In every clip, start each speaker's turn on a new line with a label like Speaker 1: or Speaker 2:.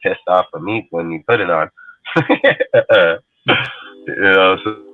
Speaker 1: pissed off of me when you put it on. You know, so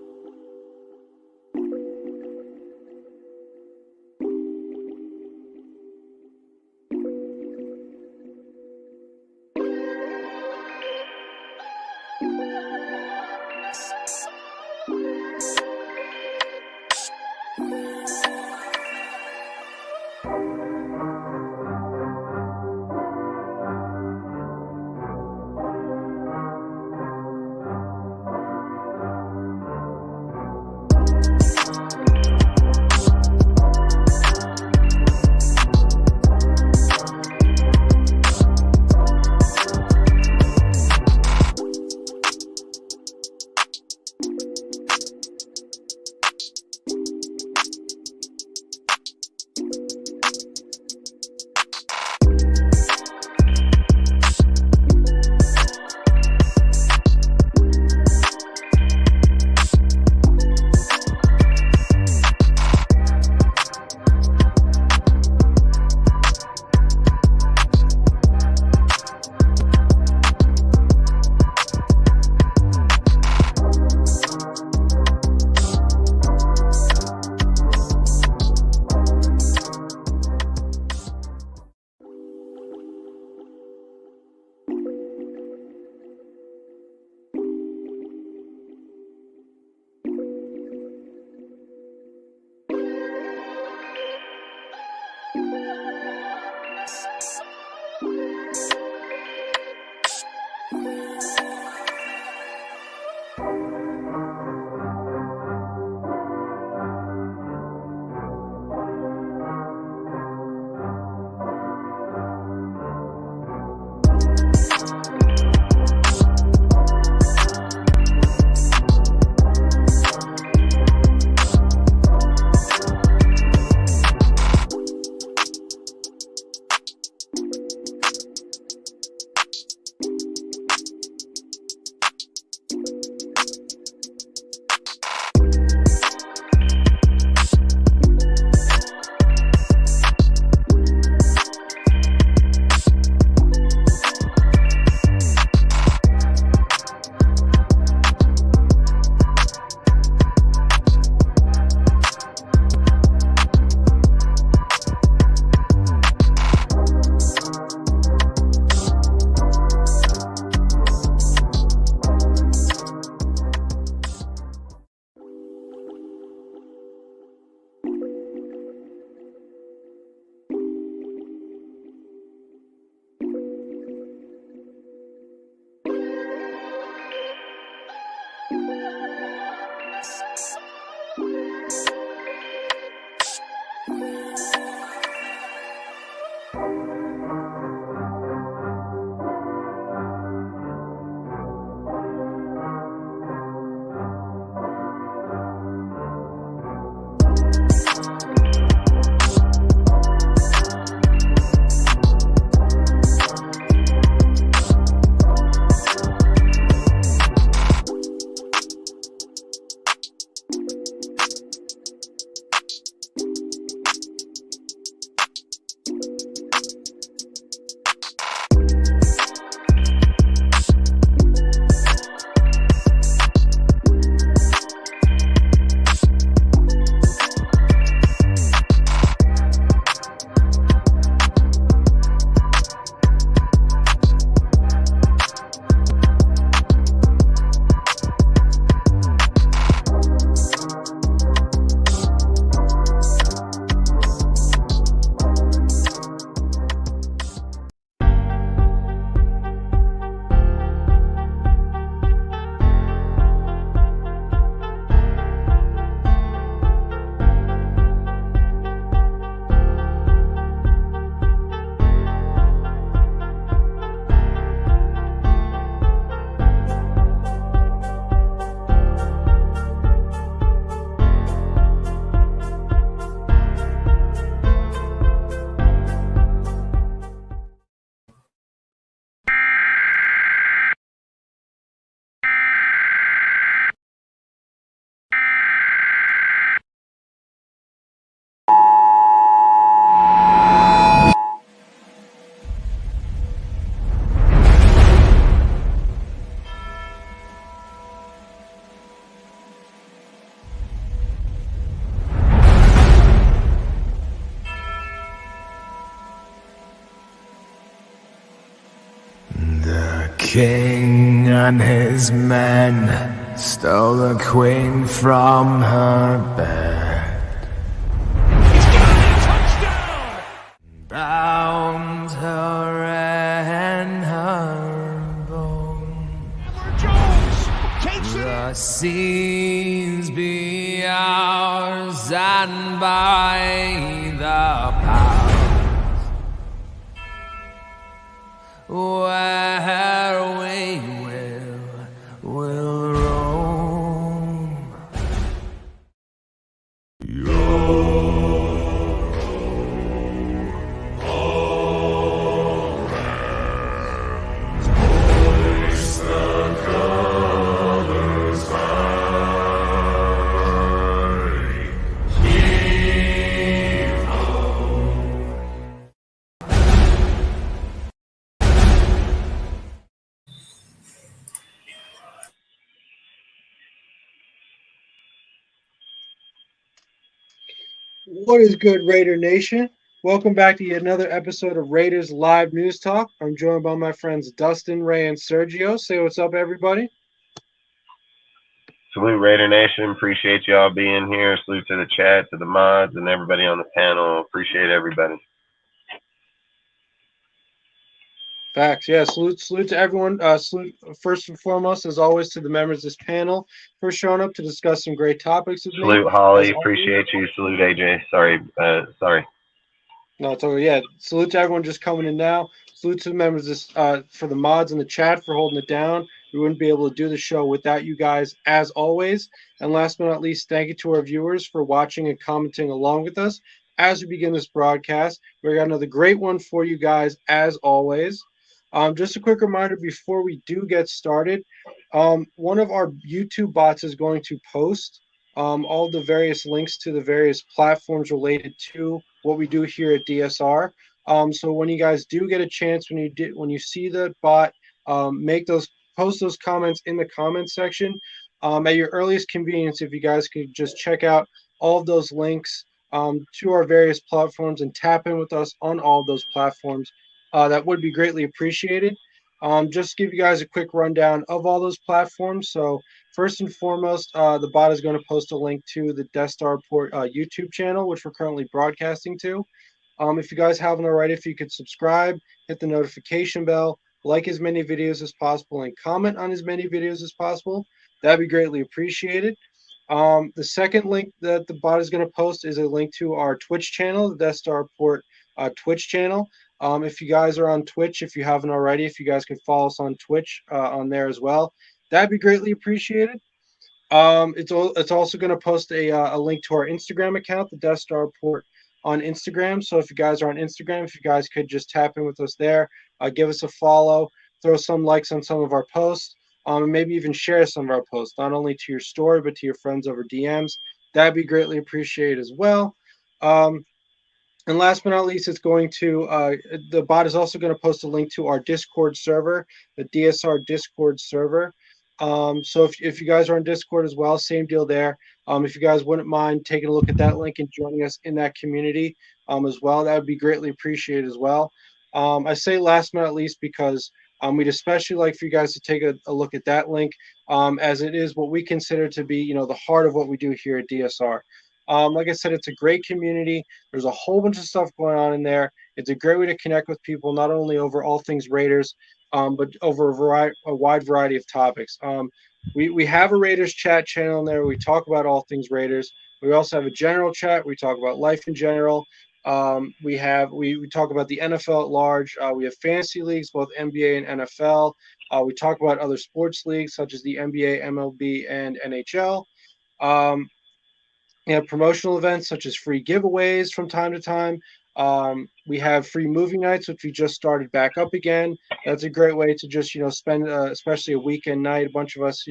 Speaker 2: king and his men stole the queen from her bed.
Speaker 3: He's got it! Touchdown!
Speaker 2: Bound her in her bone.
Speaker 3: Edward Jones takes it
Speaker 2: The
Speaker 3: in.
Speaker 2: seas be ours, and by the powers where we will roam.
Speaker 4: What is good, Raider Nation? Welcome back to yet another episode of Raiders Live News Talk. I'm joined by my friends Dustin, Ray, and Sergio. Say what's up, everybody.
Speaker 1: Salute Raider Nation. Appreciate y'all being here. Salute to the chat, to the mods, and everybody on the panel. Appreciate everybody.
Speaker 4: Facts. Yeah, salute to everyone. Salute first and foremost, as always, to the members of this panel for showing up to discuss some great topics with me.
Speaker 1: Salute Holly. Appreciate you. Salute AJ. Sorry.
Speaker 4: No, it's okay. Yeah, salute to everyone just coming in now. Salute to the members of this, for the mods in the chat for holding it down. We wouldn't be able to do the show without you guys, as always. And last but not least, thank you to our viewers for watching and commenting along with us as we begin this broadcast. We got another great one for you guys, as always. Just a quick reminder before we do get started, one of our YouTube bots is going to post all the various links to the various platforms related to what we do here at DSR. So when you guys do get a chance, when you see the bot, post those comments in the comments section at your earliest convenience. If you guys could just check out all of those links to our various platforms and tap in with us on all of those platforms, that would be greatly appreciated. Just to give you guys a quick rundown of all those platforms. So first and foremost, the bot is going to post a link to the Death Star Report YouTube channel, which we're currently broadcasting to. If you guys haven't already, if you could subscribe, hit the notification bell, like as many videos as possible, and comment on as many videos as possible, that'd be greatly appreciated. The second link that the bot is going to post is a link to our Twitch channel, the Death Star Report Twitch channel. If you guys are on Twitch, if you haven't already, if you guys could follow us on Twitch on there as well, that'd be greatly appreciated. It's also going to post a link to our Instagram account, the Death Star Report on Instagram. So if you guys are on Instagram, if you guys could just tap in with us there, give us a follow, throw some likes on some of our posts, and maybe even share some of our posts, not only to your story, but to your friends over DMs. That'd be greatly appreciated as well. And last but not least, the bot is also going to post a link to our Discord server, the DSR Discord server. So if you guys are on Discord as well, same deal there. If you guys wouldn't mind taking a look at that link and joining us in that community as well, that would be greatly appreciated as well. I say last but not least because we'd especially like for you guys to take a look at that link, as it is what we consider to be, the heart of what we do here at DSR. Like I said, it's a great community. There's a whole bunch of stuff going on in there. It's a great way to connect with people, not only over all things Raiders, but over a wide variety of topics. We have a Raiders chat channel in there. We talk about all things Raiders. We also have a general chat. We talk about life in general. We talk about the NFL at large. We have fantasy leagues, both NBA and NFL. We talk about other sports leagues such as the NBA, MLB, and NHL. We have promotional events such as free giveaways from time to time. We have free movie nights, which we just started back up again. That's a great way to just, spend, especially a weekend night. A bunch of us,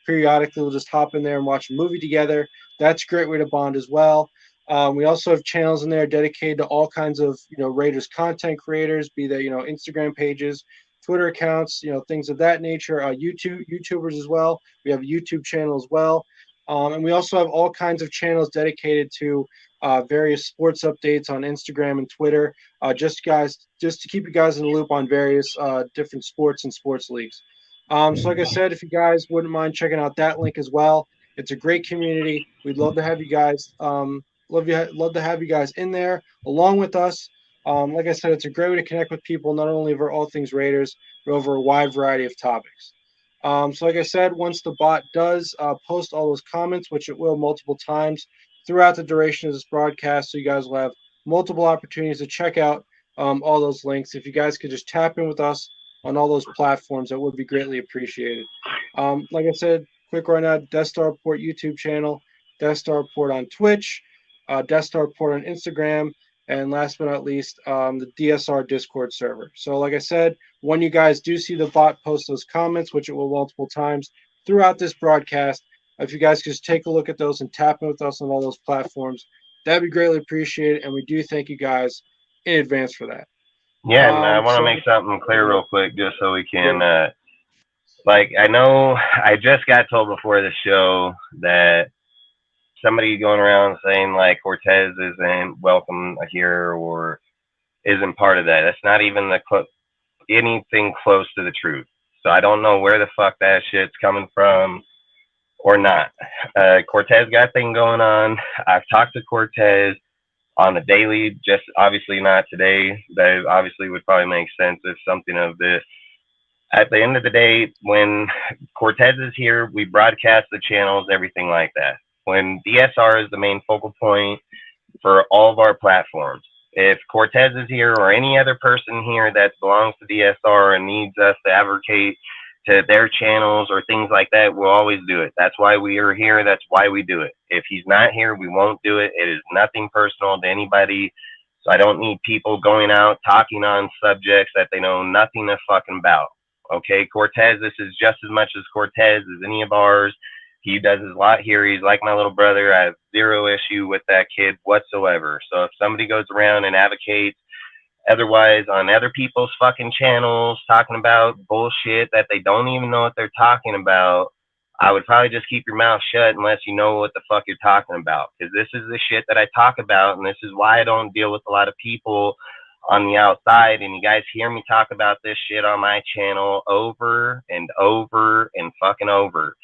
Speaker 4: periodically will just hop in there and watch a movie together. That's a great way to bond as well. We also have channels in there dedicated to all kinds of, Raiders content creators, be they, Instagram pages, Twitter accounts, things of that nature. YouTubers as well. We have a YouTube channel as well. And we also have all kinds of channels dedicated to various sports updates on Instagram and Twitter, just to keep you guys in the loop on various different sports and sports leagues. So like I said, if you guys wouldn't mind checking out that link as well, it's a great community. We'd love to have you guys. Love to have you guys in there along with us. Like I said, it's a great way to connect with people, not only over all things Raiders, but over a wide variety of topics. So like I said, once the bot does post all those comments, which it will multiple times throughout the duration of this broadcast, so you guys will have multiple opportunities to check out all those links. If you guys could just tap in with us on all those platforms, that would be greatly appreciated. Like I said, quick right now, Death Star Report YouTube channel, Death Star Report on Twitch, Death Star Report on Instagram, and last but not least, the DSR Discord server. So like I said, when you guys do see the bot post those comments, which it will multiple times throughout this broadcast, if you guys could just take a look at those and tap in with us on all those platforms, that'd be greatly appreciated. And we do thank you guys in advance for that.
Speaker 1: Yeah, and I want to make something clear real quick, just so we can, like, I know I just got told before the show that somebody going around saying, like, Cortez isn't welcome here or isn't part of that. That's not even anything close to the truth. So I don't know where the fuck that shit's coming from or not. Cortez got a thing going on. I've talked to Cortez on the daily, just obviously not today. That obviously would probably make sense if something of this. At the end of the day, when Cortez is here, we broadcast the channels, everything like that. When DSR is the main focal point for all of our platforms. If Cortez is here or any other person here that belongs to DSR and needs us to advocate to their channels or things like that, we'll always do it. That's why we are here. That's why we do it. If he's not here, we won't do it. It is nothing personal to anybody. So I don't need people going out talking on subjects that they know nothing fucking about. Okay, Cortez, this is just as much as Cortez as any of ours. He does his lot here. He's like my little brother. I have zero issue with that kid whatsoever. So if somebody goes around and advocates otherwise on other people's fucking channels talking about bullshit that they don't even know what they're talking about, I would probably just keep your mouth shut unless you know what the fuck you're talking about. Because this is the shit that I talk about, and this is why I don't deal with a lot of people on the outside. And you guys hear me talk about this shit on my channel over and over and fucking over.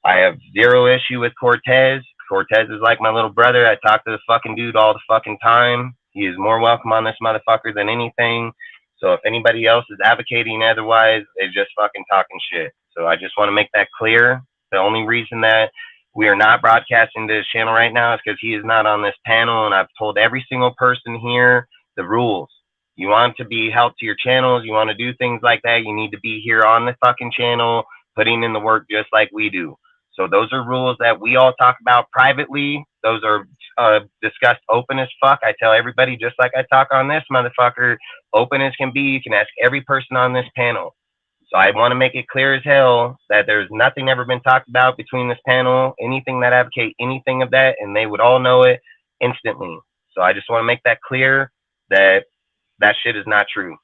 Speaker 1: I have zero issue with Cortez. Cortez is like my little brother. I talk to the fucking dude all the fucking time. He is more welcome on this motherfucker than anything. So if anybody else is advocating otherwise, they're just fucking talking shit. So I just want to make that clear. The only reason that we are not broadcasting to his channel right now is because he is not on this panel, and I've told every single person here the rules. You want to be helped to your channels, you want to do things like that, you need to be here on the fucking channel, putting in the work just like we do. So those are rules that we all talk about privately. Those are discussed open as fuck. I tell everybody, just like I talk on this motherfucker, open as can be. You can ask every person on this panel. So I want to make it clear as hell that there's nothing ever been talked about between this panel, anything that advocate anything of that, and they would all know it instantly. So I just want to make that clear that that shit is not true.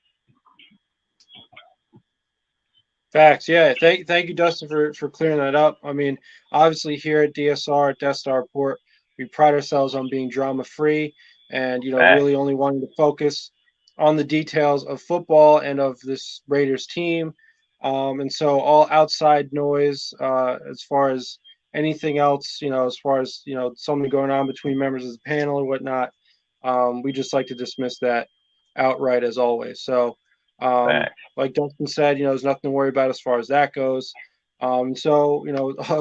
Speaker 4: Facts, yeah. Thank you, Dustin, for clearing that up. I mean, obviously here at DSR, at Death Star Report, we pride ourselves on being drama-free and, really only wanting to focus on the details of football and of this Raiders team. And so all outside noise, as far as anything else, as far as, something going on between members of the panel or whatnot, we just like to dismiss that outright as always. So, like Dustin said, there's nothing to worry about as far as that goes. So,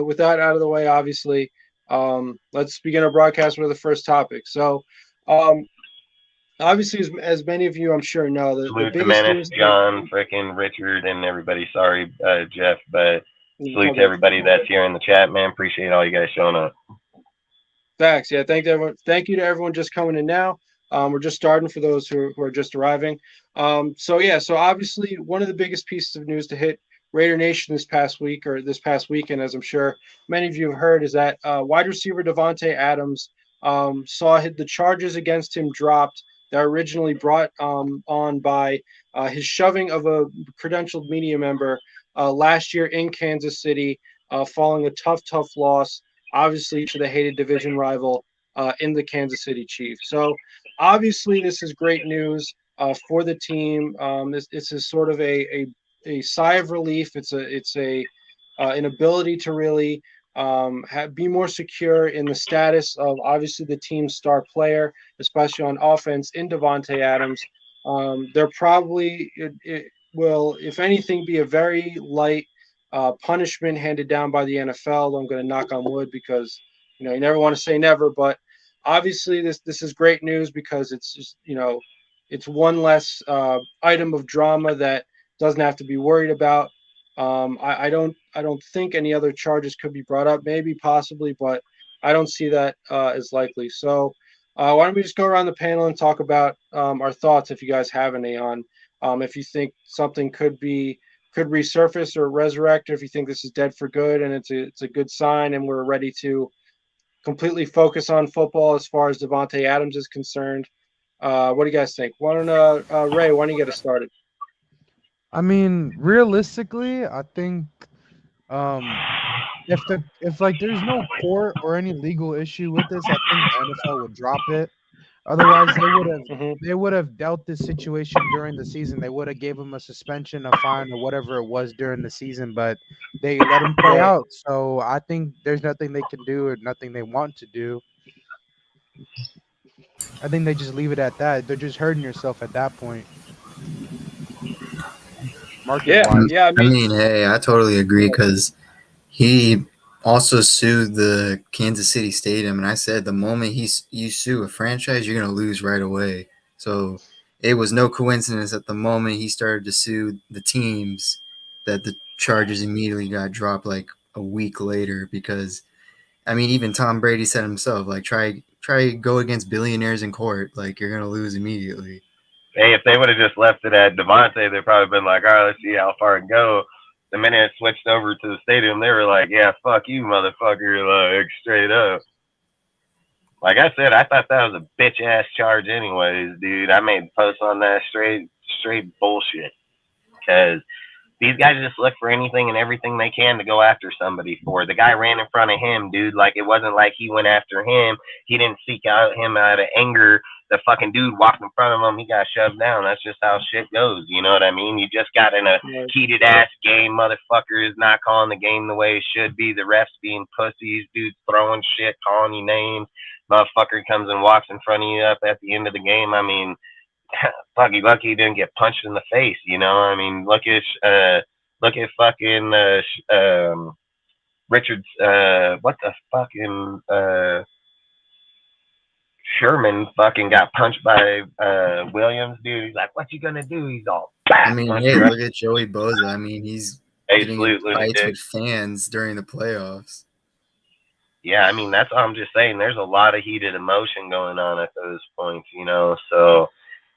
Speaker 4: with that out of the way, obviously, let's begin our broadcast with the first topic. So, obviously, as many of you, I'm sure, know, the biggest news,
Speaker 1: John, frickin' Richard, and everybody. Sorry, Jeff, but salute to everybody that's here in the chat, man. Appreciate all you guys showing up.
Speaker 4: Facts, yeah. Thank you to everyone just coming in now. We're just starting for those who are just arriving. So obviously one of the biggest pieces of news to hit Raider Nation this past weekend, as I'm sure many of you have heard, is that wide receiver Davante Adams saw the charges against him dropped that were originally brought on by his shoving of a credentialed media member last year in Kansas City following a tough loss obviously to the hated division rival in the Kansas City Chiefs. So obviously this is great news for the team. This is sort of a sigh of relief. It's an ability to really be more secure in the status of obviously the team's star player, especially on offense in Davante Adams. They're probably it will, if anything, be a very light punishment handed down by the NFL. I'm going to knock on wood because you never want to say never, but obviously this is great news because it's just it's one less item of drama that doesn't have to be worried about. I don't think any other charges could be brought up, maybe possibly, but I don't see that as likely. So why don't we just go around the panel and talk about our thoughts, if you guys have any, on if you think something could resurface or resurrect, or if you think this is dead for good and it's a good sign and we're ready to completely focus on football as far as Davante Adams is concerned. What do you guys think? Why don't Ray? Why don't you get us started?
Speaker 5: I mean, realistically, I think if like there's no court or any legal issue with this, I think the NFL would drop it. Otherwise, they would have dealt this situation during the season. They would have gave him a suspension, a fine, or whatever it was during the season, but they let him play out. So I think there's nothing they can do or nothing they want to do. I think they just leave it at that. They're just hurting yourself at that point.
Speaker 4: Yeah. I mean,
Speaker 6: hey, I totally agree because he also sued the Kansas City Stadium, and I said the moment you sue a franchise, you're gonna lose right away. So it was no coincidence that the moment he started to sue the teams, that the charges immediately got dropped like a week later. Because I mean, even Tom Brady said himself, like try go against billionaires in court, like you're gonna lose immediately.
Speaker 1: Hey, if they would have just left it at Davante, they'd probably been like, all right, let's see how far it go. The minute it switched over to the stadium, they were like, yeah, fuck you, motherfucker, like, straight up. Like I said, I thought that was a bitch-ass charge anyways, dude. I made posts on that straight bullshit. Because these guys just look for anything and everything they can to go after somebody for. The guy ran in front of him, dude. Like, it wasn't like he went after him. He didn't seek out him out of anger. The fucking dude walked in front of him. He got shoved down. That's just how shit goes. You know what I mean? You just got in a heated ass game. Motherfucker is not calling the game the way it should be. The refs being pussies. Dudes throwing shit, calling you names. Motherfucker comes and walks in front of you up at the end of the game. I mean, fuck, you lucky he didn't get punched in the face. You know? I mean, look at fucking Richards. What the fucking Sherman fucking got punched by Williams, dude. He's like, what you gonna do? He's all
Speaker 6: I mean, hey, look at Joey Bosa. I mean, he's getting in fights with fans during the playoffs.
Speaker 1: Yeah, I mean, that's all I'm just saying. There's a lot of heated emotion going on at those points, so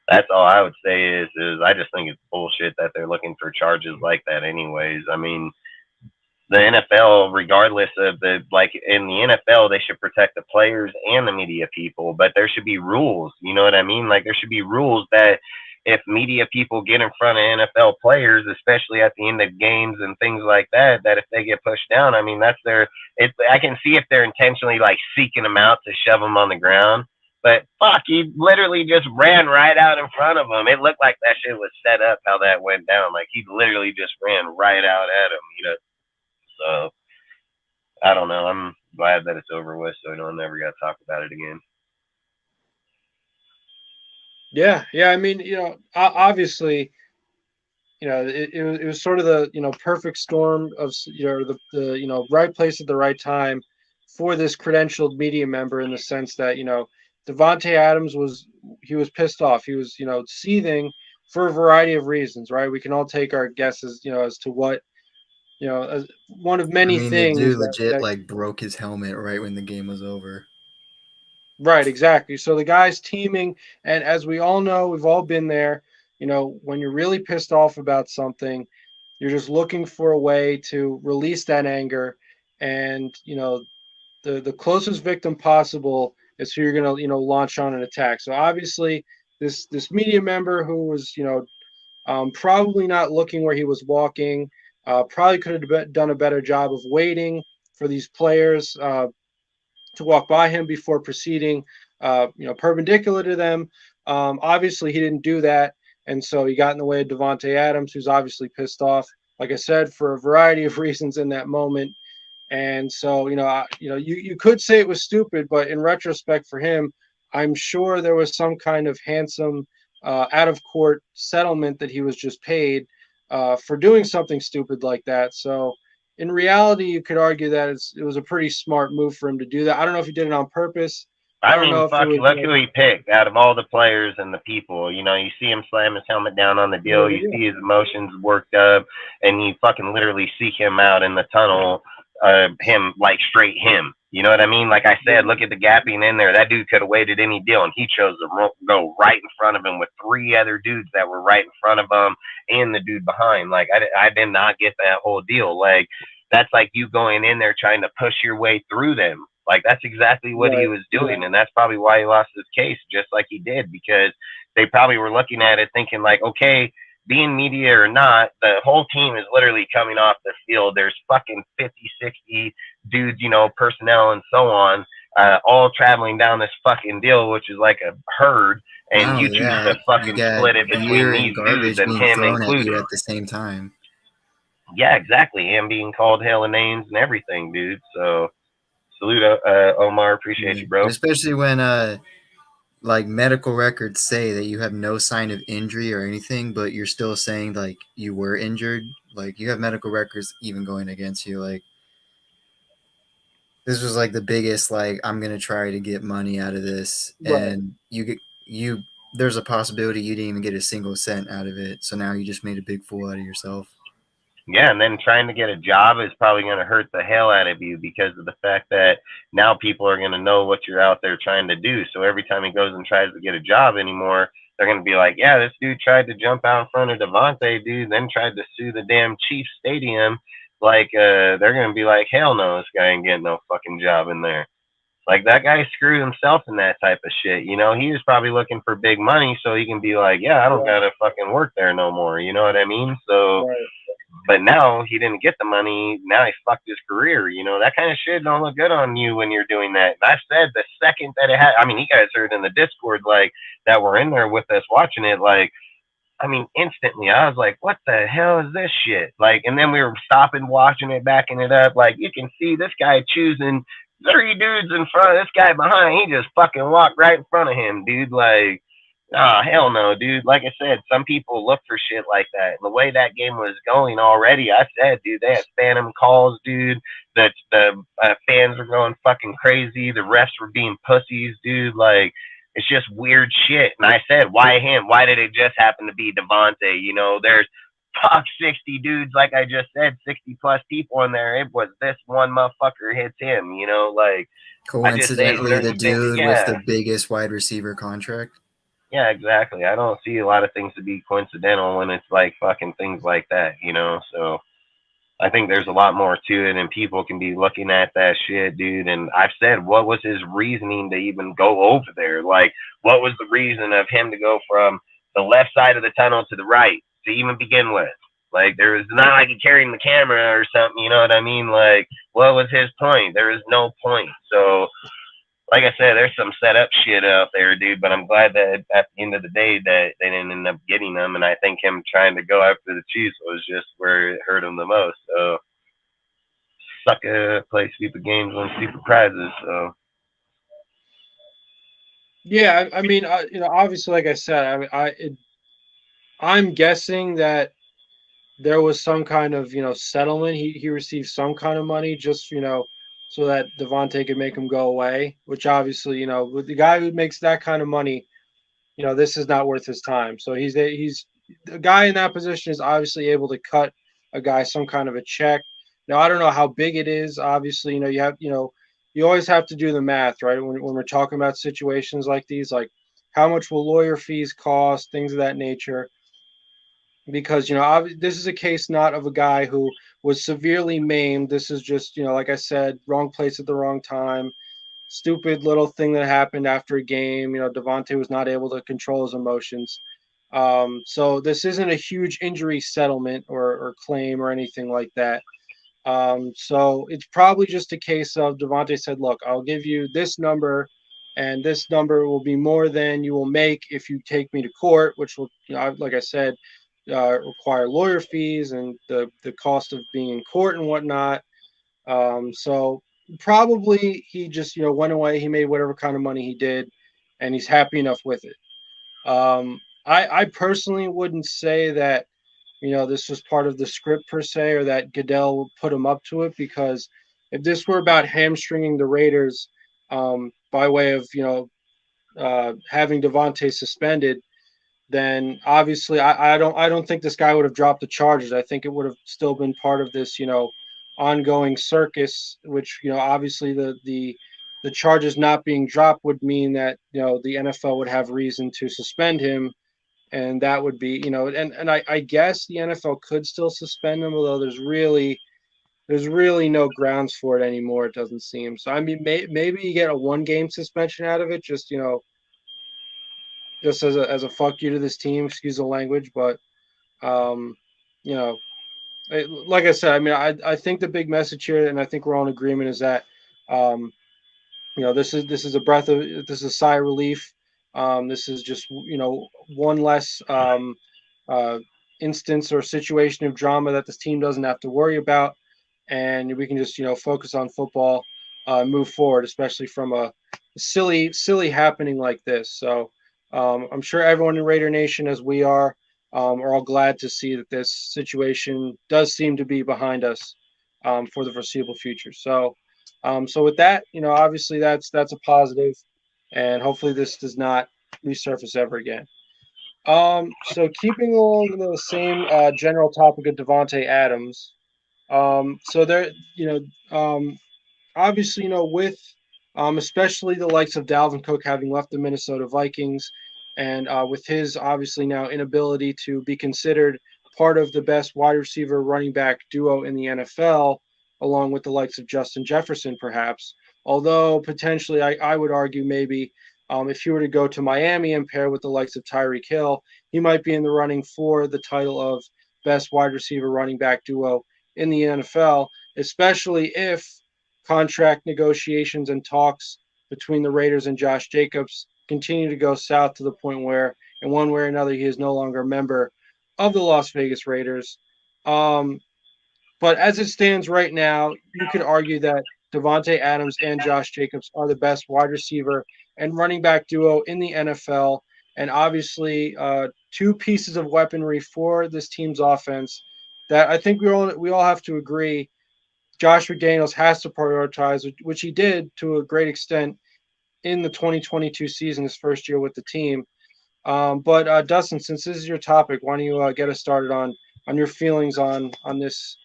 Speaker 1: that's all I would say is I just think it's bullshit that they're looking for charges like that anyways. I mean, the NFL, regardless of in the NFL, they should protect the players and the media people, but there should be rules. You know what I mean? Like, there should be rules that if media people get in front of NFL players, especially at the end of games and things like that, that if they get pushed down, I mean, I can see if they're intentionally like seeking them out to shove them on the ground. But fuck, he literally just ran right out in front of him. It looked like that shit was set up how that went down. Like, he literally just ran right out at him, So, I don't know. I'm glad that it's over with, so I don't never got to talk about it again.
Speaker 4: Yeah. I mean, obviously, it was sort of the perfect storm of the right place at the right time for this credentialed media member, in the sense that Davante Adams was pissed off. He was seething for a variety of reasons, right? We can all take our guesses as to what. As one of many things.
Speaker 6: The dude legit broke his helmet right when the game was over.
Speaker 4: Right, exactly. So the guy's teaming, and as we all know, we've all been there. When you're really pissed off about something, you're just looking for a way to release that anger, and the closest victim possible is who you're gonna launch on an attack. So obviously, this media member who was probably not looking where he was walking. Probably could have done a better job of waiting for these players to walk by him before proceeding, perpendicular to them. Obviously, he didn't do that, and so he got in the way of Devontae Adams, who's obviously pissed off, like I said, for a variety of reasons in that moment. And so, you could say it was stupid, but in retrospect for him, I'm sure there was some kind of handsome out of court settlement that he was just paid for doing something stupid like that. So in reality, you could argue that it was a pretty smart move for him to do that. I don't know if he did it on purpose. I don't know if
Speaker 1: fuck,
Speaker 4: it was,
Speaker 1: look who he picked out of all the players and the people. You see him slam his helmet down on the deal. You see his emotions worked up, and you fucking literally seek him out in the tunnel. Him like straight him. You know what I mean? Like I said, look at the gapping in there. That dude could have waited any deal, and he chose to go right in front of him with 3 other dudes that were right in front of him and the dude behind. Like I did not get that whole deal. Like that's like you going in there trying to push your way through them. Like that's exactly what he was doing, and that's probably why he lost his case, just like he did, because they probably were looking at it thinking like, okay, being media or not, the whole team is literally coming off the field. There's fucking 50, 60 dudes, personnel and so on, all traveling down this fucking deal, which is like a herd, and you choose to fucking split it between these dudes and him included
Speaker 6: at the same time.
Speaker 1: Yeah, exactly. Him being called hella names and everything, dude. So salute, Omar. Appreciate you, bro.
Speaker 6: Especially when like medical records say that you have no sign of injury or anything, but you're still saying like you were injured. Like you have medical records even going against you. Like this was like the biggest, like, I'm gonna try to get money out of this, and there's a possibility you didn't even get a single cent out of it. So now you just made a big fool out of yourself.
Speaker 1: Yeah, and then trying to get a job is probably going to hurt the hell out of you because of the fact that now people are going to know what you're out there trying to do. So every time he goes and tries to get a job anymore, they're going to be like, yeah, this dude tried to jump out in front of Devontae, dude, then tried to sue the damn Chiefs Stadium. Like, they're going to be like, hell no, this guy ain't getting no fucking job in there. Like, that guy screwed himself in that type of shit. He was probably looking for big money so he can be like, yeah, I don't got to fucking work there no more. You know what I mean? So... But now he didn't get the money. Now he fucked his career. That kind of shit don't look good on you when you're doing that. And I've said the second that it had, you guys heard in the Discord, like, that were in there with us watching it, like, instantly I was like, what the hell is this shit? Like, and then we were stopping, watching it, backing it up. Like, you can see this guy choosing 3 dudes in front of this guy behind. He just fucking walked right in front of him, dude. Like, oh, hell no, dude. Like I said, some people look for shit like that. And the way that game was going already, I said, dude, they had phantom calls, dude. The fans were going fucking crazy. The refs were being pussies, dude. Like, it's just weird shit. And I said, why him? Why did it just happen to be Devontae? There's 60 dudes, like I just said, 60 plus people in there. It was this one motherfucker hits him, like.
Speaker 6: Coincidentally, the dude with the biggest wide receiver contract.
Speaker 1: Yeah, exactly. I don't see a lot of things to be coincidental when it's like fucking things like that, So I think there's a lot more to it, and people can be looking at that shit, dude. And I've said, what was his reasoning to even go over there? Like, what was the reason of him to go from the left side of the tunnel to the right to even begin with? Like, there was not like he carrying the camera or something, you know what I mean? Like, what was his point? There is no point. So, like I said, there's some set up shit out there, dude, but I'm glad that at the end of the day that they didn't end up getting them, and I think him trying to go after the Chiefs was just where it hurt him the most. So, sucker play stupid games, win stupid prizes, so.
Speaker 4: Yeah, obviously, like I said, I'm guessing that there was some kind of, settlement. He received some kind of money just, so that Devontae could make him go away, which obviously, with the guy who makes that kind of money, this is not worth his time. So he's the guy in that position is obviously able to cut a guy some kind of a check. Now, I don't know how big it is. Obviously, you always have to do the math, right? When we're talking about situations like these, like how much will lawyer fees cost, things of that nature. Because, this is a case not of a guy who was severely maimed. This is just, like I said, wrong place at the wrong time. Stupid little thing that happened after a game. Devontae was not able to control his emotions. So this isn't a huge injury settlement or claim or anything like that. So it's probably just a case of Devontae said, "Look, I'll give you this number, and this number will be more than you will make if you take me to court, which will, like I said, require lawyer fees and the cost of being in court and whatnot." So probably he just went away. He made whatever kind of money he did, and he's happy enough with it. I personally wouldn't say that this was part of the script per se, or that Goodell put him up to it, because if this were about hamstringing the Raiders by way of having Devontae suspended, then obviously I don't think this guy would have dropped the charges. I think it would have still been part of this ongoing circus, which obviously the charges not being dropped would mean that the NFL would have reason to suspend him. And that would be, and I guess the NFL could still suspend him, although there's really no grounds for it anymore. It doesn't seem. So I mean, maybe you get a 1-game suspension out of it, just just as a fuck you to this team. Excuse the language, but like I said, I mean, I think the big message here, and I think we're all in agreement, is that this is a sigh of relief. This is just one less instance or situation of drama that this team doesn't have to worry about, and we can just focus on football, move forward, especially from a silly happening like this. So I'm sure everyone in Raider Nation, as we are all glad to see that this situation does seem to be behind us for the foreseeable future. So with that, obviously that's a positive, and hopefully this does not resurface ever again. So keeping along the same general topic of Davante Adams, so there, obviously, with especially the likes of Dalvin Cook having left the Minnesota Vikings, and with his obviously now inability to be considered part of the best wide receiver running back duo in the NFL, along with the likes of Justin Jefferson, perhaps. Although potentially, I would argue maybe if he were to go to Miami and pair with the likes of Tyreek Hill, he might be in the running for the title of best wide receiver running back duo in the NFL, especially if contract negotiations and talks between the Raiders and Josh Jacobs continue to go south to the point where, in one way or another, he is no longer a member of the Las Vegas Raiders. But as it stands right now, you could argue that Davante Adams and Josh Jacobs are the best wide receiver and running back duo in the NFL, and obviously two pieces of weaponry for this team's offense that I think we all have to agree Josh McDaniels has to prioritize, which he did to a great extent in the 2022 season, his first year with the team. But Dustin, since this is your topic, why don't you get us started on your feelings on this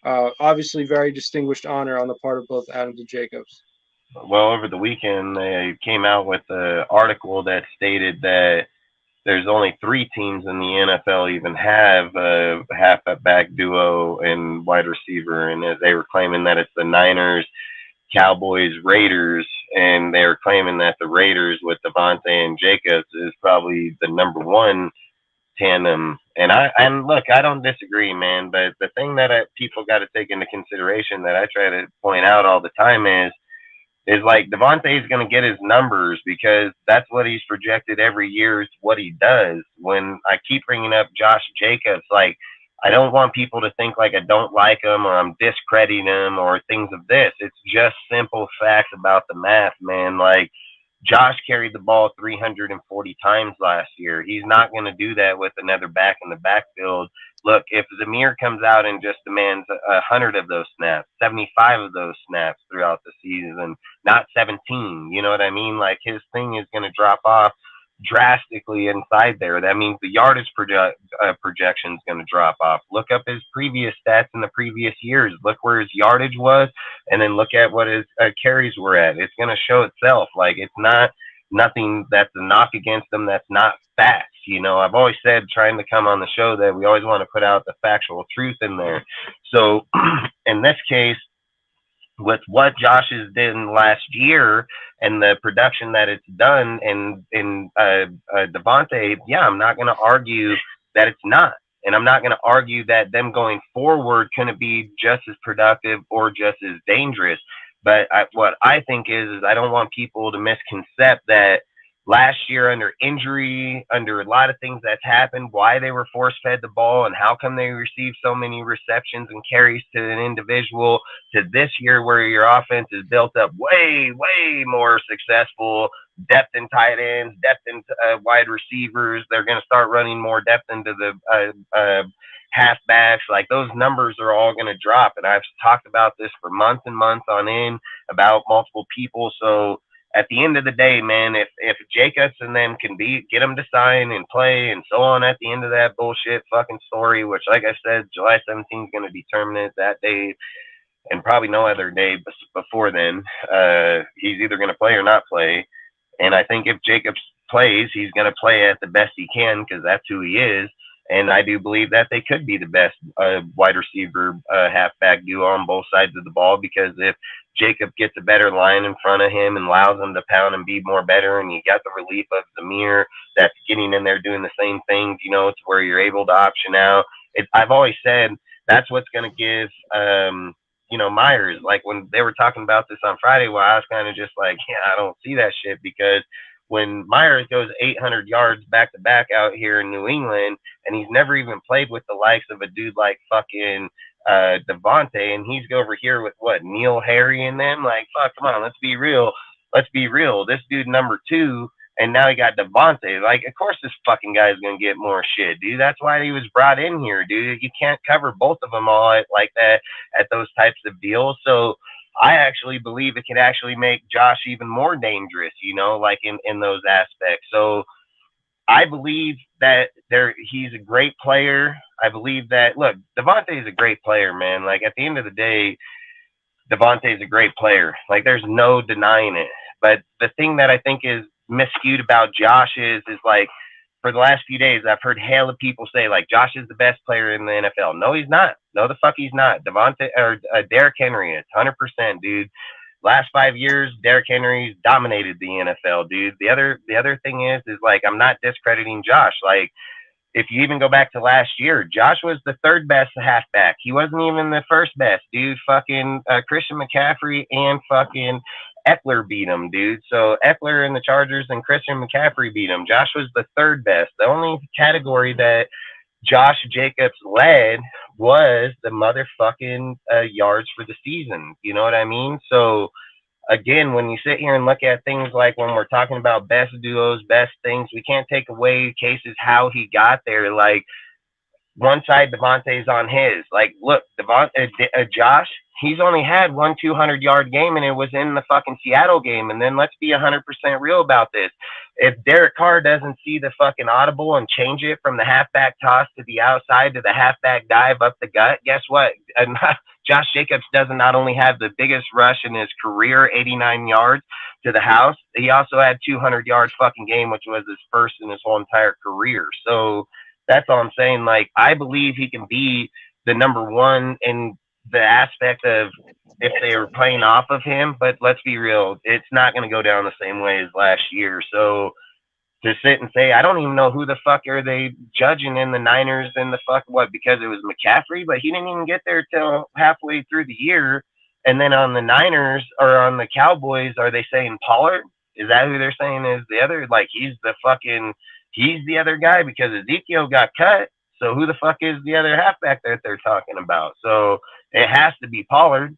Speaker 4: obviously very distinguished honor on the part of both Adams and Jacobs?
Speaker 1: Well, over the weekend, they came out with an article that stated that there's only 3 teams in the NFL even have a half-back duo and wide receiver, and they were claiming that it's the Niners, Cowboys, Raiders, and they were claiming that the Raiders with Davante and Jacobs is probably the number 1 tandem. And look, I don't disagree, man, but the thing that people got to take into consideration that I try to point out all the time is like Davante is going to get his numbers because that's what he's projected every year is what he does. When I keep bringing up Josh Jacobs, like, I don't want people to think like I don't like him or I'm discrediting him or things of this. It's just simple facts about the math, man. Like, Josh carried the ball 340 times last year. He's not going to do that with another back in the backfield. Look, if Zamir comes out and just demands 100 of those snaps, 75 of those snaps throughout the season, not 17, you know what I mean? Like, his thing is going to drop off drastically inside there. That means the yardage projection is going to drop off. Look up his previous stats in the previous years. Look where his yardage was, and then look at what his carries were at. It's going to show itself. Like, it's not nothing that's a knock against him that's not facts. I've always said, trying to come on the show, that we always want to put out the factual truth in there. So in this case, with what Josh has done last year and the production that it's done in Davante, yeah, I'm not going to argue that it's not. And I'm not going to argue that them going forward couldn't be just as productive or just as dangerous. But what I think is I don't want people to misconcept that last year under injury, under a lot of things that's happened, why they were force-fed the ball and how come they received so many receptions and carries to an individual, to this year where your offense is built up way, way more successful, depth in tight ends, depth in wide receivers. They're going to start running more depth into the halfbacks. Like, those numbers are all going to drop. And I've talked about this for months and months on end about multiple people. So at the end of the day, man, if Jacobs and them can get them to sign and play and so on at the end of that bullshit fucking story, which, like I said, July 17th is going to determine it that day and probably no other day before then. He's either going to play or not play. And I think if Jacobs plays, he's going to play at the best he can because that's who he is. And I do believe that they could be the best wide receiver halfback duo on both sides of the ball, because if Jacob gets a better line in front of him and allows him to pound and be more better, and you got the relief of Zamir that's getting in there doing the same things, you know, to where you're able to option out. I've always said that's what's going to give, you know, Myers, like when they were talking about this on Friday, well, I was kind of just like, yeah, I don't see that shit, because when Myers goes 800 yards back to back out here in New England, and he's never even played with the likes of a dude like fucking Devontae, and he's over here with what, Neil Harry and them, like, fuck, come on, let's be real. This dude number 2, and now he got Devontae. Like, of course this fucking guy is gonna get more shit, dude. That's why he was brought in here, dude. You can't cover both of them all like that at those types of deals. So I actually believe it can actually make Josh even more dangerous, you know, like in those aspects. So I believe that he's a great player. I believe that, look, Devontae is a great player, man. Like, at the end of the day, Devontae is a great player. Like, there's no denying it. But the thing that I think is miscued about Josh is like, for the last few days, I've heard hell of people say, like, Josh is the best player in the NFL. No, he's not. No, the fuck he's not. Derrick Henry is 100%, dude. Last 5 years, Derrick Henry's dominated the NFL, dude. The other thing is like, I'm not discrediting Josh. Like, if you even go back to last year, Josh was the 3rd best halfback. He wasn't even the 1st best, dude. Fucking Christian McCaffrey and fucking Eckler beat him, dude. So Eckler and the Chargers and Christian McCaffrey beat him. Josh was the 3rd best. The only category that Josh Jacobs led was the motherfucking yards for the season. You know what I mean? So again, when you sit here and look at things like when we're talking about best duos, best things, we can't take away cases how he got there. Like, one side, Devontae's on his. Like, look, Josh, he's only had one 200-yard game, and it was in the fucking Seattle game. And then let's be 100% real about this. If Derek Carr doesn't see the fucking audible and change it from the halfback toss to the outside to the halfback dive up the gut, guess what? Josh Jacobs doesn't not only have the biggest rush in his career, 89 yards to the house, he also had 200-yard fucking game, which was his first in his whole entire career. So that's all I'm saying. Like, I believe he can be the number 1 in the aspect of if they were playing off of him, but let's be real, it's not going to go down the same way as last year. So to sit and say, I don't even know who the fuck are they judging in the Niners and the fuck what, because it was McCaffrey, but he didn't even get there till halfway through the year. And then on the Niners or on the Cowboys, are they saying Pollard? Is that who they're saying is the other? Like, he's the other guy because Ezekiel got cut. So who the fuck is the other halfback that they're talking about? So it has to be Pollard.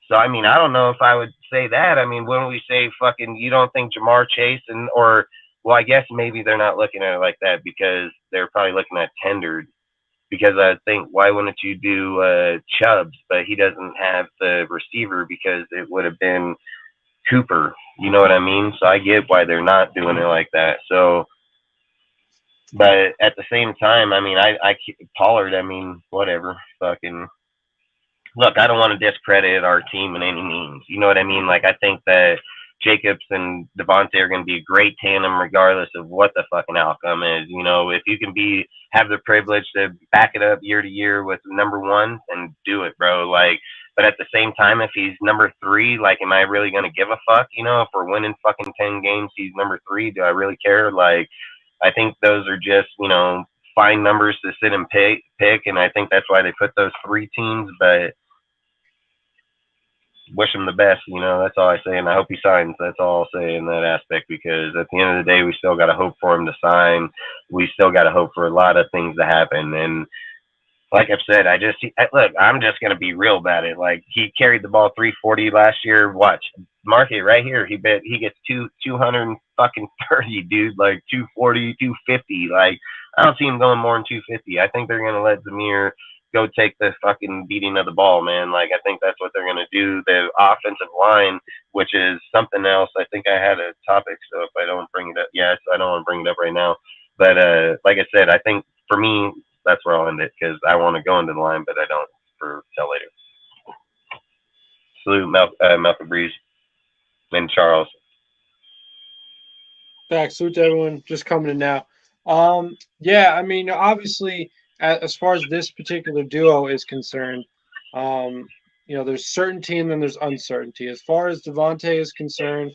Speaker 1: So, I mean, I don't know if I would say that. I mean, when we say fucking, you don't think Jamar Chase well, I guess maybe they're not looking at it like that because they're probably looking at tendered. Because I think, why wouldn't you do Chubbs? But he doesn't have the receiver because it would have been Cooper. You know what I mean? So I get why they're not doing it like that. So, but at the same time, I mean, I Pollard, I mean, whatever. Fucking, look, I don't want to discredit our team in any means. You know what I mean? Like, I think that Jacobs and Devontae are going to be a great tandem regardless of what the fucking outcome is. You know, if you can have the privilege to back it up year to year with number 1, and do it, bro. Like, but at the same time, if he's number 3, like, am I really going to give a fuck? You know, if we're winning fucking 10 games, he's number 3. Do I really care? Like, I think those are just, you know, find numbers to sit and pick, and I think that's why they put those 3 teams. But wish him the best, that's all I say, and I hope he signs. That's all I'll say in that aspect, because at the end of the day, we still got to hope for him to sign. We still got to hope for a lot of things to happen. And like I've said, look, I'm just going to be real about it. Like, he carried the ball 340 last year. Watch, mark it right here. He gets 230, dude, like 240, 250. Like, I don't see him going more than 250. I think they're going to let Zamir go take the fucking beating of the ball, man. Like, I think that's what they're going to do. The offensive line, which is something else. I think I had a topic, so if I don't bring it up, I don't want to bring it up right now. But like I said, I think for me, that's where I'll end it, because I want to go into the line, but I don't for till later. Salute Malcolm Breeze and Charles.
Speaker 4: Back, salute to everyone just coming in now. I mean, obviously, as far as this particular duo is concerned, there's certainty and then there's uncertainty. As far as Davante is concerned,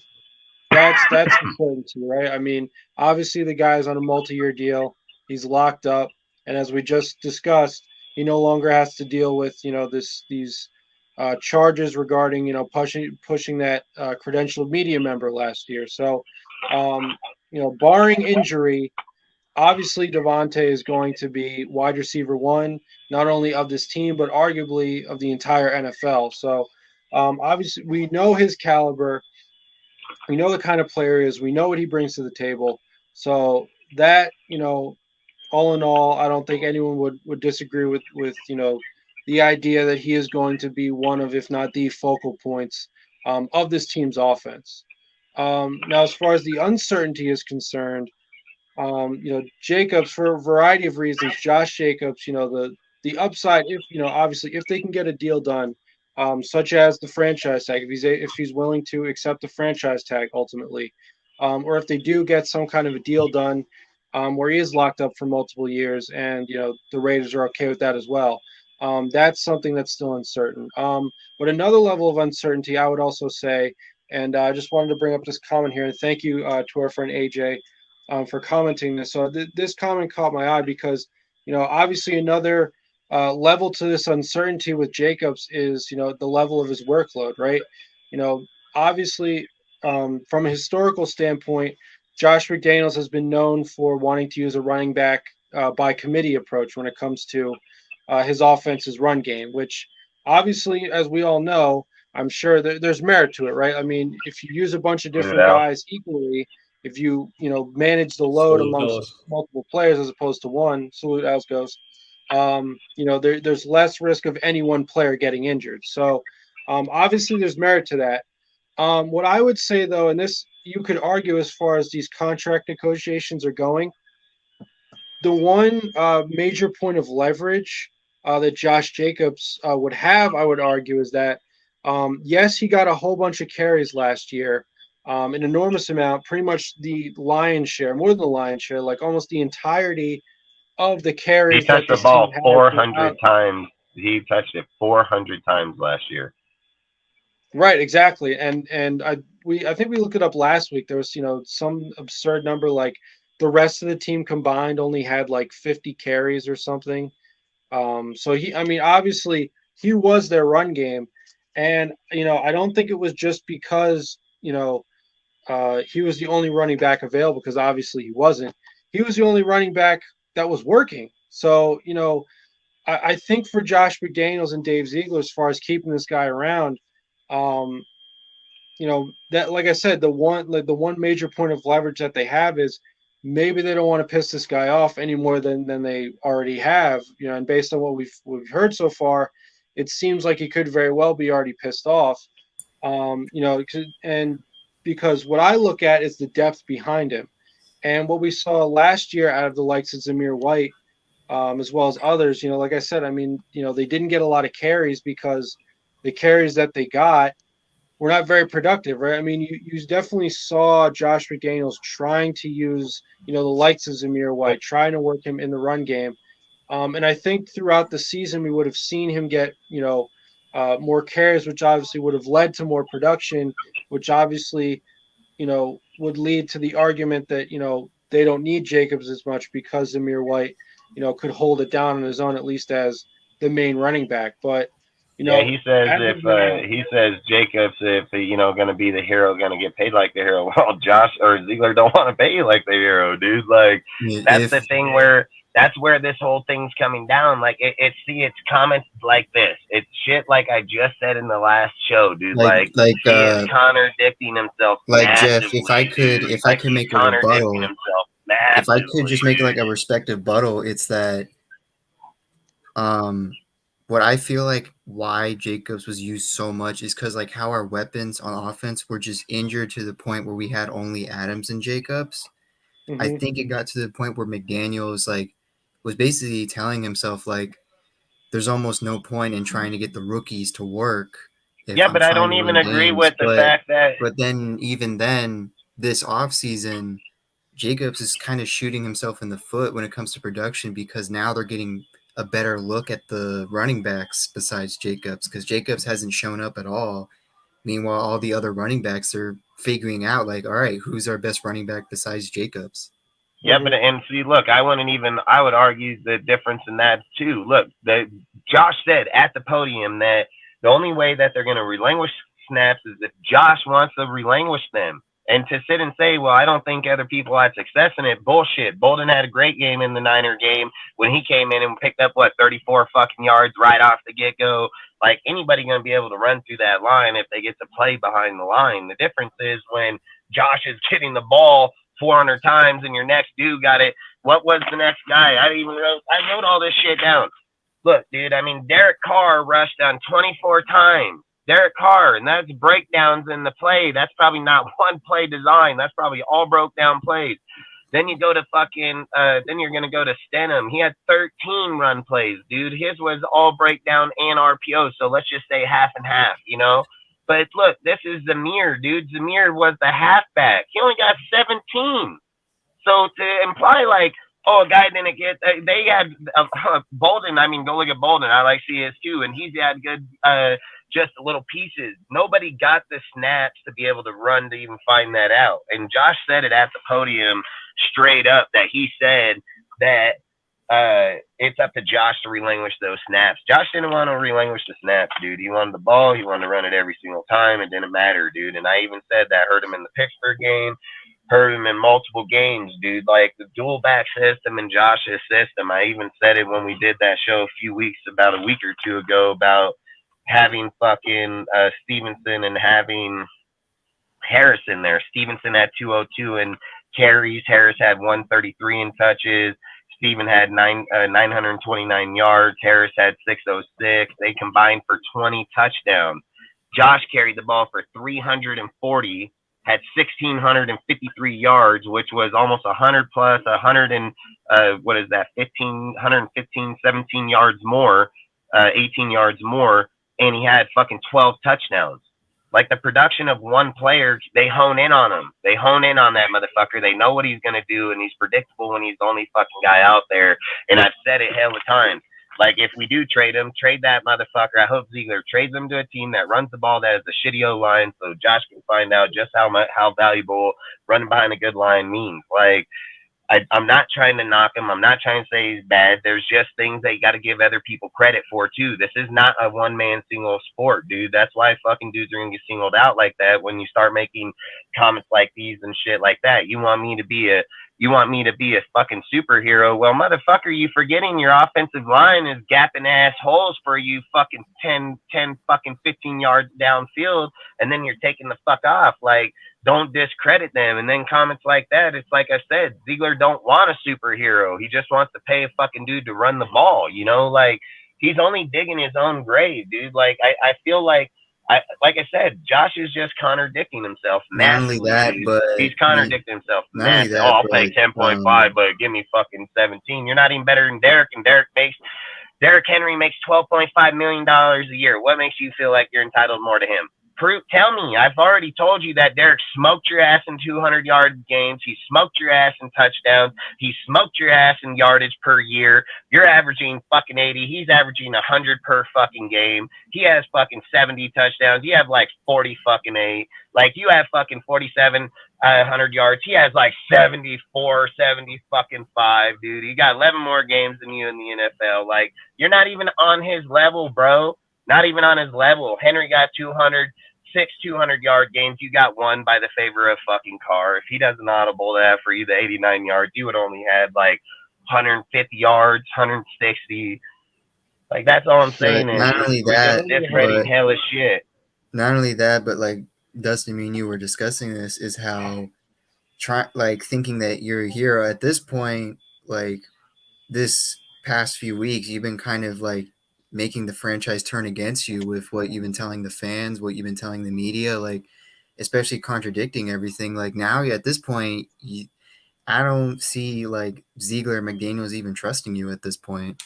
Speaker 4: that's uncertainty, right? I mean, obviously the guy's on a multi-year deal. He's locked up, and as we just discussed, he no longer has to deal with these charges regarding pushing that credentialed media member last year. So, barring injury, obviously Davante is going to be wide receiver 1, not only of this team but arguably of the entire NFL. So, obviously we know his caliber, we know the kind of player he is, we know what he brings to the table. So that all in all, I don't think anyone would disagree with the idea that he is going to be one of, if not the focal points of this team's offense. Now, as far as the uncertainty is concerned, Jacobs, for a variety of reasons, Josh Jacobs, the upside, obviously if they can get a deal done, such as the franchise tag, if he's willing to accept the franchise tag ultimately, or if they do get some kind of a deal done where he is locked up for multiple years, and the Raiders are okay with that as well. That's something that's still uncertain. But another level of uncertainty, I would also say, and I just wanted to bring up this comment here, and thank you to our friend AJ for commenting this. So this comment caught my eye because, obviously another level to this uncertainty with Jacobs is, the level of his workload, right? Obviously from a historical standpoint, Josh McDaniels has been known for wanting to use a running back by committee approach when it comes to his offense's run game, which obviously, as we all know, I'm sure there's merit to it, right? I mean, if you use a bunch of different guys equally, if you manage the load amongst multiple players as opposed to one, salute as goes, there's less risk of any one player getting injured. So obviously there's merit to that. What I would say, though, and this you could argue as far as these contract negotiations are going, the one major point of leverage that Josh Jacobs would have, I would argue, is that, yes, he got a whole bunch of carries last year, an enormous amount, pretty much the lion's share, more than the lion's share, like almost the entirety of the carries.
Speaker 1: He touched the ball 400 times. He touched it 400 times last year.
Speaker 4: Right, exactly. And I think we looked it up last week. There was, some absurd number, like the rest of the team combined only had like 50 carries or something. So obviously he was their run game. And, I don't think it was just because, he was the only running back available, because obviously he wasn't. He was the only running back that was working. So, I think for Josh McDaniels and Dave Ziegler, as far as keeping this guy around, that, like I said, the one major point of leverage that they have is maybe they don't want to piss this guy off any more than they already have, and based on what we've heard so far, it seems like he could very well be already pissed off, and because what I look at is the depth behind him, and what we saw last year out of the likes of Zamir White, as well as others, like I said, they didn't get a lot of carries because the carries that they got were not very productive, right? You definitely saw Josh McDaniels trying to use, the likes of Zamir White, trying to work him in the run game. And I think throughout the season, we would have seen him get, more carries, which obviously would have led to more production, which obviously, would lead to the argument that, they don't need Jacobs as much because Zamir White could hold it down on his own, at least as the main running back. But
Speaker 1: yeah, he says
Speaker 4: as
Speaker 1: if
Speaker 4: of now-
Speaker 1: he says Jacobs, if going to be the hero, going to get paid like the hero. Well, Josh or Ziegler don't want to pay you like the hero, dude. Like that's
Speaker 6: If
Speaker 1: the thing where that's where this whole thing's coming down. Like it's comments like this. It's shit like I just said in the last show, dude. Like he is contradicting himself.
Speaker 6: like Jeff,
Speaker 1: massively,
Speaker 6: if I could
Speaker 1: dude.
Speaker 6: if I could
Speaker 1: he's
Speaker 6: make a
Speaker 1: contradicting
Speaker 6: rebuttal,
Speaker 1: himself
Speaker 6: if I could
Speaker 1: massively,
Speaker 6: just make like a
Speaker 1: dude.
Speaker 6: respective rebuttal, it's that what I feel like why Jacobs was used so much is because like how our weapons on offense were just injured to the point where we had only Adams and Jacobs. I
Speaker 4: Mhm.
Speaker 6: think it got to the point where McDaniels like was basically telling himself like there's almost no point in trying to get the rookies to work.
Speaker 1: Yeah, but I don't even agree with the fact that.
Speaker 6: But then even then, this offseason, Jacobs is kind of shooting himself in the foot when it comes to production because now they're getting a better look at the running backs besides Jacobs because Jacobs hasn't shown up at all. Meanwhile, all the other running backs are figuring out like, all right, who's our best running back besides Jacobs?
Speaker 1: Yeah, but and see, look, I would argue the difference in that too. Look, Josh said at the podium that the only way that they're going to relinquish snaps is if Josh wants to relinquish them. And to sit and say, well, I don't think other people had success in it, bullshit. Bolden had a great game in the Niner game when he came in and picked up, 34 fucking yards right off the get-go. Like, anybody going to be able to run through that line if they get to play behind the line. The difference is when Josh is getting the ball 400 times and your next dude got it. What was the next guy? I wrote all this shit down. Look, dude, Derek Carr rushed on 24 times. Derek Carr, and that's breakdowns in the play. That's probably not one play design. That's probably all broke down plays. Then you go to then you're going to go to Stenham. He had 13 run plays, dude. His was all breakdown and RPO. So let's just say half and half, But look, this is Zamir, dude. Zamir was the halfback. He only got 17. So to imply like, oh, a guy didn't get, they had Bolden. Go look at Bolden. I like CS too. And he's had good, just little pieces. Nobody got the snaps to be able to run to even find that out. And Josh said it at the podium straight up that he said that it's up to Josh to relinquish those snaps. Josh didn't want to relinquish the snaps, dude. He wanted the ball. He wanted to run it every single time. It didn't matter, dude. And I even said that. Heard him in the Pittsburgh game. Heard him in multiple games, dude. Like the dual back system and Josh's system. I even said it when we did that show about a week or two ago about having fucking Stevenson and having Harrison there. Stevenson had 202 in carries. Harris had 133 in touches. Steven had 929 yards. Harris had 606. They combined for 20 touchdowns. Josh carried the ball for 340, had 1,653 yards, which was almost 100 plus 100 and 115, 17 yards more, 18 yards more, and he had fucking 12 touchdowns. Like the production of one player, they hone in on him. They hone in on that motherfucker. They know what he's going to do, and he's predictable when he's the only fucking guy out there. And I've said it hell of times. Like, if we do trade him, trade that motherfucker. I hope Ziegler trades him to a team that runs the ball that has a shitty O-line so Josh can find out just how valuable running behind a good line means. Like, I'm not trying to knock him. I'm not trying to say he's bad. There's just things that you got to give other people credit for, too. This is not a one-man single sport, dude. That's why fucking dudes are going to get singled out like that when you start making comments like these and shit like that. You want me to be a fucking superhero? Well, motherfucker, you forgetting your offensive line is gapping ass holes for you fucking 10 fucking 15 yards downfield, and then you're taking the fuck off. Like, don't discredit them. And then comments like that, it's like I said, Ziegler don't want a superhero. He just wants to pay a fucking dude to run the ball, Like, he's only digging his own grave, dude. Like, I feel like I said, Josh is just contradicting himself.
Speaker 6: Not only that, but
Speaker 1: he's contradicting himself. I'll pay 10.5, but give me fucking 17. You're not even better than Derek, and Derek Henry makes $12.5 million a year. What makes you feel like you're entitled more to him? Tell me. I've already told you that Derek smoked your ass in 200-yard games. He smoked your ass in touchdowns. He smoked your ass in yardage per year. You're averaging fucking 80. He's averaging 100 per fucking game. He has fucking 70 touchdowns. You have like 40 fucking 8. Like, you have fucking 47 100 yards. He has like 74, 70 fucking 5, dude. He got 11 more games than you in the NFL. Like, you're not even on his level, bro. Not even on his level. Henry got 200-yard games. You got one by the favor of fucking Carr. If he doesn't audible that for you, the 89 yards, you would only had like 150 yards, 160. Like, that's all I'm saying.
Speaker 6: But not only that,
Speaker 1: different hell of shit.
Speaker 6: Not only that, but like Dustin, me and you were discussing this, is how thinking that you're a hero at this point, like this past few weeks, you've been kind of like making the franchise turn against you with what you've been telling the fans, what you've been telling the media, like especially contradicting everything. Like now at this point, I don't see like Ziegler or McDaniels even trusting you at this point.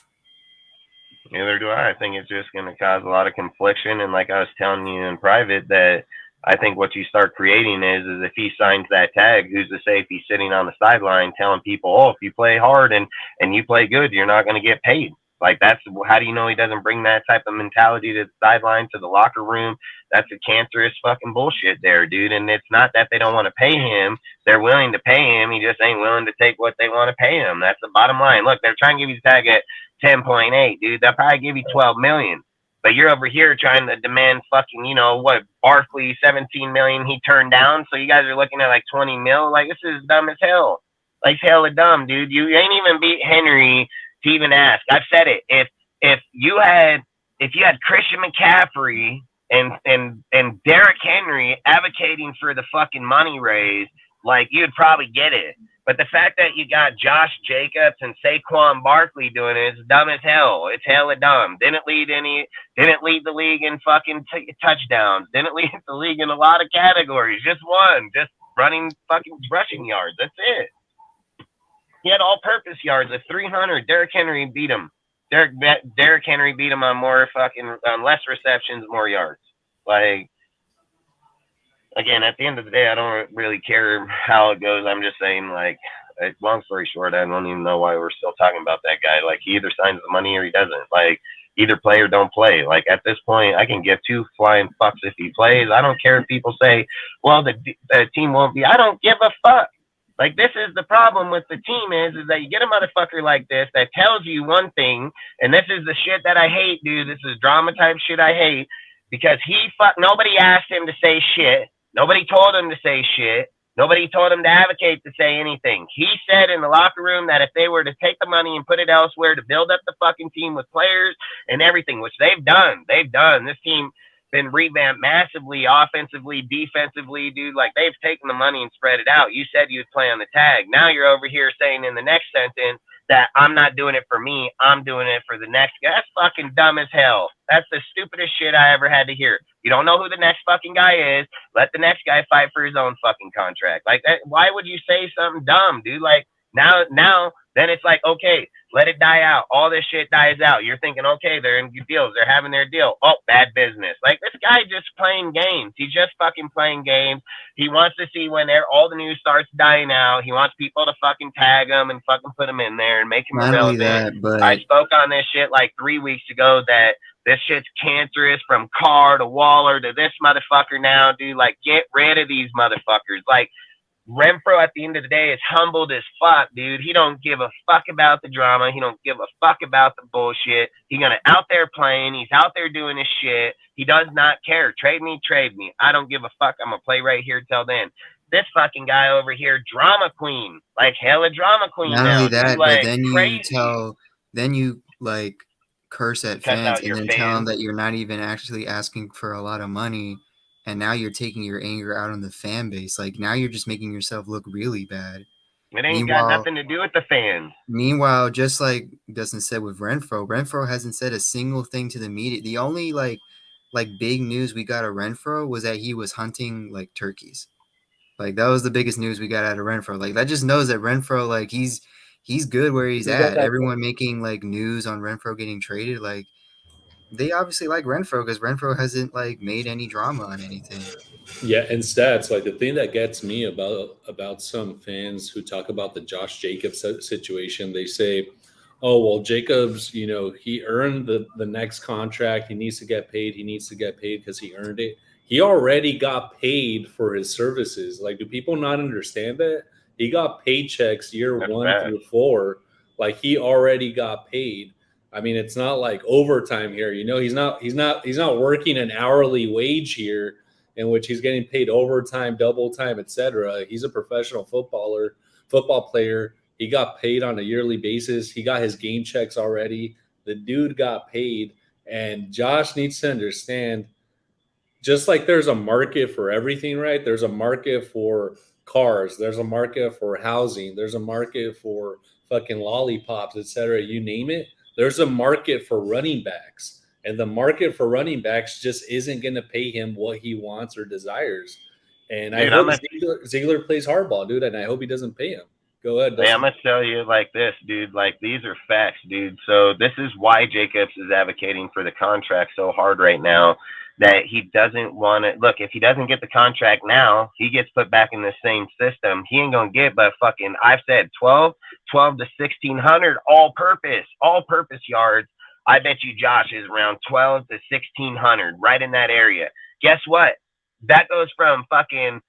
Speaker 1: Neither do I. I think it's just going to cause a lot of confliction. And like I was telling you in private, that I think what you start creating is if he signs that tag, who's to say if he's sitting on the sideline telling people, oh, if you play hard and you play good, you're not going to get paid. Like, that's how do you know he doesn't bring that type of mentality to the sideline, to the locker room? That's a cancerous fucking bullshit there, dude. And it's not that they don't want to pay him. They're willing to pay him. He just ain't willing to take what they want to pay him. That's the bottom line. Look, they're trying to give you the tag at 10.8, dude. They'll probably give you 12 million. But you're over here trying to demand fucking, Barkley, 17 million he turned down. So you guys are looking at like 20 mil. Like, this is dumb as hell. Like, hella dumb, dude. You ain't even beat Henry to even ask. I've said it. If you had Christian McCaffrey and Derrick Henry advocating for the fucking money raise, like, you'd probably get it. But the fact that you got Josh Jacobs and Saquon Barkley doing it is dumb as hell. It's hella dumb. Didn't lead the league in fucking touchdowns. Didn't lead the league in a lot of categories. Just one. Just running fucking rushing yards. That's it. He had all-purpose yards of 300. Derrick Henry beat him. Derrick Henry beat him on less receptions, more yards. Like, again, at the end of the day, I don't really care how it goes. I'm just saying, like, long story short, I don't even know why we're still talking about that guy. Like, he either signs the money or he doesn't. Like, either play or don't play. Like, at this point, I can give two flying fucks if he plays. I don't care if people say, well, the team won't be. I don't give a fuck. Like, this is the problem with the team is that you get a motherfucker like this that tells you one thing, and this is the shit that I hate, dude. This is drama type shit I hate, because nobody asked him to say shit. Nobody told him to say shit. Nobody told him to advocate to say anything. He said in the locker room that if they were to take the money and put it elsewhere to build up the fucking team with players and everything, which they've done. This team been revamped massively, offensively, defensively, dude. Like, they've taken the money and spread it out. You said you'd play on the tag. Now you're over here saying in the next sentence that I'm not doing it for me, I'm doing it for the next guy. That's fucking dumb as hell. That's the stupidest shit I ever had to hear. You don't know who the next fucking guy is. Let the next guy fight for his own fucking contract. Like, that, why would you say something dumb, dude? Like, now, then it's like, okay, let it die out. All this shit dies out. You're thinking, okay, they're in good deals. They're having their deal. Oh, bad business. Like, this guy just playing games. He's just fucking playing games. He wants to see when all the news starts dying out. He wants people to fucking tag him and fucking put him in there and make him relevant.
Speaker 6: But
Speaker 1: I spoke on this shit like 3 weeks ago that this shit's cancerous, from Carr to Waller to this motherfucker now, dude. Like, get rid of these motherfuckers. Like, Renfro at the end of the day is humbled as fuck, dude. He don't give a fuck about the drama. He don't give a fuck about the bullshit. He's gonna out there playing. He's out there doing his shit. He does not care. Trade me. I don't give a fuck. I'm gonna play right here till then. This fucking guy over here, drama queen, like hella drama queen.
Speaker 6: Not
Speaker 1: now,
Speaker 6: only that,
Speaker 1: dude, like,
Speaker 6: but then you curse at
Speaker 1: Cuss
Speaker 6: fans
Speaker 1: out
Speaker 6: and
Speaker 1: your
Speaker 6: then tell them
Speaker 1: fans.
Speaker 6: that you're not even actually asking for a lot of money. And now you're taking your anger out on the fan base. Like, now you're just making yourself look really bad.
Speaker 1: It ain't got nothing to do with the fans.
Speaker 6: Meanwhile, just like Dustin said with Renfro hasn't said a single thing to the media. The only like big news we got of Renfro was that he was hunting like turkeys. Like, that was the biggest news we got out of Renfro. Like, that just knows that Renfro, like, he's good where he's at. Everyone making like news on Renfro getting traded, like, they obviously like Renfro because Renfro hasn't like made any drama on anything.
Speaker 7: Yeah, and stats, like, the thing that gets me about some fans who talk about the Josh Jacobs situation, they say, oh well, Jacobs, he earned the next contract. He needs to get paid. He needs to get paid because he earned it. He already got paid for his services. Like, do people not understand that? He got paychecks year
Speaker 1: That's
Speaker 7: 1
Speaker 1: bad.
Speaker 7: through 4. Like, he already got paid. I mean, it's not like overtime here. He's not working an hourly wage here in which he's getting paid overtime, double time, etc. He's a professional football player. He got paid on a yearly basis. He got his game checks already. The dude got paid. And Josh needs to understand, just like there's a market for everything, right? There's a market for cars. There's a market for housing. There's a market for fucking lollipops, etc. You name it. There's a market for running backs. And the market for running backs just isn't going to pay him what he wants or desires. And I
Speaker 1: Dude,
Speaker 7: hope Ziegler plays hardball, dude, and I hope he doesn't pay him. Go ahead.
Speaker 1: Hey, I'm gonna tell you like this, dude. Like, these are facts, dude. So this is why Jacobs is advocating for the contract so hard right now. That he doesn't want to look. If he doesn't get the contract now, he gets put back in the same system. He ain't gonna get but fucking, I've said 12 to 1600 all-purpose yards. I bet you Josh is around 12 to 1600, right in that area. Guess what? That goes from fucking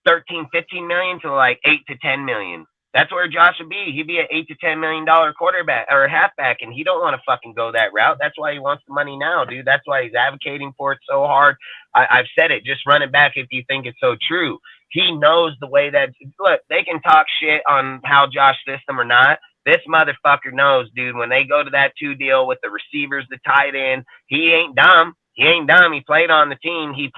Speaker 1: 13, 15 million to like 8 to 10 million. That's where Josh would be. He'd be an $8 to $10 million quarterback or halfback, and he don't want to fucking go that route. That's why he wants the money now, dude. That's why he's advocating for it so hard. I've said it. Just run it back if you think it's so true. He knows the way that – look, they can talk shit on how Josh system or not. This motherfucker knows, dude, when they go to that 2 deal with the receivers, the tight end, he ain't dumb. He ain't dumb. He played on the team. He's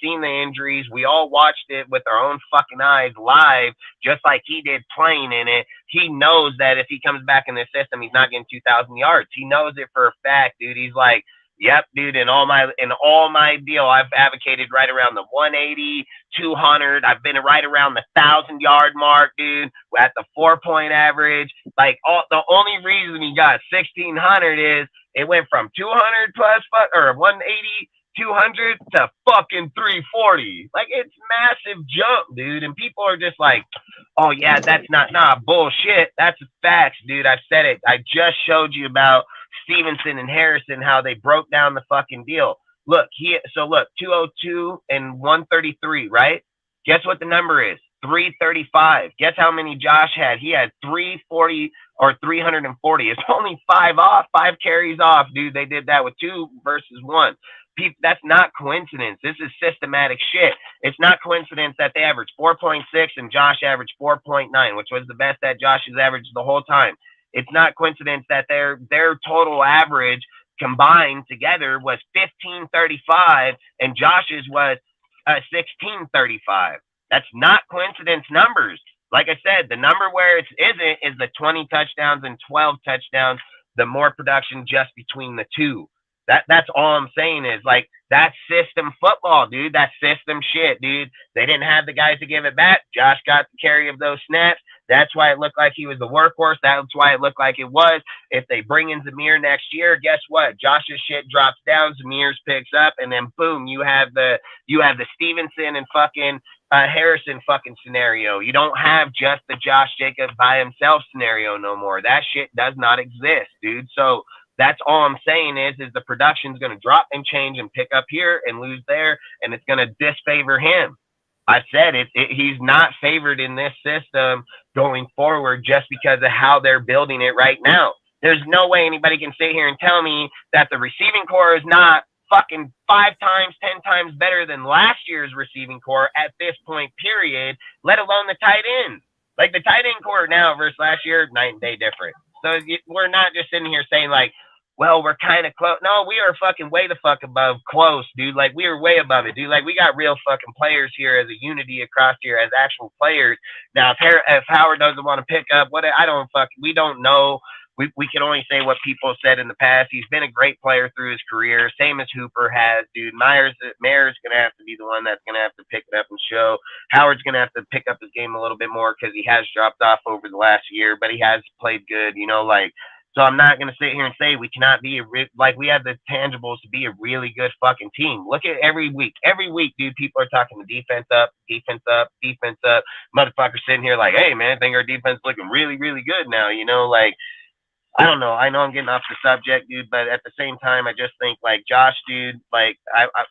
Speaker 1: seen the injuries. We all watched it with our own fucking eyes live, just like he did playing in it. He knows that if he comes back in the system, he's not getting 2,000 yards. He knows it for a fact, dude. He's like, yep, dude, in all my deal, I've advocated right around the 180, 200. I've been right around the 1,000-yard mark, dude, at the 4-point average. Like, the only reason he got 1,600 is it went from 200 plus or 180, 200 to fucking 340. Like, it's massive jump, dude. And people are just like, oh, yeah, that's not bullshit. That's facts, dude. I've said it. I just showed you about Stevenson and Harrison, how they broke down the fucking deal. Look, 202 and 133, right? Guess what the number is? 335. Guess how many Josh had? He had 340 or 340. It's only 5 carries off, dude. They did that with 2 versus 1. People, that's not coincidence. This is systematic shit. It's not coincidence that they averaged 4.6 and Josh averaged 4.9, which was the best that Josh has averaged the whole time. It's not coincidence that their total average combined together was 1535 and Josh's was 1635. That's not coincidence numbers. Like I said, the number where it isn't is the 20 touchdowns and 12 touchdowns, the more production just between the two. That's all I'm saying is, like, that's system football, dude. That's system shit, dude. They didn't have the guys to give it back. Josh got the carry of those snaps. That's why it looked like he was the workhorse. That's why it looked like it was. If they bring in Zamir next year, guess what? Josh's shit drops down, Zamir's picks up, and then boom, you have the Stevenson and fucking Harrison fucking scenario. You don't have just the Josh Jacobs by himself scenario no more. That shit does not exist, dude. So that's all I'm saying is the production's going to drop and change and pick up here and lose there, and it's going to disfavor him. I said it. He's not favored in this system going forward just because of how they're building it right now. There's no way anybody can sit here and tell me that the receiving core is not fucking 5 times, 10 times better than last year's receiving core at this point, period, let alone the tight end. Like, the tight end core now versus last year, night and day different. So we're not just sitting here saying, like, well, we're kind of close. No, we are fucking way the fuck above close, dude. Like, we are way above it, dude. Like, we got real fucking players here as a unity across here as actual players. Now, if Howard doesn't want to pick up, we don't know. We can only say what people said in the past. He's been a great player through his career, same as Hooper has, dude. Mayer's going to have to be the one that's going to have to pick it up and show. Howard's going to have to pick up his game a little bit more because he has dropped off over the last year, but he has played good, you know, like. So I'm not going to sit here and say we cannot be we have the tangibles to be a really good fucking team. Look at every week, dude, people are talking the defense up. Motherfuckers sitting here like, hey, man, I think our defense is looking really, really good now. You know, like, I don't know. I know I'm getting off the subject, dude, but at the same time, I just think like Josh, dude, like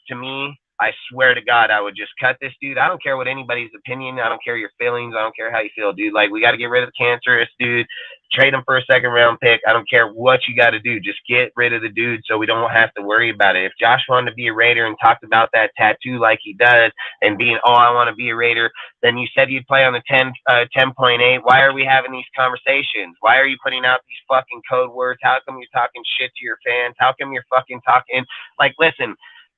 Speaker 1: to me, I swear to God, I would just cut this dude. I don't care what anybody's opinion. I don't care your feelings. I don't care how you feel, dude. Like we got to get rid of the cancerous dude. Trade him for a second round pick. I don't care what you got to do. Just get rid of the dude so we don't have to worry about it. If Josh wanted to be a Raider and talked about that tattoo like he does and being, oh, I want to be a Raider, then you said you'd play on the 10.8. Why are we having these conversations? Why are you putting out these fucking code words? How come you're talking shit to your fans? How come you're fucking talking? Like, listen,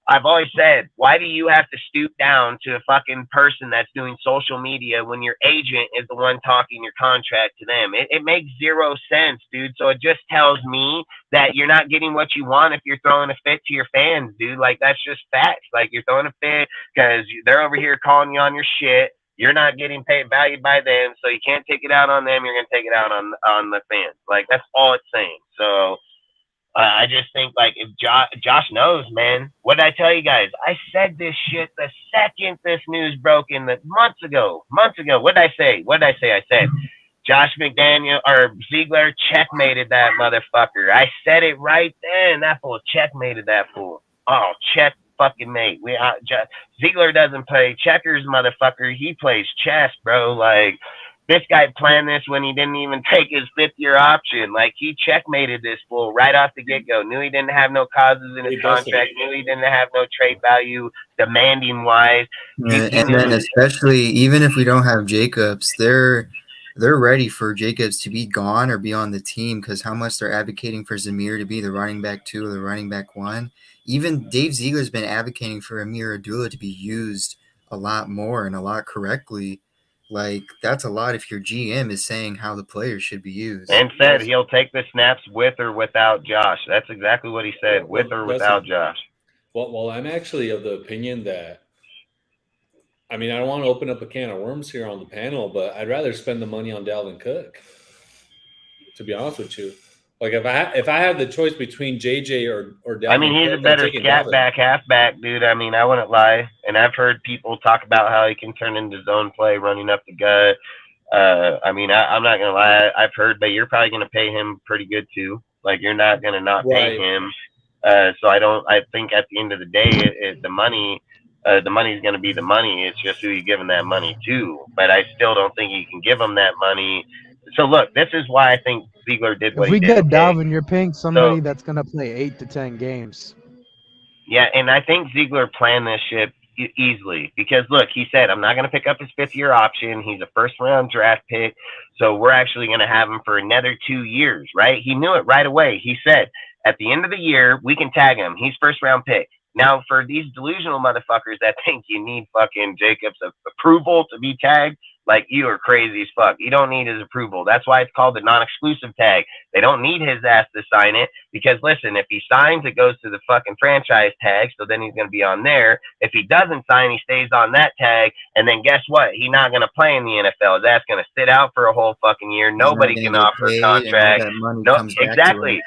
Speaker 1: I've always said, why do you have to stoop down to a fucking person that's doing social media when your agent is the one talking your contract to them? It makes zero sense, dude. So it just tells me that you're not getting what you want if you're throwing a fit to your fans, dude. Like, that's just facts. Like, you're throwing a fit because they're over here calling you on your shit. You're not getting paid valued by them, so you can't take it out on them. You're going to take it out on the fans. Like, that's all it's saying. So I just think, like, if Josh knows, man. What did I tell you guys? I said this shit the second this news broke months ago. What did I say? I said Josh McDaniel or Ziegler checkmated that motherfucker. I said it right then. That fool checkmated that fool. Oh, check fucking mate. Ziegler doesn't play checkers, motherfucker. He plays chess, bro. Like, this guy planned this when he didn't even take his 5th-year option. Like, he checkmated this fool right off the get-go. Knew he didn't have no causes in his contract. Knew he didn't have no trade value demanding-wise.
Speaker 6: Yeah, and then especially, even if we don't have Jacobs, they're ready for Jacobs to be gone or be on the team because how much they're advocating for Zamir to be the running back 2 or the running back 1. Even Dave Ziegler's been advocating for Amir Abdullah to be used a lot more and a lot correctly. Like, that's a lot if your GM is saying how the players should be used.
Speaker 1: And said he'll take the snaps with or without Josh. That's exactly what he said, with or without Josh.
Speaker 7: Well, I'm actually of the opinion that, I mean, I don't want to open up a can of worms here on the panel, but I'd rather spend the money on Dalvin Cook, to be honest with you. Like, if I had the choice between JJ or Dalvin,
Speaker 1: I mean, he's a better scat back, halfback, dude. I mean, I wouldn't lie. And I've heard people talk about how he can turn into zone play, running up the gut. I mean, I'm not gonna lie. I've heard, but you're probably gonna pay him pretty good too. Like, you're not gonna not pay him. So I think at the end of the day, the money is gonna be the money. It's just who you giving that money to. But I still don't think you can give him that money. So look, this is why I think Ziegler did what he did.
Speaker 5: If we get Dalvin, you're paying somebody that's going to play 8 to 10 games.
Speaker 1: Yeah, and I think Ziegler planned this shit easily because, look, he said, I'm not going to pick up his 5th-year option. He's a first-round draft pick, so we're actually going to have him for another 2 years, right? He knew it right away. He said, at the end of the year, we can tag him. He's first-round pick. Now, for these delusional motherfuckers that think you need fucking Jacobs' approval to be tagged, like, you are crazy as fuck. You don't need his approval. That's why it's called the non-exclusive tag. They don't need his ass to sign it because, listen, if he signs, it goes to the fucking franchise tag, so then he's going to be on there. If he doesn't sign, he stays on that tag, and then guess what? He's not going to play in the NFL. His ass going to sit out for a whole fucking year. Nobody can offer a contract. No, exactly.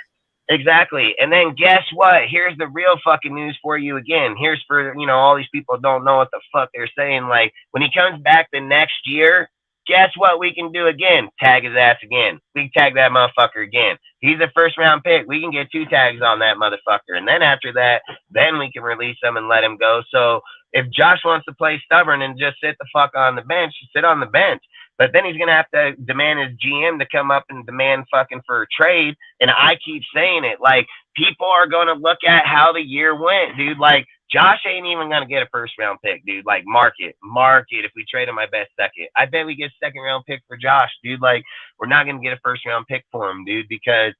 Speaker 1: Exactly. And then guess what? Here's the real fucking news for you again. Here's for, all these people don't know what the fuck they're saying. Like, when he comes back the next year, guess what we can do again? Tag his ass again. We can tag that motherfucker again. He's a first-round pick. We can get 2 tags on that motherfucker. And then after that, then we can release him and let him go. So if Josh wants to play stubborn and just sit the fuck on the bench, sit on the bench. But then he's going to have to demand his GM to come up and demand fucking for a trade. And I keep saying it. Like, people are going to look at how the year went, dude. Like, Josh ain't even going to get a first-round pick, dude. Like, mark it. If we trade him my best second. I bet we get a second-round pick for Josh, dude. Like, we're not going to get a first-round pick for him, dude, because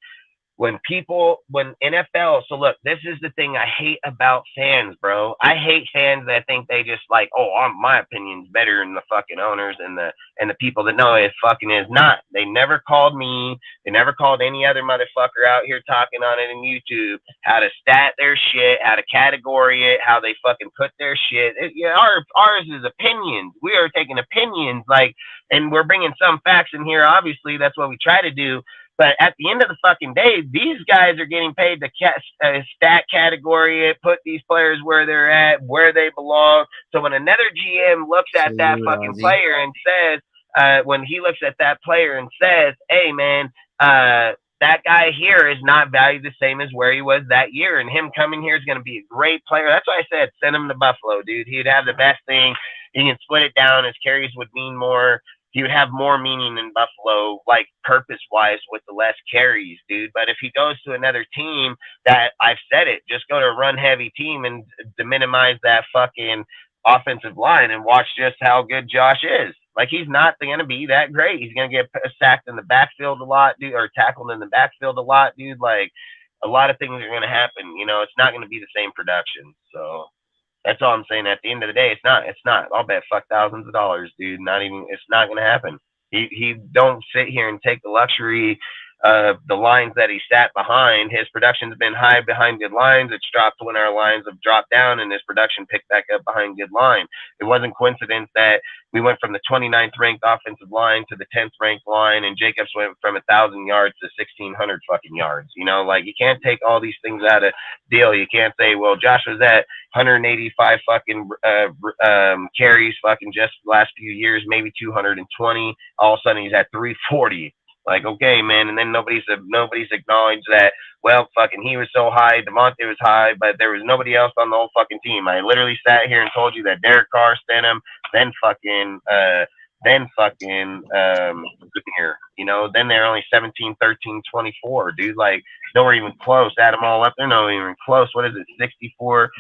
Speaker 1: when NFL, so look, this is the thing I hate about fans, bro. I hate fans that think they just like, my opinion's better than the fucking owners and the people that know it fucking is not. They never called me. They never called any other motherfucker out here talking on it in YouTube, how to stat their shit, how to category it, how they fucking put their shit. Ours is opinions. We are taking opinions, and we're bringing some facts in here. Obviously, that's what we try to do. But at the end of the fucking day, these guys are getting paid to stat category it, put these players where they're at, where they belong. So when another GM looks at that fucking player and says, when he looks at that player and says, hey, man, that guy here is not valued the same as where he was that year. And him coming here is going to be a great player. That's why I said send him to Buffalo, dude. He'd have the best thing. He can split it down. His carries would mean more. He would have more meaning in Buffalo, like purpose-wise, with the less carries, dude. But if he goes to another team that, I've said it, just go to a run-heavy team and to minimize that fucking offensive line and watch just how good Josh is. Like, he's not going to be that great. He's going to get sacked in the backfield a lot, dude, or tackled in the backfield a lot, dude. Like, a lot of things are going to happen. You know, it's not going to be the same production. So that's all I'm saying. At the end of the day, it's not. I'll bet fuck thousands of dollars, dude. It's not going to happen. He don't sit here and take the luxury of the lines that he sat behind. His production's been high behind good lines. It's dropped when our lines have dropped down, and his production picked back up behind good line. It wasn't coincidence that we went from the 29th ranked offensive line to the 10th ranked line, and Jacobs went from 1,000 yards to 1,600 fucking yards. You know, like, you can't take all these things out of deal. You can't say, well, Josh was at 185 fucking carries fucking just the last few years, maybe 220. All of a sudden he's at 340. Like, okay, man. And then nobody's acknowledged that, well, fucking he was so high, Devontae was high, but there was nobody else on the whole fucking team. I literally sat here and told you that Derek Carr, Stenham, then here, you know, then they're only 17, 13, 24, dude. Like, nowhere even close. Add them all up, they're not even close. What is it, 64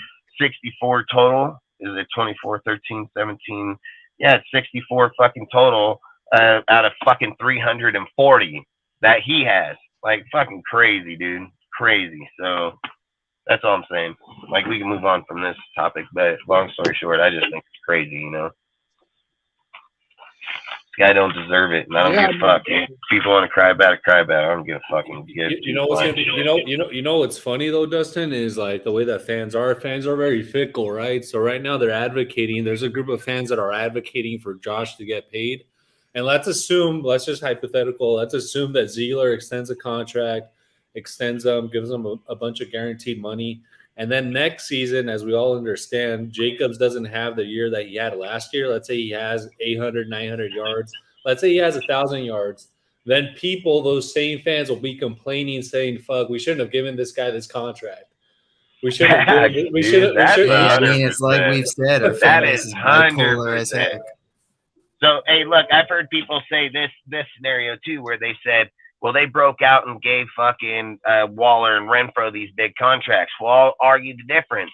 Speaker 1: total? Is it 24, 13, 17? Yeah, it's 64 fucking total. Out of fucking 340 that he has. Like, fucking crazy, dude. Crazy. So that's all I'm saying. Like, we can move on from this topic, but long story short, I just think it's crazy, you know. This guy don't deserve it, and I don't give a fuck. If people want to cry about it, cry about it. I don't give a fucking give.
Speaker 7: You know what's you know what's funny though, Dustin, is like the way that fans are very fickle, right? So right now they're advocating. There's a group of fans that are advocating for Josh to get paid. And let's just hypothetical, let's assume that Ziegler extends a contract, gives them a bunch of guaranteed money. And then next season, as we all understand, Jacobs doesn't have the year that he had last year. Let's say he has 800, 900 yards. Let's say he has 1,000 yards. Then those same fans will be complaining, saying, fuck, we shouldn't have given this guy this contract. We should have.
Speaker 6: I mean, it's like we've said.
Speaker 1: That is bipolar as heck. So, hey, look, I've heard people say this scenario, too, where they said, well, they broke out and gave fucking Waller and Renfro these big contracts. Well, I'll argue the difference.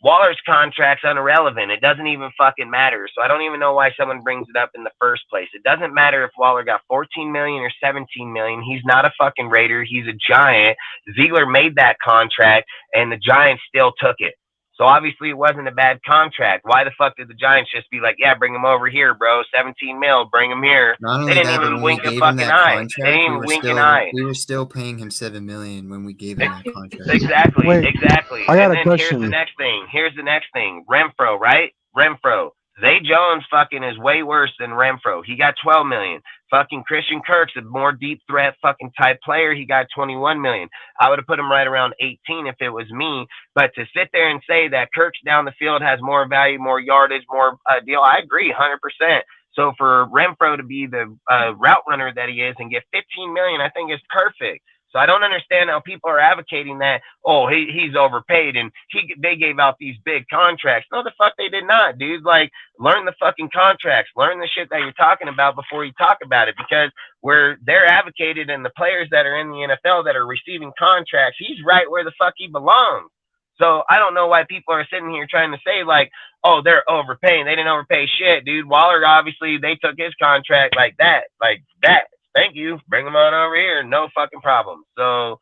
Speaker 1: Waller's contract's irrelevant. It doesn't even fucking matter. So I don't even know why someone brings it up in the first place. It doesn't matter if Waller got $14 million or $17 million. He's not a fucking Raider. He's a Giant. Ziegler made that contract, and the Giants still took it. So obviously it wasn't a bad contract. Why the fuck did the Giants just be like, yeah, bring him over here, bro. 17 mil, bring him here. They didn't even wink a fucking eye. They didn't even wink an eye.
Speaker 6: We were still paying him $7 million when we gave him that contract.
Speaker 1: Exactly.
Speaker 5: I got a question.
Speaker 1: Here's the next thing. Renfro, right? Renfro. Zay Jones fucking is way worse than Renfro. He got $12 million. Fucking Christian Kirk's a more deep threat fucking type player. He got $21 million. I would have put him right around 18 if it was me. But to sit there and say that Kirk's down the field has more value, more yardage, more deal, I agree 100%. So for Renfro to be the route runner that he is and get $15 million, I think is perfect. So I don't understand how people are advocating that, oh, he's overpaid and they gave out these big contracts. No, the fuck they did not, dude. Like, learn the fucking contracts. Learn the shit that you're talking about before you talk about it, because where they're advocated and the players that are in the NFL that are receiving contracts, he's right where the fuck he belongs. So I don't know why people are sitting here trying to say, like, oh, they're overpaying. They didn't overpay shit, dude. Waller, obviously, they took his contract like that. Thank you. Bring him on over here. No fucking problem. So,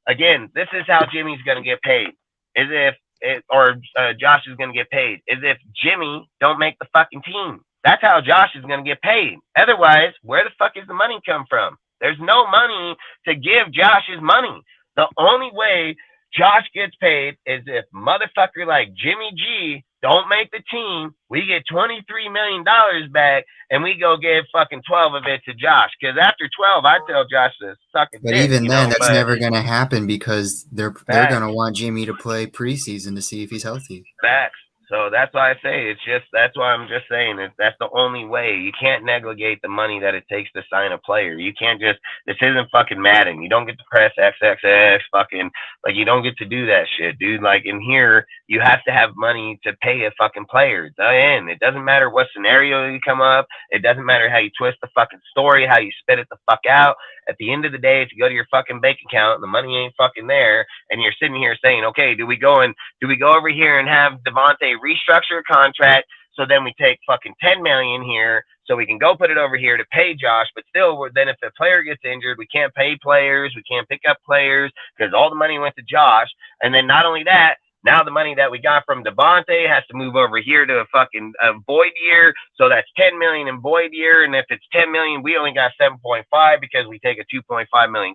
Speaker 1: again, this is how Jimmy's going to get paid. Josh is going to get paid. Is if Jimmy don't make the fucking team. That's how Josh is going to get paid. Otherwise, where the fuck is the money come from? There's no money to give Josh his money. The only way Josh gets paid is if motherfucker like Jimmy G don't make the team, we get $23 million back, and we go give fucking 12 of it to Josh. Because after 12, I tell Josh to suck a dick.
Speaker 6: But even then, that's never going to happen because they're going to want Jimmy to play preseason to see if he's healthy.
Speaker 1: Facts. So that's why I say that's why I'm just saying that's the only way. You can't negligate the money that it takes to sign a player. You can't just, this isn't fucking Madden. You don't get to press XXX fucking, like, you don't get to do that shit, dude. Like, in here, you have to have money to pay a fucking player. And it doesn't matter what scenario you come up. It doesn't matter how you twist the fucking story, how you spit it the fuck out. At the end of the day, if you go to your fucking bank account and the money ain't fucking there, and you're sitting here saying, okay, do we go over here and have Devontae restructure a contract, so then we take fucking $10 million here so we can go put it over here to pay Josh, but still, then if a player gets injured, we can't pay players, we can't pick up players because all the money went to Josh. And then not only that, now the money that we got from Devontae has to move over here to a void year, so that's $10 million in void year. And if it's $10 million, we only got 7.5 because we take a 2.5 million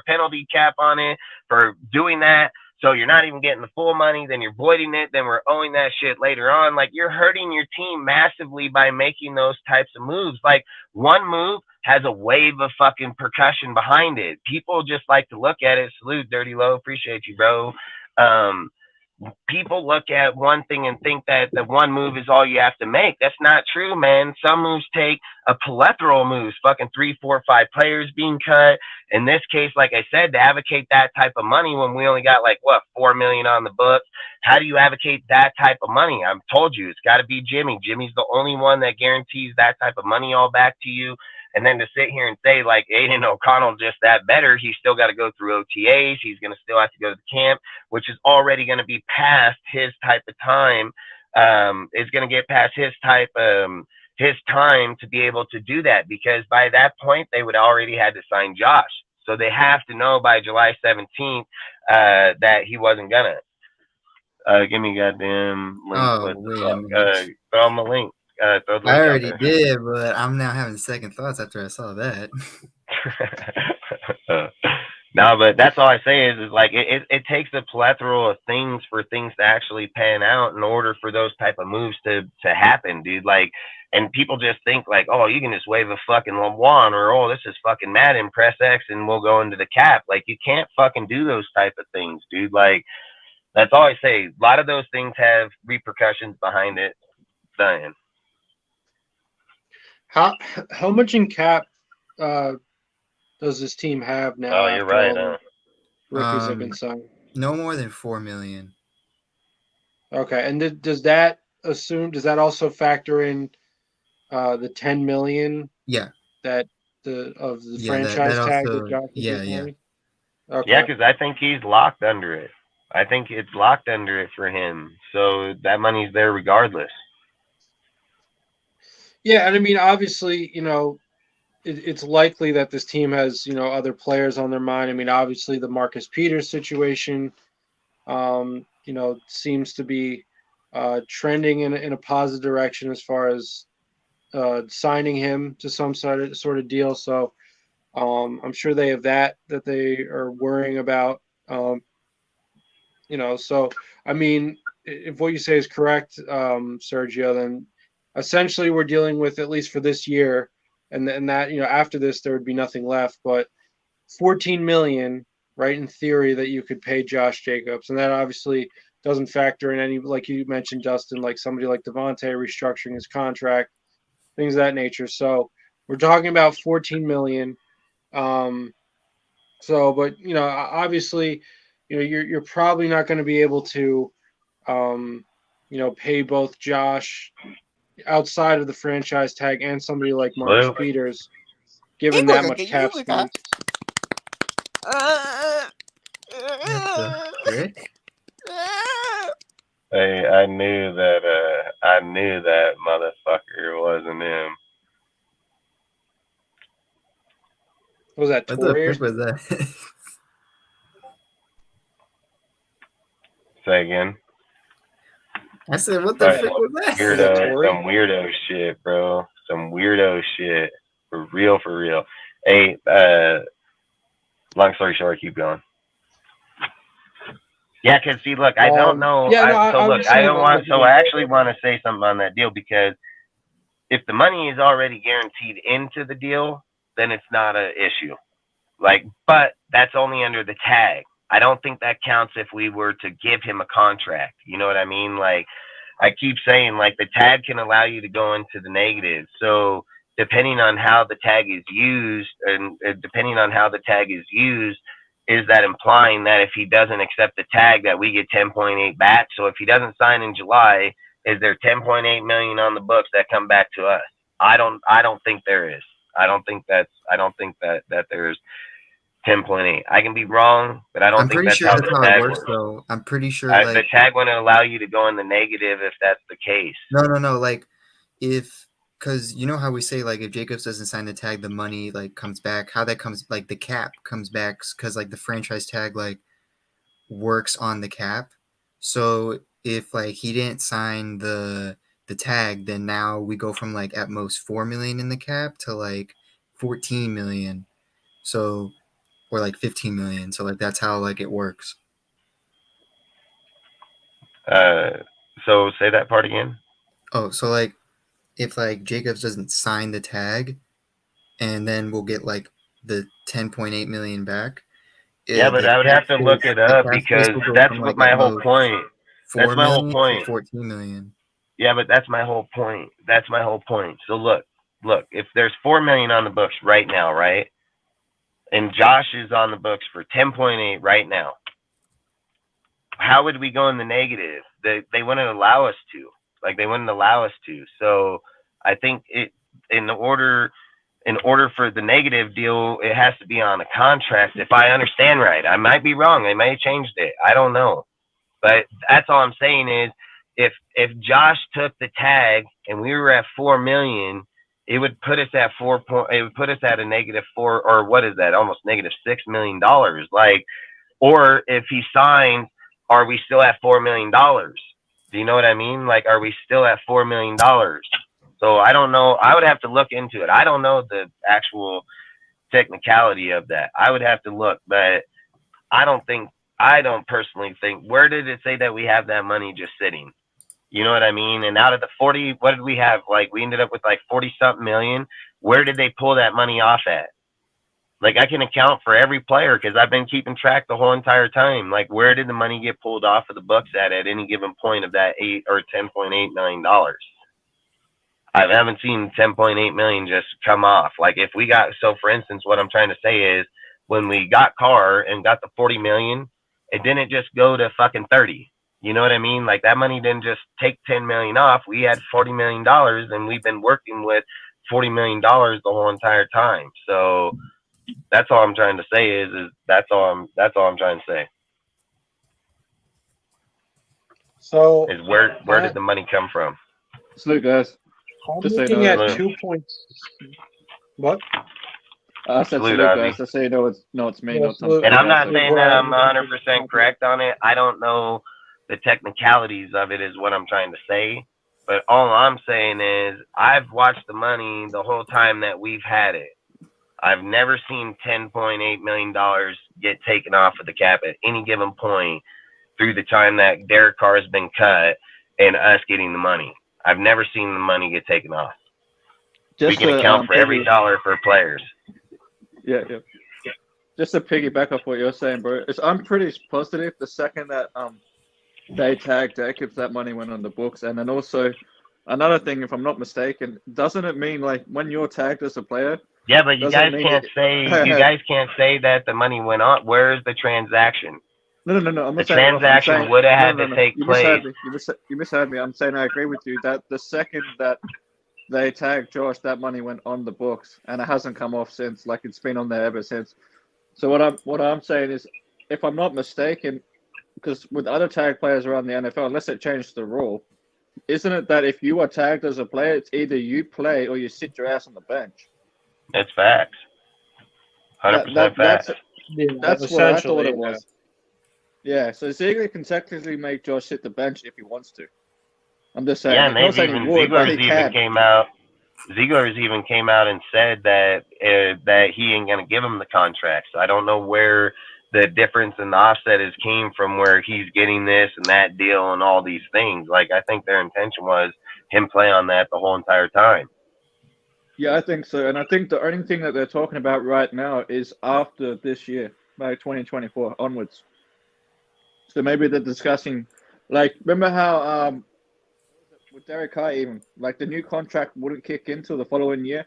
Speaker 1: penalty cap on it for doing that. So you're not even getting the full money, then you're voiding it, then we're owing that shit later on. Like, you're hurting your team massively by making those types of moves. Like, one move has a wave of fucking percussion behind it. People just like to look at it. Salute, Dirty Low. Appreciate you, bro. People look at one thing and think that the one move is all you have to make. That's not true, man. Some moves take a plethora of moves, fucking 3, 4, 5 players being cut. In this case, like I said, to advocate that type of money when we only got like, what, $4 million on the books. How do you advocate that type of money? I've told you, it's got to be Jimmy. Jimmy's the only one that guarantees that type of money all back to you. And then to sit here and say, like, Aiden O'Connell just that better, he's still got to go through OTAs. He's going to still have to go to the camp, which is already going to be past his type of time. Is going to get past his time to be able to do that, because by that point, they would already had to sign Josh. So they have to know by July 17th that he wasn't going to. Give me goddamn link.
Speaker 6: Oh,
Speaker 1: throw him a link.
Speaker 6: I already did, but I'm now having second thoughts after I saw that.
Speaker 1: No, but that's all I say is like it takes a plethora of things for things to actually pan out in order for those type of moves to happen, dude. Like, and people just think like, oh, you can just wave a fucking wand, or oh, this is fucking Madden, press X and we'll go into the cap. Like, you can't fucking do those type of things, dude. Like, that's all I say. A lot of those things have repercussions behind it. Done.
Speaker 4: How much in cap does this team have now?
Speaker 1: Oh, you're right.
Speaker 4: Rookies have been signed.
Speaker 6: No more than $4 million.
Speaker 4: Okay, and does that also factor in the $10 million?
Speaker 6: Yeah.
Speaker 4: That the franchise tag that Josh is Okay.
Speaker 1: Yeah, because I think he's locked under it. I think it's locked under it for him, so that money's there regardless.
Speaker 4: Yeah, and I mean, obviously, it's likely that this team has, other players on their mind. I mean, obviously, the Marcus Peters situation, seems to be trending in a positive direction as far as signing him to some sort of deal. So I'm sure they have that they are worrying about. So I mean, if what you say is correct, Sergio, then essentially we're dealing with, at least for this year, and that, after this there would be nothing left, but $14 million, right, in theory, that you could pay Josh Jacobs. And that obviously doesn't factor in any, like you mentioned, Dustin, like somebody like Devontae restructuring his contract, things of that nature. So we're talking about $14 million. But obviously, you're probably not going to be able to pay both Josh outside of the franchise tag and somebody like Marcus Peters, given that much cap space.
Speaker 1: Hey, I knew that motherfucker wasn't him.
Speaker 4: What was that?
Speaker 6: What the fuck was that?
Speaker 1: Say again.
Speaker 6: I said, what the fuck was that?
Speaker 1: Some weirdo shit, bro. Some weirdo shit. For real. Hey, long story short, keep going. Yeah, because see, look, I don't know. I actually want to say something on that deal, because if the money is already guaranteed into the deal, then it's not an issue. But that's only under the tag. I don't think that counts if we were to give him a contract. You know what I mean? I keep saying, like, the tag can allow you to go into the negative. So depending on how the tag is used, and depending on how the tag is used, is that implying that if he doesn't accept the tag, that we get 10.8 back? So if he doesn't sign in July, is there 10.8 million on the books that come back to us? I don't think there is. I don't think that there's 10.8. I can be wrong, but I don't
Speaker 6: I'm
Speaker 1: think
Speaker 6: pretty
Speaker 1: that's
Speaker 6: sure
Speaker 1: how
Speaker 6: that's
Speaker 1: the
Speaker 6: how
Speaker 1: tag
Speaker 6: it works,
Speaker 1: works.
Speaker 6: though. I'm pretty sure,
Speaker 1: The
Speaker 6: like,
Speaker 1: tag wouldn't allow you to go in the negative if that's the case.
Speaker 6: no, like, because you know how we say, like, if Jacobs doesn't sign the tag, the money, like, comes back. How that comes, like, the cap comes back, because, like, the franchise tag, like, works on the cap. So if, like, he didn't sign the tag, then now we go from, like, at most 4 million in the cap to, like, 14 million. So, or like 15 million. So, like, that's how, like, it works.
Speaker 1: So say that part again.
Speaker 6: Oh, so, like, if, like, Jacobs doesn't sign the tag, and then we'll get, like, the 10.8 million back.
Speaker 1: Yeah, but I would have to look it up, because that's what my whole point. That's my whole point.
Speaker 6: 14 million.
Speaker 1: Yeah, but that's my whole point. That's my whole point. So look, if there's 4 million on the books right now, right? And Josh is on the books for 10.8 right now. How would we go in the negative? They wouldn't allow us to. Like, they wouldn't allow us to. So I think in order for the negative deal, it has to be on a contract, if I understand right. I might be wrong. They may have changed it. I don't know. But that's all I'm saying is, if Josh took the tag and we were at 4 million, it would put us at it would put us at a -4, or what is that? Almost -$6 million. Like, or if he signs, are we still at $4 million? Do you know what I mean? Like, are we still at $4 million? So I don't know. I would have to look into it. I don't know the actual technicality of that. I would have to look, but I don't personally think, where did it say that we have that money just sitting? You know what I mean? And out of the 40, what did we have? Like, we ended up with like 40-something million. Where did they pull that money off at? Like, I can account for every player, because I've been keeping track the whole entire time. Like, where did the money get pulled off of the books at any given point of that $10.8 million? I haven't seen 10.8 million just come off. Like, if we got, so for instance, what I'm trying to say is, when we got Carr and got the 40 million, it didn't just go to fucking 30. You know what I mean? Like, that money didn't just take 10 million off. We had $40 million, and we've been working with $40 million the whole entire time. So that's all I'm trying to say is that's all I'm trying to say.
Speaker 4: So
Speaker 1: is where did the money come from?
Speaker 8: Salute, guys.
Speaker 4: I'm
Speaker 8: Just so you
Speaker 4: looking
Speaker 8: know,
Speaker 4: at 2 points. What?
Speaker 8: I said
Speaker 1: Salute,
Speaker 8: salute,
Speaker 1: Ozzy.
Speaker 8: guys. Just so you know, it's me,
Speaker 4: Yeah,
Speaker 8: not
Speaker 4: salute.
Speaker 1: And I'm not
Speaker 8: something
Speaker 1: saying that I'm 100% correct on it. I don't know the technicalities of it, is what I'm trying to say. But all I'm saying is, I've watched the money the whole time that we've had it. I've never seen $10.8 million get taken off of the cap at any given point through the time that Derek Carr has been cut and us getting the money. I've never seen the money get taken off.
Speaker 8: Just
Speaker 1: we can
Speaker 8: to,
Speaker 1: account for every dollar for players.
Speaker 8: Yeah. Just to piggyback off what you're saying, bro, I'm pretty positive the second that they tagged Jacobs, that money went on the books. And then also another thing, if I'm not mistaken, doesn't it mean, like, when you're tagged as a player?
Speaker 1: Yeah, but you guys can't say that the money went on. Where is the transaction?
Speaker 8: No. I'm
Speaker 1: The
Speaker 8: not saying
Speaker 1: transaction would have had to take place.
Speaker 8: You misheard me. I'm saying I agree with you that the second that they tagged Josh, that money went on the books, and it hasn't come off since. Like, it's been on there ever since. So what I'm saying is, if I'm not mistaken, because with other tag players around the NFL, unless it changed the rule, isn't it that if you are tagged as a player, it's either you play or you sit your ass on the bench?
Speaker 1: It's facts. 100% facts.
Speaker 8: That's what I thought it was. Yeah, so Ziegler can technically make Josh sit the bench if he wants to. I'm just saying.
Speaker 1: Yeah, and Ziegler's even came out and said that he ain't gonna give him the contract. So I don't know where the difference in the offset came from, where he's getting this and that deal and all these things. Like, I think their intention was him play on that the whole entire time.
Speaker 8: Yeah, I think so. And I think the only thing that they're talking about right now is after this year, like 2024 onwards. So maybe they're discussing, like, remember how with Derek Carr, even like the new contract wouldn't kick in till the following year.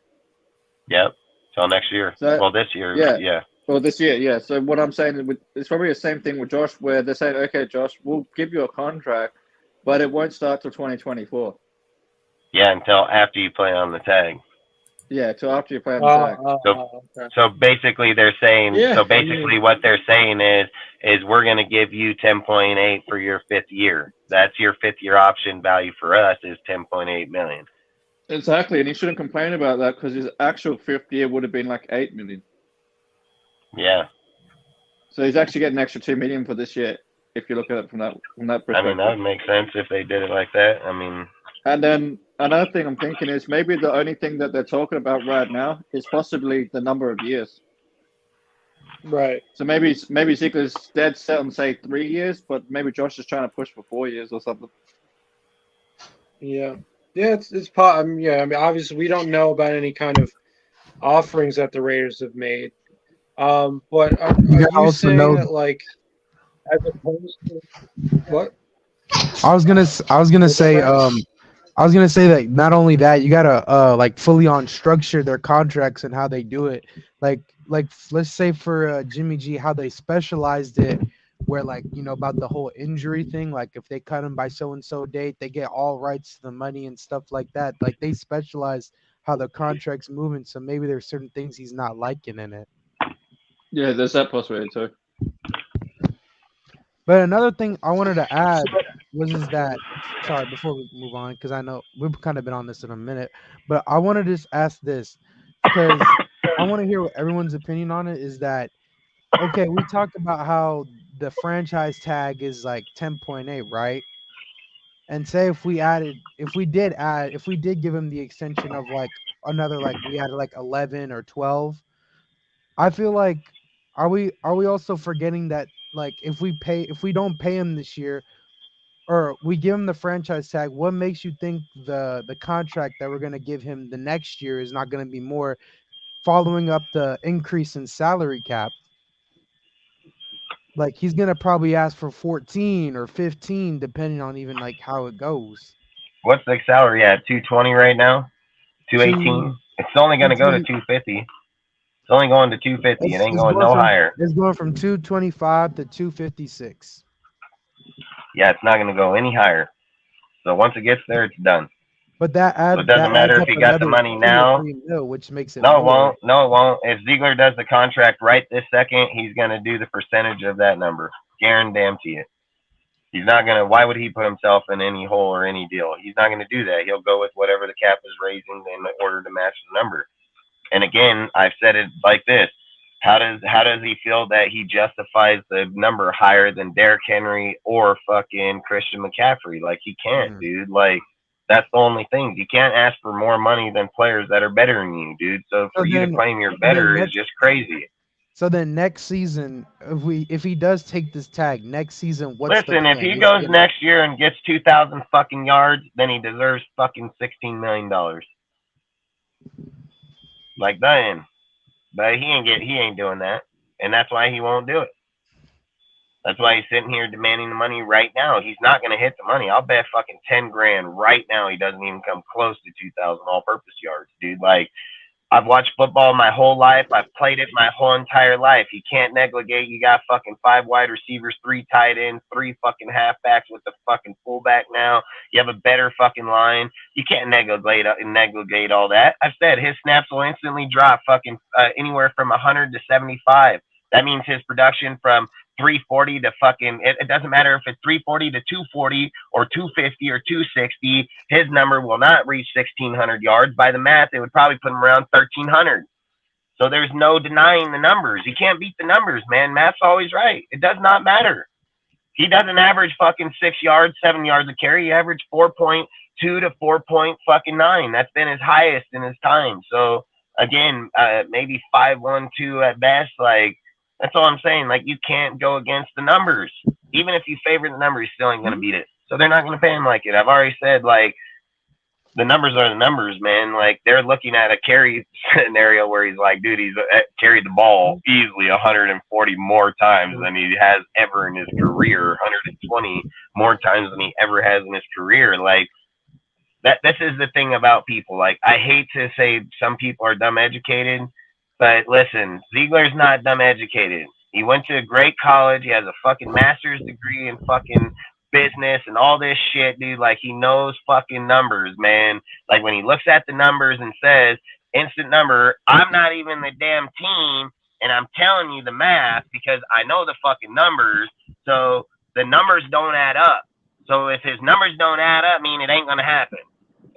Speaker 1: Yep. Till next year.
Speaker 8: So-
Speaker 1: Well, this year.
Speaker 8: Yeah.
Speaker 1: Yeah.
Speaker 8: Well, this year, yeah. So what I'm saying is, it's probably the same thing with Josh, where they're saying, "Okay, Josh, we'll give you a contract, but it won't start till 2024."
Speaker 1: Yeah, until after you play on the tag.
Speaker 8: Yeah, till after you play on the tag.
Speaker 4: Okay.
Speaker 1: So basically, they're saying.
Speaker 4: Yeah,
Speaker 1: so
Speaker 4: I
Speaker 1: basically,
Speaker 4: mean-
Speaker 1: what they're saying is we're going to give you 10.8 for your 5th year. That's your 5th year option value for us is 10.8 million.
Speaker 8: Exactly, and he shouldn't complain about that because his actual 5th year would have been like 8 million.
Speaker 1: Yeah.
Speaker 8: So he's actually getting an extra 2 million for this year if you look at it from that
Speaker 1: I
Speaker 8: perspective.
Speaker 1: mean, that would make sense if they did it like that. I mean,
Speaker 8: And then another thing I'm thinking is maybe the only thing that they're talking about right now is possibly the number of years.
Speaker 4: Right.
Speaker 8: So maybe Ziegler's dead set on say 3 years, but maybe Josh is trying to push for 4 years or something.
Speaker 4: Yeah. Yeah, I mean, obviously we don't know about any kind of offerings that the Raiders have made. But are
Speaker 5: Yeah,
Speaker 4: you
Speaker 5: also
Speaker 4: saying
Speaker 5: know-
Speaker 4: that, like, as opposed to what?
Speaker 5: I was gonna say that not only that, you gotta like fully on structure their contracts and how they do it. Like let's say for Jimmy G, how they specialized it, where like about the whole injury thing. Like if they cut him by so and so date, they get all rights to the money and stuff like that. Like they specialize how the contract's moving. So maybe there's certain things he's not liking in it.
Speaker 8: Yeah, there's that possibility too.
Speaker 5: But another thing I wanted to add is that, sorry, before we move on, because I know we've kind of been on this in a minute, but I want to just ask this because I want to hear what everyone's opinion on it is that, okay, we talked about how the franchise tag is like 10.8, right? And say if we did give him the extension of like another, like we added like 11 or 12, I feel like, are we also forgetting that, like if we don't pay him this year or we give him the franchise tag, what makes you think the contract that we're going to give him the next year is not going to be more, following up the increase in salary cap? Like he's going to probably ask for 14 or 15 depending on even like how it goes.
Speaker 1: what's the salary at? 220 right now? 218? It's only going to go to 250. It's only going to 250. It ain't going no higher.
Speaker 5: It's going from 225 to 256.
Speaker 1: Yeah, it's not going to go any higher. So once it gets there, it's done.
Speaker 5: But that adds.
Speaker 1: So it doesn't matter if you got the money now.
Speaker 5: Which makes it
Speaker 1: No, it
Speaker 5: more.
Speaker 1: won't. No, it won't. If Ziegler does the contract right this second, he's going to do the percentage of that number. Guarantee you. He's not going to. Why would he put himself in any hole or any deal? He's not going to do that. He'll go with whatever the cap is raising in order to match the number. And again, I've said it like this. How does he feel that he justifies the number higher than Derrick Henry or fucking Christian McCaffrey? Like, he can't, dude. Like, that's the only thing. You can't ask for more money than players that are better than you, dude. So for you to claim you're better is just crazy.
Speaker 5: So then next season, if he does take this tag next season, what's the
Speaker 1: Listen, if he goes next year and gets 2,000 fucking yards, then he deserves fucking $16 million. Like that. But he ain't doing that. And that's why he won't do it. That's why he's sitting here demanding the money right now. He's not going to hit the money. I'll bet fucking 10 grand right now he doesn't even come close to 2,000 all-purpose yards, dude. Like, I've watched football my whole life. I've played it my whole entire life. You can't negligate. You got fucking 5 wide receivers, 3 tight ends, 3 fucking halfbacks with the fucking fullback now. You have a better fucking line. You can't negligate all that. I've said his snaps will instantly drop fucking anywhere from 100 to 75. That means his production from 340 to fucking, it doesn't matter if it's 340 to 240 or 250 or 260, his number will not reach 1,600 yards. By the math, it would probably put him around 1,300. So there's no denying the numbers. You can't beat the numbers, man. Math's always right. It does not matter. He doesn't average fucking 6 yards, 7 yards a carry. He averaged 4.2 to 4.9. That's been his highest in his time. So again, maybe 5.12 at best. Like, that's all I'm saying. Like, you can't go against the numbers. Even if you favor the numbers, you still ain't going to beat it. So they're not going to pay him like it. I've already said, like, the numbers are the numbers, man. Like, they're looking at a carry scenario where he's like, dude, he's carried the ball easily 140 more times than he has ever in his career, 120 more times than he ever has in his career. Like, this is the thing about people. Like, I hate to say some people are dumb educated, but listen, Ziegler's not dumb educated. He went to a great college. He has a fucking master's degree in fucking business and all this shit, dude. Like, he knows fucking numbers, man. Like, when he looks at the numbers and says, instant number, I'm not even the damn team, and I'm telling you the math because I know the fucking numbers. So the numbers don't add up. So if his numbers don't add up, I mean, it ain't going to happen.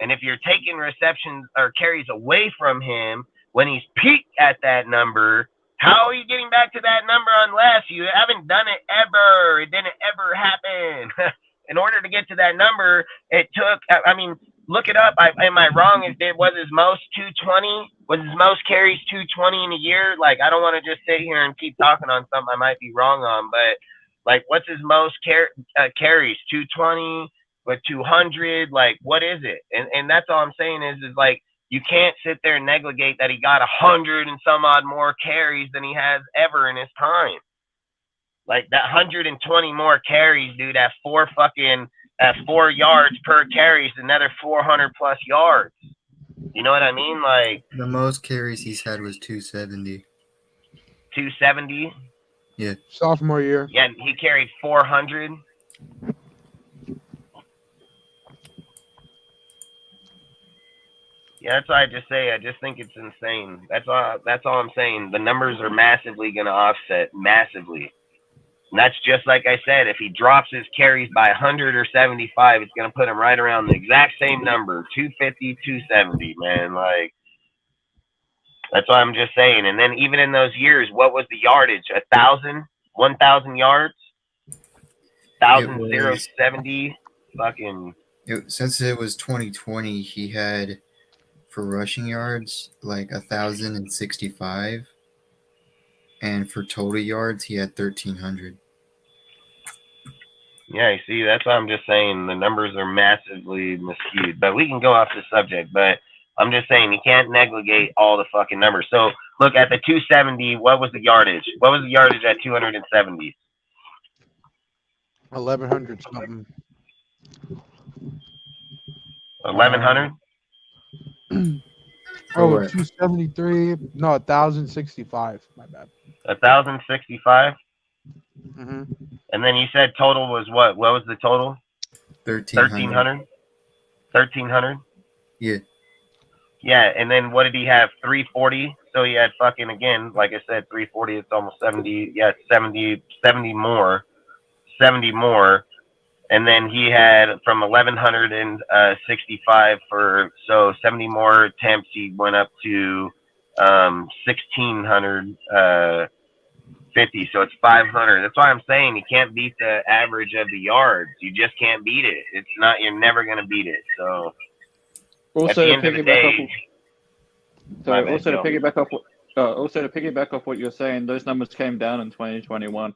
Speaker 1: And if you're taking receptions or carries away from him when he's peaked at that number, how are you getting back to that number unless you haven't done it ever? It didn't ever happen. In order to get to that number, it took, I mean, look it up. Am I wrong? Was his most 220? Was his most carries 220 in a year? Like, I don't want to just sit here and keep talking on something I might be wrong on, but like, what's his most carries? 220, but 200? Like, what is it? And that's all I'm saying is like, you can't sit there and negligate that he got 100 and some odd more carries than he has ever in his time. Like, that 120 more carries, dude, at 4 yards per carry is another 400 plus yards. You know what I mean? Like,
Speaker 6: The most carries he's had was 270.
Speaker 1: 270.
Speaker 5: Sophomore year.
Speaker 1: Yeah, he carried 400. Yeah, that's why I just say I just think it's insane. That's all I'm saying. The numbers are massively going to offset, massively. And that's just like I said. If he drops his carries by 100 or 75, it's going to put him right around the exact same number, 250, 270, man. Like, that's what I'm just saying. And then even in those years, what was the yardage? 1,000? 1,000 yards? 1,000, 070? Fucking.
Speaker 6: Since it was 2020, he had, for rushing yards, like 1,065. And for total yards, he had 1,300.
Speaker 1: Yeah, you see, that's what I'm just saying. The numbers are massively skewed. But we can go off the subject. But I'm just saying, you can't negligate all the fucking numbers. So, look, at the 270, what was the yardage? What was the yardage at 270?
Speaker 5: 1,100 something.
Speaker 1: 1,100?
Speaker 5: Oh,
Speaker 6: what?
Speaker 5: 273. No, 1,065. My bad.
Speaker 1: 1,065?
Speaker 5: Mm-hmm.
Speaker 1: And then you said total was what? What was the total?
Speaker 6: 1,300.
Speaker 1: 1,300?
Speaker 6: Yeah.
Speaker 1: Yeah, and then what did he have? 340? So he had fucking, again, like I said, 340. It's almost 70. Yeah, 70 more. 70 more. And then he had from 1,165 so 70 more attempts. He went up to 1,650. So it's 500. That's why I'm saying you can't beat the average of the yards. You just can't beat it. It's not. You're never gonna beat it. So
Speaker 8: Also, to piggyback off what you're saying, those numbers came down in 2021.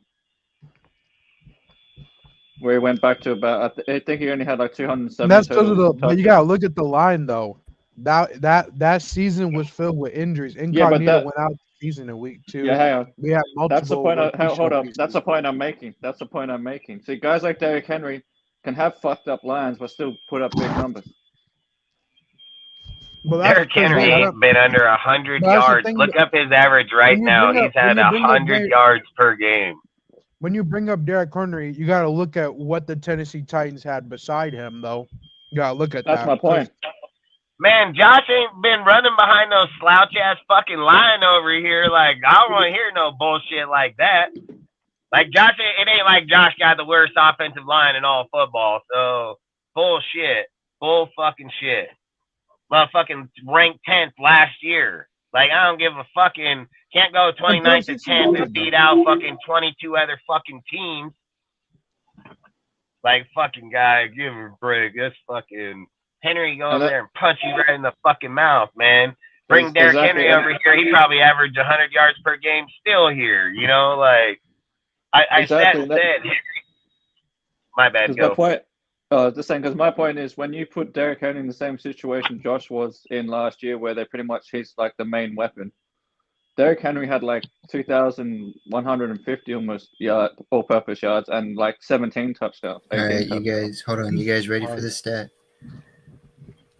Speaker 8: Where he went back to about, I think he only had like 270.
Speaker 5: And that's because of
Speaker 8: total
Speaker 5: but you gotta look at the line though. That season was filled with injuries. Incognito went out the season in week 2.
Speaker 8: Yeah, hang on.
Speaker 5: We have multiple.
Speaker 8: That's the point. Hold on. That's the point I'm making. See, guys like Derrick Henry can have fucked up lines but still put up big numbers.
Speaker 5: Well, that's
Speaker 1: Derrick
Speaker 5: because
Speaker 1: Henry ain't been under 100 yards. Look up his average right now. He's had 100 yards per game.
Speaker 5: When you bring up Derrick Henry, you got to look at what the Tennessee Titans had beside him, though. You got to look at that.
Speaker 8: That's my point.
Speaker 1: Man, Josh ain't been running behind those slouch-ass fucking line over here. Like, I don't want to hear no bullshit like that. Like, Josh, it ain't like Josh got the worst offensive line in all football. So, bullshit. Bull fucking shit. Motherfucking ranked 10th last year. Like, I don't give a fucking, can't go 29th to 10th and beat out fucking 22 other fucking teams. Like, fucking guy, give him a break. That's fucking, Henry go over there and punch you right in the fucking mouth, man. Bring Derrick Henry over here. He probably averaged 100 yards per game still here, you know? Like, I said, Henry. My bad, go.
Speaker 8: My point, just saying, because my point is when you put Derrick Henry in the same situation Josh was in last year, where they pretty much he's like the main weapon. Derrick Henry had like 2,150 almost all-purpose yards and like 17 touchdowns.
Speaker 6: All right, you guys, hold on. You guys ready for this stat?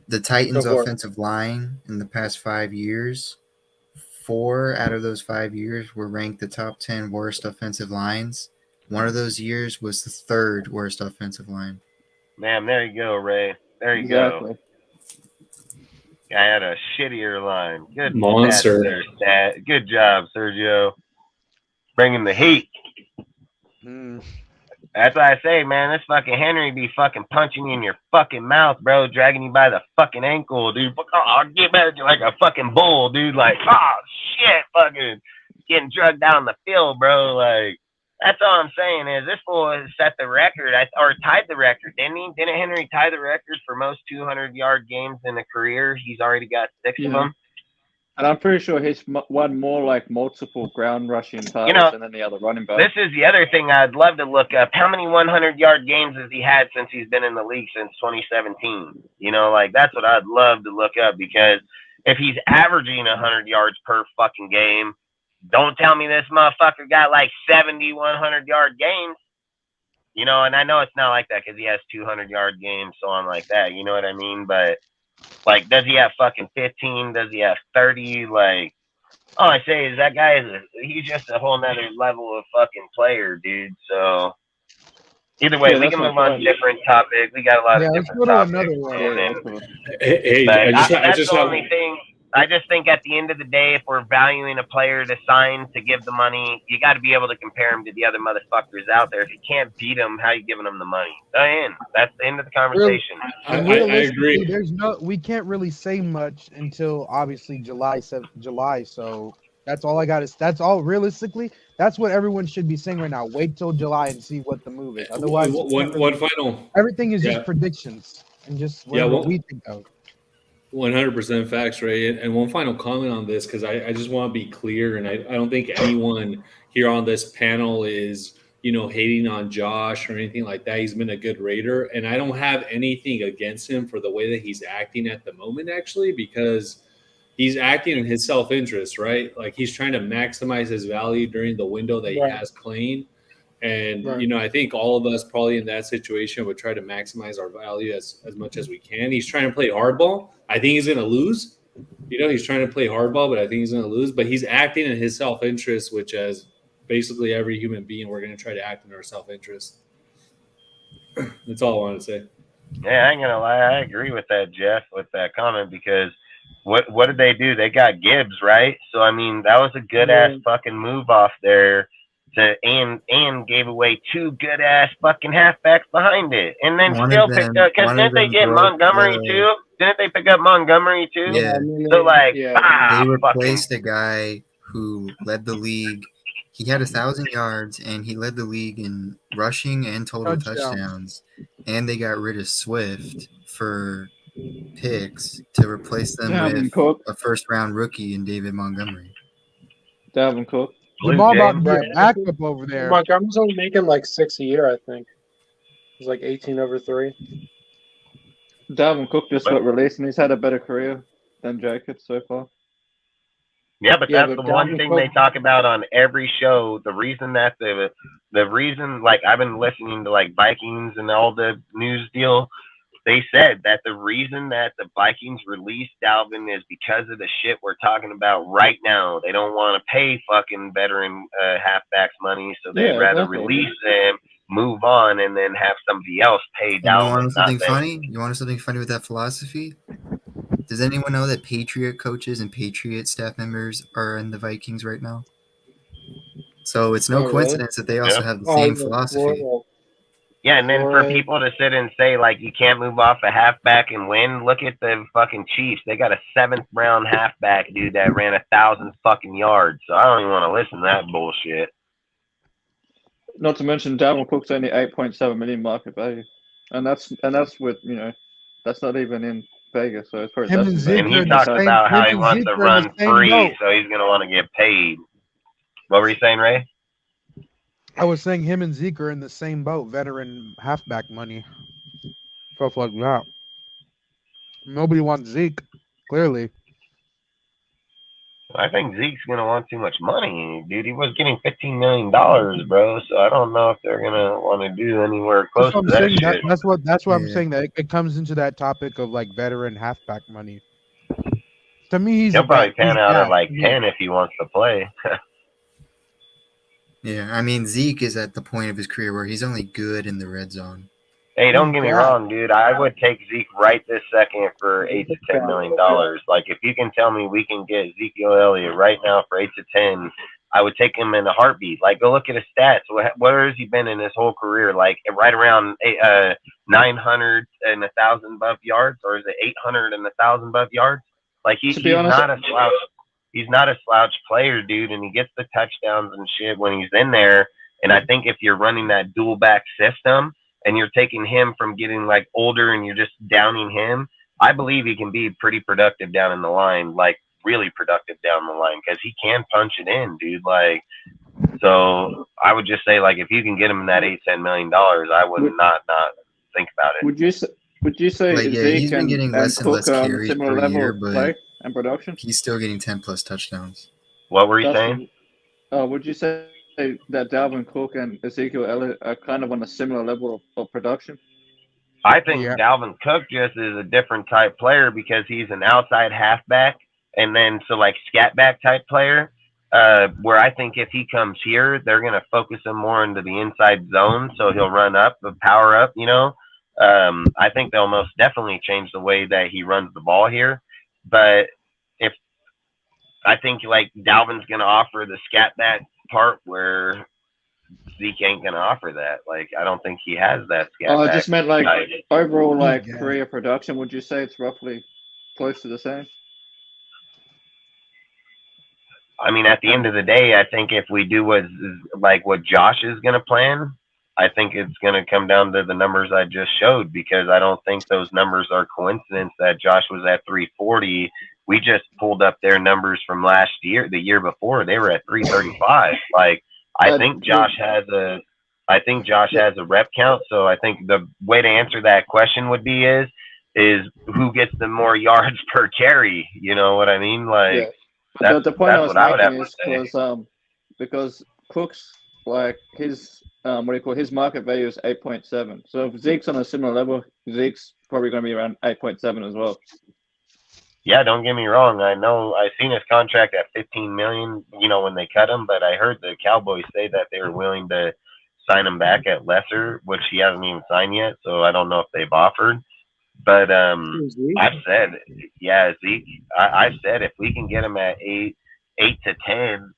Speaker 6: the Titans'
Speaker 4: Go for it.
Speaker 6: offensive line in the past 5 years, 4 out of those 5 years were ranked the top 10 worst offensive lines. One of those years was the 3rd worst offensive line.
Speaker 1: Man, there you go, Ray. There you go.
Speaker 8: Exactly.
Speaker 1: I had a shittier line. Good
Speaker 7: Monster.
Speaker 1: stats there, Stat. Good job, Sergio. Bringing the heat.
Speaker 5: Mm.
Speaker 1: That's why I say, man, this fucking Henry be fucking punching you in your fucking mouth, bro, dragging you by the fucking ankle, dude. Oh, get back like a fucking bull, dude. Like, oh shit, fucking getting drugged down the field, bro. Like, that's all I'm saying is this fool has set the record, or tied the record, didn't he? Didn't Henry tie the record for most 200-yard games in a career? He's already got 6 of them.
Speaker 8: And I'm pretty sure he's won more like multiple ground rushing titles than any other running back.
Speaker 1: This is the other thing I'd love to look up. How many 100-yard games has he had since he's been in the league since 2017? You know, like that's what I'd love to look up, because if he's averaging 100 yards per fucking game, don't tell me this motherfucker got like 70 100-yard games. You know, and I know it's not like that because he has 200-yard games, so on like that. You know what I mean? But like, does he have fucking 15? Does he have 30? Like, all I say is that guy he's just a whole nother level of fucking player, dude. So either way, we can move on to different topics. We got a lot of different topics.
Speaker 7: Hey,
Speaker 1: that's the only thing. I just think at the end of the day, if we're valuing a player to sign to give the money, you got to be able to compare him to the other motherfuckers out there. If you can't beat him, how you giving him the money? That's the end of the conversation.
Speaker 7: I agree.
Speaker 5: We can't really say much until obviously July. So that's all I got. That's all realistically. That's what everyone should be saying right now. Wait till July and see what the move is. Otherwise,
Speaker 7: one final.
Speaker 5: Everything is just predictions and just what we think of.
Speaker 7: 100% facts, Ray. And one final comment on this, because I just want to be clear, and I don't think anyone here on this panel is, hating on Josh or anything like that. He's been a good Raider, and I don't have anything against him for the way that he's acting at the moment, actually, because he's acting in his self-interest, right? Like, he's trying to maximize his value during the window that he has playing. And, I think all of us probably in that situation would try to maximize our value as much as we can. He's trying to play hardball. I think he's going to lose. He's trying to play hardball, but I think he's going to lose. But he's acting in his self-interest, which, as basically every human being, we're going to try to act in our self-interest. That's all I want to say.
Speaker 1: Yeah, I ain't going to lie. I agree with that, Jeff, with that comment, because what did they do? They got Gibbs, right? So, I mean, that was a good-ass fucking move off there. And gave away 2 good ass fucking halfbacks behind it, and then still picked up. Because didn't they get Montgomery too? Didn't they pick up Montgomery too?
Speaker 6: Yeah.
Speaker 1: So
Speaker 6: they replaced a guy who led the league. He had 1,000 yards, and he led the league in rushing and total touchdowns. And they got rid of Swift for picks to replace them with a first-round rookie in David Montgomery.
Speaker 8: Dalvin Cook.
Speaker 5: Jamal about to be a backup over there.
Speaker 4: Montgomery's only making like 6 a year, I think. He's like 18 over 3.
Speaker 8: Dalvin Cook just got released, and he's had a better career than Jacobs so far.
Speaker 1: Yeah, but that's the one thing they talk about on every show. The reason that the reason, like, I've been listening to like Vikings and all the news deal. They said that the reason that the Vikings released Dalvin is because of the shit we're talking about right now. They don't want to pay fucking veteran halfbacks money, so they'd rather release them, move on, and then have somebody else pay Dalvin.
Speaker 6: You want something funny? You want something funny with that philosophy? Does anyone know that Patriot coaches and Patriot staff members are in the Vikings right now? So it's no coincidence that they also have the same philosophy.
Speaker 1: Yeah, and then for people to sit and say, like, you can't move off a halfback and win, look at the fucking Chiefs. They got a 7th-round halfback, dude, that ran 1,000 fucking yards. So I don't even want to listen to that bullshit.
Speaker 8: Not to mention, Dalvin Cook's only 8.7 million market value. And that's with, that's not even in Vegas. So it's probably
Speaker 1: and he's talking about how he wants to run free, so he's going to want to get paid. What were you saying, Ray?
Speaker 5: I was saying him and Zeke are in the same boat, veteran halfback money. Stuff like that. Nobody wants Zeke, clearly.
Speaker 1: I think Zeke's gonna want too much money, dude. He was getting $15 million, bro. So I don't know if they're gonna want to do anywhere
Speaker 5: That's
Speaker 1: close
Speaker 5: what
Speaker 1: to
Speaker 5: I'm
Speaker 1: that
Speaker 5: saying.
Speaker 1: shit.
Speaker 5: That's what I'm
Speaker 6: Yeah.
Speaker 5: saying. That it comes into that topic of like veteran halfback money. To me, he's
Speaker 1: He'll probably
Speaker 5: he's
Speaker 1: pan out at
Speaker 5: gas
Speaker 1: like
Speaker 5: to me.
Speaker 1: 10 if he wants to play.
Speaker 6: Yeah, I mean Zeke is at the point of his career where he's only good in the red zone.
Speaker 1: Hey, don't
Speaker 5: He's
Speaker 1: get me
Speaker 5: gas.
Speaker 1: wrong, dude. I would take Zeke right this second for $8 to $10 million. Like, if you can tell me we can get Ezekiel Elliott right now for 8 to 10, I would take him in a heartbeat. Like, go look at his stats. Where has he been in his whole career? Like, right around 900 and 1,000 above yards, or is it 800 and 1,000 above yards? Like,
Speaker 8: To
Speaker 1: he's
Speaker 8: be honest,
Speaker 1: not a slouch. He's not a slouch player, dude, and he gets the touchdowns and shit when he's in there. And I think if you're running that dual back system, and you're taking him from getting like older and you're just downing him, I believe he can be pretty productive down in the line, like really productive down the line, because he can punch it in, dude. Like, so I would just say, like, if you can get him in that $8-10 million, I would not think about it.
Speaker 8: would you say
Speaker 6: Like, yeah,
Speaker 8: Zeke
Speaker 6: he's been getting
Speaker 8: and
Speaker 6: less and
Speaker 8: Cook
Speaker 6: less
Speaker 8: are on a
Speaker 6: carries
Speaker 8: similar
Speaker 6: per
Speaker 8: level
Speaker 6: year,
Speaker 8: of
Speaker 6: but
Speaker 8: play and production?
Speaker 6: he's still getting 10 plus touchdowns.
Speaker 1: What were you saying?
Speaker 8: Would you say that Dalvin Cook and Ezekiel Elliott are kind of on a similar level of production?
Speaker 1: I think
Speaker 5: Yeah.
Speaker 1: Dalvin Cook just is a different type player because he's an outside halfback, and then so like scat back type player. Where I think if he comes here, they're gonna focus him more into the inside zone, so he'll run up, power up. I think they'll most definitely change the way that he runs the ball here. But if I think like Dalvin's gonna offer the scat back part where Zeke ain't gonna offer that. Like, I don't think he has that scat
Speaker 8: I
Speaker 1: back
Speaker 8: just meant like
Speaker 1: type.
Speaker 8: overall like
Speaker 5: Yeah.
Speaker 8: career production. Would you say it's roughly close to the same?
Speaker 1: I mean, at the end of the day, I think if we do what Josh is going to plan, I think it's going to come down to the numbers I just showed, because I don't think those numbers are coincidence that Josh was at 340. We just pulled up their numbers from last year, the year before. They were at 335. Like, I think Josh has a rep count. So I think the way to answer that question would be is who gets the more yards per carry? You know what I mean? Like,
Speaker 8: But the point I was
Speaker 1: what I would have
Speaker 8: making
Speaker 1: to
Speaker 8: is
Speaker 1: say.
Speaker 8: because Cook's like his his market value is 8.7. So if Zeke's on a similar level, Zeke's probably going to be around 8.7 as well.
Speaker 1: Yeah, don't get me wrong. I know I've seen his contract at $15 million, when they cut him, but I heard the Cowboys say that they were willing to sign him back at lesser, which he hasn't even signed yet. So I don't know if they've offered. But I've said, Zeke. I've said if we can get him at 8 to 10,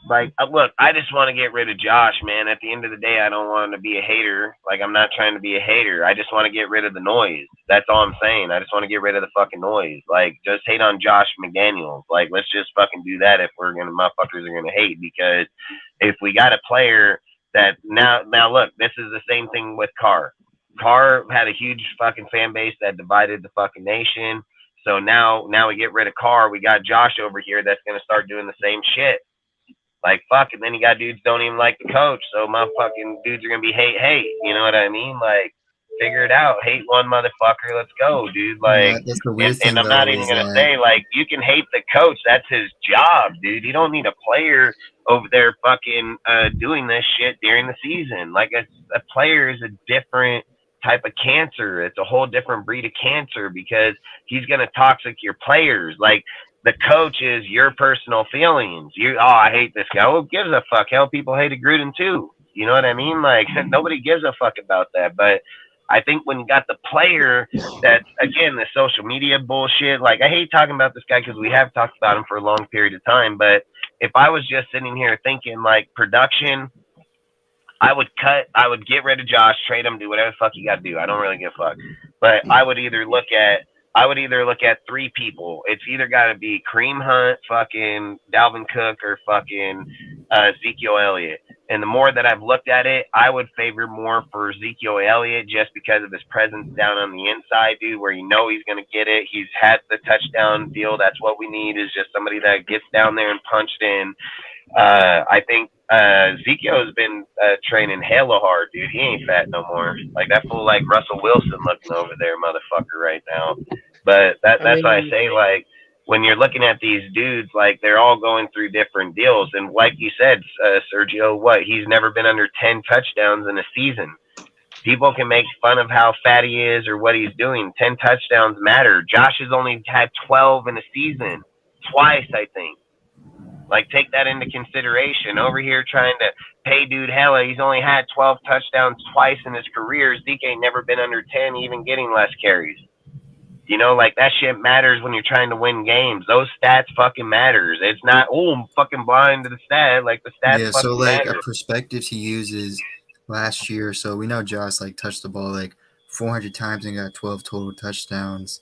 Speaker 1: like, look, I just want to get rid of Josh, man. At the end of the day, I don't want him to be a hater. Like, I'm not trying to be a hater. I just want to get rid of the noise. That's all I'm saying. I just want to get rid of the fucking noise. Like, just hate on Josh McDaniels. Like, let's just fucking do that if motherfuckers are gonna hate, because if we got a player that now look, this is the same thing with Carr. Carr had a huge fucking fan base that divided the fucking nation. So now we get rid of Carr. We got Josh over here that's gonna start doing the same shit. Like, fuck, and then you got dudes don't even like the coach, so motherfucking dudes are gonna be hate. You know what I mean? Like, figure it out. Hate one motherfucker. Let's go, dude. Like,
Speaker 6: That's the weird thing,
Speaker 1: and I'm not
Speaker 6: though,
Speaker 1: even
Speaker 6: is
Speaker 1: gonna
Speaker 6: that-
Speaker 1: say, like, you can hate the coach. That's his job, dude. You don't need a player over there fucking doing this shit during the season. Like, a player is a different type of cancer. It's a whole different breed of cancer, because he's gonna toxic your players. Like, the coach is your personal feelings. I hate this guy. Who gives a fuck? Hell, people hated Gruden too. You know what I mean? Like, nobody gives a fuck about that. But I think when you got the player, that, again, the social media bullshit. Like, I hate talking about this guy because we have talked about him for a long period of time. But if I was just sitting here thinking like production, I would get rid of Josh, trade him, do whatever the fuck you got to do. I don't really give a fuck. But I would either look at three people. It's either got to be Kareem Hunt, fucking Dalvin Cook, or fucking Ezekiel Elliott. And the more that I've looked at it, I would favor more for Ezekiel Elliott just because of his presence down on the inside, dude, where you know he's going to get it. He's had the touchdown deal. That's what we need, is just somebody that gets down there and punched in. I think Ezekiel has been training hella hard, dude. He ain't fat no more. Like, that fool like Russell Wilson looking over there, motherfucker, right now. But that's why I say, like, when you're looking at these dudes, like they're all going through different deals. And like you said, Sergio, he's never been under 10 touchdowns in a season. People can make fun of how fat he is or what he's doing. 10 touchdowns matter. Josh has only had 12 in a season, twice, I think. Like, take that into consideration. Over here trying to pay dude hella. He's only had 12 touchdowns twice in his career. Zeke ain't never been under 10, even getting less carries. You know, like, that shit matters when you're trying to win games. Those stats fucking matters. It's not, I'm fucking blind to the stat. Like, the stats fucking
Speaker 6: so like
Speaker 1: matter.
Speaker 6: a perspective to use is last year. So we know Josh like touched the ball like 400 times and got 12 total touchdowns.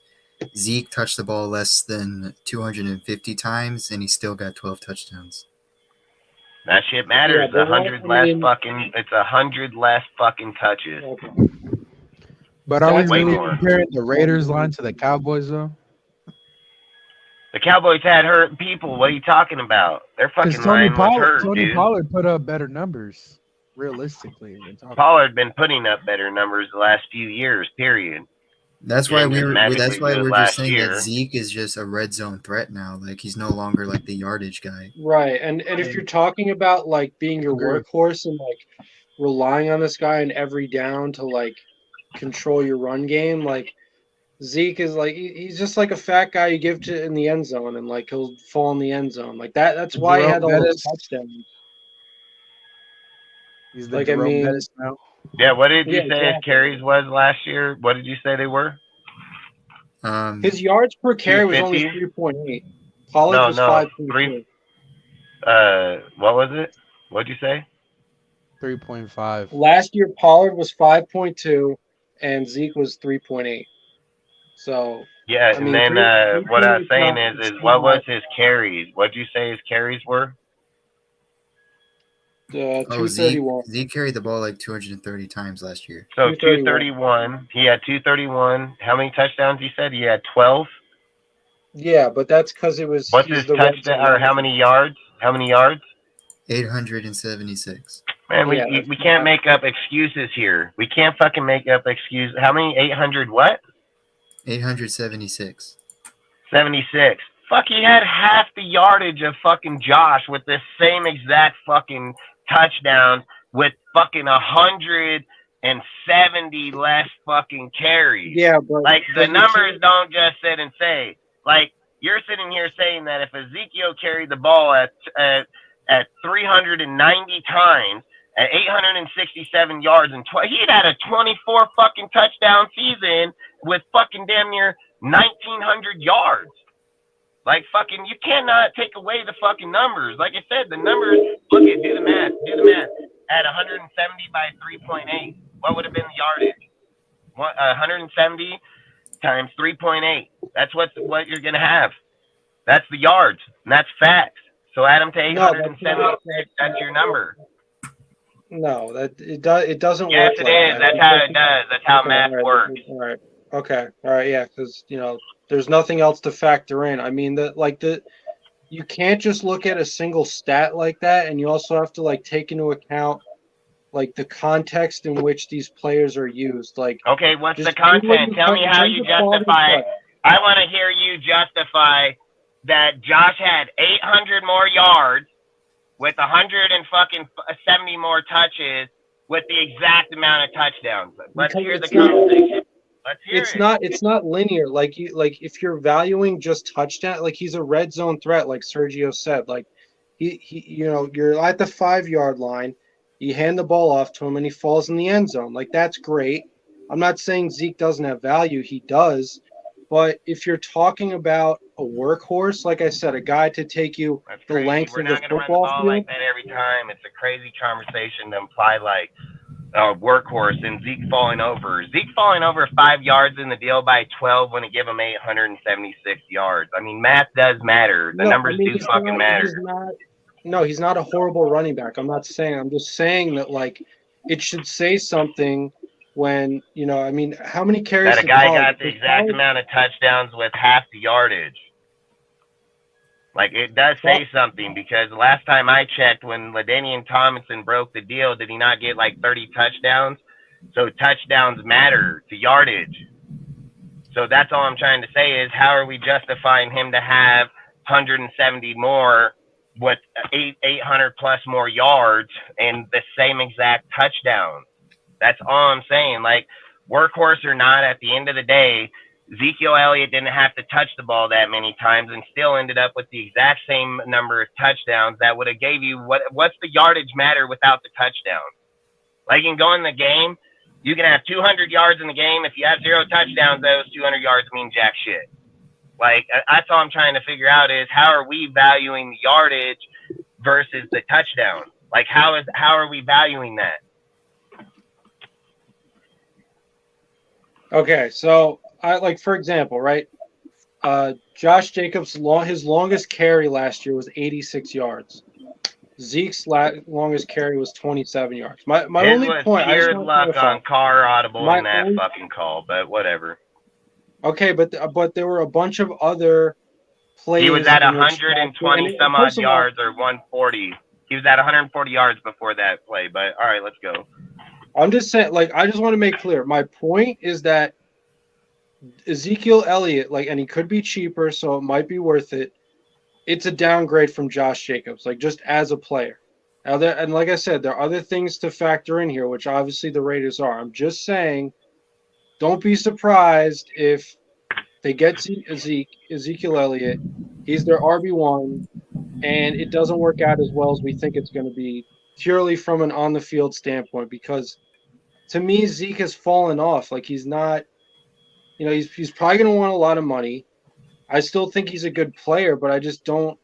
Speaker 6: Zeke touched the ball less than 250 times and he still got 12 touchdowns.
Speaker 1: That shit matters.
Speaker 4: Yeah,
Speaker 1: 100 less fucking. It's 100 less fucking touches.
Speaker 5: But are we
Speaker 1: Way
Speaker 5: really
Speaker 1: more.
Speaker 5: comparing the Raiders line to the Cowboys though?
Speaker 1: The Cowboys had hurt people. What are you talking about? Their
Speaker 5: Because
Speaker 1: fucking line was hurt,
Speaker 5: Tony
Speaker 1: dude.
Speaker 5: Pollard put up better numbers, realistically. when talking-
Speaker 1: Pollard been putting up better numbers the last few years. Period.
Speaker 6: That's why
Speaker 1: Didn't just magically
Speaker 6: that's why
Speaker 1: do it
Speaker 6: we're
Speaker 1: last
Speaker 6: just saying
Speaker 1: year.
Speaker 6: that Zeke is just a red zone threat now. Like he's no longer like the yardage guy.
Speaker 4: Right, and if you're talking about like being your
Speaker 5: Agree.
Speaker 4: workhorse and like relying on this guy in every down to like control your run game, like Zeke is like he's just like a fat guy you give to in the end zone and like he'll fall in the end zone like that. That's why he had all those touchdowns.
Speaker 5: He's the
Speaker 4: Like, I
Speaker 5: Jerome
Speaker 4: mean-
Speaker 5: Bettis now.
Speaker 1: Yeah, what did you
Speaker 4: Yeah,
Speaker 1: say his
Speaker 4: exactly.
Speaker 1: carries was last year? What did you say they were?
Speaker 4: His yards per carry was only
Speaker 1: 250?
Speaker 4: 3.8. Pollard
Speaker 1: No,
Speaker 4: was
Speaker 1: no,
Speaker 4: 5.2.
Speaker 1: What was it? What'd you say?
Speaker 5: 3.5.
Speaker 4: Last year Pollard was 5.2 and Zeke was 3.8. So
Speaker 1: Yeah,
Speaker 4: I
Speaker 1: and
Speaker 4: mean,
Speaker 1: then what I was saying
Speaker 4: it's
Speaker 1: is
Speaker 4: not-
Speaker 1: what was his carries? What'd you say his carries were?
Speaker 4: 231.
Speaker 6: Zeke carried the ball like 230 times last year.
Speaker 1: So
Speaker 4: 231.
Speaker 1: 231. He had 231. How many touchdowns? You said he had 12.
Speaker 4: Yeah, but that's because it was.
Speaker 1: What's
Speaker 4: he's
Speaker 1: his
Speaker 4: the red
Speaker 1: touchdown?
Speaker 4: zone
Speaker 1: Or how many yards? How many yards?
Speaker 6: 876.
Speaker 1: Man,
Speaker 4: Yeah,
Speaker 1: we
Speaker 4: that's
Speaker 1: can't
Speaker 4: not-
Speaker 1: make up excuses here. We can't fucking make up excuses. How many? 800 what?
Speaker 6: 876.
Speaker 1: 76. Fuck, he had half the yardage of fucking Josh with this same exact fucking touchdown with fucking 170 less fucking carries.
Speaker 4: Yeah, but
Speaker 1: Like,
Speaker 4: but
Speaker 1: the
Speaker 4: you
Speaker 1: numbers
Speaker 4: can't-
Speaker 1: don't just sit and say. Like, you're sitting here saying that if Ezekiel carried the ball at 390 times, at 867 yards, and he'd had a 24 fucking touchdown season with fucking damn near 1,900 yards. Like, fucking, you cannot take away the fucking numbers. Like I said, the numbers, look at, do the math. At 170 by 3.8, what would have been the yardage? 170 times 3.8. That's what you're going to have. That's the yards, and that's facts. So add them to
Speaker 4: No, that's
Speaker 1: 876, that's your number.
Speaker 4: No, that it doesn't
Speaker 1: Yes,
Speaker 4: work.
Speaker 1: it
Speaker 4: like
Speaker 1: is.
Speaker 4: that.
Speaker 1: That's how it does. That's how math works.
Speaker 4: All right. Okay. All right. Yeah, because there's nothing else to factor in. I mean, you can't just look at a single stat like that, and you also have to like take into account like the context in which these players are used. Like,
Speaker 1: Okay, what's
Speaker 4: just
Speaker 1: the
Speaker 4: do what
Speaker 1: content?
Speaker 4: you
Speaker 1: Tell me
Speaker 4: can-
Speaker 1: how
Speaker 4: bring
Speaker 1: you
Speaker 4: the quality
Speaker 1: justify.
Speaker 4: play.
Speaker 1: I want to hear you justify that Josh had 800 more yards with 170 more touches with the exact amount of touchdowns. Let's
Speaker 4: Because
Speaker 1: hear the
Speaker 4: it's not-
Speaker 1: conversation. Let's hear it.
Speaker 4: It's not linear. Like if you're valuing just touchdown, like he's a red zone threat, like Sergio said. Like he you're at the 5-yard line, you hand the ball off to him and he falls in the end zone. Like that's great. I'm not saying Zeke doesn't have value, he does. But if you're talking about a workhorse, like I said, a guy to take you
Speaker 1: That's
Speaker 4: the
Speaker 1: crazy.
Speaker 4: length
Speaker 1: We're
Speaker 4: of
Speaker 1: not
Speaker 4: the
Speaker 1: going to run the
Speaker 4: football
Speaker 1: ball
Speaker 4: field,
Speaker 1: like that every time. It's a crazy conversation to imply like workhorse and Zeke falling over. Zeke falling over 5 yards in the deal by 12 when it give him 876 yards. I mean, math does matter. The numbers do
Speaker 4: he's
Speaker 1: fucking
Speaker 4: not-
Speaker 1: matter.
Speaker 4: He's not a horrible running back. I'm not saying. I'm just saying that like it should say something when I mean, how many carries?
Speaker 1: That a
Speaker 4: did
Speaker 1: guy
Speaker 4: Pollard-
Speaker 1: got the exact amount of touchdowns with half the yardage. Like, it does say something, because last time I checked, when LaDainian Tomlinson broke the deal, did he not get like 30 touchdowns? So touchdowns matter to yardage. So that's all I'm trying to say is how are we justifying him to have 170 more with 800 plus more yards and the same exact touchdown? That's all I'm saying. Like, workhorse or not, at the end of the day, Ezekiel Elliott didn't have to touch the ball that many times and still ended up with the exact same number of touchdowns that would have gave you what's the yardage matter without the touchdown? Like, you can go in the game, you can have 200 yards in the game. If you have 0 touchdowns, those 200 yards mean jack shit. Like, that's all I'm trying to figure out is how are we valuing the yardage versus the touchdown? Like, how are we valuing that?
Speaker 4: Okay, so for example, right? Josh Jacobs his longest carry last year was 86 yards. Zeke's longest carry was 27 yards. My only point.
Speaker 1: Pure luck on Carr audible in that fucking call, but whatever.
Speaker 4: Okay, but there were a bunch of other plays.
Speaker 1: He was at 120 some odd yards or 140. He was at 140 yards before that play. But all right, let's go.
Speaker 4: I'm just saying, I just want to make clear. My point is that Ezekiel Elliott, and he could be cheaper, so it might be worth it. It's a downgrade from Josh Jacobs, just as a player. Now, and like I said, there are other things to factor in here, which obviously the Raiders are. I'm just saying, don't be surprised if they get Ezekiel Elliott. He's their RB1, and it doesn't work out as well as we think it's going to be, purely from an on-the-field standpoint, because to me, Zeke has fallen off. He's not, he's probably going to want a lot of money. I still think he's a good player, but I just don't.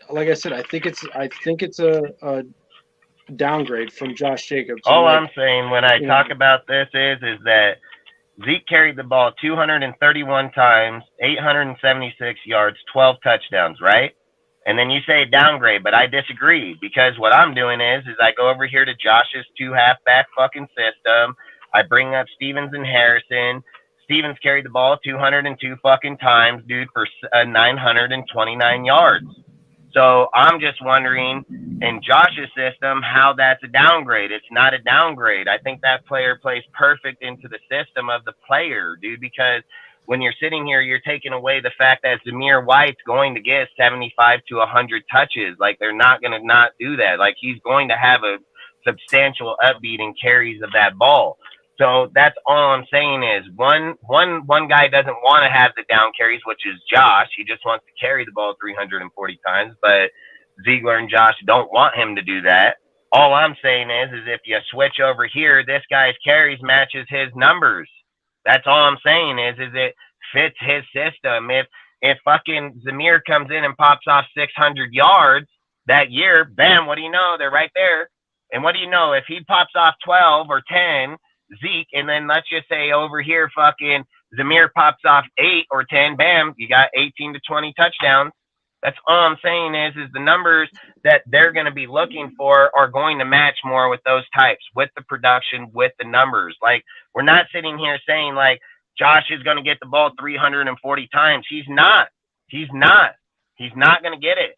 Speaker 4: Like I said, I think it's a downgrade from Josh Jacobs.
Speaker 1: All I'm saying when I talk about this is that Zeke carried the ball 231 times, 876 yards, 12 touchdowns, right? And then you say downgrade, but I disagree because what I'm doing is I go over here to Josh's 2 halfback fucking system. I bring up Stevens and Harrison. Stevens carried the ball 202 fucking times, dude, for 929 yards. So I'm just wondering, in Josh's system, how that's a downgrade. It's not a downgrade. I think that player plays perfect into the system of the player, dude, because when you're sitting here, you're taking away the fact that Zamir White's going to get 75 to 100 touches. They're not going to not do that. He's going to have a substantial upbeat in carries of that ball. So that's all I'm saying is one guy doesn't want to have the down carries, which is Josh. He just wants to carry the ball 340 times, but Ziegler and Josh don't want him to do that. All I'm saying is if you switch over here, this guy's carries matches his numbers. That's all I'm saying is it fits his system. If fucking Zamir comes in and pops off 600 yards that year, bam, what do you know? They're right there. And what do you know? If he pops off 12 or 10, Zeke, and then let's just say over here fucking Zamir pops off 8 or 10, bam, you got 18 to 20 touchdowns. That's all I'm saying is the numbers that they're going to be looking for are going to match more with those types, with the production, with the numbers. We're not sitting here saying Josh is going to get the ball 340 times. He's not. He's not going to get it.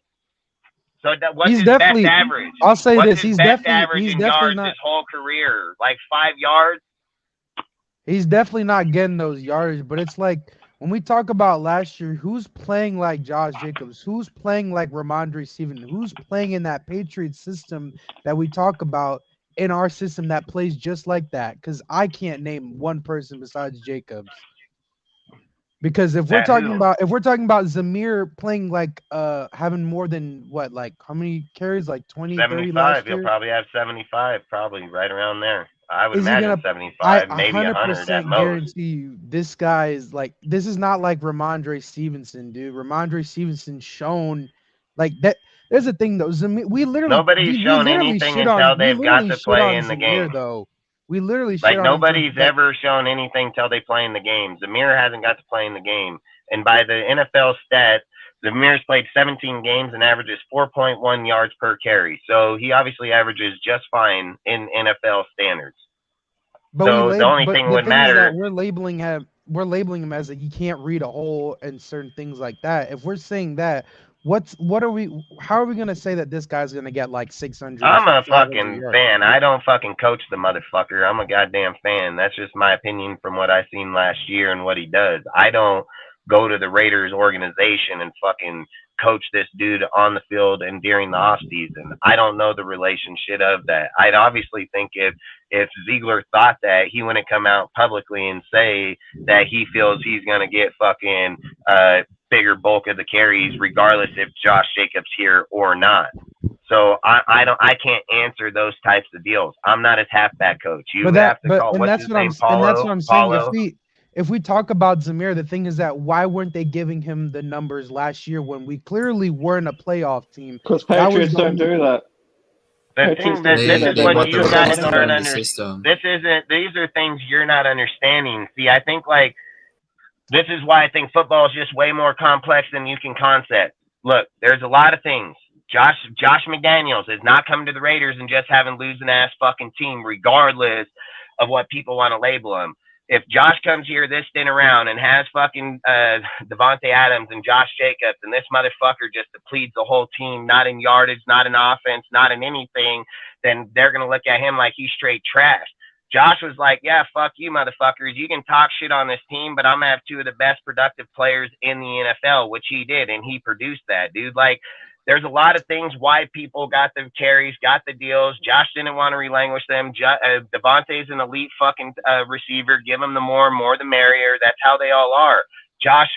Speaker 1: So what's his best average?
Speaker 5: I'll say
Speaker 1: what's
Speaker 5: this:
Speaker 1: his
Speaker 5: he's
Speaker 1: best
Speaker 5: definitely
Speaker 1: average
Speaker 5: he's
Speaker 1: in
Speaker 5: definitely
Speaker 1: yards
Speaker 5: not
Speaker 1: his whole career, 5 yards.
Speaker 5: He's definitely not getting those yardage, but it's when we talk about last year, who's playing like Josh Jacobs? Who's playing like Ramondre Stevenson? Who's playing in that Patriots system that we talk about in our system that plays just like that? Because I can't name one person besides Jacobs. Because if we're talking about Zamir playing having more than how many carries, 20, 30 last year?
Speaker 1: He'll probably have 75, probably right around there. I would imagine 75, maybe 100 at most.
Speaker 5: Guarantee you, this guy is this is not like Ramondre Stevenson, dude. Ramondre Stevenson shown that. There's the thing though,
Speaker 1: nobody's shown anything until they've got to play in the game.
Speaker 5: Though we literally
Speaker 1: nobody's ever shown anything till they play in the game. Zamir hasn't got to play in the game, and by the NFL stats, Zamir's played 17 games and averages 4.1 yards per carry. So he obviously averages just fine in NFL standards.
Speaker 5: But
Speaker 1: so the only thing would matter.
Speaker 5: We're labeling him as he can't read a hole and certain things like that. If we're saying that, How are we gonna say that this guy's gonna get like 600?
Speaker 1: I'm a
Speaker 5: 700
Speaker 1: fucking
Speaker 5: yards?
Speaker 1: fan. I don't fucking coach the motherfucker. I'm a goddamn fan. That's just my opinion from what I seen last year and what he does. I don't go to the Raiders organization and fucking coach this dude on the field and during the off season. I don't know the relationship of that. I'd obviously think if Ziegler thought that, he wouldn't come out publicly and say that he feels he's gonna get fucking bigger bulk of the carries regardless if Josh Jacobs here or not. So I can't answer those types of deals. I'm not his halfback coach. You have to call what's his name, Paulo.
Speaker 5: And that's what I'm saying.
Speaker 1: Paulo.
Speaker 5: If we talk about Zamir, the thing is that why weren't they giving him the numbers last year when we clearly weren't a playoff team?
Speaker 8: Because Patriots don't do that.
Speaker 1: The thing that this is what you guys aren't
Speaker 6: the
Speaker 1: understanding.
Speaker 6: system.
Speaker 1: These are things you're not understanding. See, I think like this is why I think football is just way more complex than you can concept. Look, there's a lot of things. Josh McDaniels is not coming to the Raiders and just having losing ass fucking team, regardless of what people want to label him. If Josh comes here this stint around and has fucking Devontae Adams and Josh Jacobs, and this motherfucker just depletes the whole team, not in yardage, not in offense, not in anything, then they're gonna look at him like he's straight trash. Josh was like, yeah, fuck you motherfuckers. You can talk shit on this team, but I'm gonna have two of the best productive players in the NFL, which he did, and he produced that, dude. Like, there's a lot of things why people got the carries, got the deals. Josh didn't want to relinquish them. Devontae's an elite fucking receiver. Give him the more the merrier. That's how they all are. Josh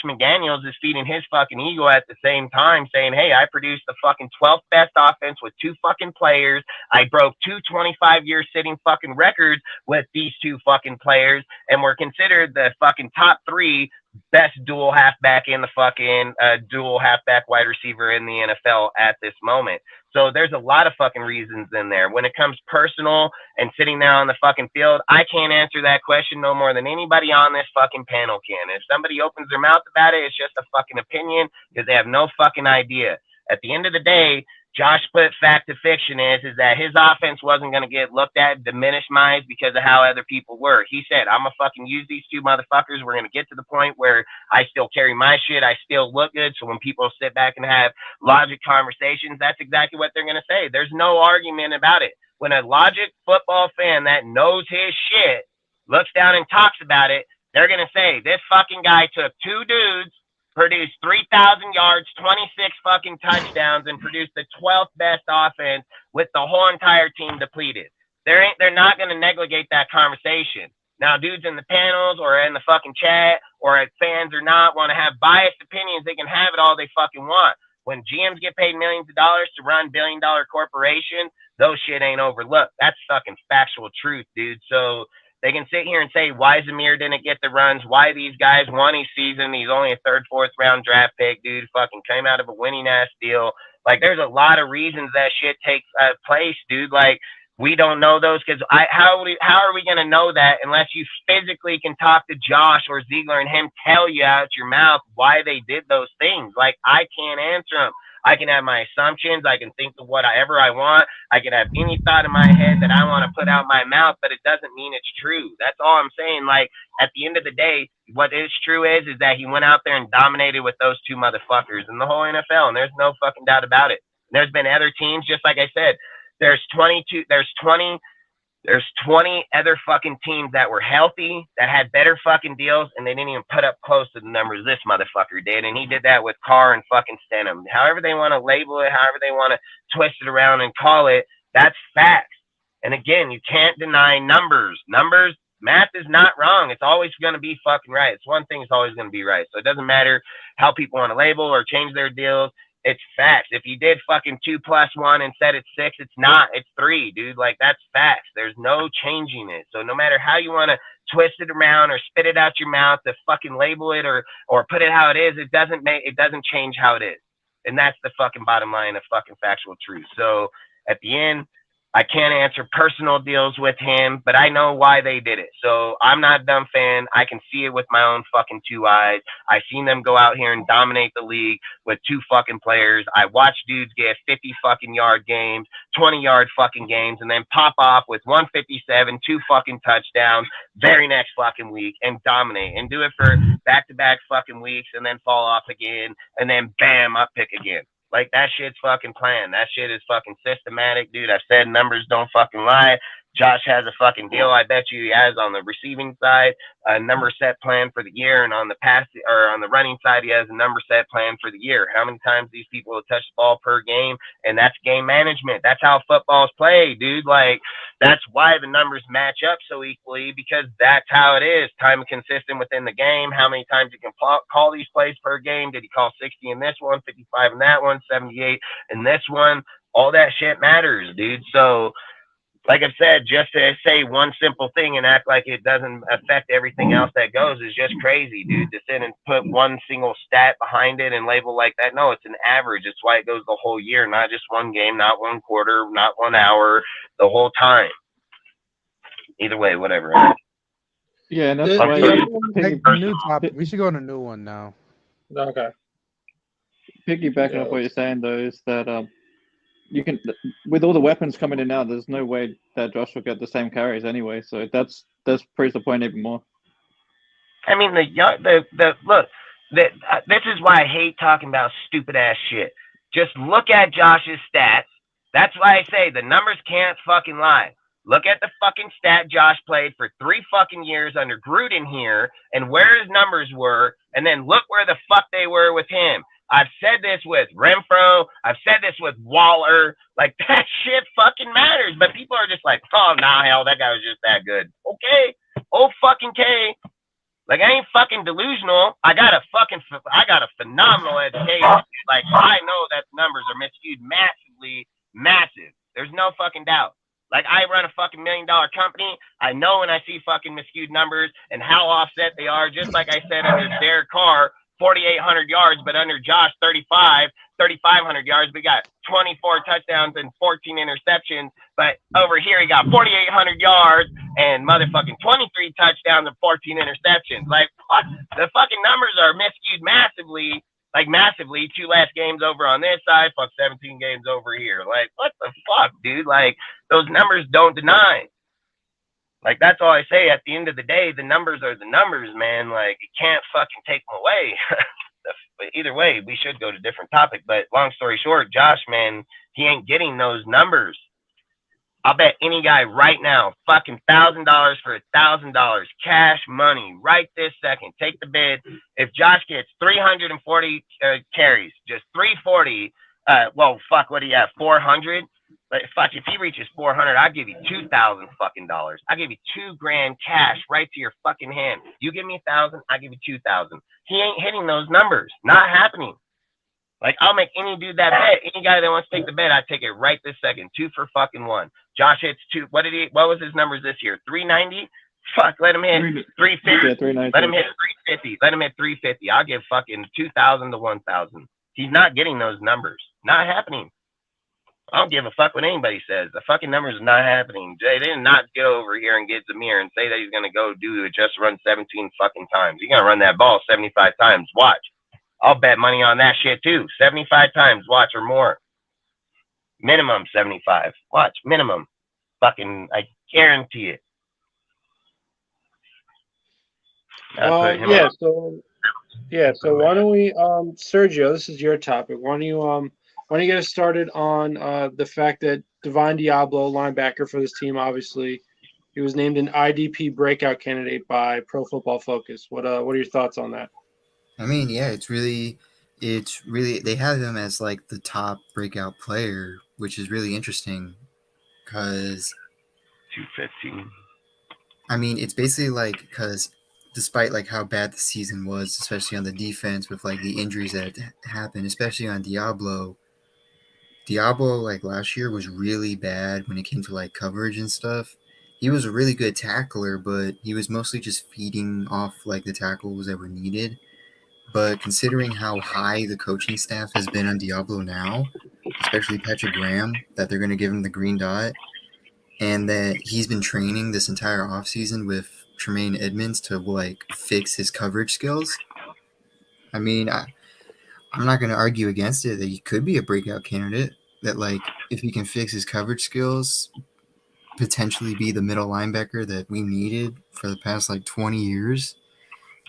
Speaker 1: McDaniels is feeding his fucking ego at the same time, saying, hey, I produced the fucking 12th best offense with two fucking players. I broke two 25-year sitting fucking records with these two fucking players, and we're considered the fucking top 3 best dual halfback in the fucking dual halfback wide receiver in the NFL at this moment. So there's a lot of fucking reasons in there. When it comes personal and sitting there on the fucking field, I can't answer that question no more than anybody on this fucking panel can. If somebody opens their mouth about it, it's just a fucking opinion because they have no fucking idea. At the end of the day, Josh put fact to fiction is that his offense wasn't going to get looked at, diminished minds because of how other people were. He said, I'm going to fucking use these two motherfuckers. We're going to get to the point where I still carry my shit. I still look good. So when people sit back and have logic conversations, that's exactly what they're going to say. There's no argument about it. When a logic football fan that knows his shit looks down and talks about it, they're going to say, this fucking guy took two dudes, produced 3,000 yards, 26 fucking touchdowns, and produced the 12th best offense with the whole entire team depleted. They're not going to negligate that conversation. Now, dudes in the panels or in the fucking chat or fans or not want to have biased opinions, they can have it all they fucking want. When GMs get paid millions of dollars to run billion-dollar corporations, those shit ain't overlooked. That's fucking factual truth, dude. So they can sit here and say why Zamir didn't get the runs, why these guys won his season. He's only a third, fourth round draft pick, dude. Fucking came out of a winning ass deal. Like, there's a lot of reasons that shit takes place, dude. Like, we don't know those because how are we gonna know that unless you physically can talk to Josh or Ziegler and him tell you out your mouth why they did those things? Like, I can't answer them. I can have my assumptions. I can think of whatever I want. I can have any thought in my head that I want to put out my mouth, but it doesn't mean it's true. That's all I'm saying. Like, at the end of the day, what is true is that he went out there and dominated with those two motherfuckers in the whole NFL, and there's no fucking doubt about it. And there's been other teams, just like I said, there's 20 other fucking teams that were healthy, that had better fucking deals, and they didn't even put up close to the numbers this motherfucker did. And he did that with Carr and fucking Stenham. However they want to label it, however they want to twist it around and call it, that's facts. And again, you can't deny numbers. Numbers, math is not wrong. It's always going to be fucking right. It's one thing that's always going to be right. So it doesn't matter how people want to label or change their deals. It's facts. If you did fucking 2 + 1 and said it's 6, it's not. It's 3, dude. Like, that's facts. There's no changing it. So no matter how you want to twist it around or spit it out your mouth to fucking label it or put it how it is, it doesn't change how it is. And that's the fucking bottom line of fucking factual truth. So at the end, I can't answer personal deals with him, but I know why they did it. So I'm not a dumb fan. I can see it with my own fucking two eyes. I've seen them go out here and dominate the league with two fucking players. I watch dudes get 50 fucking yard games, 20-yard fucking games, and then pop off with 157, 2 fucking touchdowns very next fucking week and dominate and do it for back-to-back fucking weeks and then fall off again and then bam, up pick again. Like, that shit's fucking planned. That shit is fucking systematic, dude. I've said numbers don't fucking lie. Josh has a fucking deal. I bet you he has on the receiving side a number set plan for the year, and on the pass or on the running side, he has a number set plan for the year. How many times these people will touch the ball per game, and that's game management. That's how football's played, dude. Like, that's why the numbers match up so equally, because that's how it is. Time consistent within the game. How many times you can call these plays per game? Did he call 60 in this one, 55 in that one, 78 in this one? All that shit matters, dude. So, like I've said, just to say one simple thing and act like it doesn't affect everything else that goes is just crazy, dude. To sit and put one single stat behind it and label like that. No, it's an average. It's why it goes the whole year, not just one game, not one quarter, not 1 hour, the whole time. Either way, whatever.
Speaker 8: Yeah, and that's
Speaker 4: The-
Speaker 8: why
Speaker 5: Like, a new topic. We should go on a new one now.
Speaker 4: Okay.
Speaker 8: piggybacking off what you're saying though is that you can, with all the weapons coming in now, there's no way that Josh will get the same carries anyway. So that's proves the point even more.
Speaker 1: I mean, this is why I hate talking about stupid ass shit. Just look at Josh's stats. That's why I say the numbers can't fucking lie. Look at the fucking stat Josh played for 3 fucking years under Gruden here and where his numbers were, and then look where the fuck they were with him. I've said this with Renfro. I've said this with Waller. Like, that shit fucking matters. But people are just like, oh, nah, hell, that guy was just that good. Okay. Oh, fucking K. Like, I ain't fucking delusional. I got a phenomenal education. Like, I know that the numbers are miscued massive. There's no fucking doubt. Like, I run a fucking $1 million company. I know when I see fucking miscued numbers and how offset they are. Just like I said under Derek Carr, 4,800 yards, but under Josh, 3,500 yards. We got 24 touchdowns and 14 interceptions. But over here, he got 4,800 yards and motherfucking 23 touchdowns and 14 interceptions. Like, what? The fucking numbers are miscued massively. Like, massively. 2 less games over on this side, fuck 17 games over here. Like, what the fuck, dude? Like, those numbers don't deny. Like, that's all I say. At the end of the day, the numbers are the numbers, man. Like, you can't fucking take them away. But either way, we should go to a different topic. But long story short, Josh, man, he ain't getting those numbers. I'll bet any guy right now, fucking $1,000 for $1,000, cash money, right this second. Take the bid. If Josh gets 340 carries, just 340, well, fuck, what do you have, 400? But fuck, if he reaches 400, I'll give you $2,000 fucking dollars. I'll give you $2,000 cash right to your fucking hand. You give me 1,000, I'll give you 2,000. He ain't hitting those numbers. Not happening. Like, I'll make any dude that bet. Any guy that wants to take the bet, I take it right this second. 2 for fucking 1. Josh hits 2. What was his numbers this year? 390? Fuck, let him hit 350.
Speaker 8: Yeah, 390.
Speaker 1: Let him hit 350. Let him hit 350. I'll give fucking 2,000 to 1,000. He's not getting those numbers. Not happening. I don't give a fuck what anybody says. The fucking numbers are not happening. They did not go over here and get Zamir and say that he's going to go do it, just run 17 fucking times. He's going to run that ball 75 times. Watch. I'll bet money on that shit too. 75 times. Watch, or more. Minimum 75. Watch. Minimum. Fucking, I guarantee it.
Speaker 4: So why don't we, Sergio, this is your topic. Why don't you get us started on the fact that Divine Diablo, linebacker for this team, obviously, he was named an IDP breakout candidate by Pro Football Focus. What are your thoughts on that?
Speaker 6: I mean, yeah, it's really they have him as like the top breakout player, which is really interesting because
Speaker 1: 215.
Speaker 6: I mean, it's basically like because despite like how bad the season was, especially on the defense with like the injuries that happened, especially on Diablo like last year was really bad when it came to like coverage and stuff. He was a really good tackler, but he was mostly just feeding off like the tackles that were needed. But considering how high the coaching staff has been on Diablo now, especially Patrick Graham, that they're going to give him the green dot, and that he's been training this entire offseason with Tremaine Edmonds to like fix his coverage skills. I mean, I'm not going to argue against it that he could be a breakout candidate. That like if he can fix his coverage skills, potentially be the middle linebacker that we needed for the past like 20 years.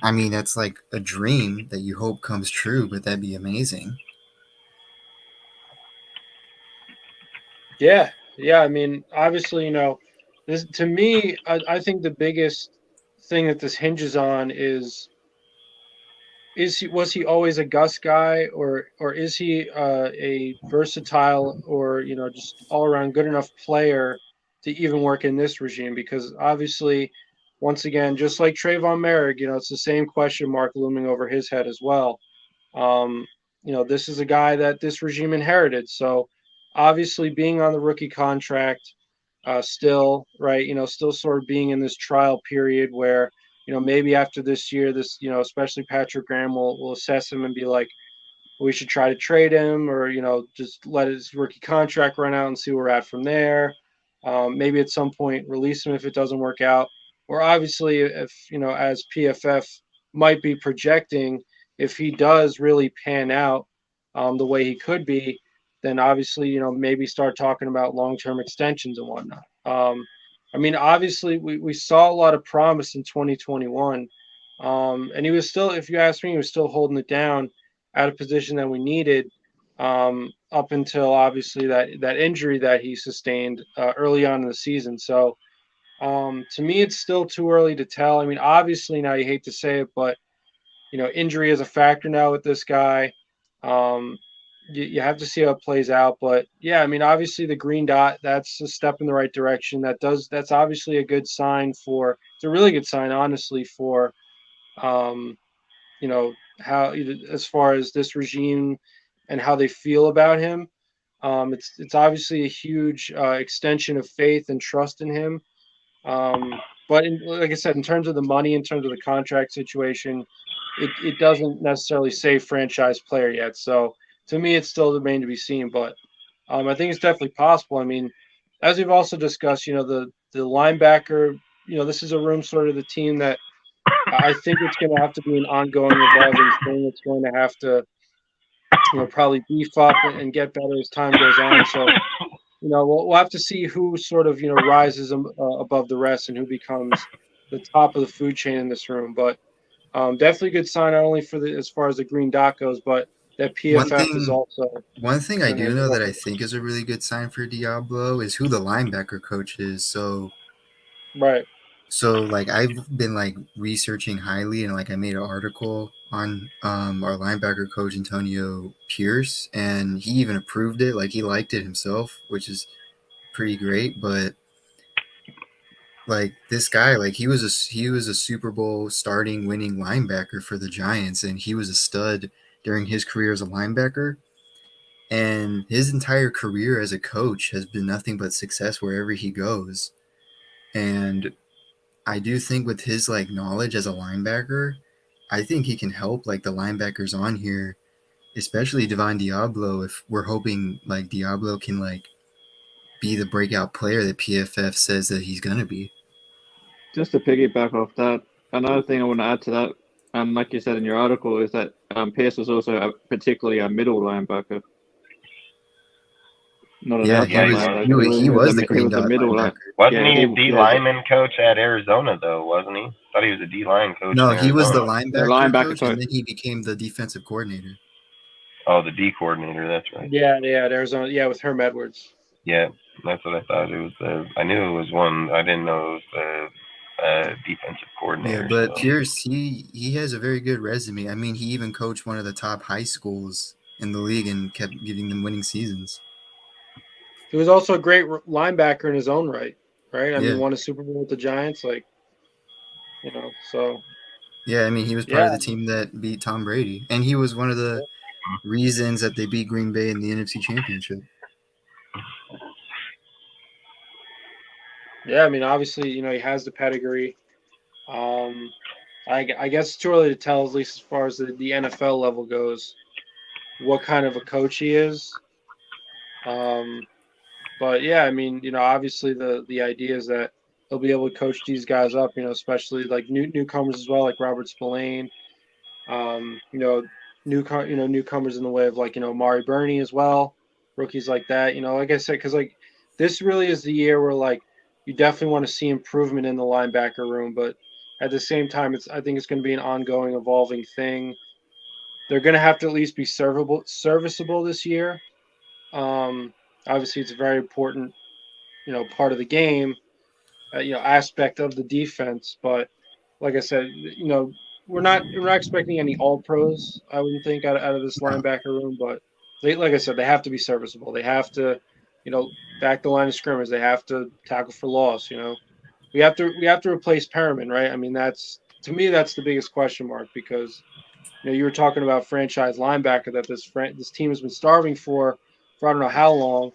Speaker 6: I mean, that's like a dream that you hope comes true, but that'd be amazing.
Speaker 4: Yeah, yeah. I mean, obviously, this to me, I think the biggest thing that this hinges on is was he always a Gus guy, or is he a versatile or just all around good enough player to even work in this regime? Because obviously, once again, just like Trayvon Merrick, it's the same question mark looming over his head as well. This is a guy that this regime inherited, so obviously being on the rookie contract, still, right, still sort of being in this trial period where, maybe after this year, especially Patrick Graham will assess him and be like, we should try to trade him, or, just let his rookie contract run out and see where we're at from there. Maybe at some point release him if it doesn't work out. Or obviously, if, as PFF might be projecting, if he does really pan out the way he could be, then obviously, maybe start talking about long-term extensions and whatnot. I mean, obviously, we saw a lot of promise in 2021. And he was still, if you ask me, he was still holding it down at a position that we needed up until obviously that injury that he sustained early on in the season. So to me, it's still too early to tell. I mean, obviously now you hate to say it, but injury is a factor now with this guy. You have to see how it plays out, but yeah, I mean, obviously the green dot, that's a step in the right direction. That's obviously a good sign it's a really good sign, honestly, for, how, as far as this regime and how they feel about him. It's obviously a huge extension of faith and trust in him. But like I said, in terms of the money, in terms of the contract situation, it doesn't necessarily say franchise player yet. So to me, it's still remain to be seen. But I think it's definitely possible. I mean, as we've also discussed, the linebacker, this is a room sort of the team that I think it's going to have to be an ongoing evolving thing. It's going to have to, probably beef up and get better as time goes on. So, we'll have to see who sort of, rises above the rest and who becomes the top of the food chain in this room. But definitely a good sign, not only for as far as the green dot goes, but that PFF is also.
Speaker 6: One thing I do know that I think is a really good sign for Diablo is who the linebacker coach is. So,
Speaker 4: right.
Speaker 6: So like I've been like researching highly, and like I made an article on our linebacker coach Antonio Pierce, and he even approved it. Like he liked it himself, which is pretty great. But like this guy, like he was a Super Bowl starting winning linebacker for the Giants, and he was a stud during his career as a linebacker. And his entire career as a coach has been nothing but success wherever he goes. And I do think with his like knowledge as a linebacker, I think he can help like the linebackers on here, especially Divine Diablo, if we're hoping like Diablo can like be the breakout player that PFF says that he's gonna be.
Speaker 8: Just to piggyback off that, another thing I want to add to that, like you said in your article, is that Pierce was also particularly a middle linebacker. Not an outside linebacker.
Speaker 6: He was the green dot linebacker.
Speaker 1: Wasn't he a D lineman coach at Arizona though? Wasn't he? I thought he was a D line coach.
Speaker 6: No, he was the linebacker coach,
Speaker 8: coach,
Speaker 6: and then he became the defensive coordinator.
Speaker 1: Oh, the D coordinator. That's right.
Speaker 4: Yeah, at Arizona. Yeah, with Herm Edwards.
Speaker 1: Yeah, that's what I thought. It was. I knew it was one. I didn't know it was the defensive coordinator.
Speaker 6: Yeah, but so. Pierce, he has a very good resume. I mean, he even coached one of the top high schools in the league and kept giving them winning seasons.
Speaker 4: He was also a great linebacker in his own right? I mean, won a Super Bowl with the Giants, so.
Speaker 6: Yeah, I mean, he was part of the team that beat Tom Brady, and he was one of the reasons that they beat Green Bay in the NFC Championship.
Speaker 4: Yeah, I mean, obviously, he has the pedigree. I guess it's too early to tell, at least as far as the NFL level goes, what kind of a coach he is. But yeah, I mean, obviously the idea is that he'll be able to coach these guys up, especially like newcomers as well, like Robert Spillane. Newcomers in the way of like Mari Burney as well, rookies like that. Like I said, because like this really is the year where like you definitely want to see improvement in the linebacker room, but at the same time, I think it's going to be an ongoing, evolving thing. They're going to have to at least be serviceable this year. Obviously, it's a very important, part of the game, aspect of the defense. But like I said, we're not expecting any all pros. I wouldn't think out of this linebacker room, but like I said, they have to be serviceable. They have to, back the line of scrimmage. They have to tackle for loss. We have to replace Perriman, right? I mean, to me that's the biggest question mark because you were talking about franchise linebacker that this team has been starving for I don't know how long.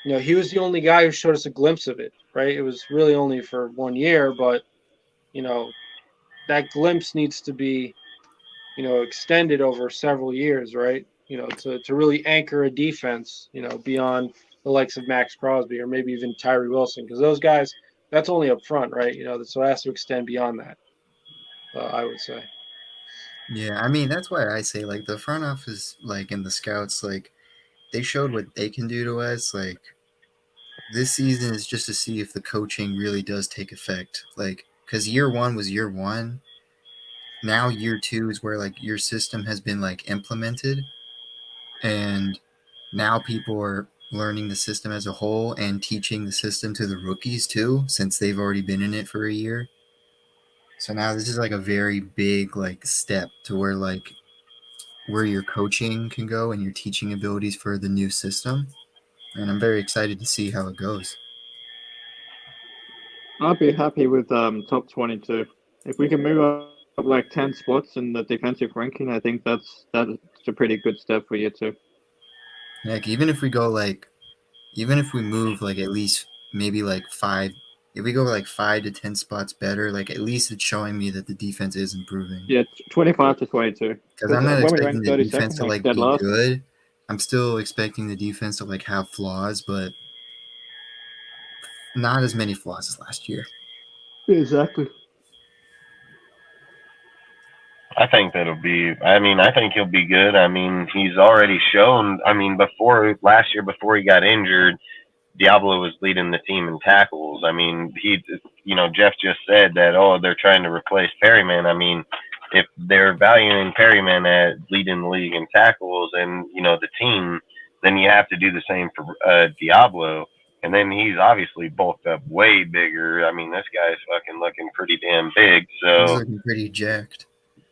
Speaker 4: He was the only guy who showed us a glimpse of it, right? It was really only for 1 year, but that glimpse needs to be extended over several years, right? To really anchor a defense, beyond the likes of Max Crosby or maybe even Tyree Wilson, because those guys, that's only up front, right? So it has to extend beyond that. I would say.
Speaker 6: Yeah, I mean that's why I say like the front office, like and the scouts, like they showed what they can do to us. Like this season is just to see if the coaching really does take effect. Like because year one was year one. Now year two is where like your system has been like implemented, and now people are learning the system as a whole and teaching the system to the rookies too, since they've already been in it for a year. So now this is like a very big like step to where your coaching can go and your teaching abilities for the new system. And I'm very excited to see how it goes.
Speaker 8: I'd be happy with top 22. If we can move up like 10 spots in the defensive ranking, I think that's a pretty good step for you too.
Speaker 6: Like even if we move like at least maybe like 5, if we go like 5 to 10 spots better, like at least it's showing me that the defense is improving.
Speaker 8: Yeah, 25 to 22.
Speaker 6: Because I'm not expecting the defense to like be
Speaker 8: last.
Speaker 6: good. I'm still expecting the defense to like have flaws, but not as many flaws as last year.
Speaker 8: Exactly.
Speaker 1: I think I think he'll be good. I mean, he's already shown, before last year, before he got injured, Diablo was leading the team in tackles. I mean, Jeff just said that, they're trying to replace Perryman. I mean, if they're valuing Perryman at leading the league in tackles and, the team, then you have to do the same for Diablo. And then he's obviously bulked up way bigger. I mean, this guy's fucking looking pretty damn big. So
Speaker 6: he's looking pretty jacked.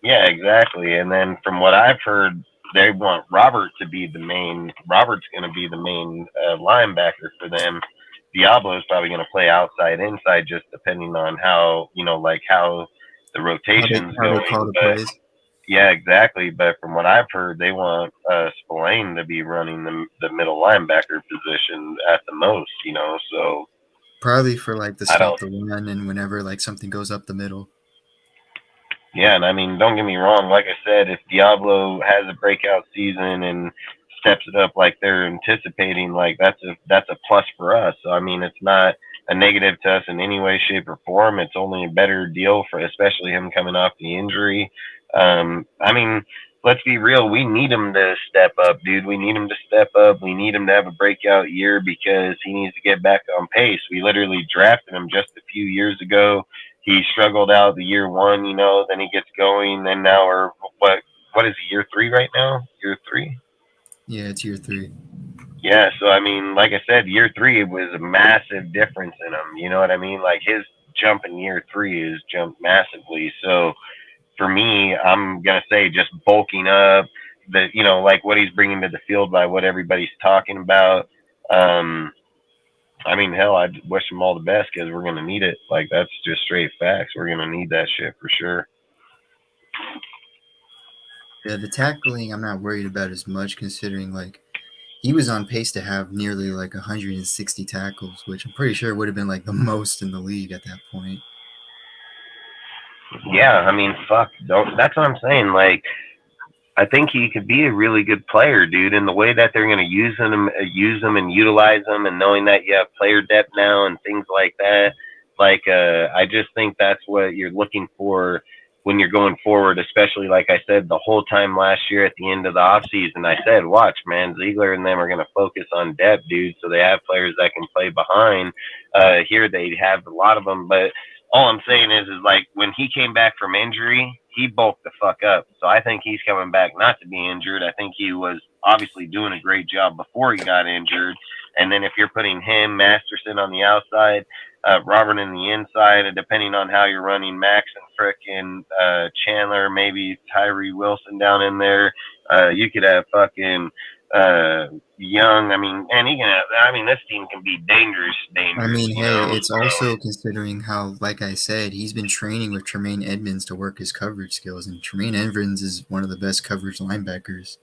Speaker 1: Yeah, exactly. And then from what I've heard, they want Robert to be the main. Robert's going to be the main linebacker for them. Diablo's probably going to play outside, inside, just depending on how how the rotation's going. Yeah, exactly. But from what I've heard, they want Spillane to be running the middle linebacker position at the most. So
Speaker 6: probably for like the stop the run and whenever like something goes up the middle.
Speaker 1: Yeah, and I mean, don't get me wrong. Like I said, if Diablo has a breakout season and steps it up like they're anticipating, like that's a plus for us. So I mean, it's not a negative to us in any way, shape, or form. It's only a better deal for, especially him coming off the injury. I mean, let's be real. We need him to step up, dude. We need him to step up. We need him to have a breakout year because he needs to get back on pace. We literally drafted him just a few years ago. He struggled out the year one, then he gets going. Then now what is he, year 3 right now? Year 3?
Speaker 6: Yeah, it's year 3.
Speaker 1: Yeah, so I mean, like I said, year 3 was a massive difference in him. You know what I mean? Like his jump in year 3 is jumped massively. So for me, I'm gonna say just bulking up, like what he's bringing to the field by what everybody's talking about. I mean, hell, I wish him all the best because we're gonna need it. Like that's just straight facts. We're gonna need that shit for sure.
Speaker 6: Yeah, the tackling I'm not worried about as much considering like he was on pace to have nearly like 160 tackles, which I'm pretty sure would have been like the most in the league at that point.
Speaker 1: Yeah, I mean, fuck. That's what I'm saying. Like, I think he could be a really good player, dude. And the way that they're going to use him and utilize him, and knowing that you have player depth now and things like that, I just think that's what you're looking for when you're going forward. Especially, like I said, the whole time last year at the end of the offseason, I said, watch, man, Ziegler and them are going to focus on depth, dude. So they have players that can play behind. Here they have a lot of them, but all I'm saying is like when he came back from injury, he bulked the fuck up. So I think he's coming back not to be injured. I think he was obviously doing a great job before he got injured. And then if you're putting him, Masterson on the outside, Robert in the inside, and depending on how you're running Max and frickin' Chandler, maybe Tyree Wilson down in there, you could have fucking Young. I mean, and he can have, I mean, this team can be dangerous.
Speaker 6: I mean,
Speaker 1: you
Speaker 6: hey,
Speaker 1: know?
Speaker 6: it's also considering how, like I said, he's been training with Tremaine Edmonds to work his coverage skills, and Tremaine Edmonds is one of the best coverage linebackers.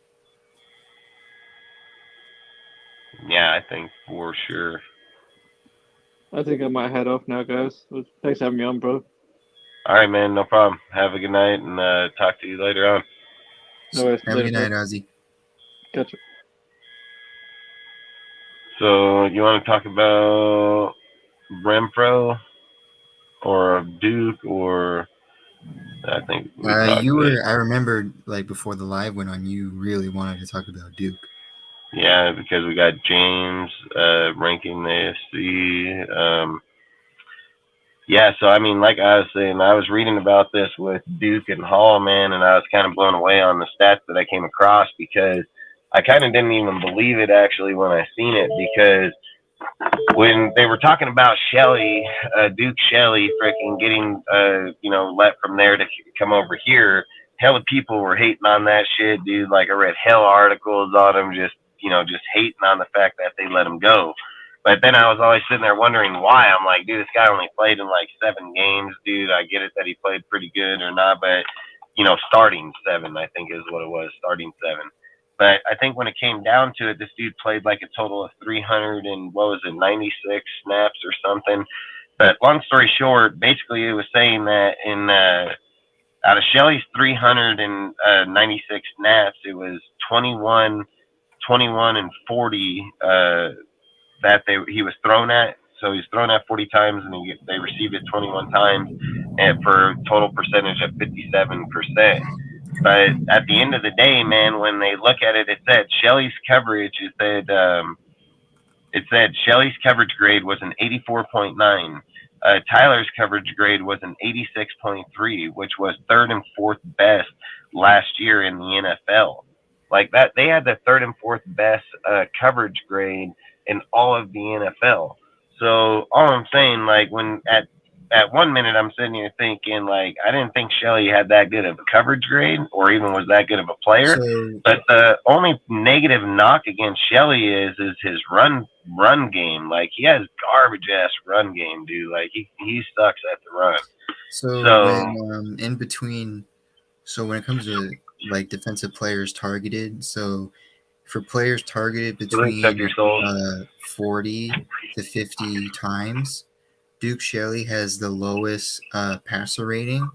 Speaker 1: Yeah, I think for sure.
Speaker 8: I think I might head off now, guys. Thanks for having me on, bro.
Speaker 1: All right, man, no problem. Have a good night, and talk to you later on.
Speaker 8: No worries.
Speaker 6: Have a good night, Ozzy.
Speaker 8: Catch you.
Speaker 1: So you want to talk about Renfro or Duke, or I think
Speaker 6: you were. I remember, like before the live went on, you really wanted to talk about Duke.
Speaker 1: Yeah, because we got James ranking the AFC. Yeah, so I mean, like I was saying, I was reading about this with Duke and Hall, man, and I was kind of blown away on the stats that I came across, because I kind of didn't even believe it actually when I seen it, because when they were talking about Shelley, Duke Shelley, freaking getting, let from there to come over here, hell of people were hating on that shit, dude. Like I read hell articles on him, just hating on the fact that they let him go. But then I was always sitting there wondering why. I'm like, dude, this guy only played in like 7 games, dude. I get it that he played pretty good or not, but starting 7, I think is what it was, starting 7. But I think when it came down to it, this dude played like a total of 96 snaps or something. But long story short, basically it was saying that in out of Shelley's 396 snaps, it was 21 and 40 that he was thrown at. So he was thrown at 40 times, and they received it 21 times, and for a total percentage of 57%. But at the end of the day, man, when they look at it, it said Shelley's coverage. It said Shelley's coverage grade was an 84.9. Tyler's coverage grade was an 86.3, which was 3rd and 4th best last year in the NFL. Like that, they had the 3rd and 4th best coverage grade in all of the NFL. So all I'm saying, like when at 1 minute I'm sitting here thinking, like, I didn't think Shelley had that good of a coverage grade or even was that good of a player. But the only negative knock against Shelley is his run game. Like he has garbage ass run game, dude. Like he sucks at the run.
Speaker 6: So when, in between, so when it comes to like defensive players targeted, so for players targeted between 40 to 50 times, Duke Shelley has the lowest passer rating,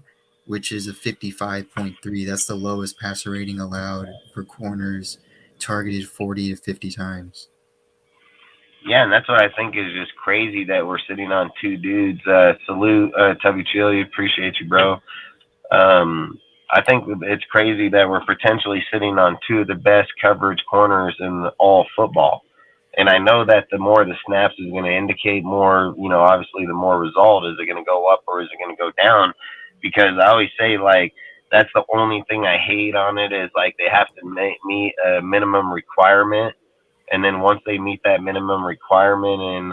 Speaker 6: which is a 55.3. That's the lowest passer rating allowed for corners targeted 40 to 50 times.
Speaker 1: Yeah, and that's what I think is just crazy that we're sitting on 2 dudes. Salute, Tubby Chili, appreciate you, bro. I think it's crazy that we're potentially sitting on 2 of the best coverage corners in all football. And I know that the more the snaps is going to indicate more, obviously the more result. Is it going to go up or is it going to go down? Because I always say, like, that's the only thing I hate on it is, like, they have to meet a minimum requirement. And then once they meet that minimum requirement in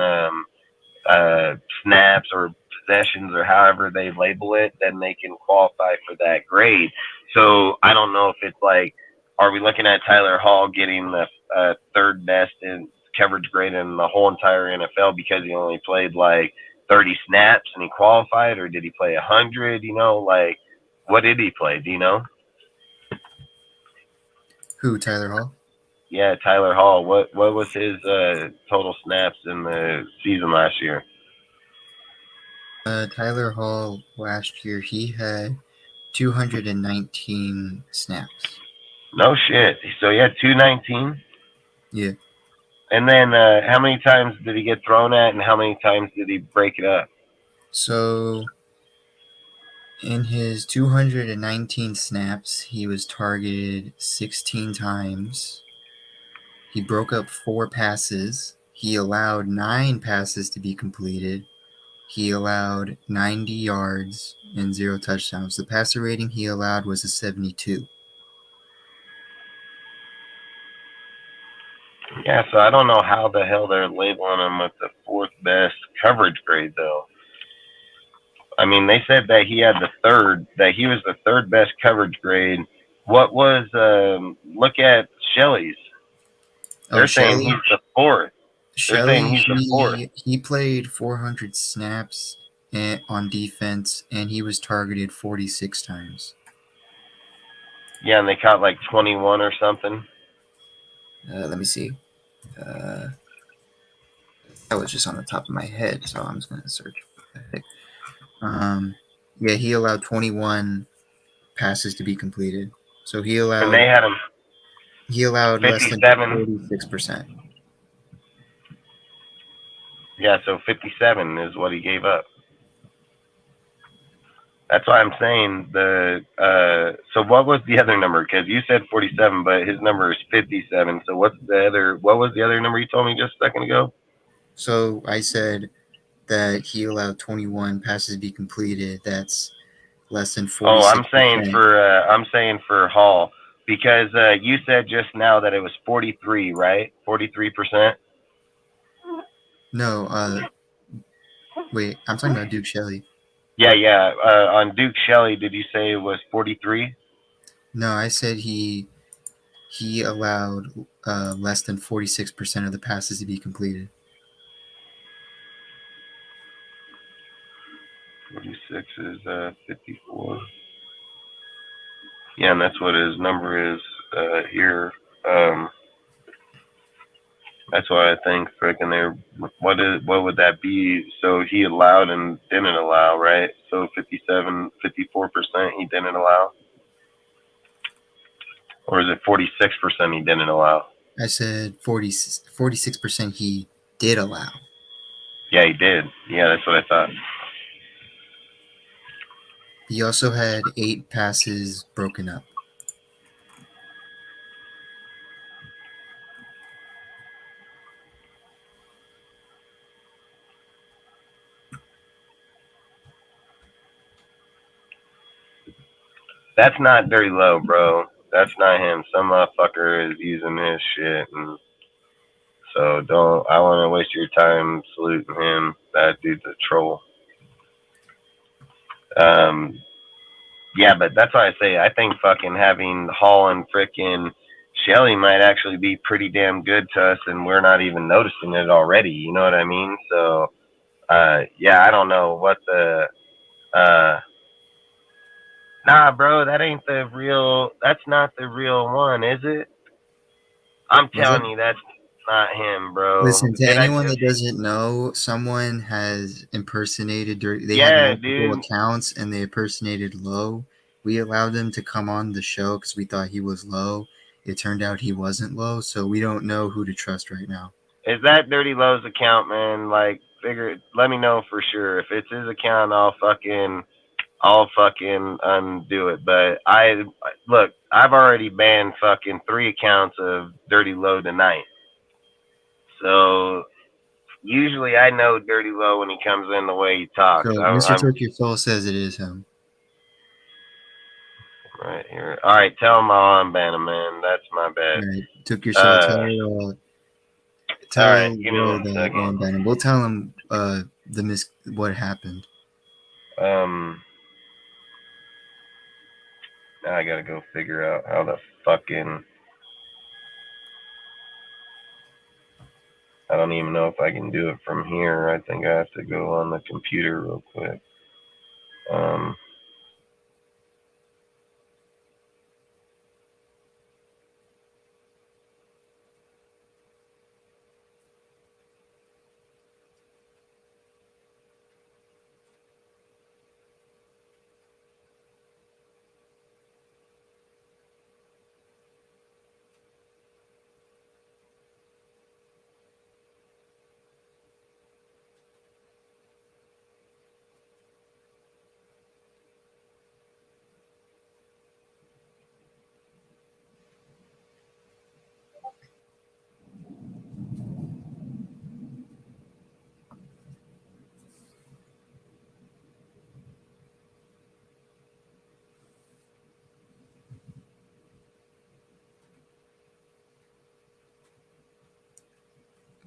Speaker 1: snaps or possessions or however they label it, then they can qualify for that grade. So I don't know if it's like, are we looking at Tyler Hall getting the 3rd best in coverage grade in the whole entire NFL because he only played like 30 snaps and he qualified, or did he play 100? Like what did he play? Do you know?
Speaker 6: Who, Tyler Hall?
Speaker 1: Yeah, Tyler Hall. What was his total snaps in the season last year?
Speaker 6: Tyler Hall last year, he had 219 snaps.
Speaker 1: No shit. So he had 219.
Speaker 6: Yeah.
Speaker 1: And then how many times did he get thrown at, and how many times did he break it up?
Speaker 6: So in his 219 snaps, he was targeted 16 times. He broke up 4 passes. He allowed 9 passes to be completed. He allowed 90 yards and 0 touchdowns. The passer rating he allowed was a 72.
Speaker 1: Yeah, so I don't know how the hell they're labeling him with the 4th best coverage grade, though. I mean, they said that he had that he was the 3rd best coverage grade. What was, look at Shelley's. They're saying he's the 4th. They're saying he's the 4th.
Speaker 6: He played 400 snaps on defense, and he was targeted 46 times.
Speaker 1: Yeah, and they caught like 21 or something.
Speaker 6: Let me see. That was just on the top of my head, so I'm just going to search. Yeah, he allowed 21 passes to be completed. So he allowed.
Speaker 1: And they had him.
Speaker 6: He allowed
Speaker 1: 57.
Speaker 6: less than 46%.
Speaker 1: Yeah, so 57 is what he gave up. That's why I'm saying so what was the other number? Because you said 47, but his number is 57. So what was the other number you told me just a second ago?
Speaker 6: So I said that he allowed 21 passes to be completed. That's less than 46%.
Speaker 1: Oh, I'm saying for Hall, because you said just now that it was 43, right? 43%.
Speaker 6: No, wait, I'm talking about Duke Shelley.
Speaker 1: Yeah. On Duke Shelley, did you say it was 43?
Speaker 6: No, I said he allowed less than 46% of the passes to be completed.
Speaker 1: 46 is 54. Yeah, and that's what his number is here. That's why I think freaking there. What would that be? So he allowed and didn't allow, right? So 54% he didn't allow, or is it 46% he didn't allow?
Speaker 6: I said 46% he did allow.
Speaker 1: Yeah, he did. Yeah, that's what I thought.
Speaker 6: He also had 8 passes broken up.
Speaker 1: That's not very low, bro. That's not him. Some motherfucker is using his shit, and so don't. I want to waste your time saluting him. That dude's a troll. Yeah, but that's why I say I think fucking having Hall and frickin' Shelley might actually be pretty damn good to us, and we're not even noticing it already. You know what I mean? So, yeah, I don't know what the. Nah, bro, that ain't the real. That's not the real one, is it? I'm telling you, that's not him, bro.
Speaker 6: Listen, to anyone that doesn't know, someone has impersonated. They had multiple accounts, and they impersonated Lowe. We allowed them to come on the show because we thought he was Lowe. It turned out he wasn't Lowe, so we don't know who to trust right now.
Speaker 1: Is that Dirty Lowe's account, man? Like, let me know for sure. If it's his account, I'll fucking undo it. But I've already banned fucking 3 accounts of Dirty Lowe tonight. So usually I know Dirty Lowe when he comes in the way he talks.
Speaker 6: So Mr. Turkey Soul says it is him.
Speaker 1: Right here. All right, tell him I'll unban him, man. That's my bad.
Speaker 6: All right, took your soul. Tell him that I'll unban him. We'll tell him what happened.
Speaker 1: Now I gotta go figure out how the fucking. I don't even know if I can do it from here. I think I have to go on the computer real quick.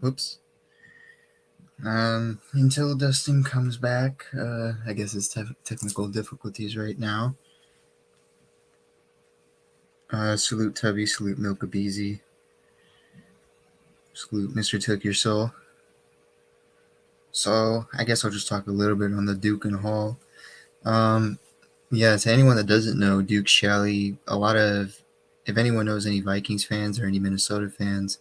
Speaker 6: Oops. Until Dustin comes back, I guess it's technical difficulties right now. Salute Tubby, salute Milkabeezy, salute Mr. Took Your Soul. So I guess I'll just talk a little bit on the Duke and Hall. Yeah, to anyone that doesn't know, Duke Shelley, if anyone knows any Vikings fans or any Minnesota fans,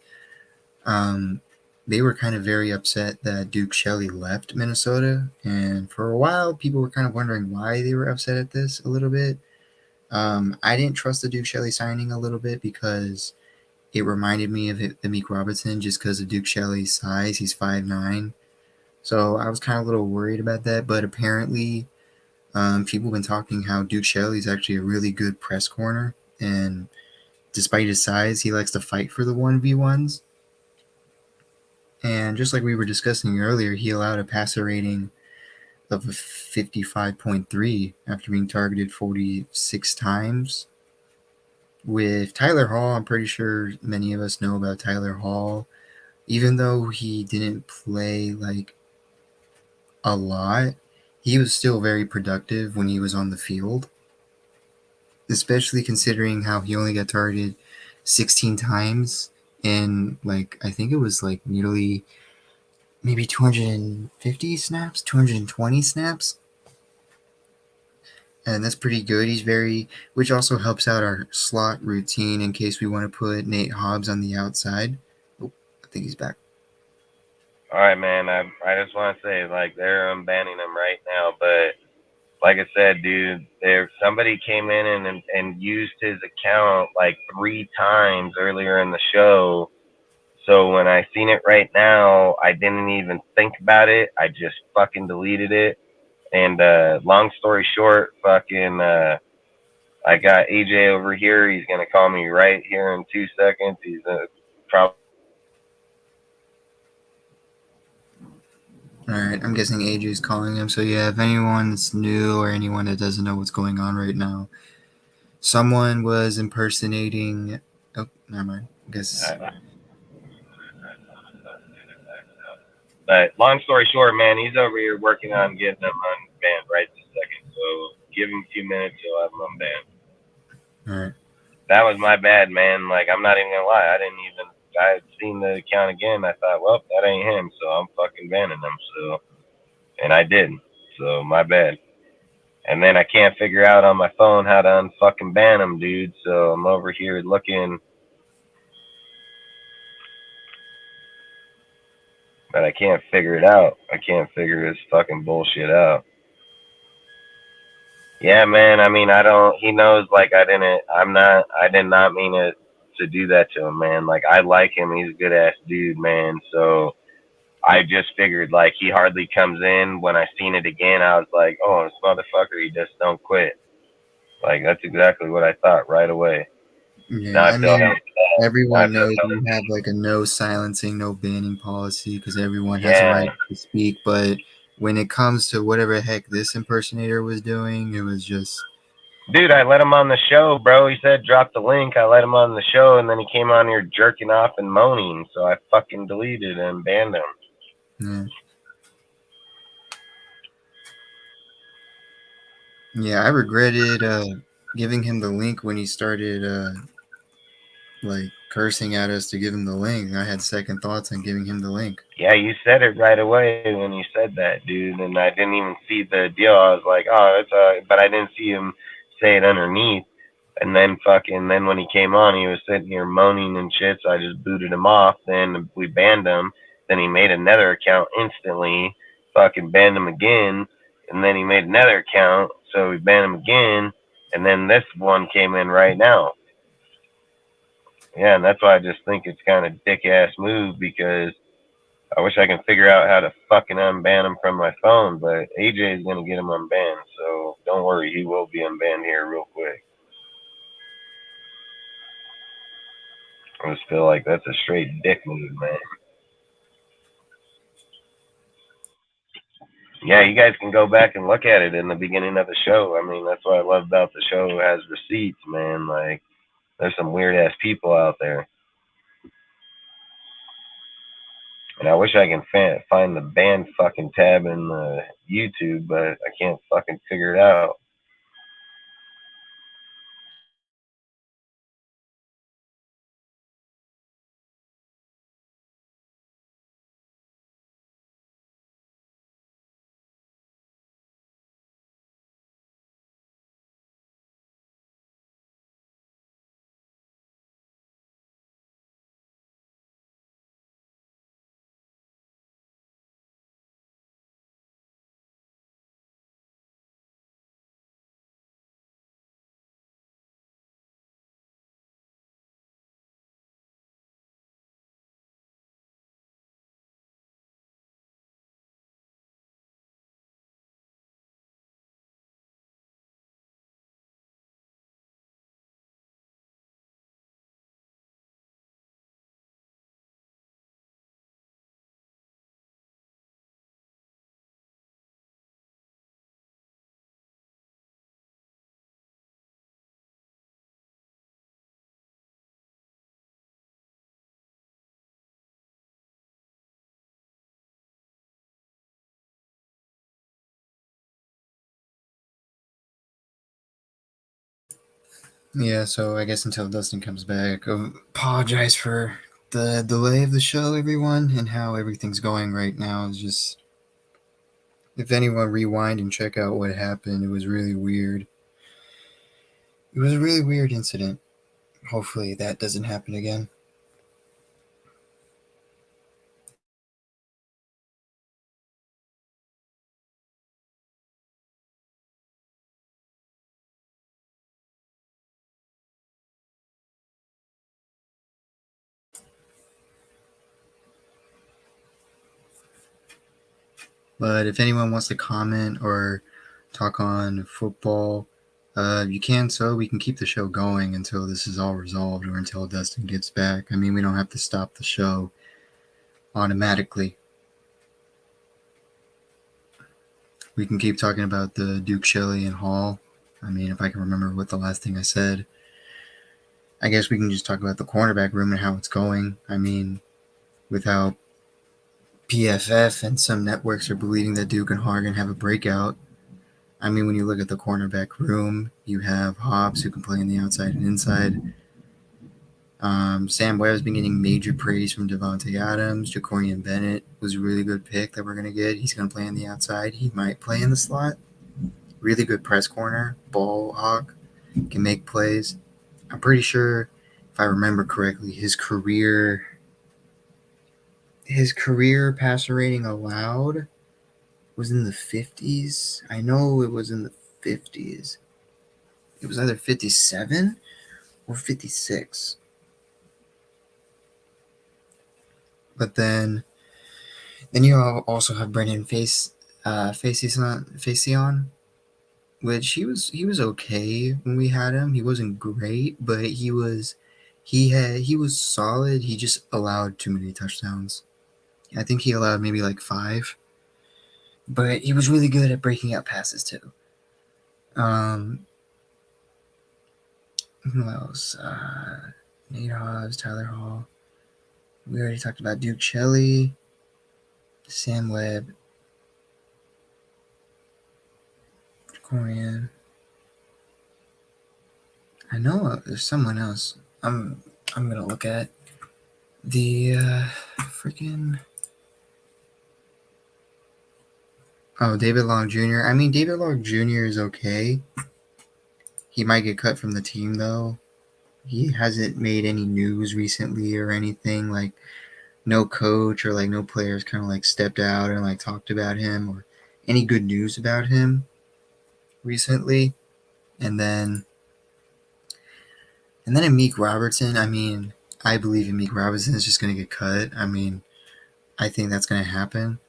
Speaker 6: they were kind of very upset that Duke Shelley left Minnesota. And for a while, people were kind of wondering why they were upset at this a little bit. I didn't trust the Duke Shelley signing a little bit because it reminded me of Meek Robertson just because of Duke Shelley's size. He's 5'9". So I was kind of a little worried about that. But apparently, people have been talking how Duke Shelley is actually a really good press corner. And despite his size, he likes to fight for the 1v1s. And just like we were discussing earlier, he allowed a passer rating of a 55.3 after being targeted 46 times. With Tyler Hall, I'm pretty sure many of us know about Tyler Hall. Even though he didn't play like a lot, he was still very productive when he was on the field. Especially considering how he only got targeted 16 times in I think it was nearly maybe 250 snaps, 220 snaps. And that's pretty good. Which also helps out our slot routine in case we want to put Nate Hobbs on the outside. Oh, I think he's back.
Speaker 1: All right, man. I just want to say, they're unbanning him right now, but like I said, dude, somebody came in and used his account 3 times earlier in the show. So when I seen it right now, I didn't even think about it. I just fucking deleted it. And long story short, I got AJ over here. He's gonna call me right here in 2 seconds. He's probably.
Speaker 6: All right, I'm guessing AJ's calling him. So yeah, if anyone's new or anyone that doesn't know what's going on right now, someone was impersonating. Oh, never mind. I guess.
Speaker 1: But long story short, man, he's over here working on getting them unbanned right this second. So give him a few minutes, he'll have them unbanned.
Speaker 6: All right.
Speaker 1: That was my bad, man. I'm not even gonna lie. I had seen the account again. I thought, well, that ain't him, so I'm fucking banning him. So, and I didn't. So my bad. And then I can't figure out on my phone how to unfucking ban him, dude. So I'm over here looking. But I can't figure it out. I can't figure this fucking bullshit out. Yeah, man. I mean, he knows, I did not mean it to do that to him, man. I like him. He's a good ass dude, man. So I just figured, he hardly comes in. When I seen it again, I was like, oh, this motherfucker, he just don't quit. That's exactly what I thought right away.
Speaker 6: Yeah, everyone knows you have a no silencing, no banning policy because everyone has a right to speak. But when it comes to whatever the heck this impersonator was doing, it was just.
Speaker 1: Dude, I let him on the show, bro. He said drop the link. I let him on the show, and then he came on here jerking off and moaning. So I fucking deleted and banned him.
Speaker 6: Yeah. Yeah, I regretted giving him the link when he started cursing at us to give him the link. I had second thoughts on giving him the link.
Speaker 1: Yeah, you said it right away when you said that, dude, and I didn't even see the deal. I was like, oh, but I didn't see him say it underneath. And then when he came on, he was sitting here moaning and shit, so I just booted him off. Then we banned him. Then he made another account instantly, fucking banned him again. And then he made another account, so we banned him again. And then this one came in right now. Yeah, and that's why I just think it's kind of dick-ass move, because I wish I can figure out how to fucking unban him from my phone, but AJ is going to get him unbanned, so don't worry, he will be unbanned here real quick. I just feel like that's a straight dick move, man. Yeah, you guys can go back and look at it in the beginning of the show. I mean, that's what I love about the show. It has receipts, man. There's some weird-ass people out there. And I wish I can find the band fucking tab in the YouTube, but I can't fucking figure it out.
Speaker 6: Yeah, so I guess until Dustin comes back, apologize for the delay of the show, everyone, and how everything's going right now. Is just, if anyone rewind and check out what happened, it was really weird. It was a really weird incident. Hopefully that doesn't happen again. But if anyone wants to comment or talk on football, you can, so we can keep the show going until this is all resolved or until Dustin gets back. I mean, we don't have to stop the show automatically. We can keep talking about the Duke, Shelley, and Hall. I mean, if I can remember what the last thing I said. I guess we can just talk about the cornerback room and how it's going. I mean, with how PFF and some networks are believing that Duke and Hargan have a breakout. I mean, when you look at the cornerback room, you have Hobbs, who can play on the outside and inside. Sam Webb's been getting major praise from Devontae Adams. Jacorian Bennett was a really good pick that we're going to get. He's going to play on the outside. He might play in the slot. Really good press corner. Ball hawk. Can make plays. I'm pretty sure, if I remember correctly, his career passer rating allowed was in the 50s. I know it was in the 50s. It was either 57 or 56. But then you also have Brendan Facion, which he was okay when we had him. He wasn't great, but he was solid. He just allowed too many touchdowns. I think he allowed maybe like 5. But he was really good at breaking out passes too. Who else? Nate Hobbs, Tyler Hall. We already talked about Duke Shelley, Sam Webb, Corian. I know there's someone else. I'm gonna look at the freaking. Oh, David Long Jr. I mean, David Long Jr. is okay. He might get cut from the team though. He hasn't made any news recently or anything. Like, no coach or like no players kind of like stepped out and like talked about him or any good news about him recently. And then Amik Robertson. I mean, I believe Amik Robertson is just going to get cut. I mean, I think that's going to happen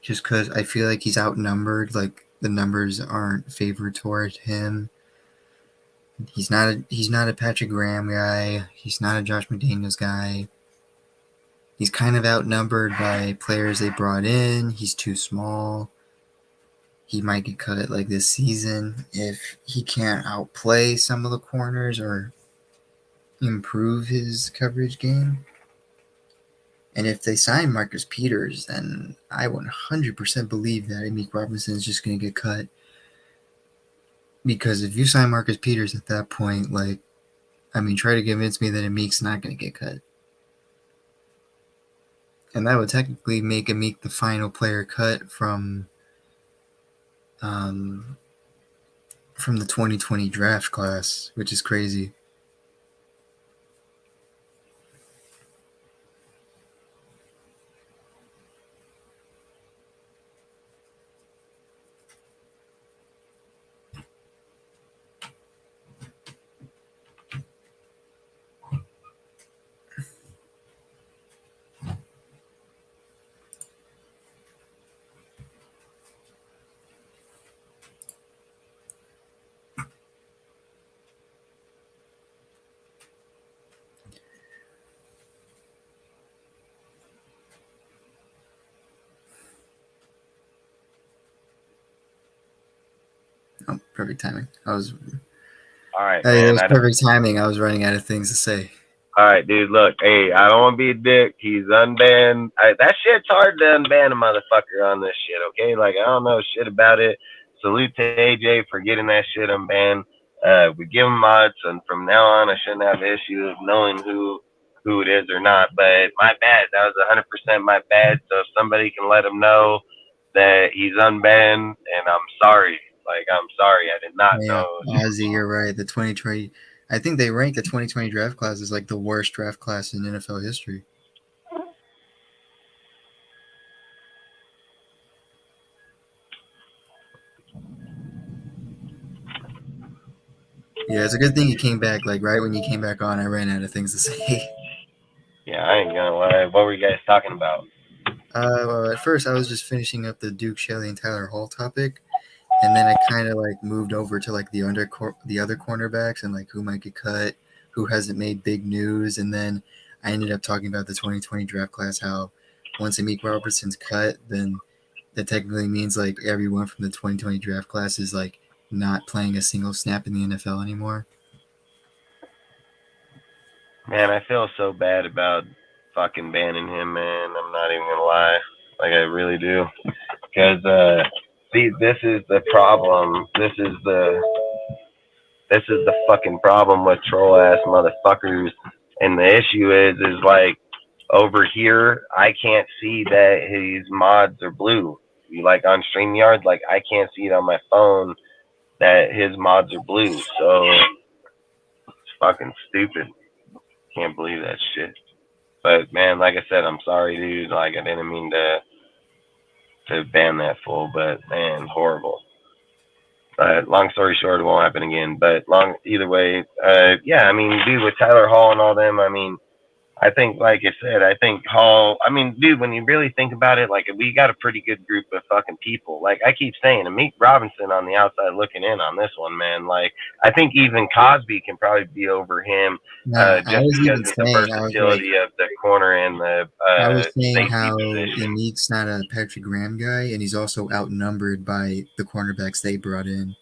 Speaker 6: just because I feel like he's outnumbered. Like, the numbers aren't favored toward him. He's not a Patrick Graham guy. He's not a Josh McDaniels guy. He's kind of outnumbered by players they brought in. He's too small. He might get cut like this season if he can't outplay some of the corners or improve his coverage game. And if they sign Marcus Peters, then I 100% believe that Amik Robinson is just going to get cut. Because if you sign Marcus Peters at that point, try to convince me that Amik's not going to get cut. And that would technically make Amik the final player cut from the 2020 draft class, which is crazy. Oh, perfect timing.
Speaker 1: All right,
Speaker 6: Hey,
Speaker 1: man.
Speaker 6: it was perfect timing. I was running out of things to say.
Speaker 1: All right, dude. Look, hey, I don't want to be a dick. He's unbanned. That shit's hard to unban a motherfucker on this shit. Okay, like I don't know shit about it. Salute to AJ for getting that shit unbanned. We give him mods, and from now on, I shouldn't have an issue of knowing who it is or not. But my bad. That was 100% my bad. So if somebody can let him know that he's unbanned, and I'm sorry. Like I'm sorry, I did not know.
Speaker 6: Ozzy, you're right. The 2020. I think they ranked the 2020 draft class as like the worst draft class in NFL history. Yeah, it's a good thing you came back. Like right when you came back on, I ran out of things to say.
Speaker 1: Yeah, I ain't gonna lie. What were you guys talking about?
Speaker 6: Well, at first I was just finishing up the Duke Shelley and Tyler Hall topic, and then I kind of like moved over to like the other cornerbacks and like who might get cut, who hasn't made big news, and then I ended up talking about the 2020 draft class. How once Amik Robertson's cut, then that technically means like everyone from the 2020 draft class is like not playing a single snap in the NFL anymore.
Speaker 1: Man, I feel so bad about fucking banning him, man. I'm not even gonna lie. Like I really do. Because see, this is the problem. This is the fucking problem with troll ass motherfuckers. And the issue is like over here I can't see that his mods are blue. Like on StreamYard, like I can't see it on my phone that his mods are blue. So it's fucking stupid. Can't believe that shit. But man, like I said, I'm sorry, dude. Like I didn't mean to ban that fool, but man, horrible. But long story short, it won't happen again. But either way, yeah. I mean, dude, with Tyler Hall and all them, I mean, I think, like I said, I think Hall. I mean, dude, when you really think about it, like we got a pretty good group of fucking people. Like I keep saying, Amik Robinson on the outside looking in on this one, man. Like I think even Cosby can probably be over him, just because of the versatility of the corner and the.
Speaker 6: I was saying how
Speaker 1: position.
Speaker 6: Amik's not a Patrick Graham guy, and he's also outnumbered by the cornerbacks they brought in,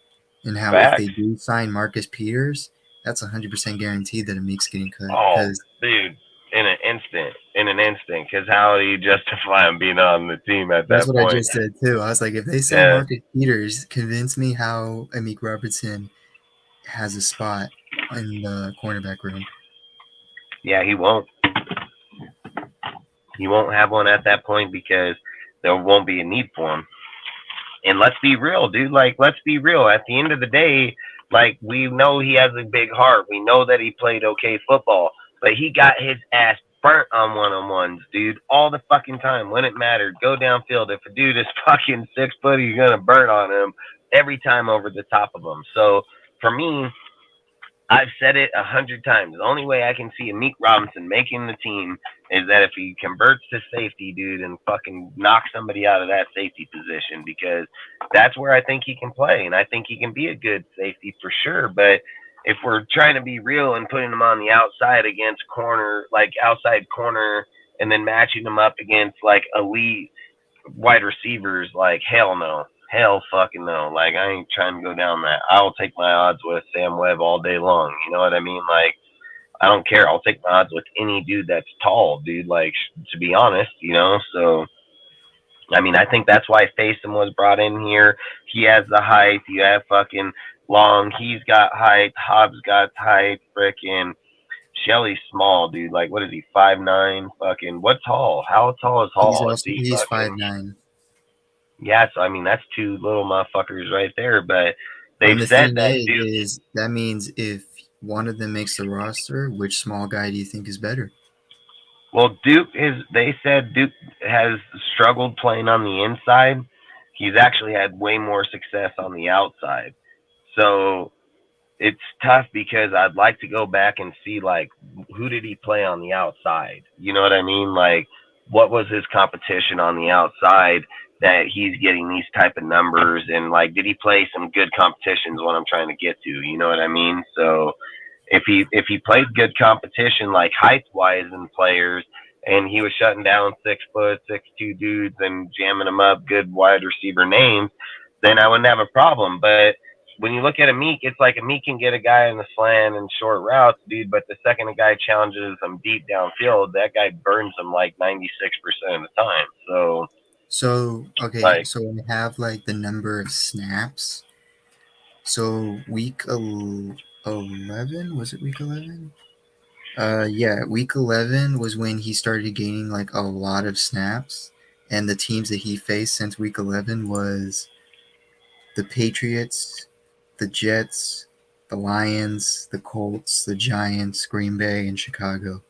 Speaker 6: and how if they do sign Marcus Peters, that's 100% guaranteed that Amik's getting cut.
Speaker 1: Oh, dude. In an instant, because how do you justify him being on the team at that point?
Speaker 6: That's what I just said too. I was like, if they say Marcus Peters, convince me how Amik Robertson has a spot in the cornerback room.
Speaker 1: Yeah, he won't. He won't have one at that point because there won't be a need for him. And let's be real, dude. Like, let's be real. At the end of the day, like, we know he has a big heart. We know that he played okay football. But he got his ass burnt on one-on-ones, dude, all the fucking time when it mattered. Go downfield. If a dude is fucking 6 foot, you're going to burn on him every time over the top of him. So, for me, I've said it 100 times. The only way I can see Amik Robinson making the team is that if he converts to safety, dude, and fucking knocks somebody out of that safety position, because that's where I think he can play. And I think he can be a good safety for sure. But if we're trying to be real and putting him on the outside against corner, like outside corner, and then matching him up against like elite wide receivers, like hell no. Hell fucking no. Like I ain't trying to go down that. I'll take my odds with Sam Webb all day long. You know what I mean? Like I don't care. I'll take my odds with any dude that's tall, dude. Like, to be honest, you know. So, I mean, I think that's why Faison was brought in here. He has the height. You have fucking Long. He's got height. Hobbs got height. Frickin' Shelly's small, dude. Like, what is he? 5'9"? Fucking what tall? How tall is Hall?
Speaker 6: He's 5'9".
Speaker 1: Yeah, so I mean that's two little motherfuckers right there. But they've
Speaker 6: And the
Speaker 1: said
Speaker 6: thing
Speaker 1: that
Speaker 6: is that means if one of them makes the roster, which small guy do you think is better?
Speaker 1: Well, they said Duke has struggled playing on the inside. He's actually had way more success on the outside. So it's tough because I'd like to go back and see, like, who did he play on the outside? You know what I mean? Like, what was his competition on the outside that he's getting these type of numbers? And, like, did he play some good competitions, what I'm trying to get to? You know what I mean? So if he played good competition, like height-wise in players, and he was shutting down 6', 6'2" dudes and jamming them up, good wide receiver names, then I wouldn't have a problem. But when you look at Amik, it's like Amik can get a guy in the slant and short routes, dude, but the second a guy challenges him deep downfield, that guy burns him like 96% of the time.
Speaker 6: So okay, so we have like the number of snaps. So week 11, was it week 11? Yeah, week 11 was when he started gaining like a lot of snaps, and the teams that he faced since week 11 was the Patriots, the Jets, the Lions, the Colts, the Giants, Green Bay, and Chicago.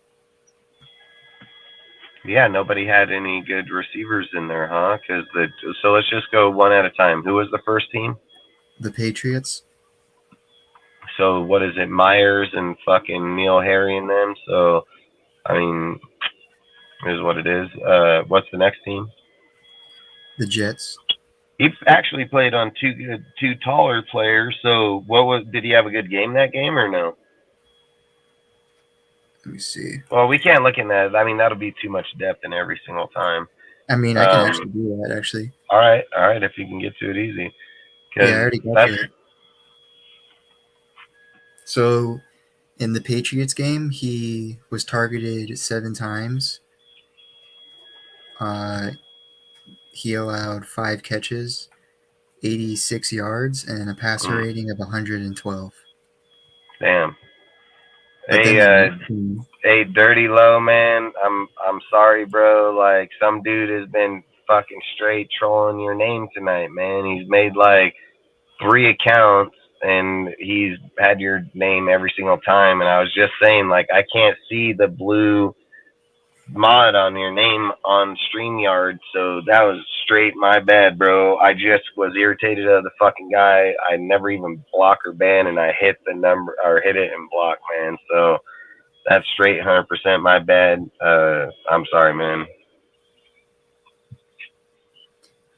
Speaker 1: Yeah, nobody had any good receivers in there, huh? So let's just go one at a time. Who was the first team?
Speaker 6: The Patriots.
Speaker 1: So what is it, Myers and fucking Neil Harry and them? So, I mean, is what it is. What's the next team?
Speaker 6: The Jets.
Speaker 1: He actually played on two taller players. So did he have a good game that game or no?
Speaker 6: Let me see.
Speaker 1: Well, we can't look in that. I mean, that'll be too much depth in every single time.
Speaker 6: I mean, I can actually do that, actually.
Speaker 1: All right, if you can get to it easy.
Speaker 6: Yeah, I already got it. So, in the Patriots game, he was targeted 7 times. He allowed 5 catches, 86 yards, and a passer rating of 112.
Speaker 1: Damn. Hey, Dirty Low, man. I'm sorry, bro. Like, some dude has been fucking straight trolling your name tonight, man. He's made like 3 accounts and he's had your name every single time. And I was just saying, like, I can't see the blue mod on your name on StreamYard, so that was straight my bad, bro. I just was irritated at the fucking guy. I never even block or ban, and I hit the number or hit it and block, man. So that's straight 100% my bad. I'm sorry, man.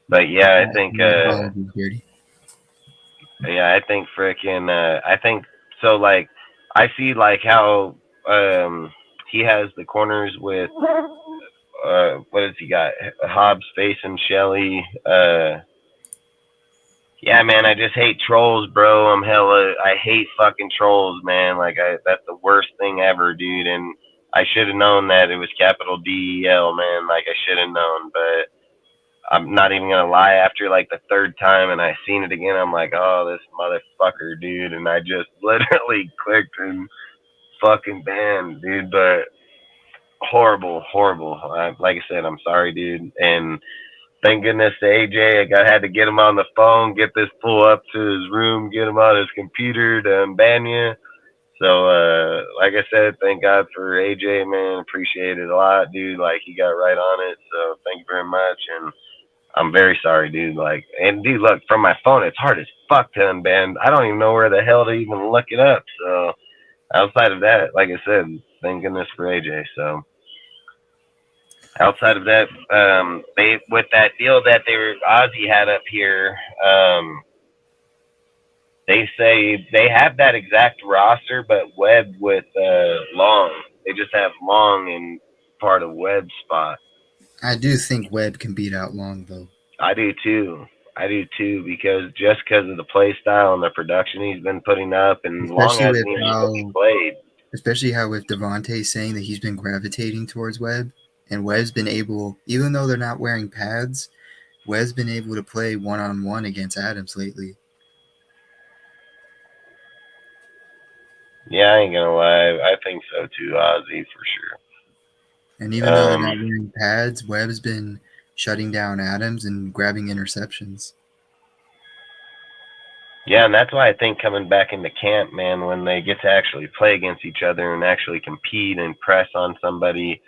Speaker 1: But yeah, I think I think freaking I think so. Like, I see like how he has the corners with what has he got? Hobbs, Faison, Shelly. Yeah, man, I just hate trolls, bro. I hate fucking trolls, man. Like, that's the worst thing ever, dude. And I should have known that it was capital DEL, man. Like, I should have known, but I'm not even gonna lie. After like the 3rd time, and I seen it again, I'm like, oh, this motherfucker, dude. And I just literally clicked and fucking banned, dude. But horrible. Like I said, I'm sorry, dude. And thank goodness to AJ. I had to get him on the phone, get this fool up to his room, get him on his computer to unban you. So, like I said, thank God for AJ, man. Appreciate it a lot, dude. Like, he got right on it. So thank you very much. And I'm very sorry, dude. Like, and dude, look, from my phone, it's hard as fuck to unban. I don't even know where the hell to even look it up. So outside of that, like I said, thank goodness for AJ. So outside of that, they, with that deal that Ozzy had up here, they say they have that exact roster, but Webb with Long. They just have Long in part of Webb's spot.
Speaker 6: I do think Webb can beat out Long, though.
Speaker 1: I do too, because of the play style and the production he's been putting up, and Long hasn't even played.
Speaker 6: especially how with Devontae saying that he's been gravitating towards Webb, and Webb's been able, even though they're not wearing pads, Webb's been able to play one-on-one against Adams lately.
Speaker 1: Yeah, I ain't gonna lie. I think so too, Ozzy, for sure.
Speaker 6: And even though they're not wearing pads, Webb's been shutting down Adams and grabbing interceptions.
Speaker 1: Yeah, and that's why I think coming back into camp, man, when they get to actually play against each other and actually compete and press on somebody,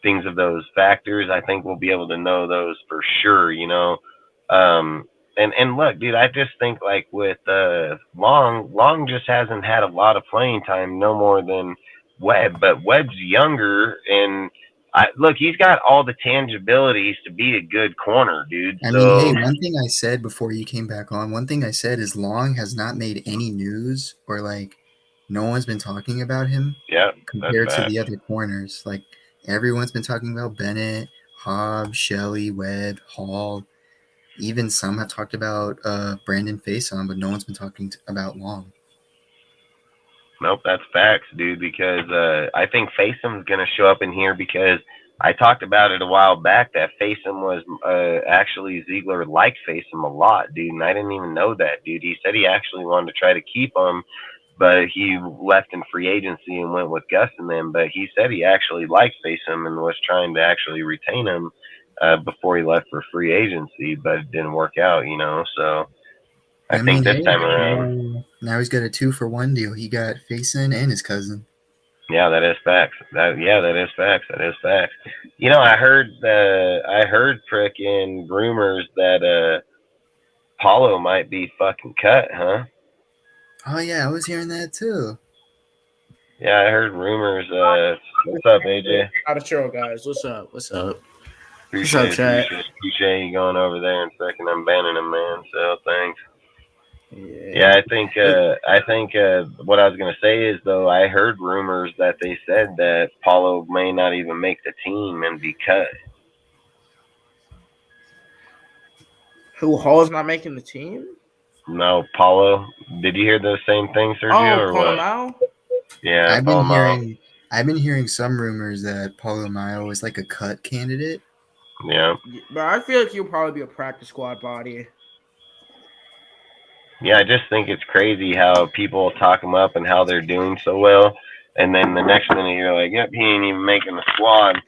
Speaker 1: things of those factors, I think we'll be able to know those for sure, you know. And look, dude, I just think like with Long just hasn't had a lot of playing time, no more than Webb, but Webb's younger, and look, he's got all the tangibilities to be a good corner, dude.
Speaker 6: I mean, hey, one thing I said before you came back on, one thing I said is Long has not made any news, or like no one's been talking about him.
Speaker 1: Yeah,
Speaker 6: compared to the other corners. Like everyone's been talking about Bennett, Hobbs, Shelley, Webb, Hall. Even some have talked about Brandon Faison, but no one's been talking about Long.
Speaker 1: Nope, that's facts, dude, because I think Faison's going to show up in here because I talked about it a while back that Faison was actually Ziegler liked Faison a lot, dude, and I didn't even know that, dude. He said he actually wanted to try to keep him, but he left in free agency and went with Gus and them, but he said he actually liked Faison and was trying to actually retain him before he left for free agency, but it didn't work out, you know, so I think this time around.
Speaker 6: Now he's got a 2-for-1 deal. He got Faison and his cousin.
Speaker 1: Yeah, that is facts. That is facts. That is facts. You know, I heard frickin' rumors that Paulo might be fucking cut, huh?
Speaker 6: Oh yeah, I was hearing that too.
Speaker 1: Yeah, I heard rumors. What's up, AJ?
Speaker 9: Out of show, guys. What's up? What's up?
Speaker 1: Appreciate,
Speaker 9: What's up, chat?
Speaker 1: Appreciate you going over there and freaking unbanning him, man. So thanks. Yeah, I think what I was gonna say is though I heard rumors that they said that Paulo may not even make the team and be cut.
Speaker 9: Who, Hall's not making the team?
Speaker 1: No, Paulo. Did you hear the same thing, Sergio, or what?
Speaker 9: Mao?
Speaker 1: Yeah,
Speaker 6: I've been hearing some rumors that Paulo Mao is like a cut candidate.
Speaker 1: Yeah.
Speaker 9: But I feel like he'll probably be a practice squad body.
Speaker 1: Yeah, I just think it's crazy how people talk him up and how they're doing so well, and then the next minute you're like, yep, he ain't even making the squad.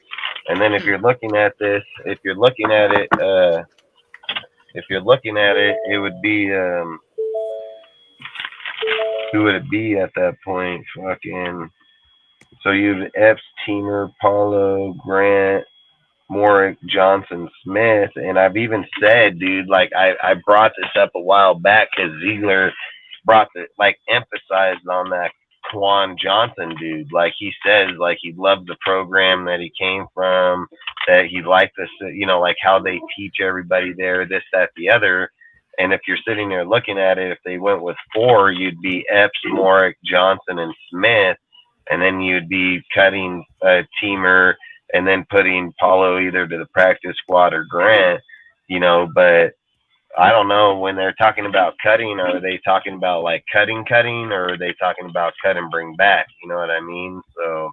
Speaker 1: And then if you're looking at it, it would be who would it be at that point? Fucking. So you've Epps, Teamer, Paulo, Grant, Morick, Johnson, Smith, and I've even said, dude, like I brought this up a while back because Ziegler emphasized on that Quan Johnson dude. Like he says, like he loved the program that he came from, that he liked this, you know, like how they teach everybody there, this, that, the other. And if you're sitting there looking at it, if they went with 4, you'd be Epps, Morick, Johnson, and Smith, and then you'd be cutting Teamer and then putting Paulo either to the practice squad or Grant, you know. But I don't know, when they're talking about cutting, are they talking about like cutting, or are they talking about cut and bring back? You know what I mean? So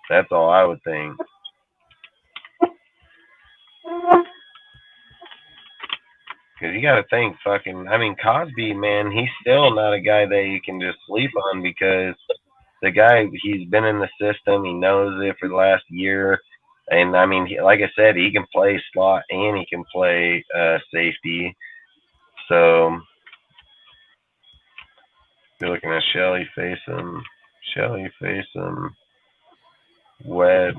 Speaker 1: that's all I would think. Because you got to think, Cosby, man, he's still not a guy that you can just sleep on, because the guy, he's been in the system. He knows it for the last year. And, like I said, he can play slot and he can play safety. So, you're looking at Shelley Faison, Webb,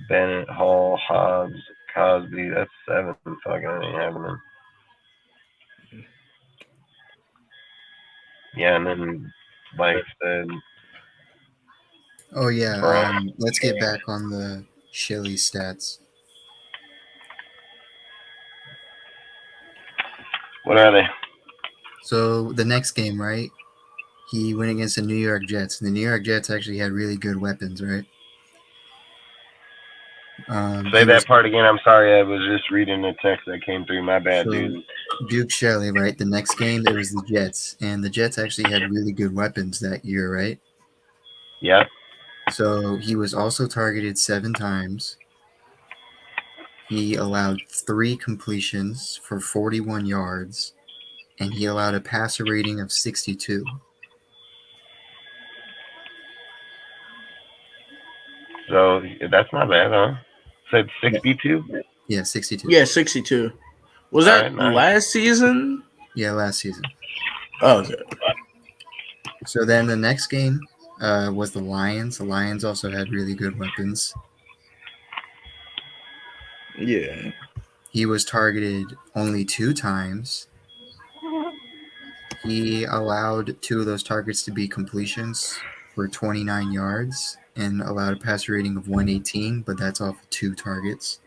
Speaker 1: Bennett, Hall, Hobbs, Cosby. That's 7. Fucking ain't happening. Yeah, and then, like I said.
Speaker 6: Oh, yeah. Let's get back on the Shelley stats.
Speaker 1: What are they?
Speaker 6: So, the next game, right? He went against the New York Jets. And the New York Jets actually had really good weapons, right?
Speaker 1: Say that part again. I'm sorry. I was just reading the text that came through. My bad, dude.
Speaker 6: Duke Shelley, right? The next game, it was the Jets. And the Jets actually had really good weapons that year, right?
Speaker 1: Yep.
Speaker 6: So he was also targeted 7 times. He allowed 3 completions for 41 yards, and he allowed a passer rating of 62.
Speaker 1: So that's not bad, huh? Said 62.
Speaker 6: Yeah, 62.
Speaker 9: Yeah, 62. Was
Speaker 1: All
Speaker 9: that
Speaker 1: right, nice.
Speaker 9: last season?
Speaker 6: Yeah, last season.
Speaker 9: Oh, okay.
Speaker 6: So then the next game was the Lions. The Lions also had really good weapons.
Speaker 9: Yeah.
Speaker 6: He was targeted only 2 times. He allowed 2 of those targets to be completions for 29 yards and allowed a passer rating of 118, but that's off of 2 targets.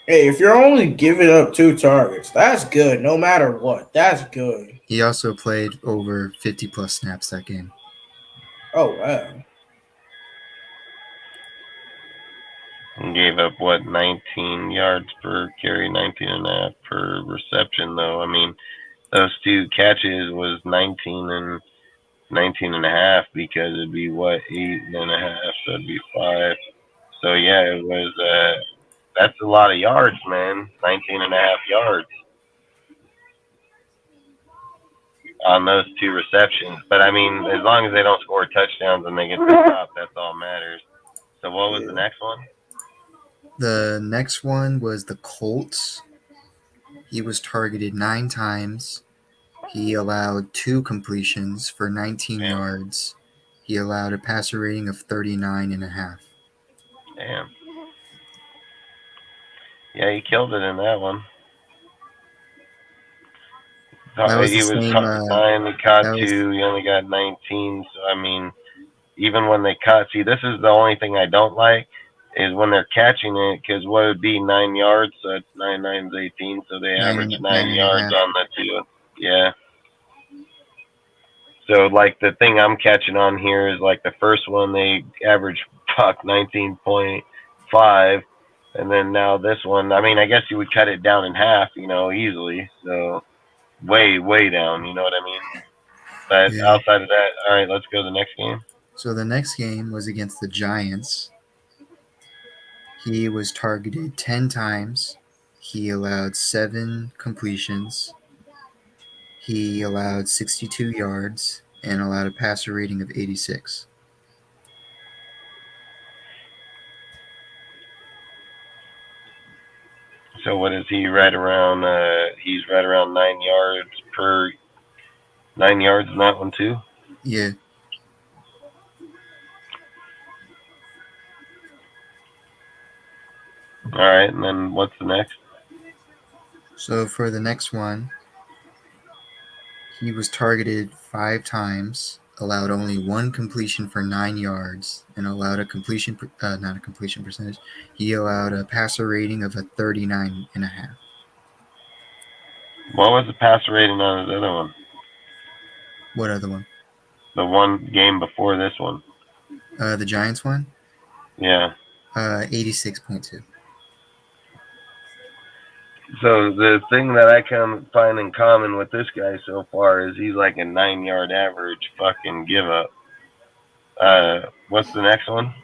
Speaker 9: Hey, if you're only giving up 2 targets, that's good. No matter what, that's good.
Speaker 6: He also played over 50 plus snaps that game.
Speaker 9: Oh wow.
Speaker 1: And gave up what 19 yards per carry, 19 and a half per reception. Though I mean, those 2 catches was 19 and 19 and a half because it'd be what 8 and a half, so it'd be 5. So yeah, it was. That's a lot of yards, man. 19 and a half yards on those 2 receptions. But I mean, as long as they don't score touchdowns and they get to the top, that's all matters. So what was the next one?
Speaker 6: The next one was the Colts. He was targeted 9 times. He allowed 2 completions for 19 yards. He allowed a passer rating of 39 and a half.
Speaker 1: Damn. Yeah, he killed it in that one.
Speaker 6: That was
Speaker 1: He
Speaker 6: the
Speaker 1: was
Speaker 6: same,
Speaker 1: 9, he caught
Speaker 6: that was-
Speaker 1: 2, he only got 19. So, I mean, even when they caught, see, this is the only thing I don't like is when they're catching it, because what would be 9 yards, so it's 9 9 is 18, so they average 9
Speaker 6: and a
Speaker 1: yards
Speaker 6: half.
Speaker 1: on the 2. Yeah. So, like, the thing I'm catching on here is, like, the first one, they averaged 19.5, and then now this one, I mean, I guess you would cut it down in half, easily, so way down, you know what I mean? But
Speaker 6: Yeah.
Speaker 1: outside of that, all right, let's go to the next game.
Speaker 6: So the next game was against the Giants. He was targeted 10 times. He allowed 7 completions. He allowed 62 yards and allowed a passer rating of 86.
Speaker 1: So what is he right around? He's right around 9 yards per 9 yards in that one too.
Speaker 6: Yeah.
Speaker 1: All right, and then what's the next?
Speaker 6: So for the next one, he was targeted 5 times, allowed only 1 completion for 9 yards, and allowed a completion, not a completion percentage. He allowed a passer rating of a 39 and a half.
Speaker 1: What was the passer rating on his other one?
Speaker 6: What other one?
Speaker 1: The one game before this one.
Speaker 6: The Giants one?
Speaker 1: Yeah.
Speaker 6: 86.2.
Speaker 1: So the thing that I can find in common with this guy so far is he's like a 9-yard average fucking give up. What's the next one?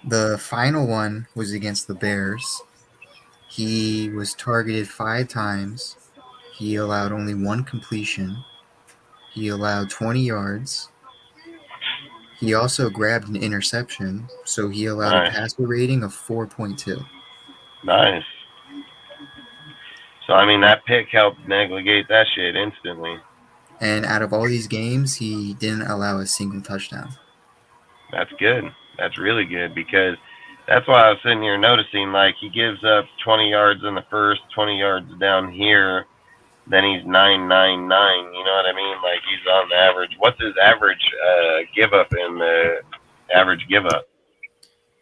Speaker 6: The final one was against the Bears. He was targeted 5 times. He allowed only 1 completion. He allowed 20 yards. He also grabbed an interception, so he allowed
Speaker 1: Nice.
Speaker 6: a passer rating of 4.2.
Speaker 1: Nice. So, I mean, that pick helped negate that shit instantly.
Speaker 6: And out of all these games, he didn't allow a single touchdown.
Speaker 1: That's good. That's really good because that's why I was sitting here noticing, like, he gives up 20 yards in the first, 20 yards down here, then he's 9.99. You know what I mean? Like, he's on the average. What's his average give up in the average give up?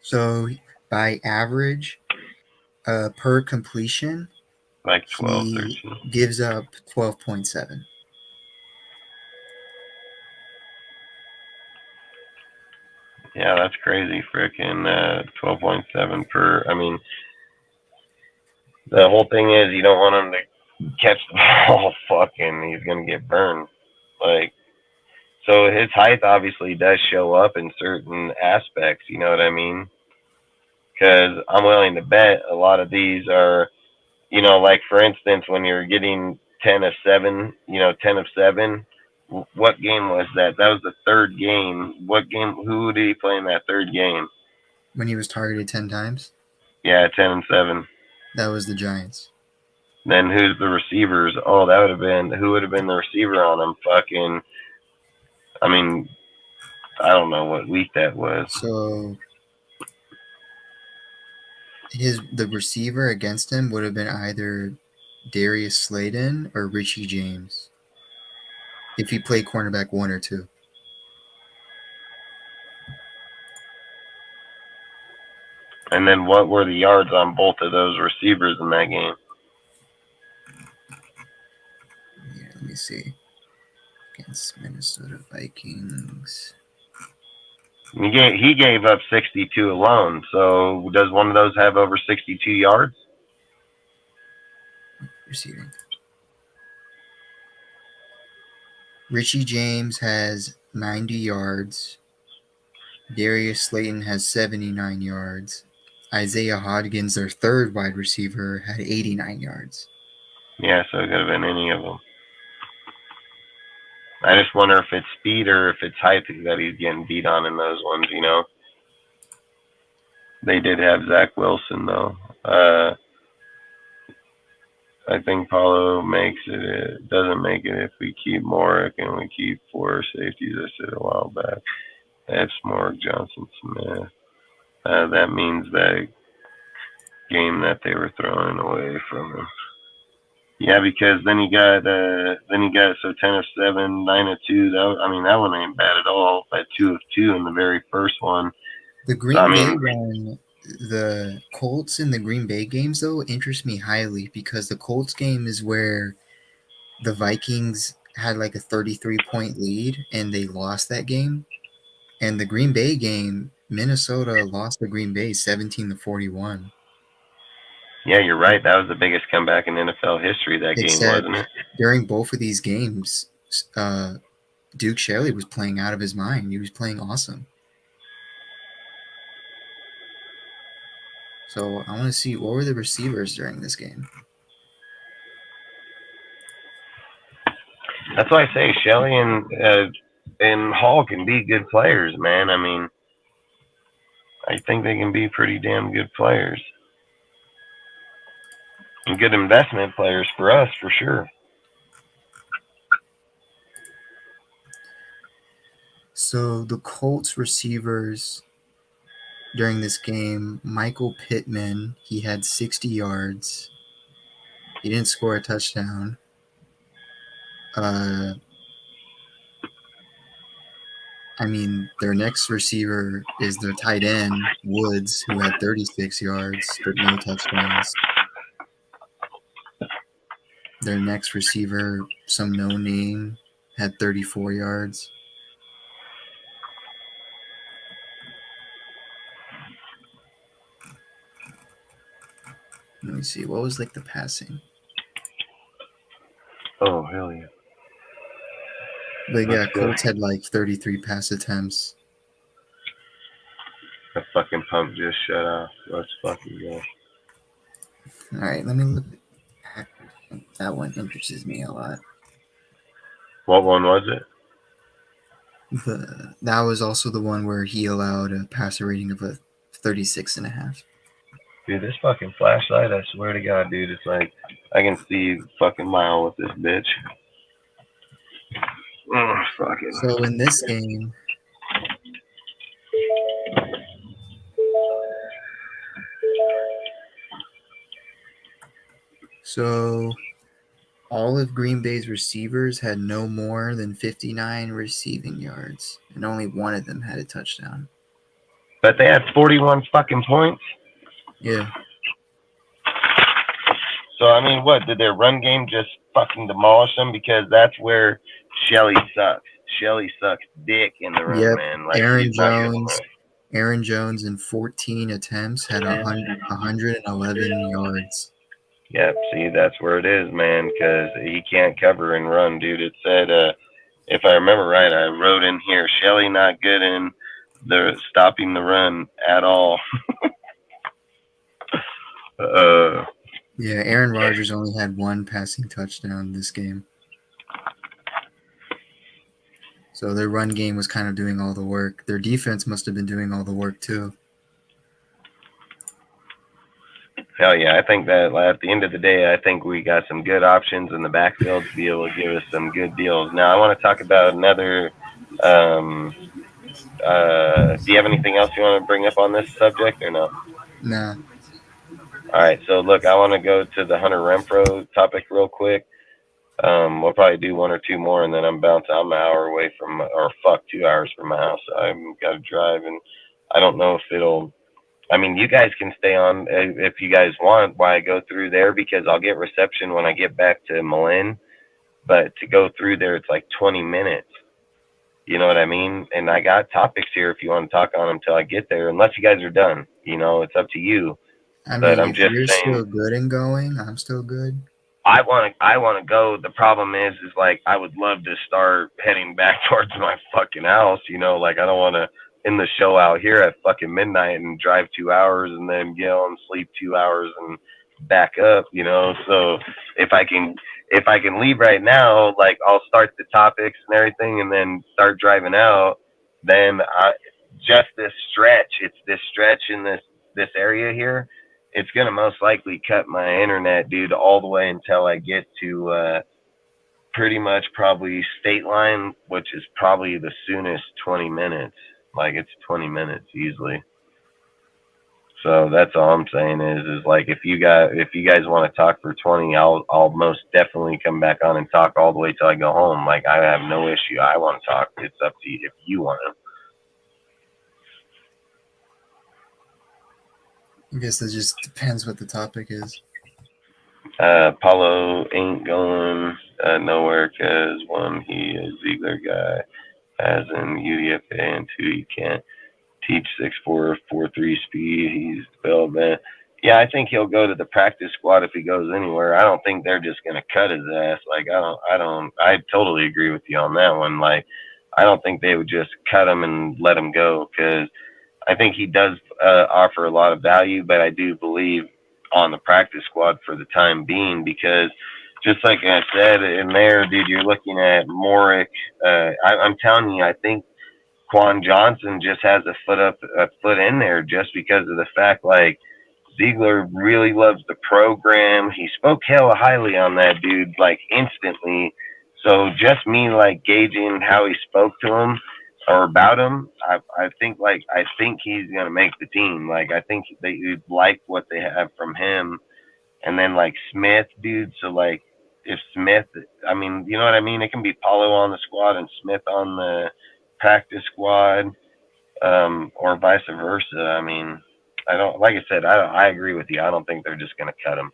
Speaker 6: So by average, per completion,
Speaker 1: Like 12,
Speaker 6: he
Speaker 1: 13.
Speaker 6: gives up 12.7.
Speaker 1: Yeah, that's crazy. Frickin' 12.7 per. I mean, the whole thing is you don't want him to catch the ball. Fucking, he's gonna get burned. Like, So his height obviously does show up in certain aspects. You know what I mean? Because I'm willing to bet a lot of these are, like for instance, when you're getting 10 of 7, 10 of 7. What game was that? That was the third game. What game? Who did he play in that third game?
Speaker 6: When he was targeted 10 times,
Speaker 1: Yeah, 10 and 7.
Speaker 6: that was the Giants.
Speaker 1: Then who's the receivers? Oh, that would have been who would have been the receiver on him? Fucking, I mean, I don't know what week that was.
Speaker 6: So the receiver against him would have been either Darius Slayton or Richie James. If he played cornerback 1 or 2.
Speaker 1: And then what were the yards on both of those receivers in that game?
Speaker 6: Yeah, let me see. Against Minnesota Vikings.
Speaker 1: He gave up 62 alone. So does one of those have over 62 yards?
Speaker 6: Receiving. Richie James has 90 yards. Darius Slayton has 79 yards. Isaiah Hodgins, their third wide receiver, had 89 yards.
Speaker 1: Yeah, so it could have been any of them. I just wonder if it's speed or if it's height that he's getting beat on in those ones, They did have Zach Wilson, though. I think Paulo makes it. It doesn't make it if we keep Morick and we keep 4 safeties. I said a while back. That's Morick, Johnson, Smith. That means that game that they were throwing away from him. Yeah, because then he got 10 of 7, 9 of 2. That one ain't bad at all. That 2 of 2 in the very first one.
Speaker 6: The Green Bay one, the Colts in the Green Bay games, though, interest me highly because the Colts game is where the Vikings had like a 33-point lead and they lost that game. And the Green Bay game, Minnesota lost to Green Bay 17-41.
Speaker 1: Yeah, you're right. That was the biggest comeback in NFL history, that game, wasn't it?
Speaker 6: During both of these games, Duke Shelley was playing out of his mind. He was playing awesome. So I want to see, what were the receivers during this game?
Speaker 1: That's why I say Shelley and Hall can be good players, man. I think they can be pretty damn good players. And good investment players for us, for sure.
Speaker 6: So the Colts receivers during this game, Michael Pittman, he had 60 yards. He didn't score a touchdown. Their next receiver is their tight end, Woods, who had 36 yards, but no touchdowns. Their next receiver, some no-name, had 34 yards. Let me see. What was the passing?
Speaker 1: Oh, hell yeah.
Speaker 6: But yeah, Colts had 33 pass attempts.
Speaker 1: The fucking pump just shut off. Let's fucking go.
Speaker 6: All right, let me look. That one interests me a lot.
Speaker 1: What one was it?
Speaker 6: That was also the one where he allowed a passer rating of a 36.5.
Speaker 1: Dude, this fucking flashlight, I swear to God, dude, it's like I can see a fucking mile with this bitch. Oh, fucking.
Speaker 6: So in this game, all of Green Bay's receivers had no more than 59 receiving yards, and only one of them had a touchdown.
Speaker 1: But they had 41 fucking points?
Speaker 6: Yeah.
Speaker 1: So, what? Did their run game just fucking demolish them? Because that's where Shelley sucks. Shelley sucks dick in the run, man.
Speaker 6: Aaron Jones in 14 attempts had 111 yards.
Speaker 1: Yep, see, that's where it is, man, because he can't cover and run, dude. It said if I remember right, I wrote in here, Shelley not good in the stopping the run at all.
Speaker 6: Yeah, Aaron Rodgers only had one passing touchdown this game. So their run game was kind of doing all the work. Their defense must have been doing all the work too.
Speaker 1: Hell yeah, I think that at the end of the day, I think we got some good options in the backfield to be able to give us some good deals. Now, I want to talk about another. Do you have anything else you want to bring up on this subject or no?
Speaker 6: Nah.
Speaker 1: All right, so look, I want to go to the Hunter Renfrow topic real quick. We'll probably do one or two more, and then I'm bouncing. I'm an hour away from, 2 hours from my house. I've got to drive, and I don't know if it'll. I mean, you guys can stay on if you guys want while I go through there, because I'll get reception when I get back to Malin. But to go through there, it's like 20 minutes. You know what I mean? And I got topics here if you want to talk on them until I get there, unless you guys are done. You know, it's up to you.
Speaker 6: I
Speaker 1: But
Speaker 6: mean,
Speaker 1: I'm
Speaker 6: if
Speaker 1: just
Speaker 6: you're
Speaker 1: saying,
Speaker 6: still good and going, I'm still good.
Speaker 1: I want to go. The problem is like I would love to start heading back towards my fucking house. You know, like I don't want to end the show out here at fucking midnight and drive 2 hours and then get home, sleep 2 hours and back up. You know, so if I can leave right now, like I'll start the topics and everything, and then start driving out. Then just this stretch. It's this stretch in this area here. It's going to most likely cut my internet, dude, all the way until I get to pretty much probably State Line, which is probably the soonest 20 minutes. Like, it's 20 minutes easily. So that's all I'm saying is like if you guys want to talk for 20, I'll most definitely come back on and talk all the way till I go home. Like, I have no issue. I want to talk. It's up to you if you want to.
Speaker 6: I guess it just depends what the topic is.
Speaker 1: Paulo ain't going nowhere because one, he is Ziegler guy, as in UDFA, and two, you can't teach 6'4", 4'3" speed. He's development. Yeah, I think he'll go to the practice squad if he goes anywhere. I don't think they're just gonna cut his ass. Like I totally agree with you on that one. Like I don't think they would just cut him and let him go, because I think he does offer a lot of value, but I do believe on the practice squad for the time being, because just like I said in there, dude, you're looking at Morick. I'm telling you, I think Quan Johnson just has a foot in there just because of the fact, like, Ziegler really loves the program. He spoke hella highly on that dude, like, instantly. So just me, like, gauging how he spoke to him or about him, I think he's gonna make the team. Like, I think they like what they have from him. And then, like, Smith, dude, so, like, if Smith, I mean, you know what I mean? It can be Paulo on the squad and Smith on the practice squad, or vice versa. I mean, I agree with you. I don't think they're just going to cut him.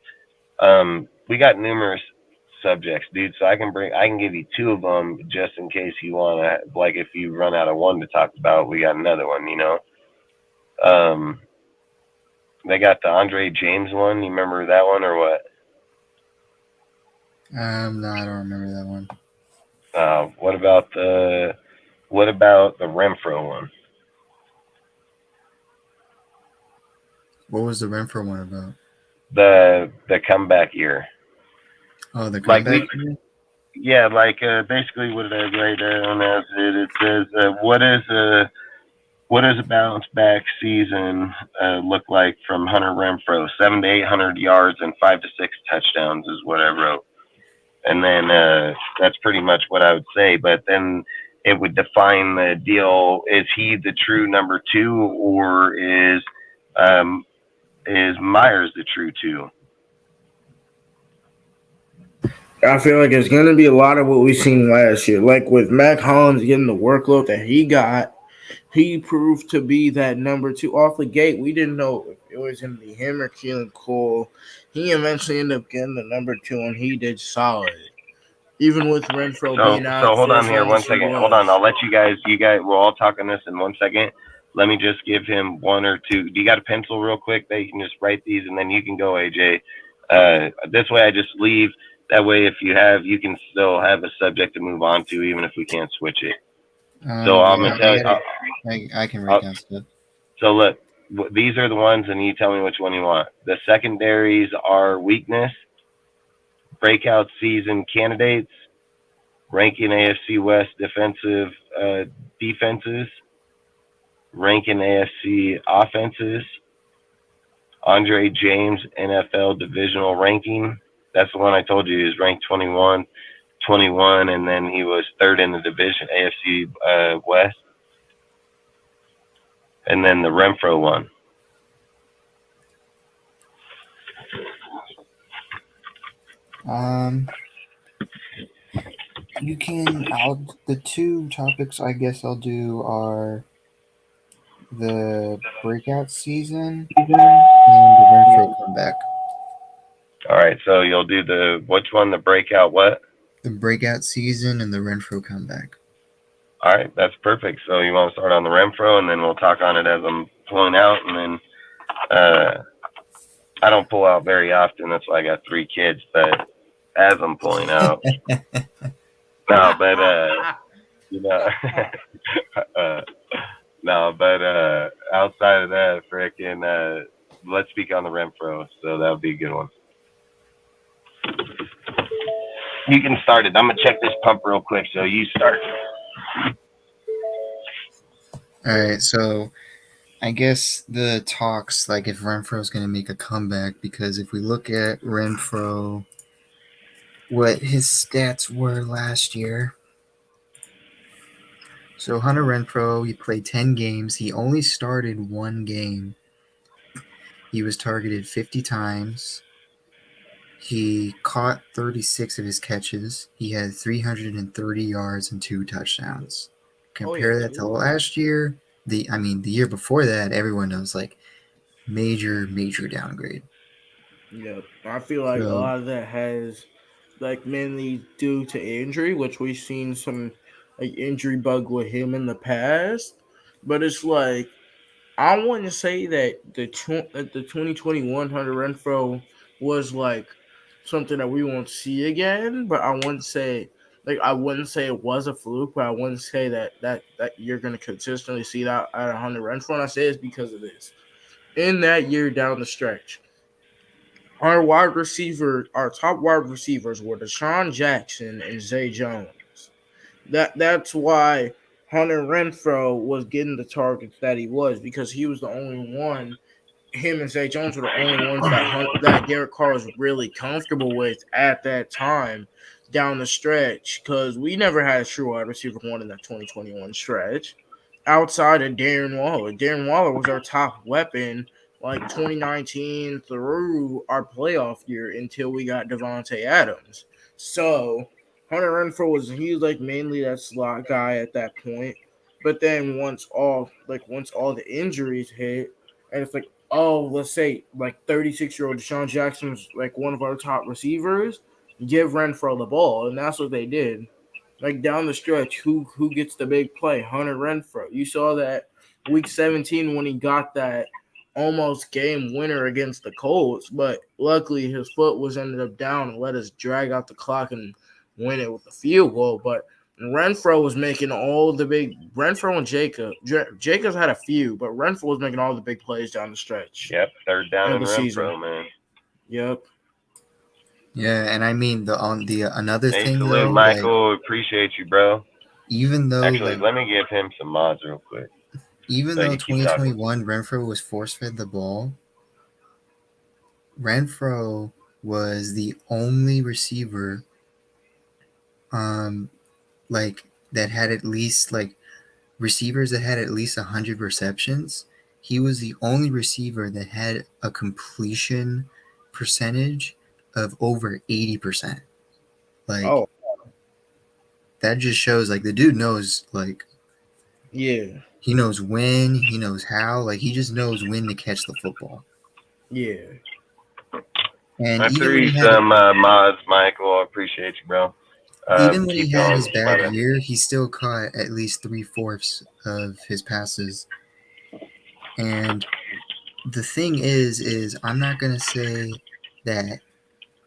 Speaker 1: We got numerous subjects, dude, so I can give you two of them just in case you want to, like, if you run out of one to talk about, we got another one, you know. They got the Andre James one. You remember that one or what?
Speaker 6: No, I don't remember that one.
Speaker 1: What about the Renfrow one?
Speaker 6: What was the Renfrow one about?
Speaker 1: The comeback year.
Speaker 6: Oh, the comeback year?
Speaker 1: Yeah, like basically what did I write down as it? It says what does a bounce back season look like from Hunter Renfrow? 700 to 800 yards and 5 to 6 touchdowns is what I wrote. And then that's pretty much what I would say. But then it would define the deal. Is he the true number 2, or is Myers the true 2?
Speaker 9: I feel like it's going to be a lot of what we've seen last year. Like with Mac Hollins getting the workload that he got, he proved to be that number 2 off the gate. We didn't know if it was going to be him or Keelan Cole. He eventually ended up getting the number 2, and he did solid. Even with Renfrow being out.
Speaker 1: So hold on here 1 second. Hold on. I'll let you guys, we'll all talk on this in 1 second. Let me just give him 1 or 2. Do you got a pencil real quick that you can just write these, and then you can go, AJ? This way I just leave That way, if you have, you can still have a subject to move on to, even if we can't switch it. So I'm gonna tell you.
Speaker 6: I can write down stuff.
Speaker 1: So look, these are the ones, and you tell me which one you want. The secondaries are weakness, breakout season candidates, ranking AFC West defensive defenses, ranking AFC offenses, Andre James NFL divisional ranking. That's the one I told you he was ranked 21, and then he was third in the division, AFC West. And then the Renfro one.
Speaker 6: You can. The two topics I guess I'll do are the breakout season and the Renfro comeback.
Speaker 1: All right, so you'll do which one? The breakout what?
Speaker 6: The breakout season and the Renfro comeback.
Speaker 1: All right, that's perfect. So you want to start on the Renfro, and then we'll talk on it as I'm pulling out, and then I don't pull out very often. That's why I got 3 kids. But as I'm pulling out, no, but you know, no, but outside of that, frickin', let's speak on the Renfro. So that would be a good one. You can start it. I'm gonna check this pump real quick. So you start.
Speaker 6: All right, so I guess the talks, like if Renfro's going to make a comeback, because if we look at Renfro, what his stats were last year. So Hunter Renfro, he played 10 games. He only started 1 game. He was targeted 50 times. He caught 36 of his catches. He had 330 yards and 2 touchdowns. Compare that to last year. The year before that, everyone knows, like, major downgrade.
Speaker 9: Yep. I feel like a lot of that has, like, mainly due to injury, which we've seen some, like, injury bug with him in the past. But it's like, I wouldn't say that the 2021 Hunter Renfro was, like, something that we won't see again, but I wouldn't say it was a fluke, but I wouldn't say that you're going to consistently see that out of Hunter Renfro. And I say it's because of this. In that year down the stretch, our top wide receivers were Deshaun Jackson and Zay Jones. That's why Hunter Renfro was getting the targets that he was, because he was the only one. Him and Zay Jones were the only ones that Derek Carr was really comfortable with at that time down the stretch, because we never had a true wide receiver 1 in that 2021 stretch outside of Darren Waller. Darren Waller was our top weapon, like 2019 through our playoff year until we got Devontae Adams. So Hunter Renfro he was like mainly that slot guy at that point. But then once all the injuries hit, and it's like, oh, let's say like 36-year-old Deshaun Jackson was like one of our top receivers, give Renfro the ball, and that's what they did. Like down the stretch, who gets the big play? Hunter Renfro. You saw that week 17 when he got that almost game winner against the Colts, but luckily his foot was ended up down and let us drag out the clock and win it with the field goal. But Renfro was making all the big – Renfro and Jacobs had a few, but Renfro was making all the big plays down the stretch.
Speaker 1: Yep, third down in Renfro, man.
Speaker 9: Yep.
Speaker 6: Yeah, and I mean another thing
Speaker 1: salute,
Speaker 6: though,
Speaker 1: Michael, like, appreciate you, bro.
Speaker 6: Even though
Speaker 1: actually, let me give him some mods real quick.
Speaker 6: Even though 2021 Renfro was force-fed the ball, Renfro was the only receiver that had at least receivers that had at least 100 receptions. He was the only receiver that had a completion percentage of over 80%. That just shows the dude knows he knows when, he knows how, he just knows when to catch the football.
Speaker 9: Yeah.
Speaker 1: And I threw you some mods, Michael. I appreciate you, bro.
Speaker 6: Even when he had his bad year, he still caught at least 3/4 of his passes. And the thing is I'm not going to say that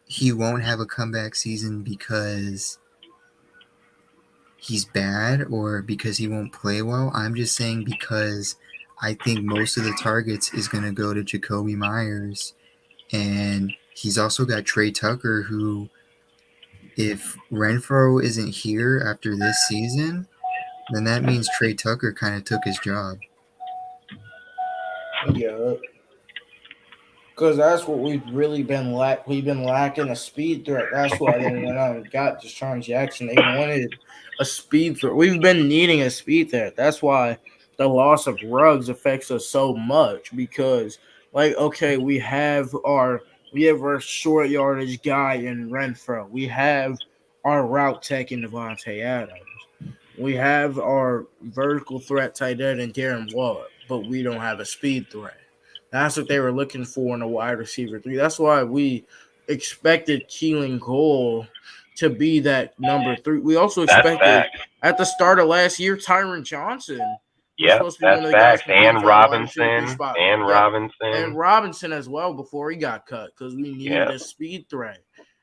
Speaker 6: he won't have a comeback season because he's bad or because he won't play well. I'm just saying because I think most of the targets is going to go to Jacoby Myers. And he's also got Trey Tucker, who, if Renfro isn't here after this season, then that means Trey Tucker kind of took his job.
Speaker 9: Yeah. Because that's what we've really been We've been lacking a speed threat. That's why they went out and got Deshaun Jackson. They wanted a speed threat. We've been needing a speed threat. That's why the loss of Ruggs affects us so much. Because, like, okay, we have our short yardage guy in Renfro. We have our route tech in Devontae Adams. We have our vertical threat tight end in Darren Waller, but we don't have a speed threat. That's what they were looking for in a wide receiver 3. That's why we expected Keelan Cole to be that number 3. We also expected at the start of last year Tyron Johnson.
Speaker 1: Yeah, that's facts. And Robinson.
Speaker 9: And Robinson as well before he got cut because we needed a speed threat.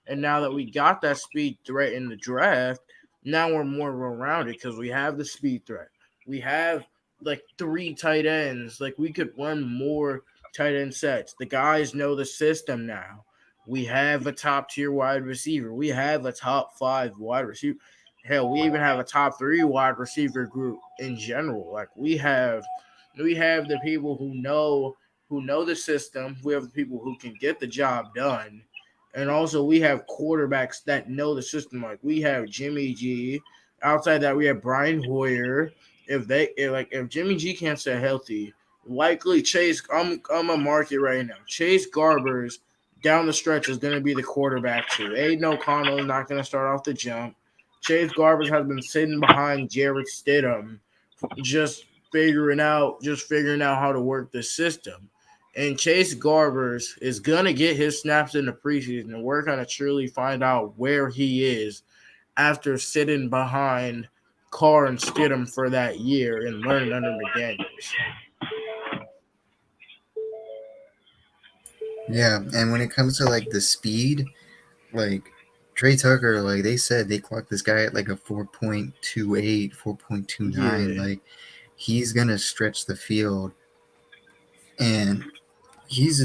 Speaker 9: And now that we got that speed threat in the draft, now we're more well-rounded because we have the speed threat. We have like 3 tight ends. Like we could run more tight end sets. The guys know the system now. We have a top-tier wide receiver. We have a top 5 wide receiver. Hell, we even have a top 3 wide receiver group in general. Like we have the people who know the system. We have the people who can get the job done. And also we have quarterbacks that know the system. Like we have Jimmy G. Outside that, we have Brian Hoyer. If Jimmy G can't stay healthy, likely Chase. I'm a market right now. Chase Garbers down the stretch is going to be the quarterback too. Aiden O'Connell is not going to start off the jump. Chase Garbers has been sitting behind Jarrett Stidham, just figuring out how to work the system. And Chase Garbers is going to get his snaps in the preseason, and we're going to truly find out where he is after sitting behind Carr and Stidham for that year and learning under McDaniels.
Speaker 6: Yeah, and when it comes to like the speed, like Trey Tucker, like they said, they clocked this guy at like a 4.28, 4.29. Like he's gonna stretch the field, and he's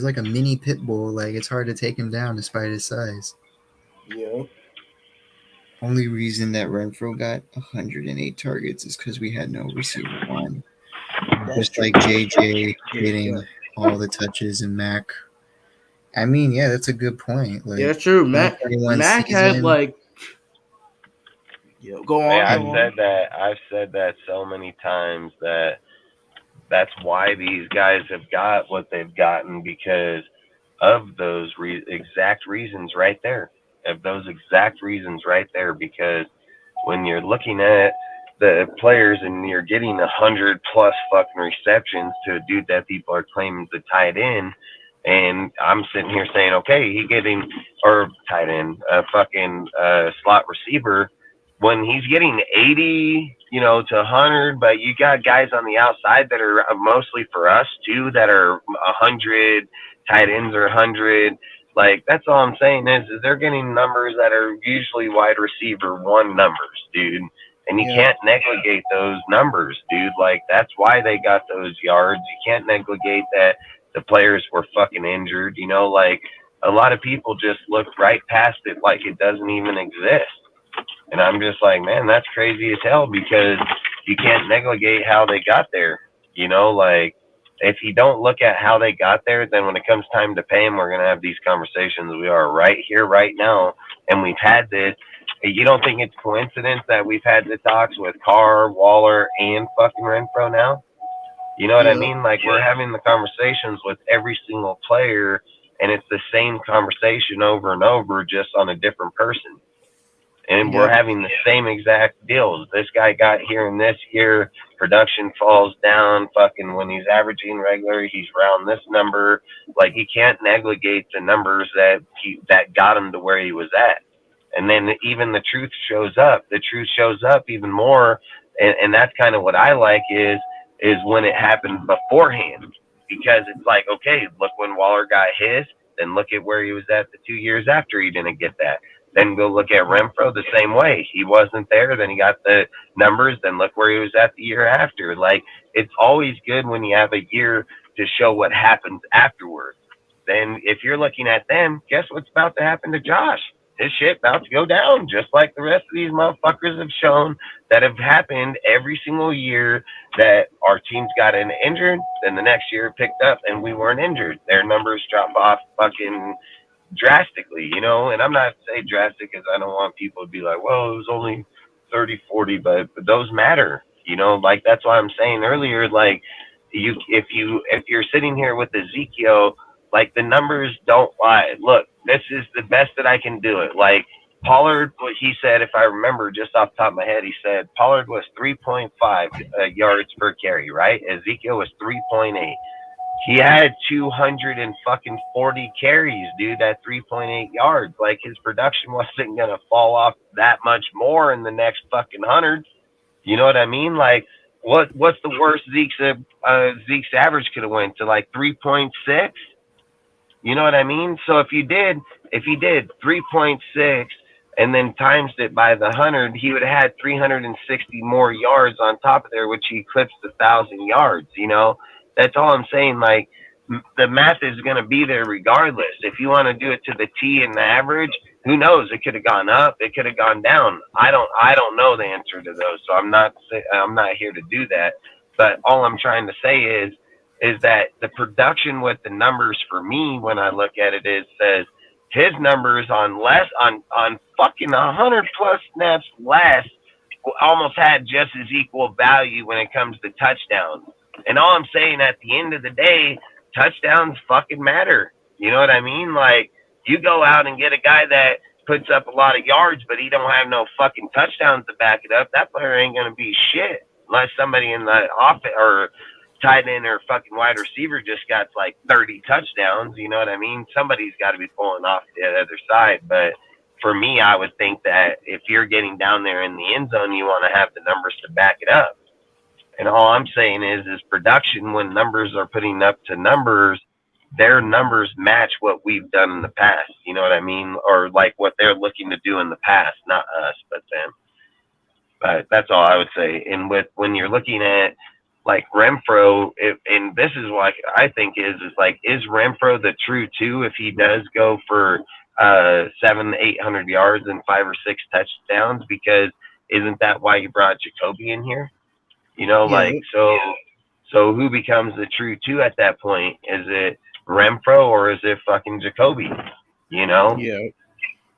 Speaker 6: like a mini pit bull. Like it's hard to take him down despite his size.
Speaker 9: Yeah.
Speaker 6: Only reason that Renfro got 108 targets is because we had no receiver one. Just like JJ getting all the touches and Mac. I mean, yeah, that's a good point. Like,
Speaker 9: yeah, true. Mac had like. Go on.
Speaker 1: I've said that so many times that's why these guys have got what they've gotten, because of those exact reasons right there. Because when you're looking at the players and you're getting 100+ fucking receptions to a dude that people are claiming to tight end, and I'm sitting here saying, okay, he getting or tight end, a fucking slot receiver, when he's getting 80, to 100, but you got guys on the outside that are mostly for us too, that are 100, tight ends are 100. Like, that's all I'm saying is they're getting numbers that are usually wide receiver 1 numbers, dude. And you can't negligate those numbers, dude. Like, that's why they got those yards. You can't negligate that the players were fucking injured. Like, a lot of people just look right past it like it doesn't even exist. And I'm just like, man, that's crazy as hell, because you can't negligate how they got there. Like, if you don't look at how they got there, then when it comes time to pay them, we're going to have these conversations. We are right here, right now. And we've had this. You don't think it's coincidence that we've had the talks with Carr, Waller, and fucking Renfro now? You know what I mean? Like, we're having the conversations with every single player, and it's the same conversation over and over, just on a different person. And we're having the same exact deals. This guy got here in this year, production falls down. Fucking when he's averaging regular, he's around this number. Like, he can't negligate the numbers that got him to where he was at. And then even the truth shows up. The truth shows up even more, and that's kind of what I like is when it happened beforehand, because it's like, okay, look when Waller got his, Then look at where he was at the 2 years after he didn't get that. Then go look at Renfro the same way. He wasn't there. Then he got the numbers. Then look where he was at the year after. Like, it's always good when you have a year to show what happens afterwards. Then if you're looking at them, guess what's about to happen to Josh? His shit about to go down, just like the rest of these motherfuckers have shown that have happened every single year that our teams got injured, then the next year picked up and we weren't injured. Their numbers drop off fucking drastically, you know, and I'm not saying drastic because I don't want people to be like, well, it was only 30, 40, but those matter, you know, like that's why I'm saying earlier, like if you're sitting here with Ezekiel, like the numbers don't lie. Look, this is the best that I can do it. Like Pollard, what he said, if I remember just off the top of my head, he said Pollard was 3.5 yards per carry, right? Ezekiel was 3.8. He had 240 carries, dude, at 3.8 yards. Like his production wasn't gonna fall off that much more in the next fucking 100. You know what I mean? Like, what's the worst Zeke's average could have went to, like 3.6? You know what I mean? So if he did 3.6 and then times it by the 100, he would have had 360 more yards on top of there, which he eclipsed 1,000 yards. You know, that's all I'm saying. Like the math is going to be there regardless. If you want to do it to the T and the average, who knows? It could have gone up. It could have gone down. I don't know the answer to those. So I'm not here to do that. But all I'm trying to say is that the production with the numbers for me, when I look at it, says his numbers on fucking 100 plus snaps less almost had just as equal value when it comes to touchdowns. And all I'm saying, at the end of the day, touchdowns fucking matter. You know what I mean? Like, you go out and get a guy that puts up a lot of yards, but he don't have no fucking touchdowns to back it up. That player ain't going to be shit unless somebody in the offense or tight end or fucking wide receiver just got like 30 touchdowns. You know what I mean? Somebody's got to be pulling off the other side. But for me, I would think that if you're getting down there in the end zone, you want to have the numbers to back it up. And all I'm saying is production, when numbers are putting up to numbers, their numbers match what we've done in the past. You know what I mean? Or like what they're looking to do in the past, not us, but them. But that's all I would say. And when you're looking at like Renfro, and this is what I think is Renfro the true 2 if he does go for 700-800 yards and 5 or 6 touchdowns? Because isn't that why you brought Jacoby in here? You know,
Speaker 9: Yeah.
Speaker 1: like so who becomes the true 2 at that point? Is it Renfro or is it fucking Jacoby? You know?
Speaker 9: Yeah.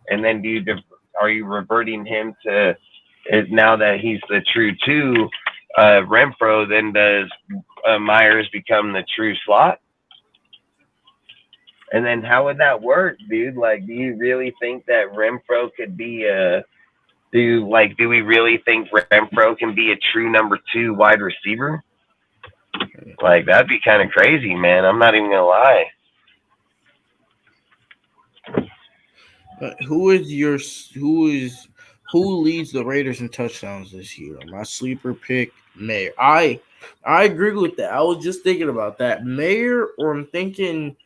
Speaker 1: And then are you reverting him to now that he's the true 2? Renfro, then does Myers become the true slot? And then how would that work, dude? Like, do you really think that Renfro could be do we really think Renfro can be a true number 2 wide receiver? Like, that'd be kind of crazy, man. I'm not even gonna lie.
Speaker 9: Who leads the Raiders in touchdowns this year? My sleeper pick, Mayer. I agree with that. I was just thinking about that. Mayer, or I'm thinking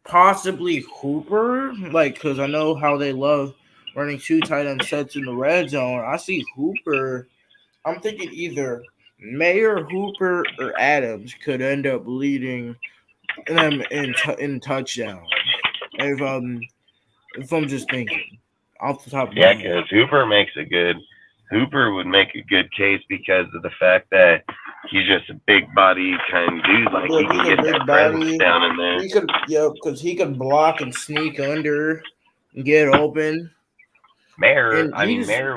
Speaker 9: possibly Hooper, like, because I know how they love running 2 tight end sets in the red zone. I see Hooper. I'm thinking either Mayer, Hooper, or Adams could end up leading them in touchdowns. If I'm just thinking off the top of my head.
Speaker 1: Yeah, because Hooper would make a good case because of the fact that he's just a big body kind of dude. Like, he can get that presence down in there.
Speaker 9: Because he could block and sneak under and get open.
Speaker 1: Mayer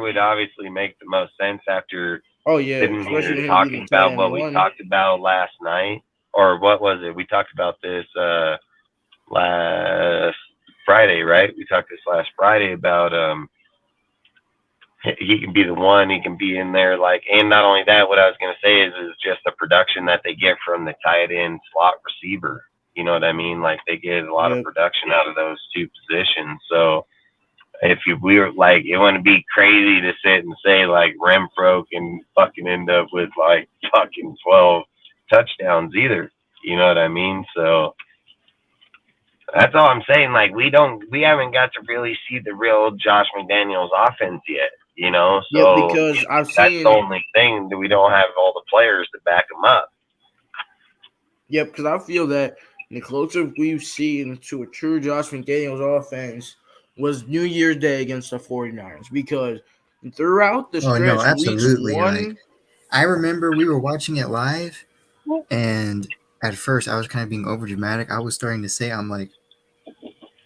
Speaker 1: would obviously make the most sense after sitting here talking about what we talked about last night. Or what was it? We talked about this last Friday, right? We talked this last Friday about he can be the one, he can be in there, like, and not only that, what I was gonna say is just the production that they get from the tight end slot receiver. You know what I mean? Like, they get a lot of production out of those 2 positions. So we were like, it wouldn't be crazy to sit and say like Renfro can fucking end up with like fucking 12 touchdowns either. You know what I mean? So That's all I'm saying. Like we haven't got to really see the real Josh McDaniels offense yet. You know,
Speaker 9: Yeah,
Speaker 1: so
Speaker 9: because I've
Speaker 1: that's
Speaker 9: seen.
Speaker 1: the only thing that we don't have all the players to back them up.
Speaker 9: Yeah, because I feel that the closer we've seen to a true Josh McDaniels offense was New Year's Day against the 49ers. Because throughout the
Speaker 6: Oh no,
Speaker 9: stretch, weeks
Speaker 6: absolutely. Like
Speaker 9: one,
Speaker 6: I remember we were watching it live, and at first I was kind of being over dramatic. I was starting to say, I'm like,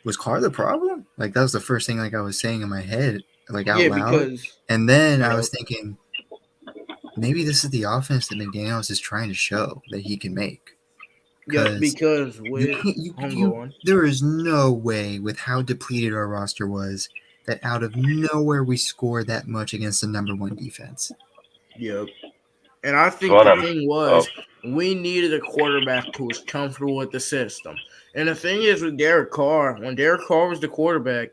Speaker 6: was Carr the problem? Like that was the first thing like I was saying in my head, like out
Speaker 9: yeah,
Speaker 6: loud.
Speaker 9: because
Speaker 6: And then I
Speaker 9: yeah,
Speaker 6: was thinking, maybe this is the offense that McDaniels is trying to show that he can make.
Speaker 9: because
Speaker 6: You
Speaker 9: with
Speaker 6: can't, there is no way with how depleted our roster was that out of nowhere we scored that much against the number one defense.
Speaker 9: Yep. And I think
Speaker 1: What
Speaker 9: the
Speaker 1: I'm-
Speaker 9: thing was we needed a quarterback who was comfortable with the system. And the thing is with Derek Carr, when Derek Carr was the quarterback,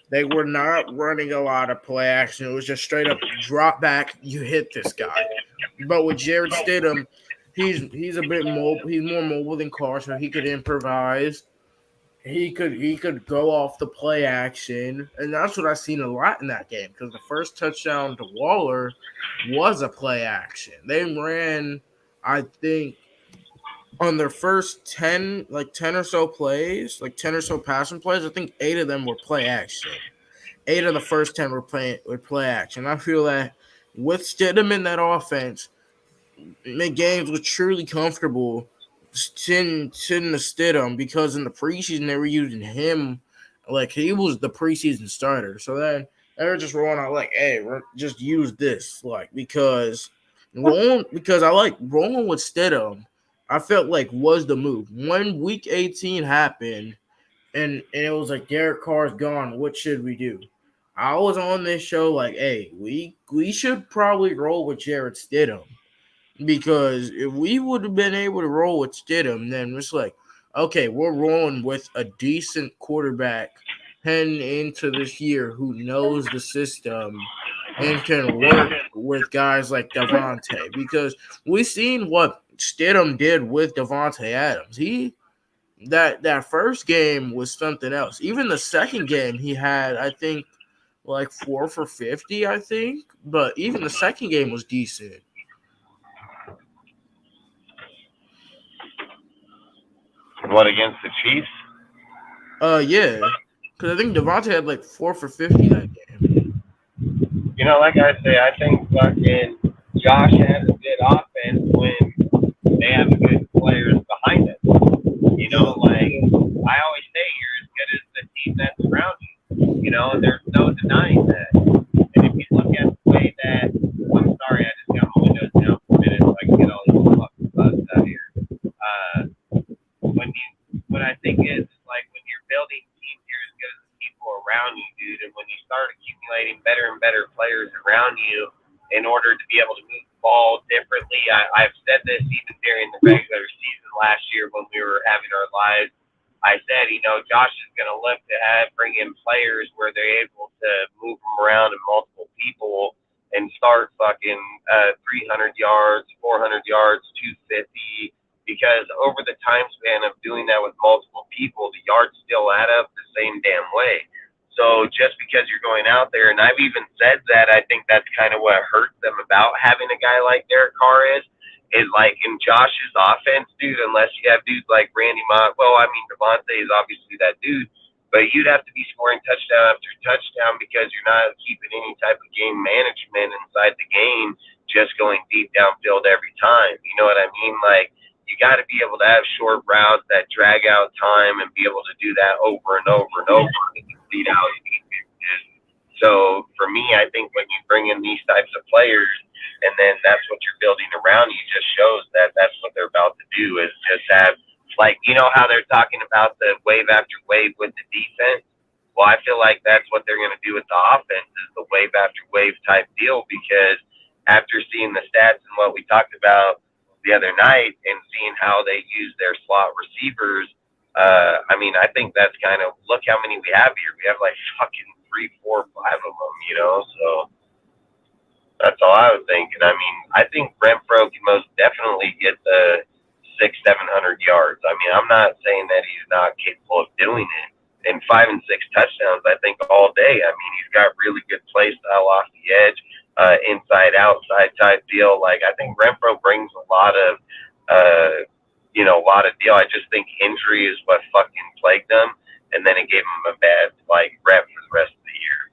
Speaker 9: they were not running a lot of play action. It was just straight up drop back, you hit this guy. But with Jared Stidham, he's a bit mobile. He's more mobile than Carr, so he could improvise. He could go off the play action, and that's what I've seen a lot in that game. Because the first touchdown to Waller was a play action. They ran, I think, on their first 10 or so plays, like 10 or so passing plays. I think 8 of them were play action. 8 of the first 10 were play action. I feel that with Stidham in that offense, McDaniels was truly comfortable sitting the Stidham because in the preseason they were using him like he was the preseason starter. So then they were just rolling out like, hey, just use this because I like rolling with Stidham. I felt like was the move when Week 18 happened, and it was like Derek Carr's gone. What should we do? I was on this show like, hey, we should probably roll with Jared Stidham. Because if we would have been able to roll with Stidham, then it's like, okay, we're rolling with a decent quarterback heading into this year who knows the system and can work with guys like Devontae. Because we've seen what Stidham did with Devontae Adams. That first game was something else. Even the second game he had, I think, like 4 for 50, I think. But even the second game was decent.
Speaker 1: What, against the Chiefs?
Speaker 9: Yeah, because I think Devontae had like 4 for 50 that game.
Speaker 1: You know, like I say, I think fucking Josh has a good offense when they have good players behind it. You know, like I always say, you're as good as the team that's around you. You know, there's no denying that. And if you look at the way that, I'm sorry, I just got my windows down for a minute so I can get all these fucking bugs out of here. What I think is like when you're building teams, you're as good as the people around you, dude. And when you start accumulating better and better players around you in order to be able to move the ball differently, I've said this even during the regular season last year when we were having our lives. I said, you know, Josh is going to look to bring in players where they're able to move them around and multiple people and start fucking 300 yards, 400 yards, 250. Because over the time span of doing that with multiple people, the yards still add up the same damn way. So just because you're going out there, and I've even said that, I think that's kind of what hurts them about having a guy like Derek Carr is like in Josh's offense, dude, unless you have dudes like Randy Moss. Well, I mean, Devontae is obviously that dude, but you'd have to be scoring touchdown after touchdown because you're not keeping any type of game management inside the game, just going deep downfield every time. You know what I mean? Like, you got to be able to have short routes that drag out time and be able to do that over and over and over to beat out. So for me, I think when you bring in these types of players and then that's what you're building around you, just shows that that's what they're about to do is just have, like, you know how they're talking about the wave after wave with the defense? Well, I feel like that's what they're going to do with the offense is the wave after wave type deal because after seeing the stats and what we talked about the other night and seeing how they use their slot receivers, I mean, I think that's kind of, look how many we have here. We have like fucking 3, 4, 5 of them, you know, so that's all I was thinking. I mean, I think Renfro can most definitely get the 700 yards. I mean, I'm not saying that he's not capable of doing it. And 5 and 6 touchdowns, I think, all day. I mean, he's got really good play style off the edge, inside outside type deal. Like, I think Renfro brings a lot of a lot of deal. I just think injury is what fucking plagued them, and then it gave him a bad rep for the rest of the year.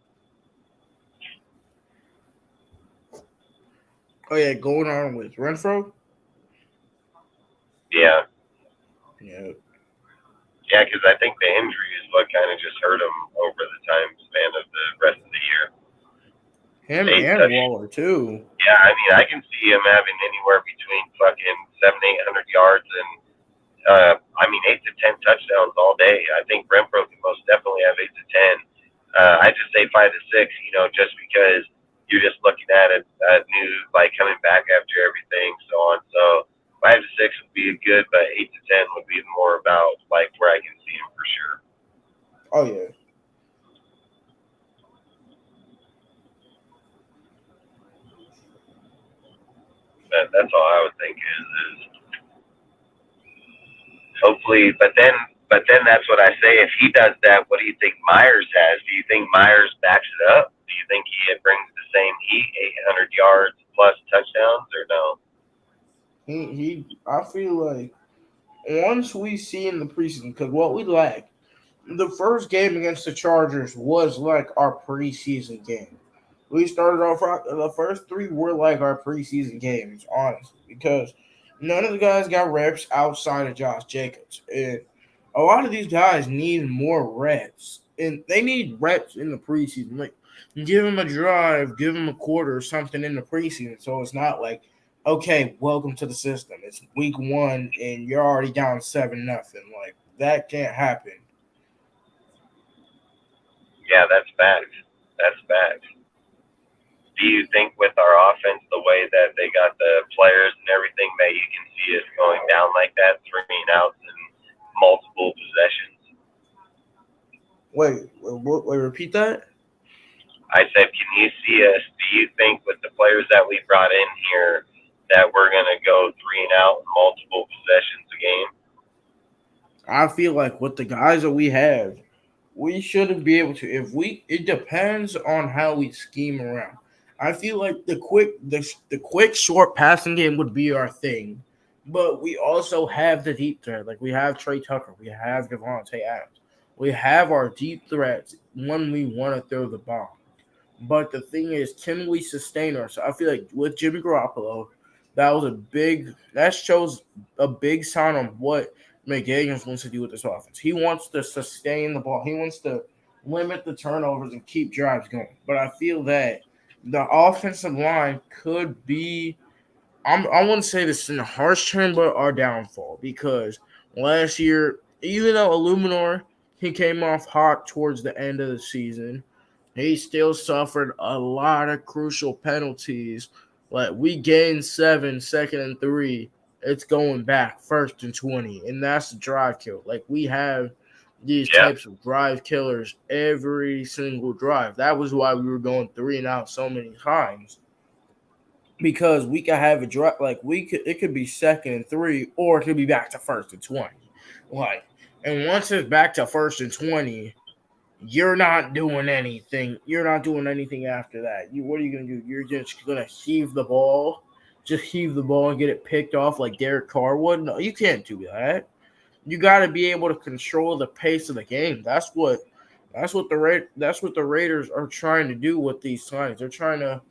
Speaker 9: Oh yeah, going on with Renfro.
Speaker 1: Yeah,
Speaker 9: Yeah.
Speaker 1: because I think the injury is what kind of just hurt him over the time span of the rest of the year.
Speaker 9: Him
Speaker 1: Eight
Speaker 9: and
Speaker 1: touch-
Speaker 9: Waller too.
Speaker 1: Yeah, I mean, I can see him having anywhere between fucking 700-800 yards and 8 to 10 touchdowns all day. I think Renfro can most definitely have 8 to 10. I just say 5 to 6, just because you're just looking at a new coming back after everything, so on. So 5 to 6 would be good, but 8 to 10 would be more about where I can see him for sure.
Speaker 9: Oh yeah.
Speaker 1: That's all I would think is hopefully, but then that's what I say. If he does that, what do you think Myers has? Do you think Myers backs it up? Do you think he brings the same heat, 800 yards plus touchdowns, or no?
Speaker 9: I feel like once we see in the preseason, because what we lack, the first game against the Chargers was like our preseason game. We started off the first 3 were like our preseason games, honestly, because none of the guys got reps outside of Josh Jacobs, and a lot of these guys need more reps, and they need reps in the preseason. Like, give them a drive, give them a quarter or something in the preseason, so it's not like, okay, welcome to the system. It's week 1 and you're already down 7-0. Like, that can't happen.
Speaker 1: Yeah, that's facts. That's facts. Do you think with our offense, the way that they got the players and everything, that you can see us going down like that, 3 outs and multiple possessions?
Speaker 9: Wait, repeat that?
Speaker 1: I said, can you see us? Do you think with the players that we brought in here that we're going to go 3 and out, multiple possessions a game?
Speaker 9: I feel like with the guys that we have, we shouldn't be able to. It depends on how we scheme around. I feel like the quick short passing game would be our thing, but we also have the deep threat. Like, we have Trey Tucker, we have Devontae Adams, we have our deep threats when we want to throw the ball. But the thing is, can we sustain ourselves? I feel like with Jimmy Garoppolo, that shows a big sign on what McDaniels wants to do with this offense. He wants to sustain the ball. He wants to limit the turnovers and keep drives going. But I feel that the offensive line could be, I wouldn't say this in a harsh term, but our downfall. Because last year, even though Illuminor, he came off hot towards the end of the season, he still suffered a lot of crucial penalties. Like, we gained 7, 2nd and 3. It's going back 1st and 20, and that's the drive kill. Like, we have these types of drive killers every single drive. That was why we were going 3 and out so many times, because we could have a drive it could be 2nd and 3, or it could be back to 1st and 20. And once it's back to 1st and 20, you're not doing anything. You're not doing anything after that. What are you gonna do? You're just gonna heave the ball. Just heave the ball and get it picked off like Derek Carr would? No, you can't do that. You got to be able to control the pace of the game. That's what the Raiders are trying to do with these signings. They're trying to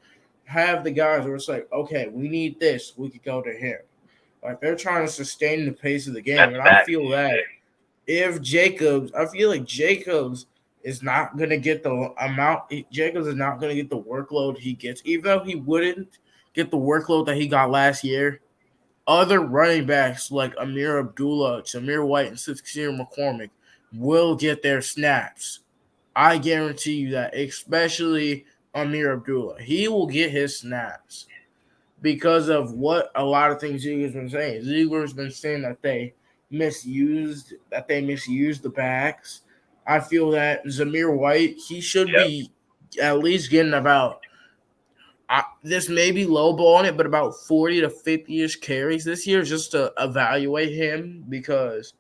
Speaker 9: have the guys where it's like, okay, we need this, we could go to him. Like, they're trying to sustain the pace of the game. And I feel that if Jacobs is not going to get the Jacobs is not going to get the workload he gets, even though he wouldn't get the workload that he got last year. Other running backs like Amir Abdullah, Samir White, and Sincere McCormick will get their snaps. I guarantee you that, especially Amir Abdullah. He will get his snaps because of what a lot of things Ziegler's been saying. Ziegler's been saying that they misused the backs. I feel that Zamir White, he should be at least getting about this may be lowballing it, but about 40 to 50-ish carries this year just to evaluate him, because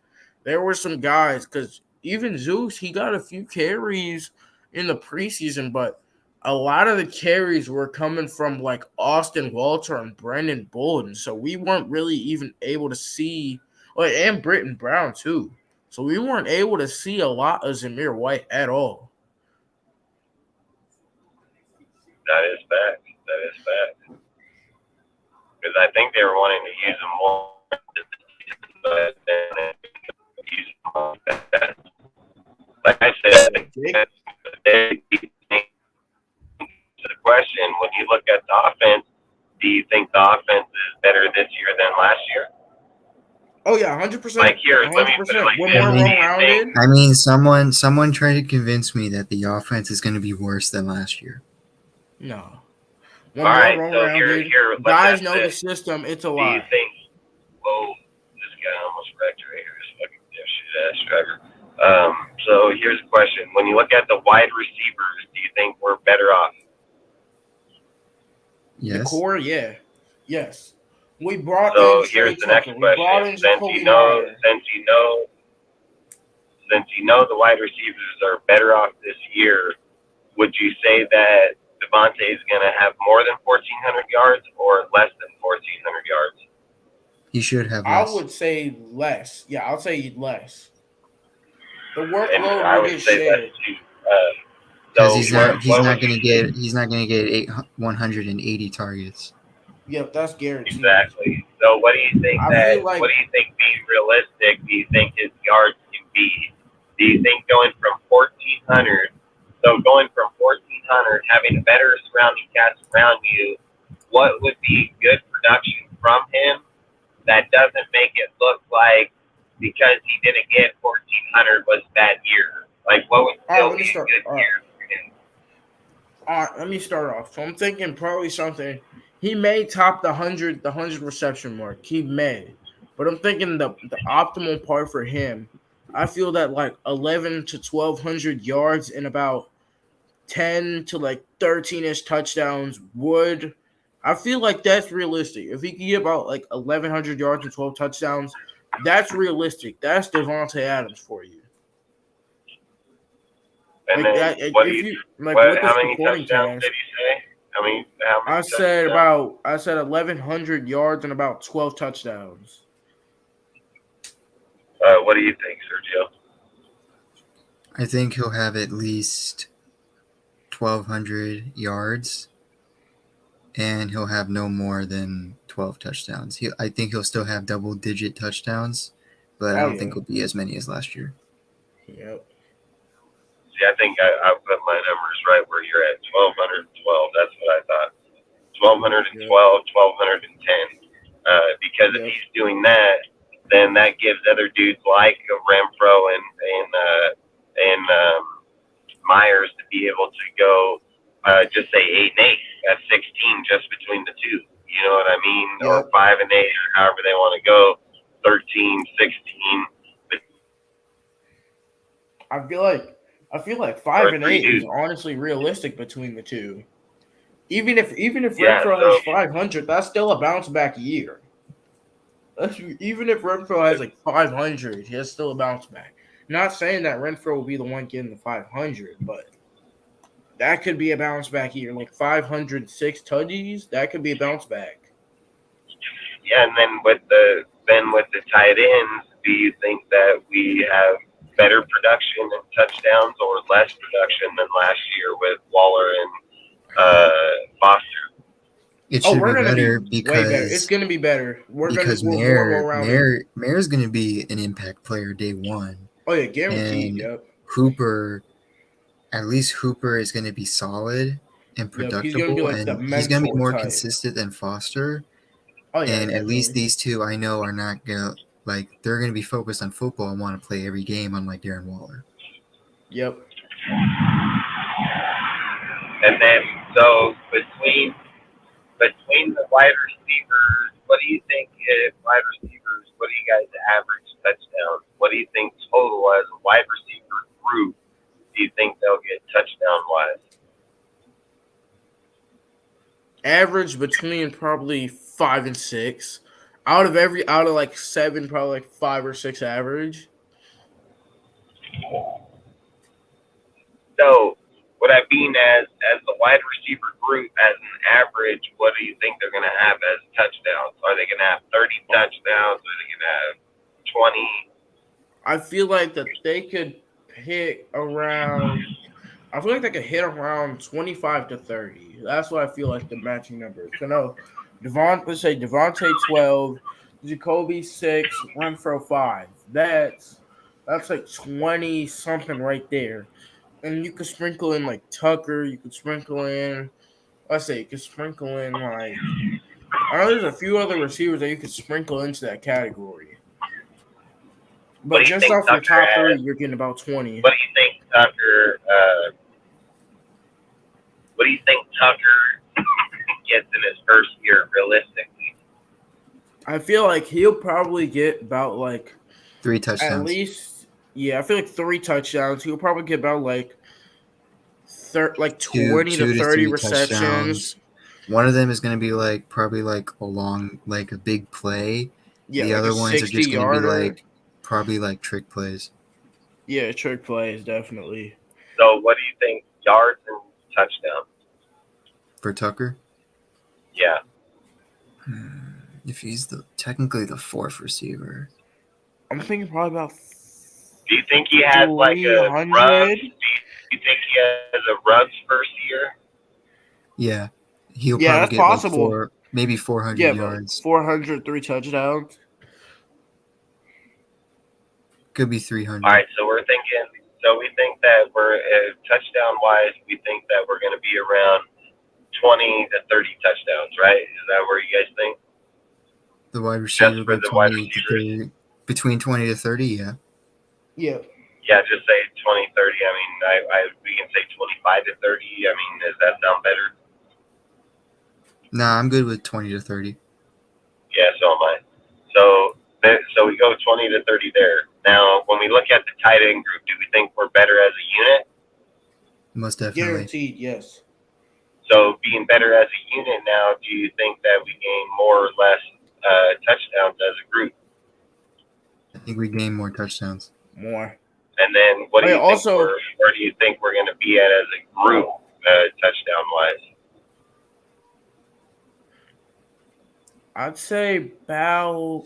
Speaker 9: there were some guys, because even Zeus, he got a few carries in the preseason, but a lot of the carries were coming from like Austin Walter and Brendan Bolden. So we weren't really even able to see, and Britton Brown too. So we weren't able to see a lot of Zamir White at all.
Speaker 1: That is fact. Because I think they were wanting to use him more, but then they used him more. Like I said, the question, when you look at the offense, do you think the offense is better this year than last year?
Speaker 9: Oh yeah, 100%.
Speaker 1: Like here, let me put it like
Speaker 9: We're
Speaker 1: this.
Speaker 9: more
Speaker 1: Do you
Speaker 9: well-rounded.
Speaker 1: think-
Speaker 6: I mean, someone tried to convince me that the offense is going to be worse than last year.
Speaker 9: No. We're
Speaker 1: All
Speaker 9: more
Speaker 1: right, so
Speaker 9: well-rounded.
Speaker 1: here, let's
Speaker 9: Guys
Speaker 1: ask
Speaker 9: know the
Speaker 1: this.
Speaker 9: system. It's a
Speaker 1: Do you
Speaker 9: lot.
Speaker 1: think? Whoa, this guy almost wrecked right here. This fucking dipshit ass driver. So here's a question: when you look at the wide receivers, do you think we're better off?
Speaker 9: The
Speaker 6: Yes.
Speaker 9: core, yeah. Yes. We brought
Speaker 1: So
Speaker 9: in
Speaker 1: here's
Speaker 9: Trey
Speaker 1: the next
Speaker 9: Tucker. We brought in
Speaker 1: question:
Speaker 9: Jacoby Meyer.
Speaker 1: since you know the wide receivers are better off this year, would you say that Devontae is going to have more than 1,400 yards or less than 1,400 yards?
Speaker 6: He should have
Speaker 9: I
Speaker 6: less.
Speaker 9: would say less. Yeah, I'll say less. The
Speaker 1: And
Speaker 9: workload
Speaker 1: I
Speaker 9: will
Speaker 1: would
Speaker 9: get
Speaker 1: say
Speaker 9: shared.
Speaker 1: less too.
Speaker 6: Because
Speaker 1: So
Speaker 6: he's
Speaker 1: what
Speaker 6: not
Speaker 1: would
Speaker 6: going to
Speaker 1: you-
Speaker 6: get 180 targets.
Speaker 9: Yep, that's guaranteed.
Speaker 1: Exactly. So what do you think
Speaker 9: I
Speaker 1: that?
Speaker 9: feel like-
Speaker 1: What do you think being realistic? Do you think his yards can be? Do you think going from 1,400? So going from 1,400, having a better surrounding cast around you, what would be good production from him that doesn't make it look like because he didn't get 1,400 was a bad year? Like what would still
Speaker 9: let me
Speaker 1: be a
Speaker 9: start.
Speaker 1: good
Speaker 9: All right.
Speaker 1: year for him?
Speaker 9: All right, let me start off. So I'm thinking probably something. He may top the 100 reception mark. He may. But I'm thinking the optimal part for him, I feel that like 11 to 1,200 yards and about 10 to like 13-ish touchdowns would. I feel like that's realistic. If he can get about like 1,100 yards and 12 touchdowns, that's realistic. That's Devontae Adams for you.
Speaker 1: And
Speaker 9: Like
Speaker 1: then
Speaker 9: that,
Speaker 1: what do
Speaker 9: if
Speaker 1: you?
Speaker 9: you like
Speaker 1: What,
Speaker 9: with
Speaker 1: how
Speaker 9: the
Speaker 1: many
Speaker 9: supporting
Speaker 1: touchdowns
Speaker 9: cast,
Speaker 1: did you say? How many
Speaker 9: I said
Speaker 1: touchdowns?
Speaker 9: 1,100 yards and about 12 touchdowns.
Speaker 1: What do you think, Sergio?
Speaker 6: I think he'll have at least 1,200 yards, and he'll have no more than 12 touchdowns. I think he'll still have double-digit touchdowns, but I don't think it'll be as many as last year.
Speaker 9: Yep.
Speaker 1: See, I think I put my numbers right where you're at 1,212. That's what I thought. 1,212, 1,210. Because if he's doing that, then that gives other dudes like Renfro and Myers to be able to go just say 8 and 8. That's 16 just between the two. You know what I mean?
Speaker 9: Yep.
Speaker 1: Or 5 and 8, or however they want to go. 13, 16. But
Speaker 9: I feel like 5 and 8 is
Speaker 1: dudes.
Speaker 9: honestly realistic between the two. Even if
Speaker 1: Yeah,
Speaker 9: Renfro
Speaker 1: so-
Speaker 9: has 500, that's still a bounce back year. Even if Renfro has like 500, he has still a bounce back. Not saying that Renfro will be the one getting the 500, but that could be a bounce back year. Like 506 touchies, that could be a bounce back.
Speaker 1: Yeah, and then with the tight ends, do you think that we have better production and touchdowns or less production than last year with Waller and Foster?
Speaker 6: It should
Speaker 9: we're
Speaker 6: be
Speaker 9: gonna
Speaker 6: better
Speaker 9: be way better. It's
Speaker 6: because
Speaker 9: gonna be better. We're
Speaker 6: Mayer
Speaker 9: more well-rounded.
Speaker 6: Mayer's going to be an impact player day one.
Speaker 9: Oh yeah, guaranteed.
Speaker 6: and
Speaker 9: Yep.
Speaker 6: Hooper, at least Hooper is going to be solid and
Speaker 9: Yep, he's gonna be
Speaker 6: predictable,
Speaker 9: like the
Speaker 6: and he's going to be
Speaker 9: mentor
Speaker 6: more
Speaker 9: type.
Speaker 6: consistent than Foster.
Speaker 9: Oh yeah.
Speaker 6: And at least
Speaker 9: definitely.
Speaker 6: these two I know are not going to, like, they're going to be focused on football and want to play every game, unlike Darren Waller.
Speaker 9: Yep.
Speaker 1: And then, so between the wide receivers, what do you think? Wide receivers, what do you guys average touchdowns? What do you think total as a wide receiver group? Do you think they'll get touchdown wise?
Speaker 9: Average between probably 5 and 6. Out of like 7, probably like 5 or 6 average.
Speaker 1: So, what I mean as the wide receiver group, as an average, what do you think they're going to have as touchdowns? Are they going to have 30 touchdowns? Are they going to have 20?
Speaker 9: I feel like that they could hit around. I feel like they could hit around 25 to 30. That's what I feel like the matching number is. So no, let's say Devontae 12, Jacoby 6, Renfro 5. That's like 20 something right there. And you could sprinkle in like Tucker. You could sprinkle in. You could sprinkle in like. I know there's a few other receivers that you could sprinkle into that category. But just off the top 3, you're getting about 20.
Speaker 1: What do you think Tucker? What do you think Tucker gets in his first year, realistically?
Speaker 9: I feel like he'll probably get about like
Speaker 6: 3 touchdowns.
Speaker 9: At least, I feel like 3 touchdowns. He'll probably get about like 20 to 30 receptions.
Speaker 6: Touchdowns. One of them is going to be like probably like a big play.
Speaker 9: Yeah,
Speaker 6: the
Speaker 9: like
Speaker 6: other ones are just going to be like probably like trick plays.
Speaker 9: Yeah, trick plays, definitely.
Speaker 1: So what do you think yards and touchdown?
Speaker 6: For Tucker?
Speaker 1: Yeah.
Speaker 6: If he's technically the 4th receiver.
Speaker 9: I'm thinking probably about.
Speaker 1: Do you think he has like a Ruggs? Do you think he has a Ruggs first year?
Speaker 6: Yeah. He'll probably
Speaker 9: that's
Speaker 6: get
Speaker 9: possible.
Speaker 6: Like maybe 400 yards.
Speaker 9: 400, 3 touchdowns.
Speaker 6: Could be 300.
Speaker 1: All right, so we think that we're touchdown-wise, we think that we're going to be around 20 to 30 touchdowns, right? Is that where you guys think?
Speaker 6: The wide receiver
Speaker 1: Just for the wide receivers?
Speaker 6: Between 20 to 30, yeah.
Speaker 9: Yeah.
Speaker 1: Yeah, just say 20, 30. I mean, we can say 25 to 30. I mean, does that sound better?
Speaker 6: Nah, I'm good with 20 to 30.
Speaker 1: Yeah, so am I. So we go 20 to 30 there. Now, when we look at the tight end group, do we think we're better as a unit?
Speaker 6: Most definitely.
Speaker 9: Guaranteed, yes.
Speaker 1: So being better as a unit now, do you think that we gain more or less touchdowns as a group?
Speaker 6: I think we gain more touchdowns.
Speaker 9: More.
Speaker 1: And then what do you think where do you think we're going to be at as a group touchdown-wise?
Speaker 9: I'd say about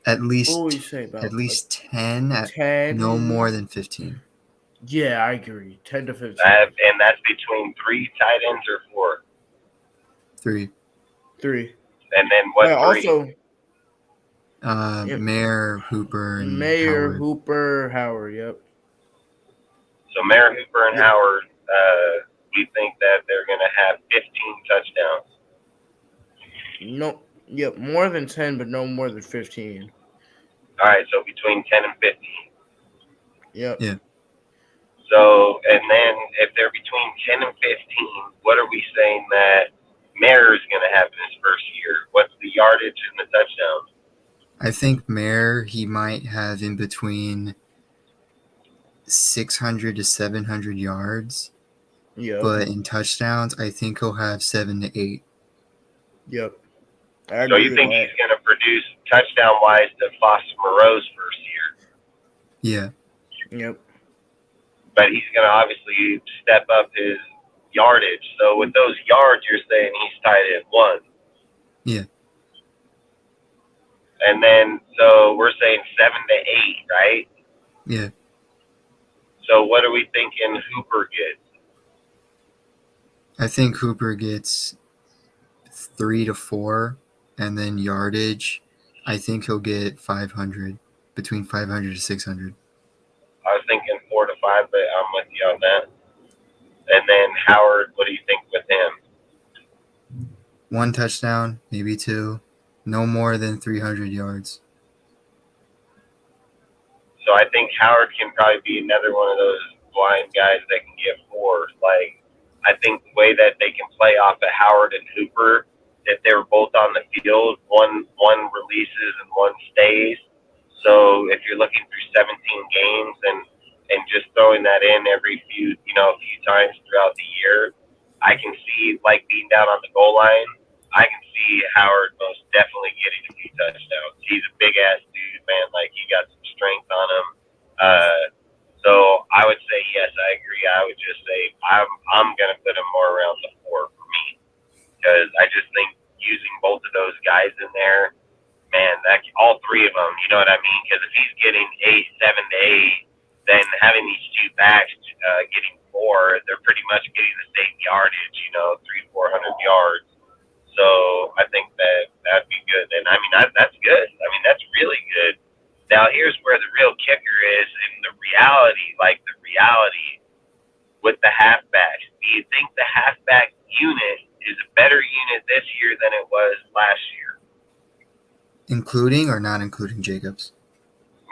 Speaker 6: at least
Speaker 9: what would you say about
Speaker 6: 10 10, no more than 15.
Speaker 9: Yeah, I agree. 10 to 15.
Speaker 1: And that's between 3 tight ends or 4?
Speaker 6: 3.
Speaker 1: And then what 3?
Speaker 6: Also Mayer, Hooper, and Howard.
Speaker 9: Hooper, Howard, yep.
Speaker 1: So Mayer, Hooper, and Howard, we think that they're going to have 15 touchdowns.
Speaker 9: No, yep, more than 10, but no more than 15.
Speaker 1: All right, so between 10 and 15.
Speaker 9: Yep.
Speaker 6: Yeah.
Speaker 1: So, and then if they're between 10 and 15, what are we saying that Mayer is going to have in his first year? What's the yardage and the touchdowns?
Speaker 6: I think Mayer, he might have in between 600 to 700 yards.
Speaker 9: Yeah.
Speaker 6: But in touchdowns, I think he'll have 7 to 8.
Speaker 9: Yep.
Speaker 1: So you think he's going to produce touchdown-wise to Foster Moreau's first year?
Speaker 6: Yeah.
Speaker 9: Yep.
Speaker 1: But he's going to obviously step up his yardage. So with those yards, you're saying he's tight end 1.
Speaker 6: Yeah.
Speaker 1: And then, so we're saying 7 to 8, right?
Speaker 6: Yeah.
Speaker 1: So what are we thinking Hooper gets?
Speaker 6: I think Hooper gets 3 to 4, and then yardage, I think he'll get 500, between 500 to 600.
Speaker 1: I was thinking 4 to 5, but I'm with you on that. And then Howard, what do you think with him?
Speaker 6: 1 touchdown, maybe 2. No more than 300 yards.
Speaker 1: So I think Howard can probably be another one of those blind guys that can get 4. Like, I think the way that they can play off of Howard and Hooper, that they were both on the field, one releases and one stays. So if you're looking through 17 games and just throwing that in every few times throughout the year, I can see, like, being down on the goal line, I can see Howard most definitely getting a few touchdowns. He's a big-ass dude, man. Like, he got some strength on him. So I would say, yes, I agree. I would just say I'm going to put him more around the 4 for me, because I just think using both of those guys in there, man, all 3 of them, you know what I mean? Because if he's getting 7 to 8, then having these 2 backs getting 4, they're pretty much getting the same yardage, 300-400 yards. So I think that'd be good. And I mean, that's good. I mean, that's really good. Now, here's where the real kicker is, and the reality with the halfbacks. Do you think the halfback unit is a better unit this year than it was last year?
Speaker 6: Including or not including Jacobs?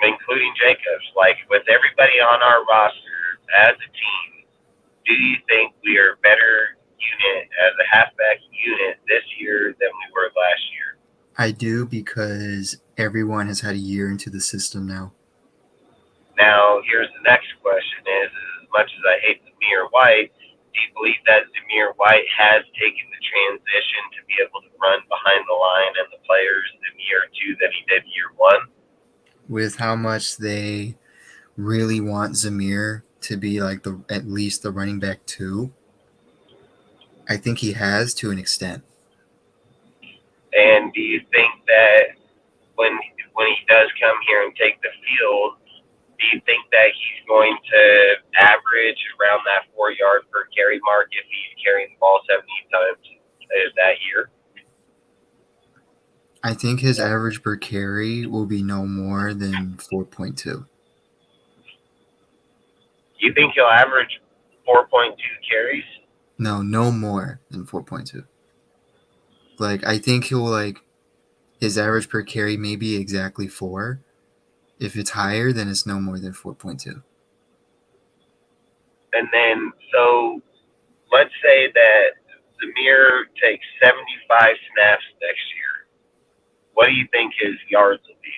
Speaker 1: Including Jacobs. Like, with everybody on our roster as a team, do you think we are a better unit as a halfback unit this year than we were last year?
Speaker 6: I do, because everyone has had a year into the system now.
Speaker 1: Now, here's the next question is, as much as I hate Zamir White, do you believe that Zamir White has taken the transition to be able to run behind the line and the players in year 2 that he did year 1?
Speaker 6: With how much they really want Zamir to be like at least the running back 2, I think he has, to an extent.
Speaker 1: And do you think that when he does come here and take the field, do you think that he's going to average around that 4-yard per carry mark if he's carrying the ball 70 times that year?
Speaker 6: I think his average per carry will be no more than 4.2.
Speaker 1: You think he'll average 4.2 carries?
Speaker 6: No more than 4.2. Like, I think he'll, his average per carry may be exactly 4. If it's higher, then it's no more than 4.2.
Speaker 1: And then, so let's say that Zamir takes 75 snaps next year. What do you think his yards will be?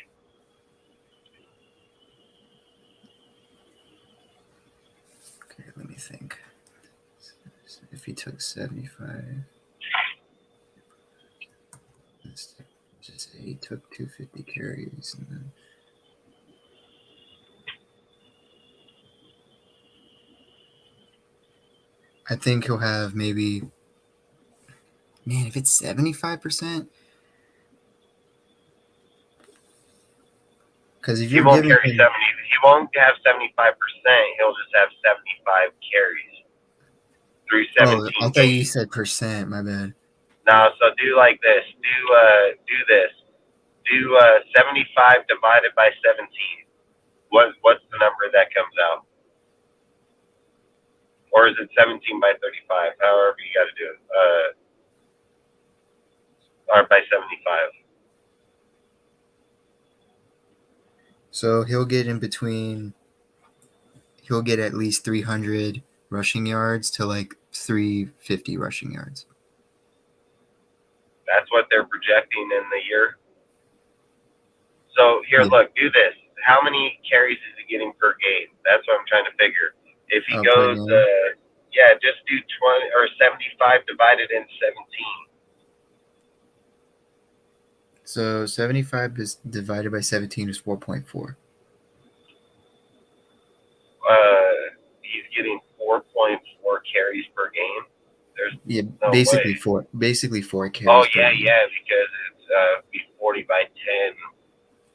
Speaker 6: Okay, let me think. If he took 75, let's just say he took 250 carries, and then I think he'll have maybe, man, if it's 75%, because if
Speaker 1: He
Speaker 6: you're
Speaker 1: won't
Speaker 6: giving
Speaker 1: carry
Speaker 6: him,
Speaker 1: 70. He won't have 75%. He'll just have 75 carries through 17
Speaker 6: I thought you
Speaker 1: games.
Speaker 6: said percent. My bad.
Speaker 1: No, so do like this. Do this. Do 75 divided by 17. What's the number that comes out? Or is it 17 by 35? However you got to do it. Or by 75.
Speaker 6: So he'll get in between. He'll get at least 300 rushing yards to 350 rushing yards.
Speaker 1: That's what they're projecting in the year. So here,
Speaker 6: Yeah.
Speaker 1: look, do this. How many carries is he getting per game? That's what I'm trying to figure. If he goes, just do 20 or 75 divided in 17.
Speaker 6: So 75 is divided by 17 is 4.4.
Speaker 1: He's getting 4.4 carries per game. There's no
Speaker 6: basically
Speaker 1: way.
Speaker 6: four carries.
Speaker 1: Oh
Speaker 6: per game.
Speaker 1: yeah, because it's be 40 by 10.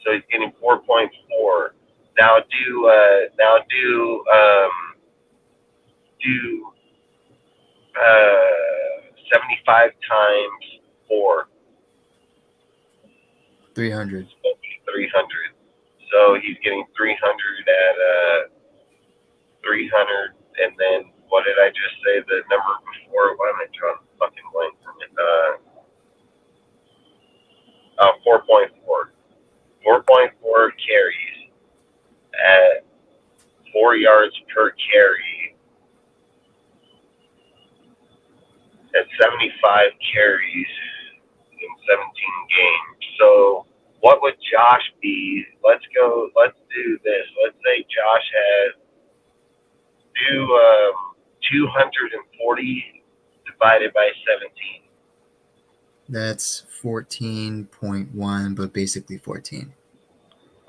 Speaker 1: So he's getting 4.4. Now do 75 times 4.
Speaker 6: 300.
Speaker 1: 300. So he's getting 300 at 300, and then what did I just say? The number before? Why am I drawing a fucking blank from it? 4.4. 4.4 carries at 4 yards per carry at 75 carries in 17 games. So what would Josh be? Let's do this. Let's say Josh has 240 divided by 17.
Speaker 6: That's 14.1, but basically 14.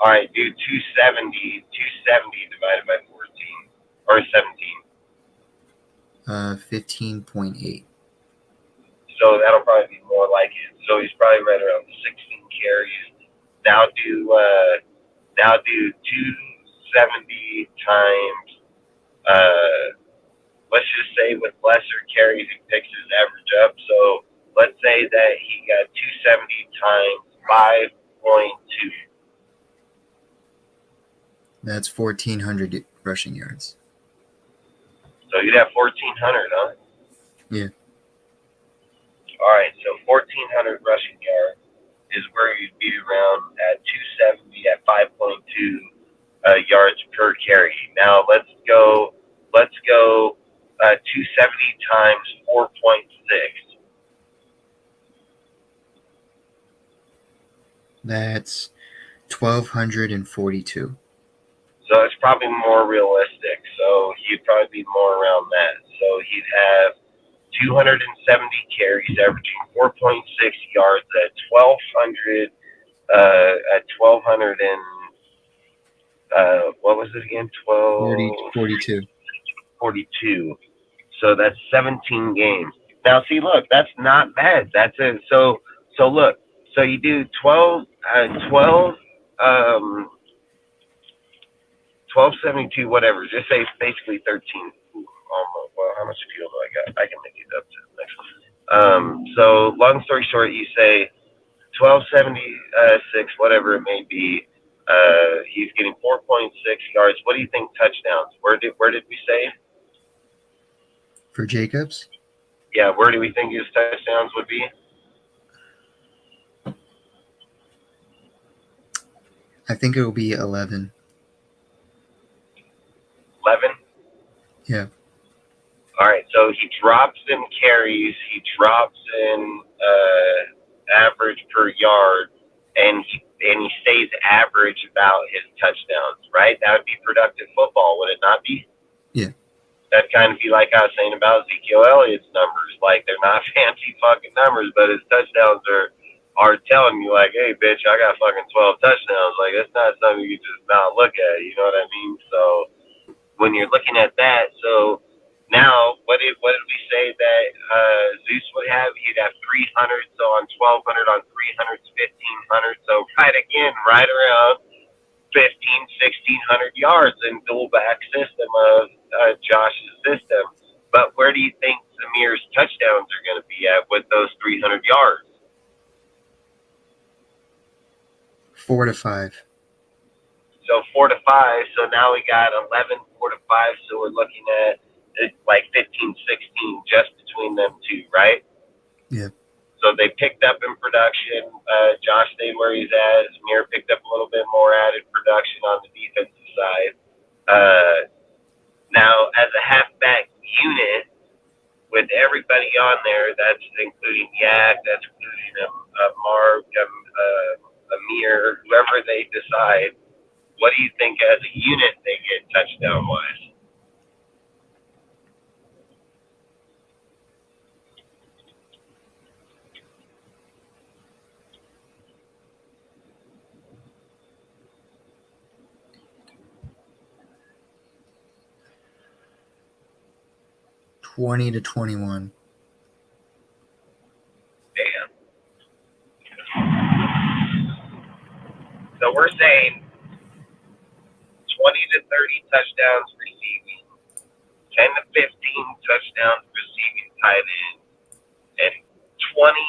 Speaker 1: All right, do 270 divided by 14 or 17.
Speaker 6: 15.8.
Speaker 1: So that'll probably be more like it. So he's probably right around 16 carries. Now do 270 times. Let's just say with lesser carries, he picks his average up. So let's say that he got 270 times 5.2.
Speaker 6: That's 1,400 rushing yards.
Speaker 1: So you'd have 1,400, huh?
Speaker 6: Yeah.
Speaker 1: All right, so 1,400 rushing yards is where you'd be around at 270 at 5.2 yards per carry. Now let's go 270 times 4.6.
Speaker 6: That's 1,242.
Speaker 1: So it's probably more realistic. So he'd probably be more around that. So he'd have 270 carries, averaging 4.6 yards at 1,200. What was it again?
Speaker 6: 42.
Speaker 1: 42. So that's 17 games. Now, see, look, that's not bad. That's it. So look. So you do 1272, whatever. Just say it's basically 13. Well, how much fuel do I got? I can make it up to the next one. So long story short, you say 1276, whatever it may be. He's getting 4.6 yards. What do you think touchdowns? Where did we say?
Speaker 6: For Jacobs?
Speaker 1: Yeah, where do we think his touchdowns would be?
Speaker 6: I think it will be 11.
Speaker 1: 11?
Speaker 6: Yeah.
Speaker 1: All right, so he drops in carries, he drops in average per yard, and he stays average about his touchdowns, right? That would be productive football, would it not be?
Speaker 6: Yeah.
Speaker 1: That'd kind of be like I was saying about Ezekiel Elliott's numbers. Like, they're not fancy fucking numbers, but his touchdowns are telling you, like, hey, bitch, I got fucking 12 touchdowns. Like, it's not something you just not look at, you know what I mean? So when you're looking at that, so now what did we say that Zeus would have? He'd have 300, so on 1,200 on 300 is 1,500. So right around 1,600 yards in dual back system of Josh's system. But where do you think Samir's touchdowns are going to be at with those 300 yards?
Speaker 6: 4 to 5.
Speaker 1: So 4 to 5. So now we got 11, 4 to 5. So we're looking at like 15, 16 just between them two, right?
Speaker 6: Yeah.
Speaker 1: So they picked up in production. Josh stayed where he's at. Samir picked up a little bit more added production on the defensive side. Now, as a halfback unit, with everybody on there, that's including Yak, that's including Mark, Amir, whoever they decide, what do you think as a unit they get touchdown-wise?
Speaker 6: $20 to $21.
Speaker 1: Damn. So we're saying 20 to 30 touchdowns receiving, 10 to 15 touchdowns receiving tight end, and 20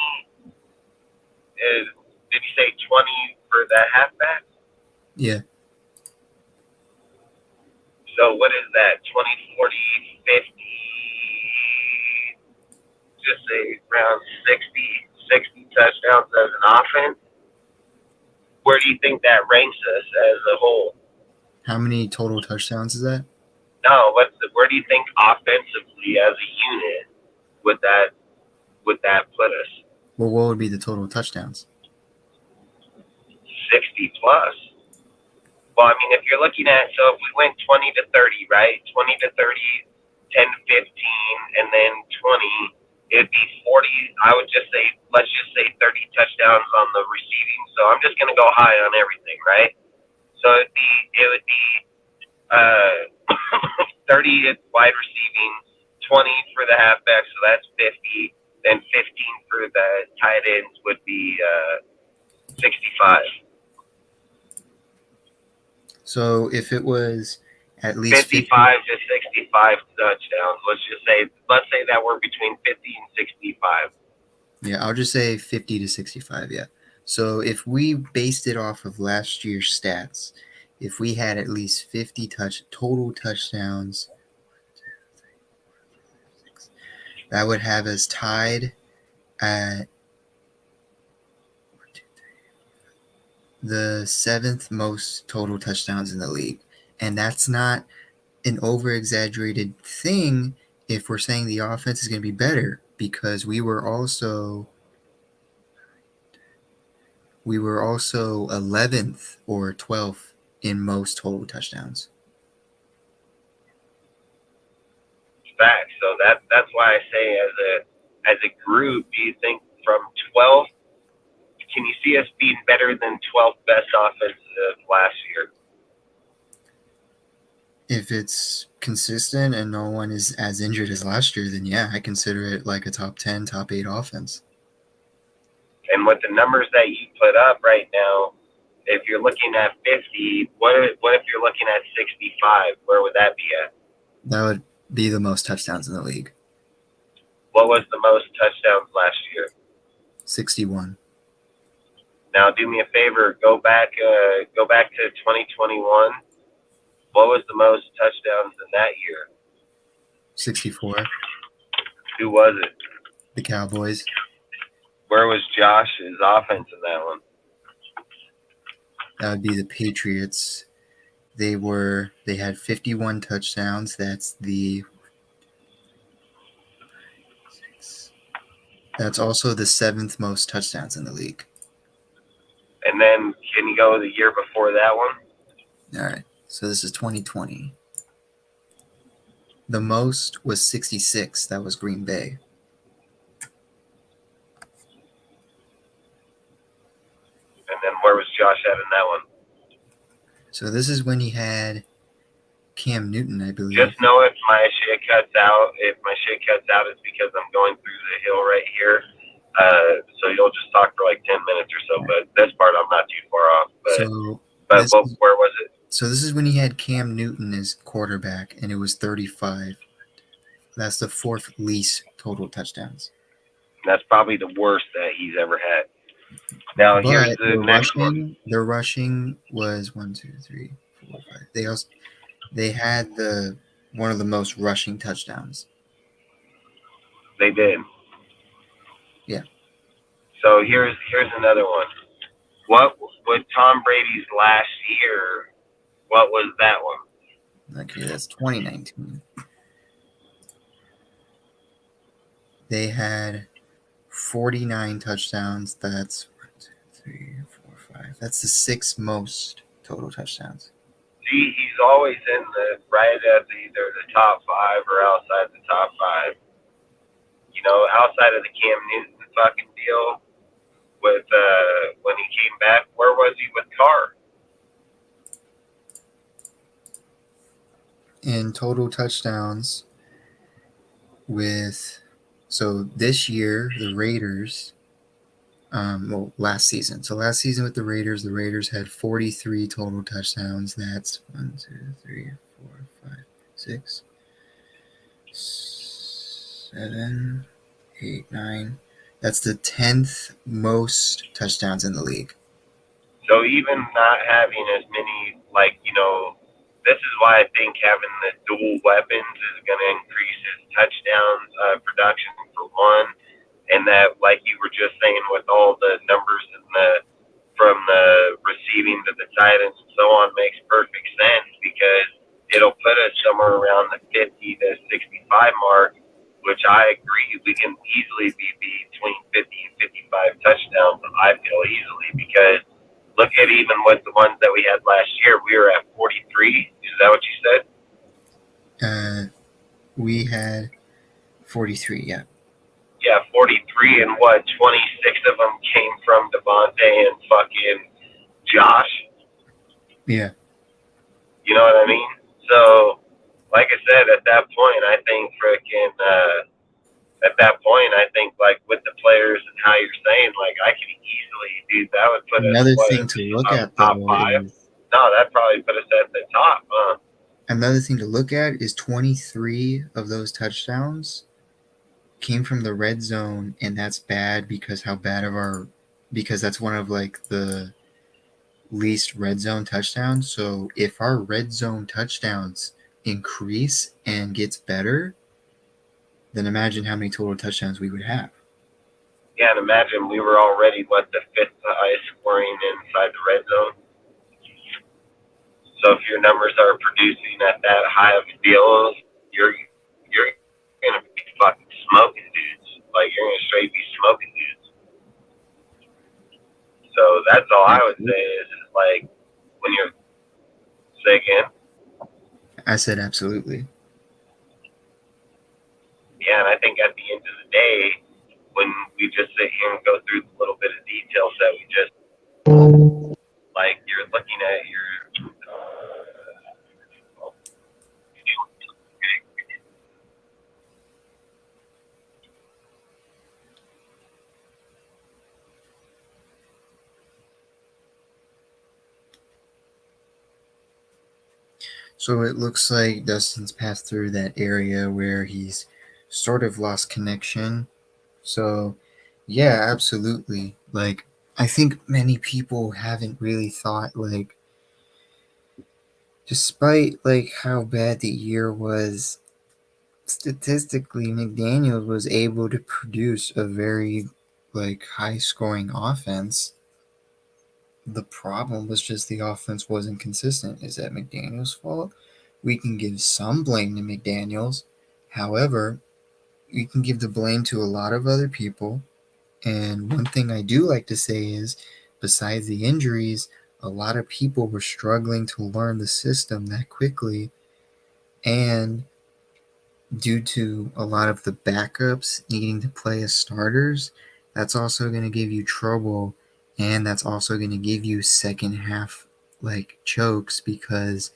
Speaker 1: is, did you say 20 for that halfback?
Speaker 6: Yeah.
Speaker 1: So what is that? 20, 40, 50, just say around 60 touchdowns as an offense. Where do you think that ranks us as a whole?
Speaker 6: How many total touchdowns is that?
Speaker 1: No, where do you think offensively as a unit would that put us?
Speaker 6: Well, what would be the total touchdowns?
Speaker 1: 60 plus. Well, I mean, if you're looking at, so if we went 20 to 30, right? 20 to 30, 10 to 15, and then 20 it'd be 40. I would just say, let's just say 30 touchdowns on the receiving. So I'm just gonna go high on everything, right? So it would be 30 at wide receiving, 20 for the halfback, so that's 50. Then 15 for the tight ends would be 65.
Speaker 6: So if it was at least
Speaker 1: 55 to 65 touchdowns. Let's say that we're between 50 and 65.
Speaker 6: Yeah, I'll just say 50 to 65. Yeah. So if we based it off of last year's stats, if we had at least 50 total touchdowns, that would have us tied at the 7th most total touchdowns in the league. And that's not an over-exaggerated thing if we're saying the offense is going to be better, because we were also 11th or 12th in most total touchdowns.
Speaker 1: Facts. So that's why I say as a group, do you think from 12th, can you see us being better than 12th best offense of last year?
Speaker 6: If it's consistent and no one is as injured as last year, then yeah, I consider it like a top 10, top 8 offense.
Speaker 1: And with the numbers that you put up right now, if you're looking at 50, what if you're looking at 65? Where would that be at?
Speaker 6: That would be the most touchdowns in the league.
Speaker 1: What was the most touchdowns last year?
Speaker 6: 61.
Speaker 1: Now, do me a favor. Go back to 2021. What was the most touchdowns in that year?
Speaker 6: 64.
Speaker 1: Who was it?
Speaker 6: The Cowboys.
Speaker 1: Where was Josh's offense in that one?
Speaker 6: That would be the Patriots. They had 51 touchdowns. That's also the 7th most touchdowns in the league.
Speaker 1: And then can you go the year before that one?
Speaker 6: All right. So this is 2020. The most was 66. That was Green Bay.
Speaker 1: And then where was Josh at in that one?
Speaker 6: So this is when he had Cam Newton, I believe.
Speaker 1: Just know if my shit cuts out, it's because I'm going through the hill right here. So you'll just talk for like 10 minutes or so. But this part I'm not too far off. Where was it?
Speaker 6: So this is when he had Cam Newton as quarterback, and it was 35. That's the 4th least total touchdowns.
Speaker 1: That's probably the worst that he's ever had. Now here's the next one.
Speaker 6: Their rushing was 1, 2, 3, 4, 5. They had one of the most rushing touchdowns.
Speaker 1: They did.
Speaker 6: Yeah.
Speaker 1: So here's another one. What with Tom Brady's last year? What was that one?
Speaker 6: Okay, that's 2019. They had 49 touchdowns. That's 1, 2, 3, 4, 5. That's the 6th most total touchdowns.
Speaker 1: See, he's always in right at either the top 5 or outside the top 5. You know, outside of the Cam Newton fucking deal with when he came back, where was he with Carr?
Speaker 6: In total touchdowns so this year, the Raiders, last season. So last season with the Raiders had 43 total touchdowns. That's 1, 2, 3, 4, 5, 6, 7, 8, 9. That's the 10th most touchdowns in the league.
Speaker 1: So even not having as many, this is why I think having the dual weapons is going to increase his touchdowns production for one, and that, like you were just saying, with all the numbers from the receiving to the tight ends and so on, makes perfect sense because it'll put us somewhere around the 50 to 65 mark, which I agree we can easily be between 50 and 55 touchdowns. I feel easily because. Look at even with the ones that we had last year, we were at 43. Is that what you said?
Speaker 6: We had 43, yeah.
Speaker 1: Yeah, 43, and what, 26 of them came from Devontae and fucking Josh.
Speaker 6: Yeah.
Speaker 1: You know what I mean? So, like I said, at that point, I think like with the players and how you're saying, like I could easily, dude, that would put us
Speaker 6: Another
Speaker 1: what,
Speaker 6: thing to look
Speaker 1: on
Speaker 6: at
Speaker 1: the top
Speaker 6: though
Speaker 1: five.
Speaker 6: is
Speaker 1: No, that'd probably put us at the top.
Speaker 6: another thing to look at is 23 of those touchdowns came from the red zone, and that's bad because because that's one of like the least red zone touchdowns. So if our red zone touchdowns increase and gets better, then imagine how many total touchdowns we would have.
Speaker 1: Yeah, and imagine we were already the fifth highest scoring inside the red zone. So if your numbers are producing at that high of deals, you're gonna be fucking smoking dudes. Like you're gonna straight be smoking dudes. So that's all I would say is like when you're say again.
Speaker 6: I said absolutely.
Speaker 1: Yeah, and I think at the end of the day, when we just sit here and go through the little bit of details that we just like, you're looking at your
Speaker 6: So it looks like Dustin's passed through that area where he's sort of lost connection. So, yeah, absolutely. Like, I think many people haven't really thought, like, despite, like, how bad the year was, statistically, McDaniel was able to produce a very, like, high-scoring offense. The problem was just the offense wasn't consistent. Is that McDaniel's fault? We can give some blame to McDaniels. However, we can give the blame to a lot of other people. And one thing I do like to say is, besides the injuries, a lot of people were struggling to learn the system that quickly. And due to a lot of the backups needing to play as starters, that's also going to give you trouble. And that's also going to give you second half like chokes, because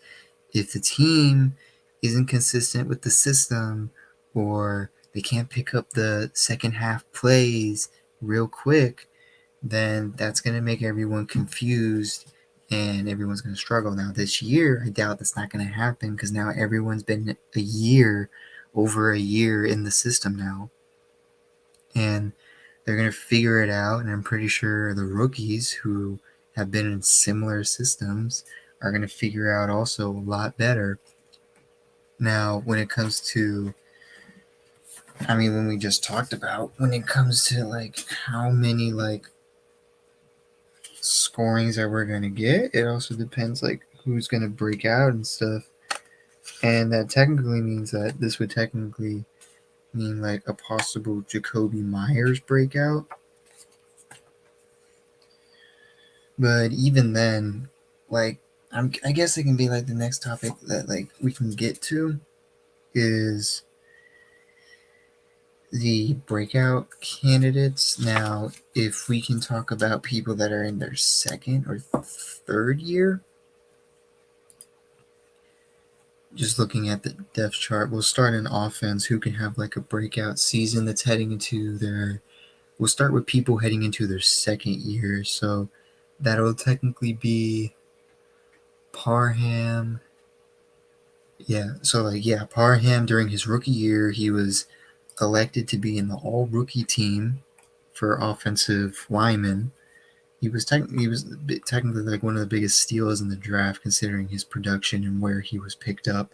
Speaker 6: if the team isn't consistent with the system, or they can't pick up the second half plays real quick, then that's going to make everyone confused and everyone's going to struggle. Now, this year, I doubt that's not going to happen because now everyone's been over a year in the system now. And they're going to figure it out. And I'm pretty sure the rookies who have been in similar systems are going to figure out also a lot better. Now, when it comes to, when we just talked about, when it comes to like how many like scorings that we're going to get, it also depends like who's going to break out and stuff. And that technically means that this would technically mean like a possible Jacoby Myers breakout. But even then, like, I guess it can be like the next topic that like we can get to is the breakout candidates. Now, if we can talk about people that are in their second or third year, just looking at the depth chart, we'll start in offense who can have like a breakout season that's heading into we'll start with people heading into their second year. So that'll technically be Parham. Yeah, so Parham during his rookie year, he was elected to be in the all-rookie team for offensive linemen. He was technically like one of the biggest steals in the draft, considering his production and where he was picked up.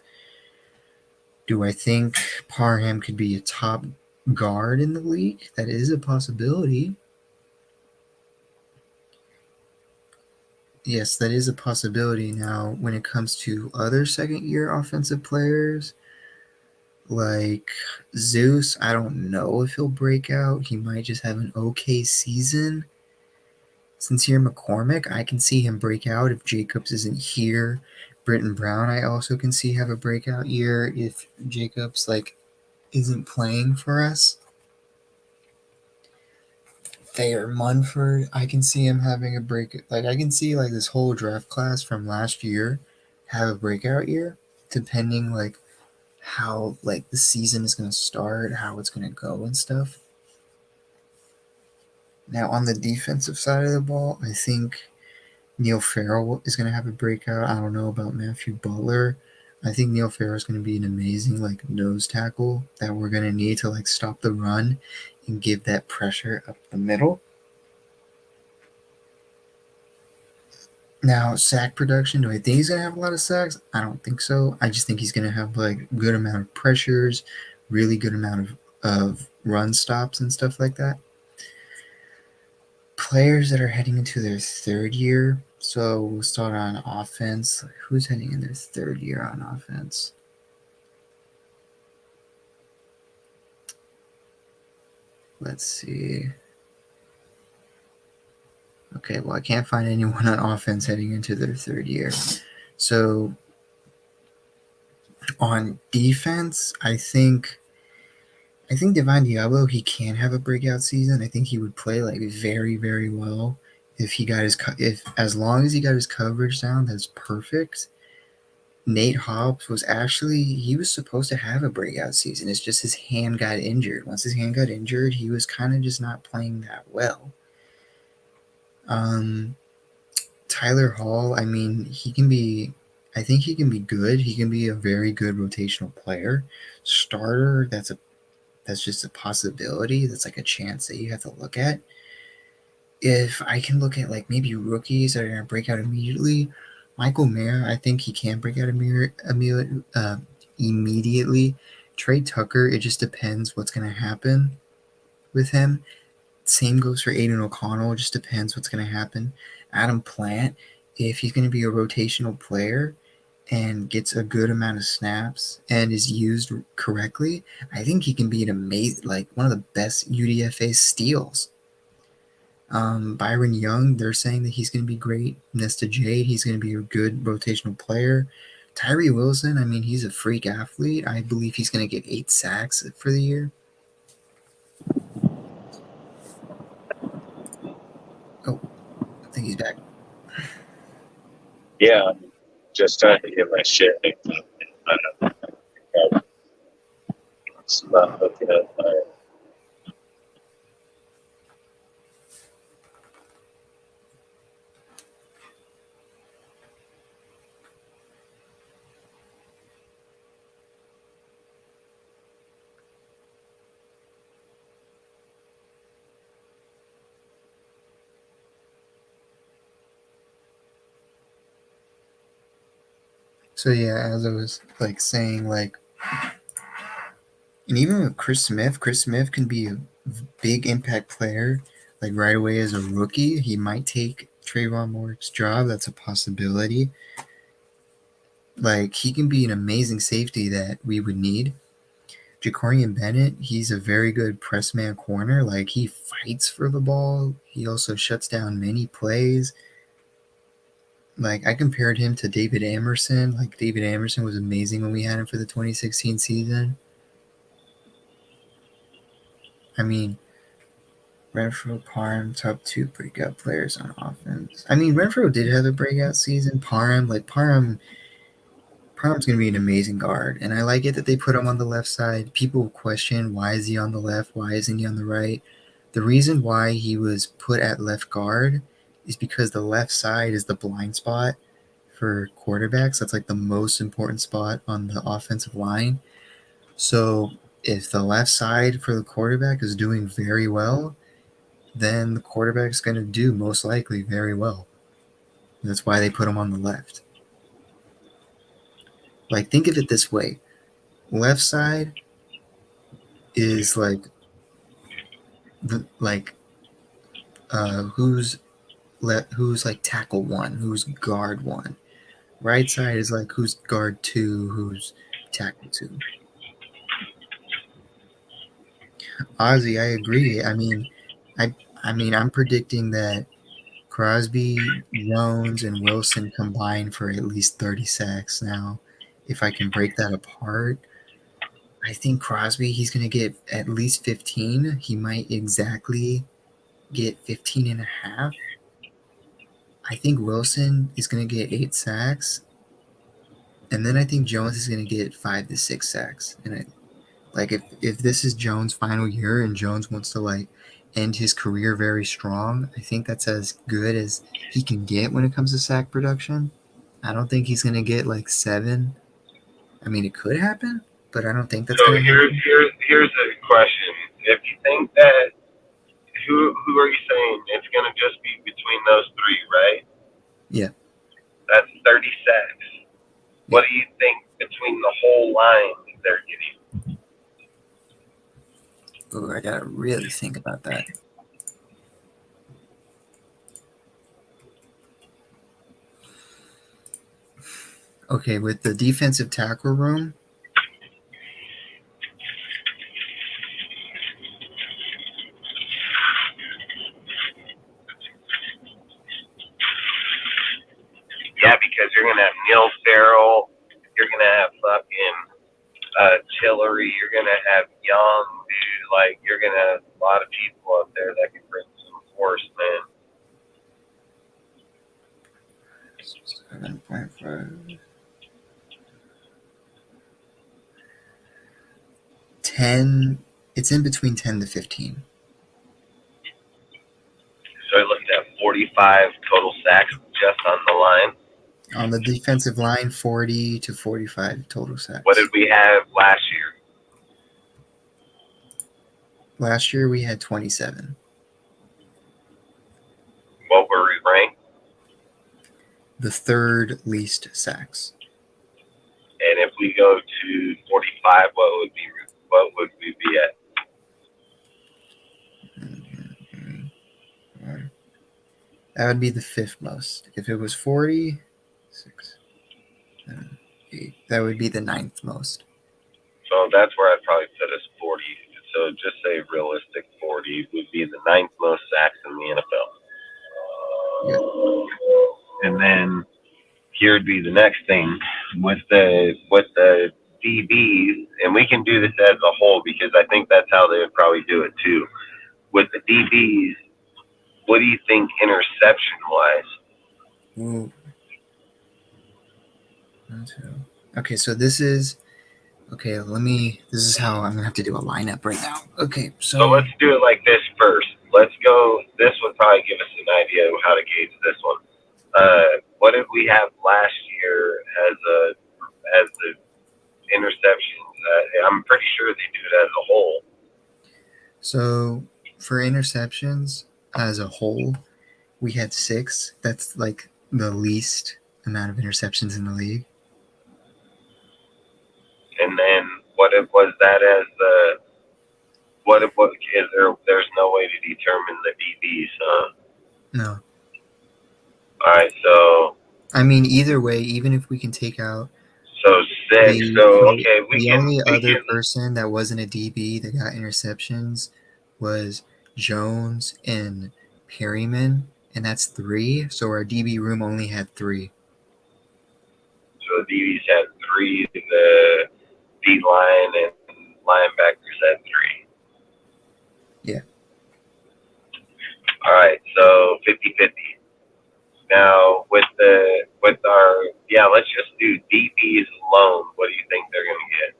Speaker 6: Do I think Parham could be a top guard in the league? That is a possibility. Yes, that is a possibility. Now, when it comes to other second-year offensive players, like Zeus, I don't know if he'll break out. He might just have an okay season. Sincere McCormick, I can see him break out if Jacobs isn't here. Britton Brown, I also can see have a breakout year if Jacobs isn't playing for us. Thayer Munford, I can see him having a break. Like I can see like this whole draft class from last year have a breakout year, depending like how like the season is going to start, how it's going to go, and stuff. Now on the defensive side of the ball, I think Neil Farrell is going to have a breakout. I don't know about Matthew Butler. I think Neil Farrell is going to be an amazing like nose tackle that we're going to need to like stop the run and give that pressure up the middle. Now, sack production, do I think he's going to have a lot of sacks? I don't think so. I just think he's going to have like a good amount of pressures, really good amount of run stops and stuff like that. Players that are heading into their third year. So we'll start on offense. Who's heading in their third year on offense? Let's see. Okay, well, I can't find anyone on offense heading into their third year. So on defense, I think Divine Diablo, he can have a breakout season. I think he would play like very, very well if he got as long as he got his coverage down. That's perfect. Nate Hobbs was supposed to have a breakout season. It's just his hand got injured. Once his hand got injured, he was kind of just not playing that well. Tyler Hall, I mean, I think he can be good. He can be a very good rotational player. Starter, that's just a possibility. That's like a chance that you have to look at. If I can look at like maybe rookies that are going to break out immediately, Michael Mayer, I think he can break out immediately. Trey Tucker, it just depends what's going to happen with him. Same goes for Aiden O'Connell. It just depends what's going to happen. Adam Plant, if he's going to be a rotational player and gets a good amount of snaps and is used correctly, I think he can be one of the best UDFA steals. Byron Young, they're saying that he's going to be great. Nesta Jade, he's going to be a good rotational player. Tyree Wilson, I mean, he's a freak athlete. I believe he's going to get 8 sacks for the year. Oh, I think he's back.
Speaker 10: Yeah, I'm just trying to get my shit. It's not looking at my.
Speaker 6: So yeah, as I was like saying, like, and even with Chris Smith can be a big impact player. Like right away as a rookie, he might take Trayvon Moorick's job. That's a possibility. Like he can be an amazing safety that we would need. Jacorian Bennett, he's a very good press man corner. Like he fights for the ball. He also shuts down many plays. Like I compared him to David Amerson. Like David Amerson was amazing when we had him for the 2016 season. I mean, Renfro, Parham, top 2 breakout players on offense. I mean, Renfro did have a breakout season. Parham's going to be an amazing guard, and I like it that they put him on the left side. People question, why is he on the left? Why isn't he on the right? The reason why he was put at left guard is because the left side is the blind spot for quarterbacks. That's like the most important spot on the offensive line. So if the left side for the quarterback is doing very well, then the quarterback's going to do most likely very well. That's why they put him on the left. Like, think of it this way. Left side is who's like tackle 1, who's guard 1. Right side is like who's guard 2, who's tackle 2. Ozzy, I agree. I mean, I'm predicting that Crosby, Jones, and Wilson combine for at least 30 sacks now. If I can break that apart, I think Crosby, he's going to get at least 15. He might exactly get 15 and a half. I think Wilson is going to get 8 sacks. And then I think Jones is going to get 5 to 6 sacks. And if this is Jones' final year and Jones wants to like end his career very strong, I think that's as good as he can get when it comes to sack production. I don't think he's going to get like 7. I mean, it could happen, but I don't think that's
Speaker 1: So
Speaker 6: going to happen.
Speaker 1: here's a question. If you think that, who are you saying it's going to just be between those 3, right?
Speaker 6: Yeah.
Speaker 1: That's 30 sacks. What do you think between the whole line they're getting?
Speaker 6: Ooh, I got to really think about that. Okay, with the defensive tackle room,
Speaker 1: Yeah, because you're going to have Neil Farrell. You're going to have fucking Tillery. You're going to have Young, dude. Like, you're going to have a lot of people up there that can bring some force, man.
Speaker 6: 7.5. 10. It's in between 10 to 15.
Speaker 1: So you're looking at 45 total sacks just on the line.
Speaker 6: On the defensive line, 40 to 45 total sacks.
Speaker 1: What did we have last year?
Speaker 6: Last year we had 27.
Speaker 1: What were we ranked?
Speaker 6: The 3rd least sacks.
Speaker 1: And if we go to 45, what would we be at?
Speaker 6: That would be the 5th most. If it was 40, 6, 7, 8, that would be the 9th most.
Speaker 1: So that's where I'd probably put us 40. So just say realistic 40 would be the 9th most sacks in the NFL.
Speaker 6: Yeah.
Speaker 1: And then here'd be the next thing with the DBs, and we can do this as a whole because I think that's how they would probably do it too. With the DBs, what do you think interception-wise?
Speaker 6: Ooh. Okay, so this is this is how I'm gonna have to do a lineup right now. Okay,
Speaker 1: So let's do it like this first. Let's go. This would probably give us an idea of how to gauge this one. What did we have last year as the interceptions? I'm pretty sure they do it as a whole.
Speaker 6: So for interceptions as a whole, we had 6. That's like the least amount of interceptions in the league.
Speaker 1: And then was that as the is there's no way to determine the DBs, huh?
Speaker 6: No.
Speaker 1: All right, so
Speaker 6: I mean, either way, even if we can take out
Speaker 1: 6.
Speaker 6: the only other person that wasn't a DB that got interceptions was Jones and Perryman, and that's 3. So our DB room only had 3.
Speaker 1: So the DBs had 3, the D line and linebackers had 3.
Speaker 6: Yeah.
Speaker 1: All right, so 50-50. Now let's just do DBs alone. What do you think they're going to get?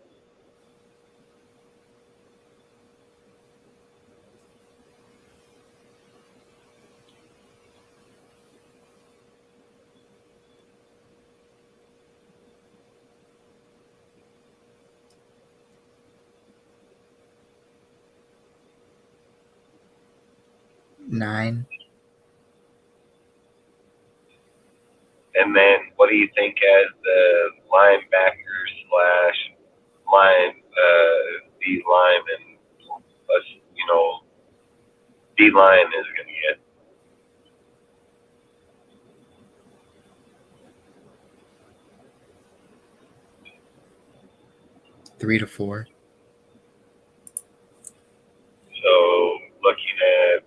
Speaker 6: $9.
Speaker 1: And then what do you think as the linebacker / line D line and D line is going to get?
Speaker 6: $3 to $4.
Speaker 1: So looking at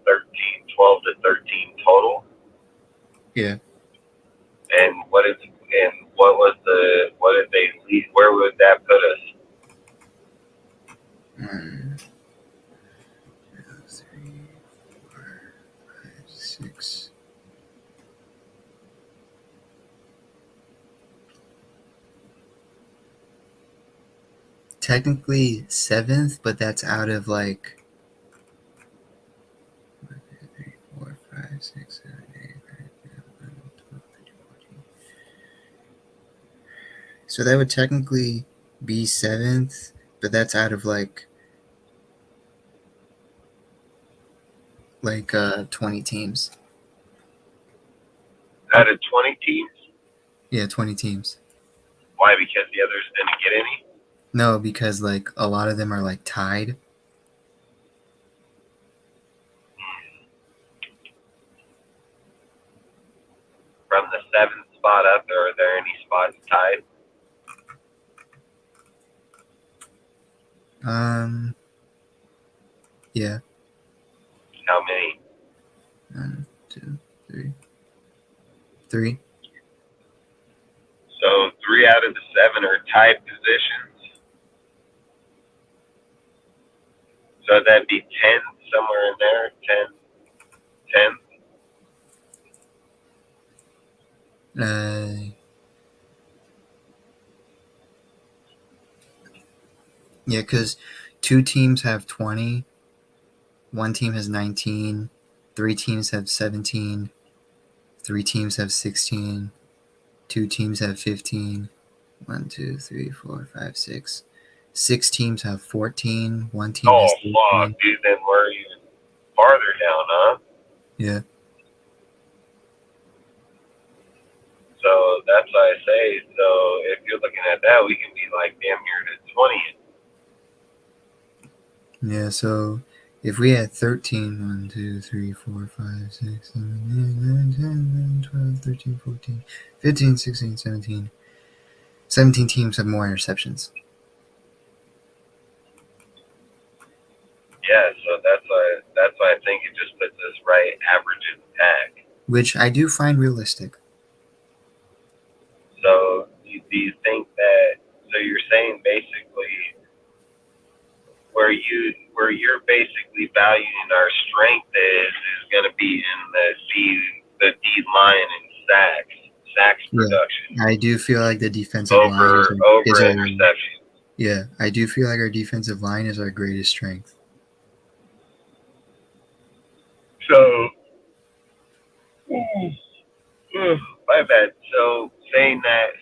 Speaker 1: 12 to 13 total.
Speaker 6: Yeah.
Speaker 1: And what did they leave? Where would that put us?
Speaker 6: 1, 2, 3, 4, technically 7th, but that's out of like 1, 2, 3, 4, 5, 6, 7, 8, 9, 10, 11, 12, 13, 14. So that would technically be 7th, but that's out of like 20 teams.
Speaker 1: Out of 20 teams?
Speaker 6: Yeah, 20 teams.
Speaker 1: Why? Because the others didn't get any?
Speaker 6: No, because like a lot of them are like tied.
Speaker 1: From the 7th spot up, are there any spots tied?
Speaker 6: Yeah.
Speaker 1: How many?
Speaker 6: 1, 2, 3. 3.
Speaker 1: So 3 out of the 7 are tied positions. So that'd be 10 somewhere in there. 10.
Speaker 6: Yeah, because 2 teams have 20, 1 team has 19, 3 teams have 17, 3 teams have 16, 2 teams have 15, 1, 2, 3, 4, 5, 6. 6 teams have 14, 1 team has 13.
Speaker 1: Fuck, dude, then we're even farther down, huh?
Speaker 6: Yeah.
Speaker 1: So that's why I say, so if you're looking at that, we can be like damn near to 20.
Speaker 6: Yeah, so if we had 13, 1, 2, 3, 4, 5, 6, 7, 8, 9, 10, 11, 12, 13, 14, 15, 16, 17. 17 teams have more interceptions.
Speaker 1: Yeah, so that's why I think it just puts us right average in the pack.
Speaker 6: Which I do find realistic.
Speaker 1: So do you think that? So you're saying basically where you're basically valuing our strength is going to be in the D line and sacks production.
Speaker 6: I do feel like the defensive line is
Speaker 1: interception.
Speaker 6: Yeah, I do feel like our defensive line is our greatest strength.
Speaker 1: So, my bad. So saying that,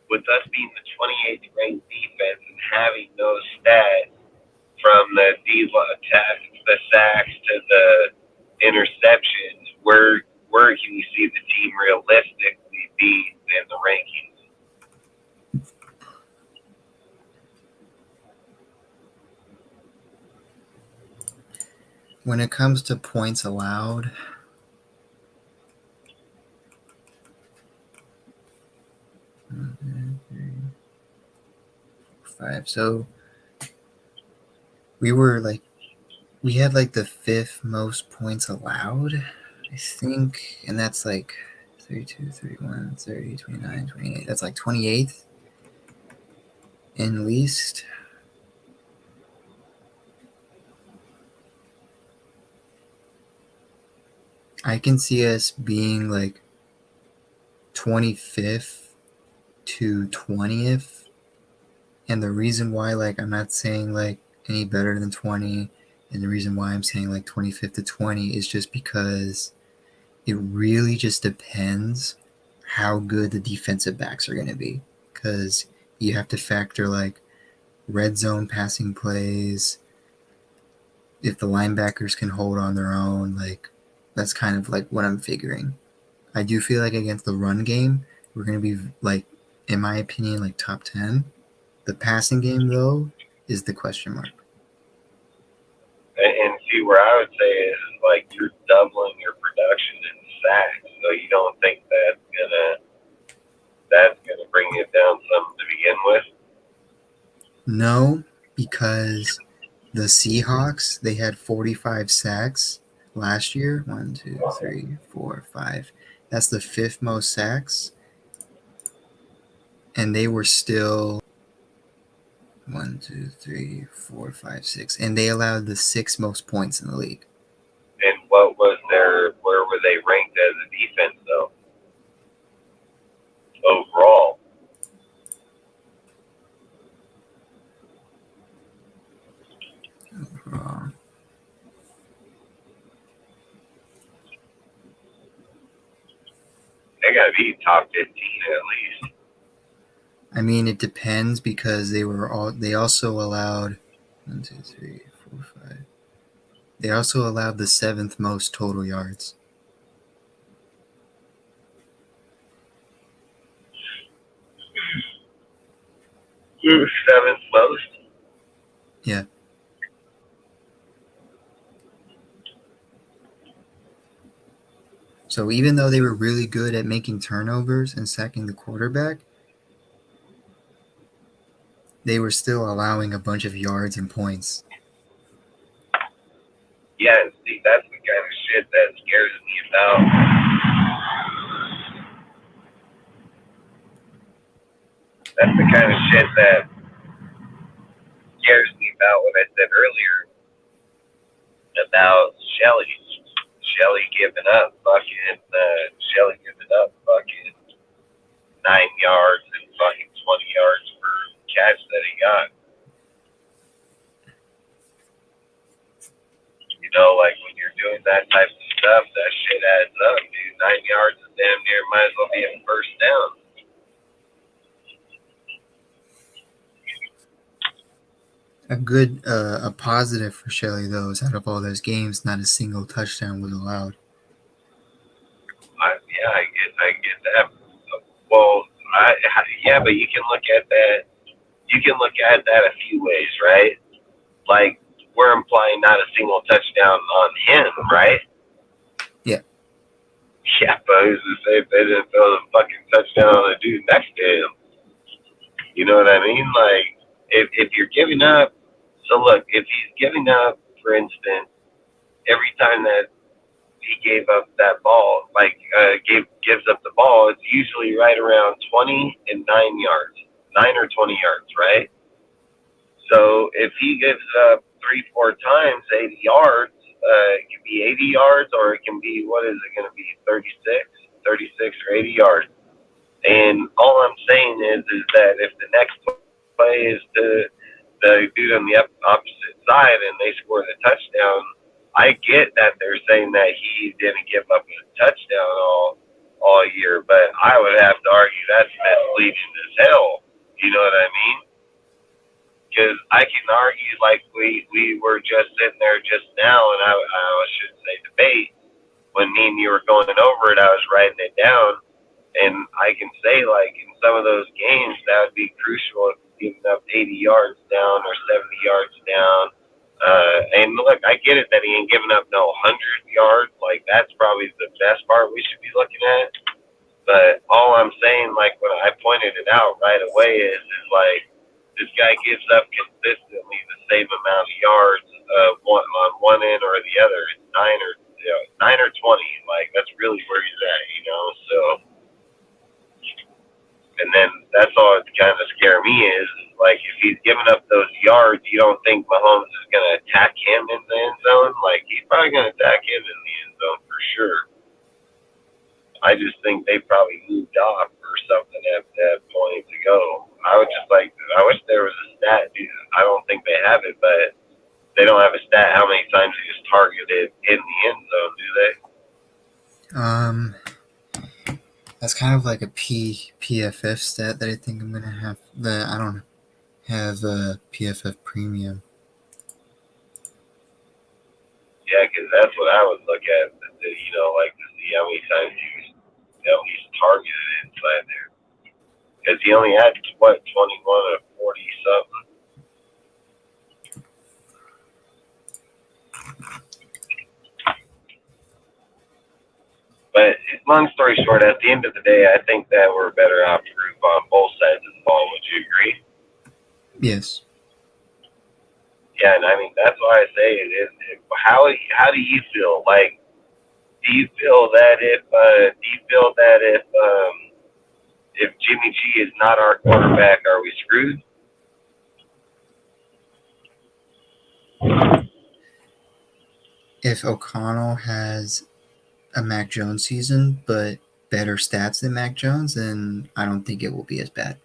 Speaker 1: with us being the 28th ranked defense and having those stats from the the sacks to the interceptions, where can you see the team realistically be in the rankings?
Speaker 6: When it comes to points allowed, five. So we had like the 5th most points allowed, I think, and that's like 32, 31, 30, 29, 28. That's like 28th in least. I can see us being like 25th to 20th. And the reason why, like, I'm not saying like any better than 20, and the reason why I'm saying like 25th to 20 is just because it really just depends how good the defensive backs are going to be. Because you have to factor like red zone passing plays. If the linebackers can hold on their own, like, that's kind of like what I'm figuring. I do feel like against the run game, we're going to be like, in my opinion, like top 10. The passing game, though, is the question mark.
Speaker 1: And see, where I would say is like you're doubling your production in sacks, so you don't think that's gonna bring it down some to begin with?
Speaker 6: No, because the Seahawks, they had 45 sacks last year. 1, 2, 3, 4, 5. That's the 5th most sacks, and they were still 1, 2, 3, 4, 5, 6, and they allowed the 6th most points in the league.
Speaker 1: And where were they ranked as a defense though? Overall. They got to be top 15 at least.
Speaker 6: I mean, it depends because they also allowed 1, 2, 3, 4, 5. They also allowed the 7th most total yards.
Speaker 1: Seventh most.
Speaker 6: Yeah. So even though they were really good at making turnovers and sacking the quarterback, they were still allowing a bunch of yards and points.
Speaker 1: Yeah, and see, that's the kind of shit that scares me about. That's the kind of shit that scares me about what I said earlier about Shelley. Shelley giving up fucking 9 yards and fucking 20 yards per catch that he got. You know, like when you're doing that type of stuff, that shit adds up, dude. 9 yards is damn near might as well be a first down.
Speaker 6: A positive for Shelley though is out of all those games, not a single touchdown was allowed.
Speaker 1: I get that. Well, but you can look at that. You can look at that a few ways, right? Like we're implying not a single touchdown on him, right?
Speaker 6: Yeah.
Speaker 1: Yeah, but who's to say if they didn't throw the fucking touchdown on the dude next to him? You know what I mean? Like if you're giving up. So look, if he's giving up, for instance, every time that he gave up that ball, gives up the ball, it's usually right around 20 and 9 yards, 9 or 20 yards, right? So if he gives up 3-4 times 80 yards, it can be 80 yards or it can be, what is it going to be, 36 or 80 yards. And all I'm saying is that if the next play is to the dude on the opposite side and they score the touchdown, I get that they're saying that he didn't give up a touchdown all year, but I would have to argue that's misleading as hell. You know what I mean? Because I can argue like we were just sitting there just now, and I should say debate, when me and you were going over it, I was writing it down, and I can say like in some of those games that would be crucial if giving up 80 yards down or 70 yards down. And look, I get it that he ain't giving up no 100 yards. Like that's probably the best part we should be looking at. But all I'm saying, like when I pointed it out right away, is like this guy gives up consistently the same amount of yards on one end or the other. It's 9 or 20. Like that's really where he's at, you know. So, and then that's all it kind of scare me is like if he's giving up those yards, you don't think Mahomes is going to attack him in the end zone? Like he's probably going to attack him in the end zone for sure. I just think they probably moved off or something at that point to go. I wish there was a stat, dude. I don't think they have it, but they don't have a stat how many times he was targeted in the end zone, do they?
Speaker 6: That's kind of like a PFF stat that I think I'm gonna have. I don't have PFF Premium.
Speaker 1: Yeah, because that's what I would look at. You know, like to see how many times he was at least targeted inside there. Because he only had 21 or 40 something. But long story short, at the end of the day, I think that we're a better off group on both sides of the ball. Would you agree?
Speaker 6: Yes.
Speaker 1: Yeah, and I mean that's why I say it is. How do you feel? Like, do you feel that if Jimmy G is not our quarterback, are we screwed?
Speaker 6: If O'Connell has a Mac Jones season, but better stats than Mac Jones, then I don't think it will be as bad.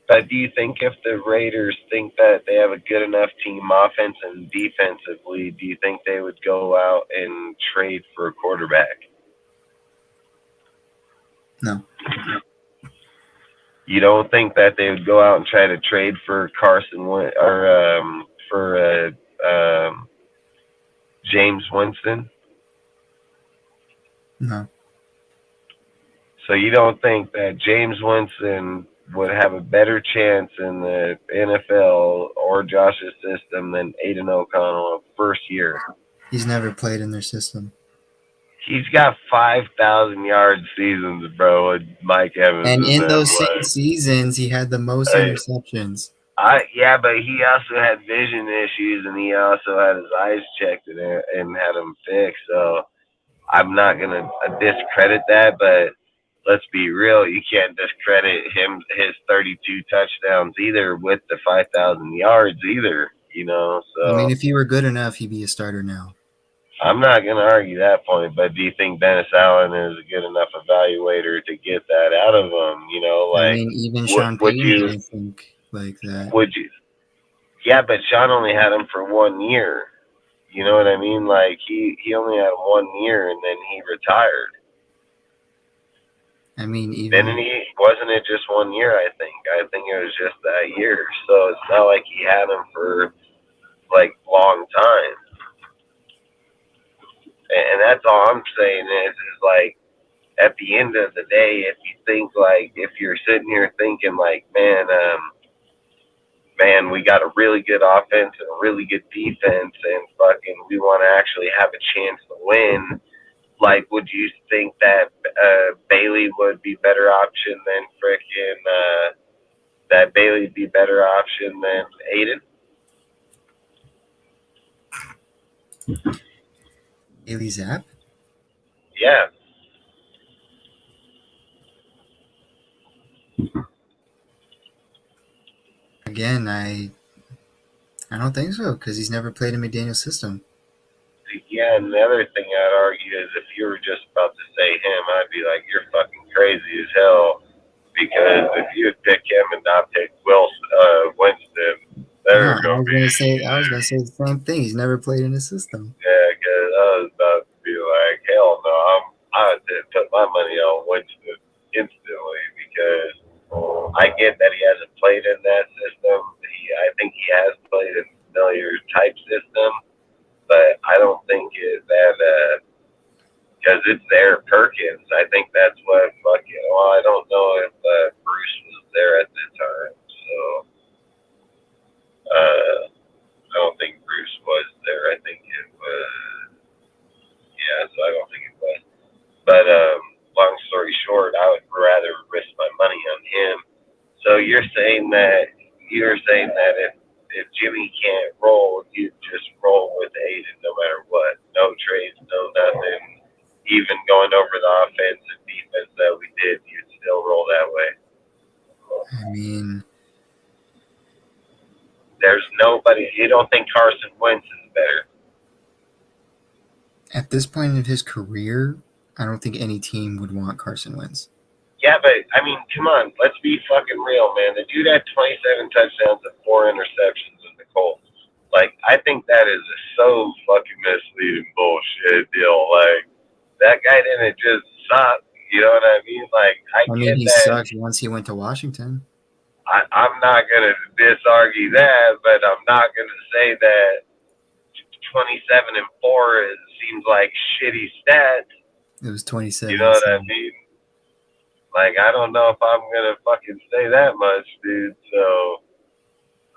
Speaker 1: But do you think if the Raiders think that they have a good enough team offense and defensively, do you think they would go out and trade for a quarterback?
Speaker 6: No.
Speaker 1: You don't think that they would go out and try to trade for Carson or for James Winston?
Speaker 6: No.
Speaker 1: So you don't think that James Winston would have a better chance in the NFL or Josh's system than Aiden O'Connell first year?
Speaker 6: He's never played in their system.
Speaker 1: He's got 5,000 yard seasons, bro. With Mike Evans,
Speaker 6: And in those
Speaker 1: what?
Speaker 6: same seasons, he had the most interceptions.
Speaker 1: Yeah, but he also had vision issues, and he also had his eyes checked and had them fixed. So I'm not gonna discredit that, but let's be real. You can't discredit his 32 touchdowns either with the 5,000 yards either. You know, so
Speaker 6: I mean, if he were good enough, he'd be a starter now.
Speaker 1: I'm not gonna argue that point. But do you think Dennis Allen is a good enough evaluator to get that out of him? You know, like
Speaker 6: I mean, even Sean
Speaker 1: would
Speaker 6: Payton
Speaker 1: you
Speaker 6: didn't think like that.
Speaker 1: would you? Yeah, but Sean only had him for 1 year. You know what I mean? Like he only had 1 year and then he retired.
Speaker 6: I mean, even
Speaker 1: Then he wasn't it just 1 year, I think it was just that year. So it's not like he had him for like long time. And that's all I'm saying is like at the end of the day, if you think like if you're sitting here thinking like, man, we got a really good offense and a really good defense, and fucking we want to actually have a chance to win. Like, would you think that Bailey would be better option than frickin' that Bailey be better option than Aiden?
Speaker 6: Bailey Zapp?
Speaker 1: Yeah.
Speaker 6: Again, I don't think so because he's never played in McDaniel's system.
Speaker 1: Yeah, and the other thing I'd argue is if you were just about to say him, I'd be like, you're fucking crazy as hell. Because if you would pick him and not pick Winston,
Speaker 6: I was gonna say the same thing. He's never played in a system.
Speaker 1: Yeah, because I was about to be like, hell no, I did put my money on Winston instantly because I get that he hasn't played in that system. I think he has played in a familiar type system, but I don't think that because it's there, Perkins. I think that's what fucking. Well, I don't know if Bruce was there at the time, so I don't think Bruce was there. I think it was. Yeah, so I don't think it was. But long story short, I would rather risk my money on him. So you're saying that if Jimmy can't roll, you just roll with Aiden no matter what. No trades, no nothing. Even going over the offense and defense that we did, you'd still roll that way.
Speaker 6: I mean,
Speaker 1: there's nobody. You don't think Carson Wentz is better?
Speaker 6: At this point in his career, I don't think any team would want Carson Wentz.
Speaker 1: Yeah, but I mean, come on, let's be fucking real, man. The dude had 27 touchdowns and 4 interceptions in the Colts. Like, I think that is a so fucking misleading bullshit deal. Like, that guy didn't just suck. You know what I mean? Like, I
Speaker 6: mean,
Speaker 1: get
Speaker 6: he
Speaker 1: that.
Speaker 6: sucked once he went to Washington.
Speaker 1: I'm not gonna disargue that, but I'm not gonna say that 27 and 4 seems like shitty stats.
Speaker 6: It was 27.
Speaker 1: You know what I mean? Like, I don't know if I'm gonna fucking say that much, dude. So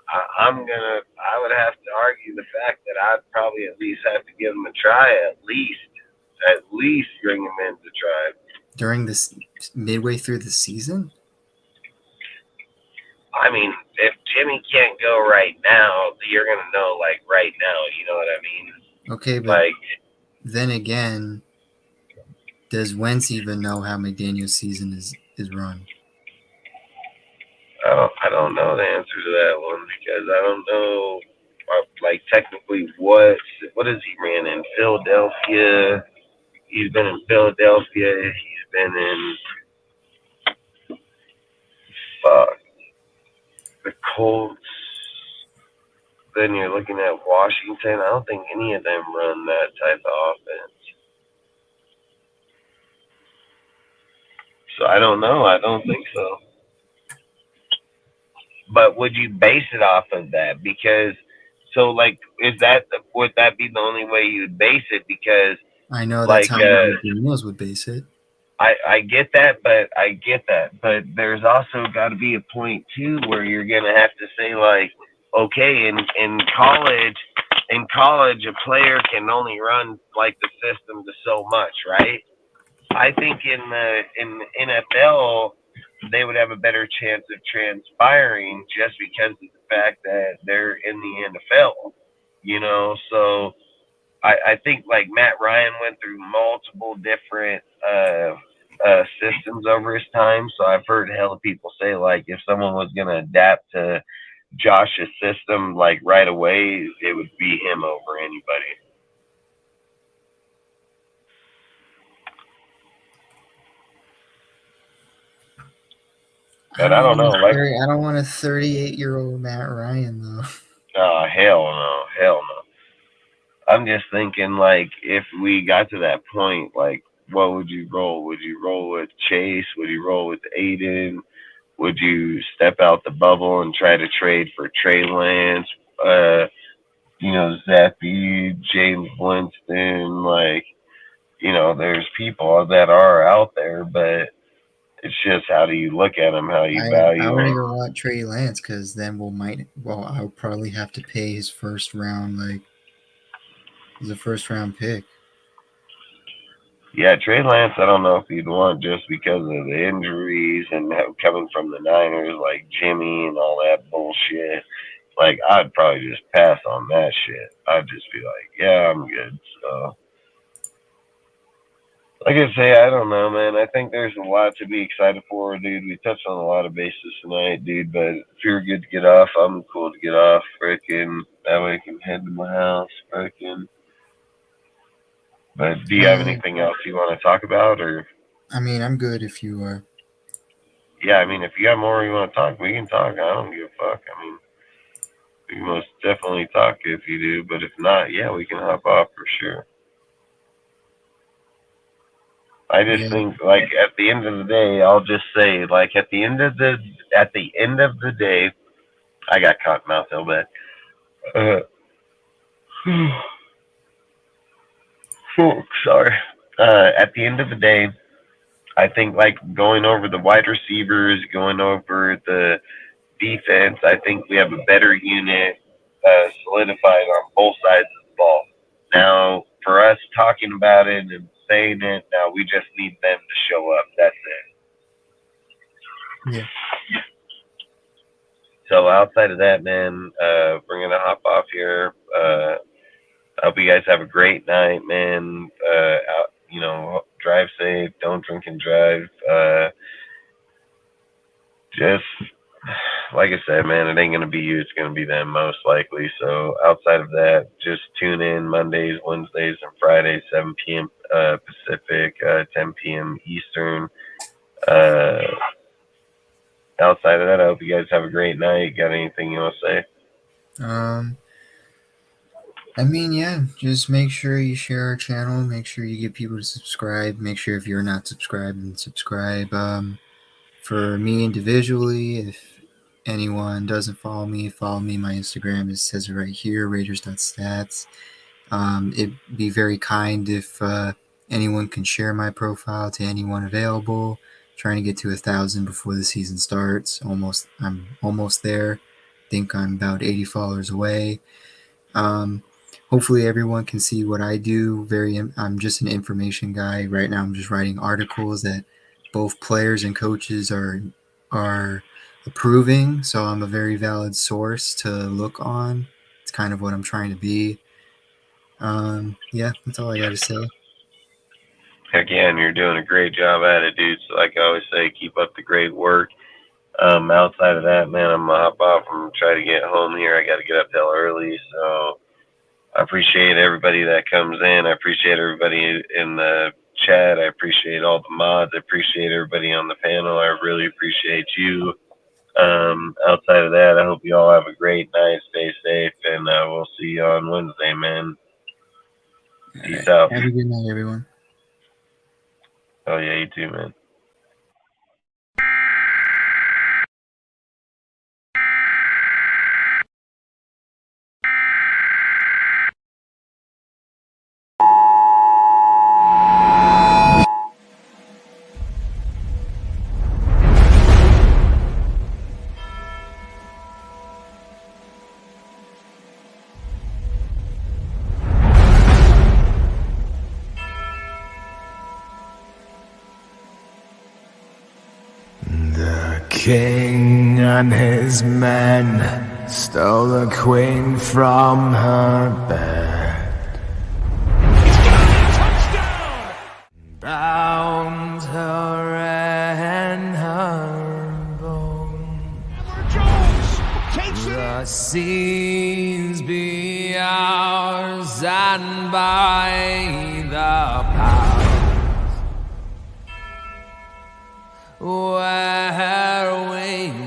Speaker 1: I would have to argue the fact that I'd probably at least have to give him a try. At least bring him in to try.
Speaker 6: During this midway through the season?
Speaker 1: I mean, if Jimmy can't go right now, you're gonna know like right now. You know what I mean?
Speaker 6: Okay, but
Speaker 1: like
Speaker 6: then again, does Wentz even know how McDaniel's season is run?
Speaker 1: I don't know the answer to that one because I don't know, like technically what has he ran in Philadelphia? He's been in Philadelphia. He's been in the Colts. Then you're looking at Washington. I don't think any of them run that type of offense. So I don't know. I don't think so. But would you base it off of that? Because so like, would that be the only way you'd base it? Because
Speaker 6: I know that's
Speaker 1: like
Speaker 6: how Robert Munoz would base it.
Speaker 1: I get that, but there's also got to be a point too where you're gonna have to say like, okay, in college, a player can only run like the system to so much, right? I think in the NFL they would have a better chance of transpiring just because of the fact that they're in the NFL, you know. So I think like Matt Ryan went through multiple different systems over his time. So I've heard hell of people say like if someone was gonna adapt to Josh's system like right away, it would be him over anybody. But I don't know. Like,
Speaker 6: I don't want a 38-year-old Matt Ryan though.
Speaker 1: Oh, hell no, hell no. I'm just thinking like if we got to that point, like what would you roll? Would you roll with Chase? Would you roll with Aiden? Would you step out the bubble and try to trade for Trey Lance? You know, Zappy, James Winston, like, you know, there's people that are out there, but it's just how do you look at them, how you value
Speaker 6: I don't
Speaker 1: them.
Speaker 6: even want Trey Lance because then I'll probably have to pay his first round, like, he's a first round pick.
Speaker 1: Yeah, Trey Lance, I don't know if you'd want just because of the injuries and coming from the Niners, like Jimmy and all that bullshit. Like, I'd probably just pass on that shit. I'd just be like, yeah, I'm good. So, like I say, I don't know, man. I think there's a lot to be excited for, dude. We touched on a lot of bases tonight, dude. But if you're good to get off, I'm cool to get off. Freaking, that way I can head to my house. Freaking. But do you have anything else you want to talk about, or?
Speaker 6: I mean, I'm good if you are.
Speaker 1: Yeah, I mean, if you got more you want to talk, we can talk. I don't give a fuck. I mean, we can most definitely talk if you do. But if not, yeah, we can hop off for sure. I just think, like, at the end of the day, I'll just say, like, at the end of the day, I got cotton mouth so bad. Sorry. At the end of the day, I think like going over the wide receivers, going over the defense, I think we have a better unit solidified on both sides of the ball. Now, for us talking about it and saying it, now we just need them to show up. That's it.
Speaker 6: Yeah.
Speaker 1: So outside of that, man, we're gonna hop off here. I hope you guys have a great night, man. You know, drive safe. Don't drink and drive. Just like I said, man, it ain't gonna be you. It's gonna be them most likely. So outside of that, just tune in Mondays, Wednesdays, and Fridays, 7 p.m. Pacific, 10 p.m. Eastern. Outside of that, I hope you guys have a great night. Got anything you want to say?
Speaker 6: I mean, yeah, just make sure you share our channel. Make sure you get people to subscribe. Make sure if you're not subscribed, then subscribe. For me individually, if anyone doesn't follow me. My Instagram says it right here, Raiders.stats. It'd be very kind if anyone can share my profile to anyone available. Trying to get to 1,000 before the season starts. I'm almost there. Think I'm about 80 followers away. Hopefully everyone can see what I do. I'm just an information guy. Right now I'm just writing articles that both players and coaches are approving. So I'm a very valid source to look on. It's kind of what I'm trying to be. Yeah, that's all I got to say.
Speaker 1: Again, you're doing a great job at it, dude. So like I always say, keep up the great work. Outside of that, man, I'm gonna hop off and try to get home here. I got to get up hell early, so I appreciate everybody that comes in. I appreciate everybody in the chat. I appreciate all the mods. I appreciate everybody on the panel. I really appreciate you. Outside of that, I hope you all have a great night. Stay safe, and we'll see you on Wednesday, man. Peace out.
Speaker 6: Have a good night, everyone.
Speaker 1: Oh, yeah, you too, man.
Speaker 2: king and his men stole the queen from her bed,
Speaker 3: Touchdown!
Speaker 2: bound her in her bone.
Speaker 3: Jones takes it.
Speaker 2: The seas be ours, and by the powers where we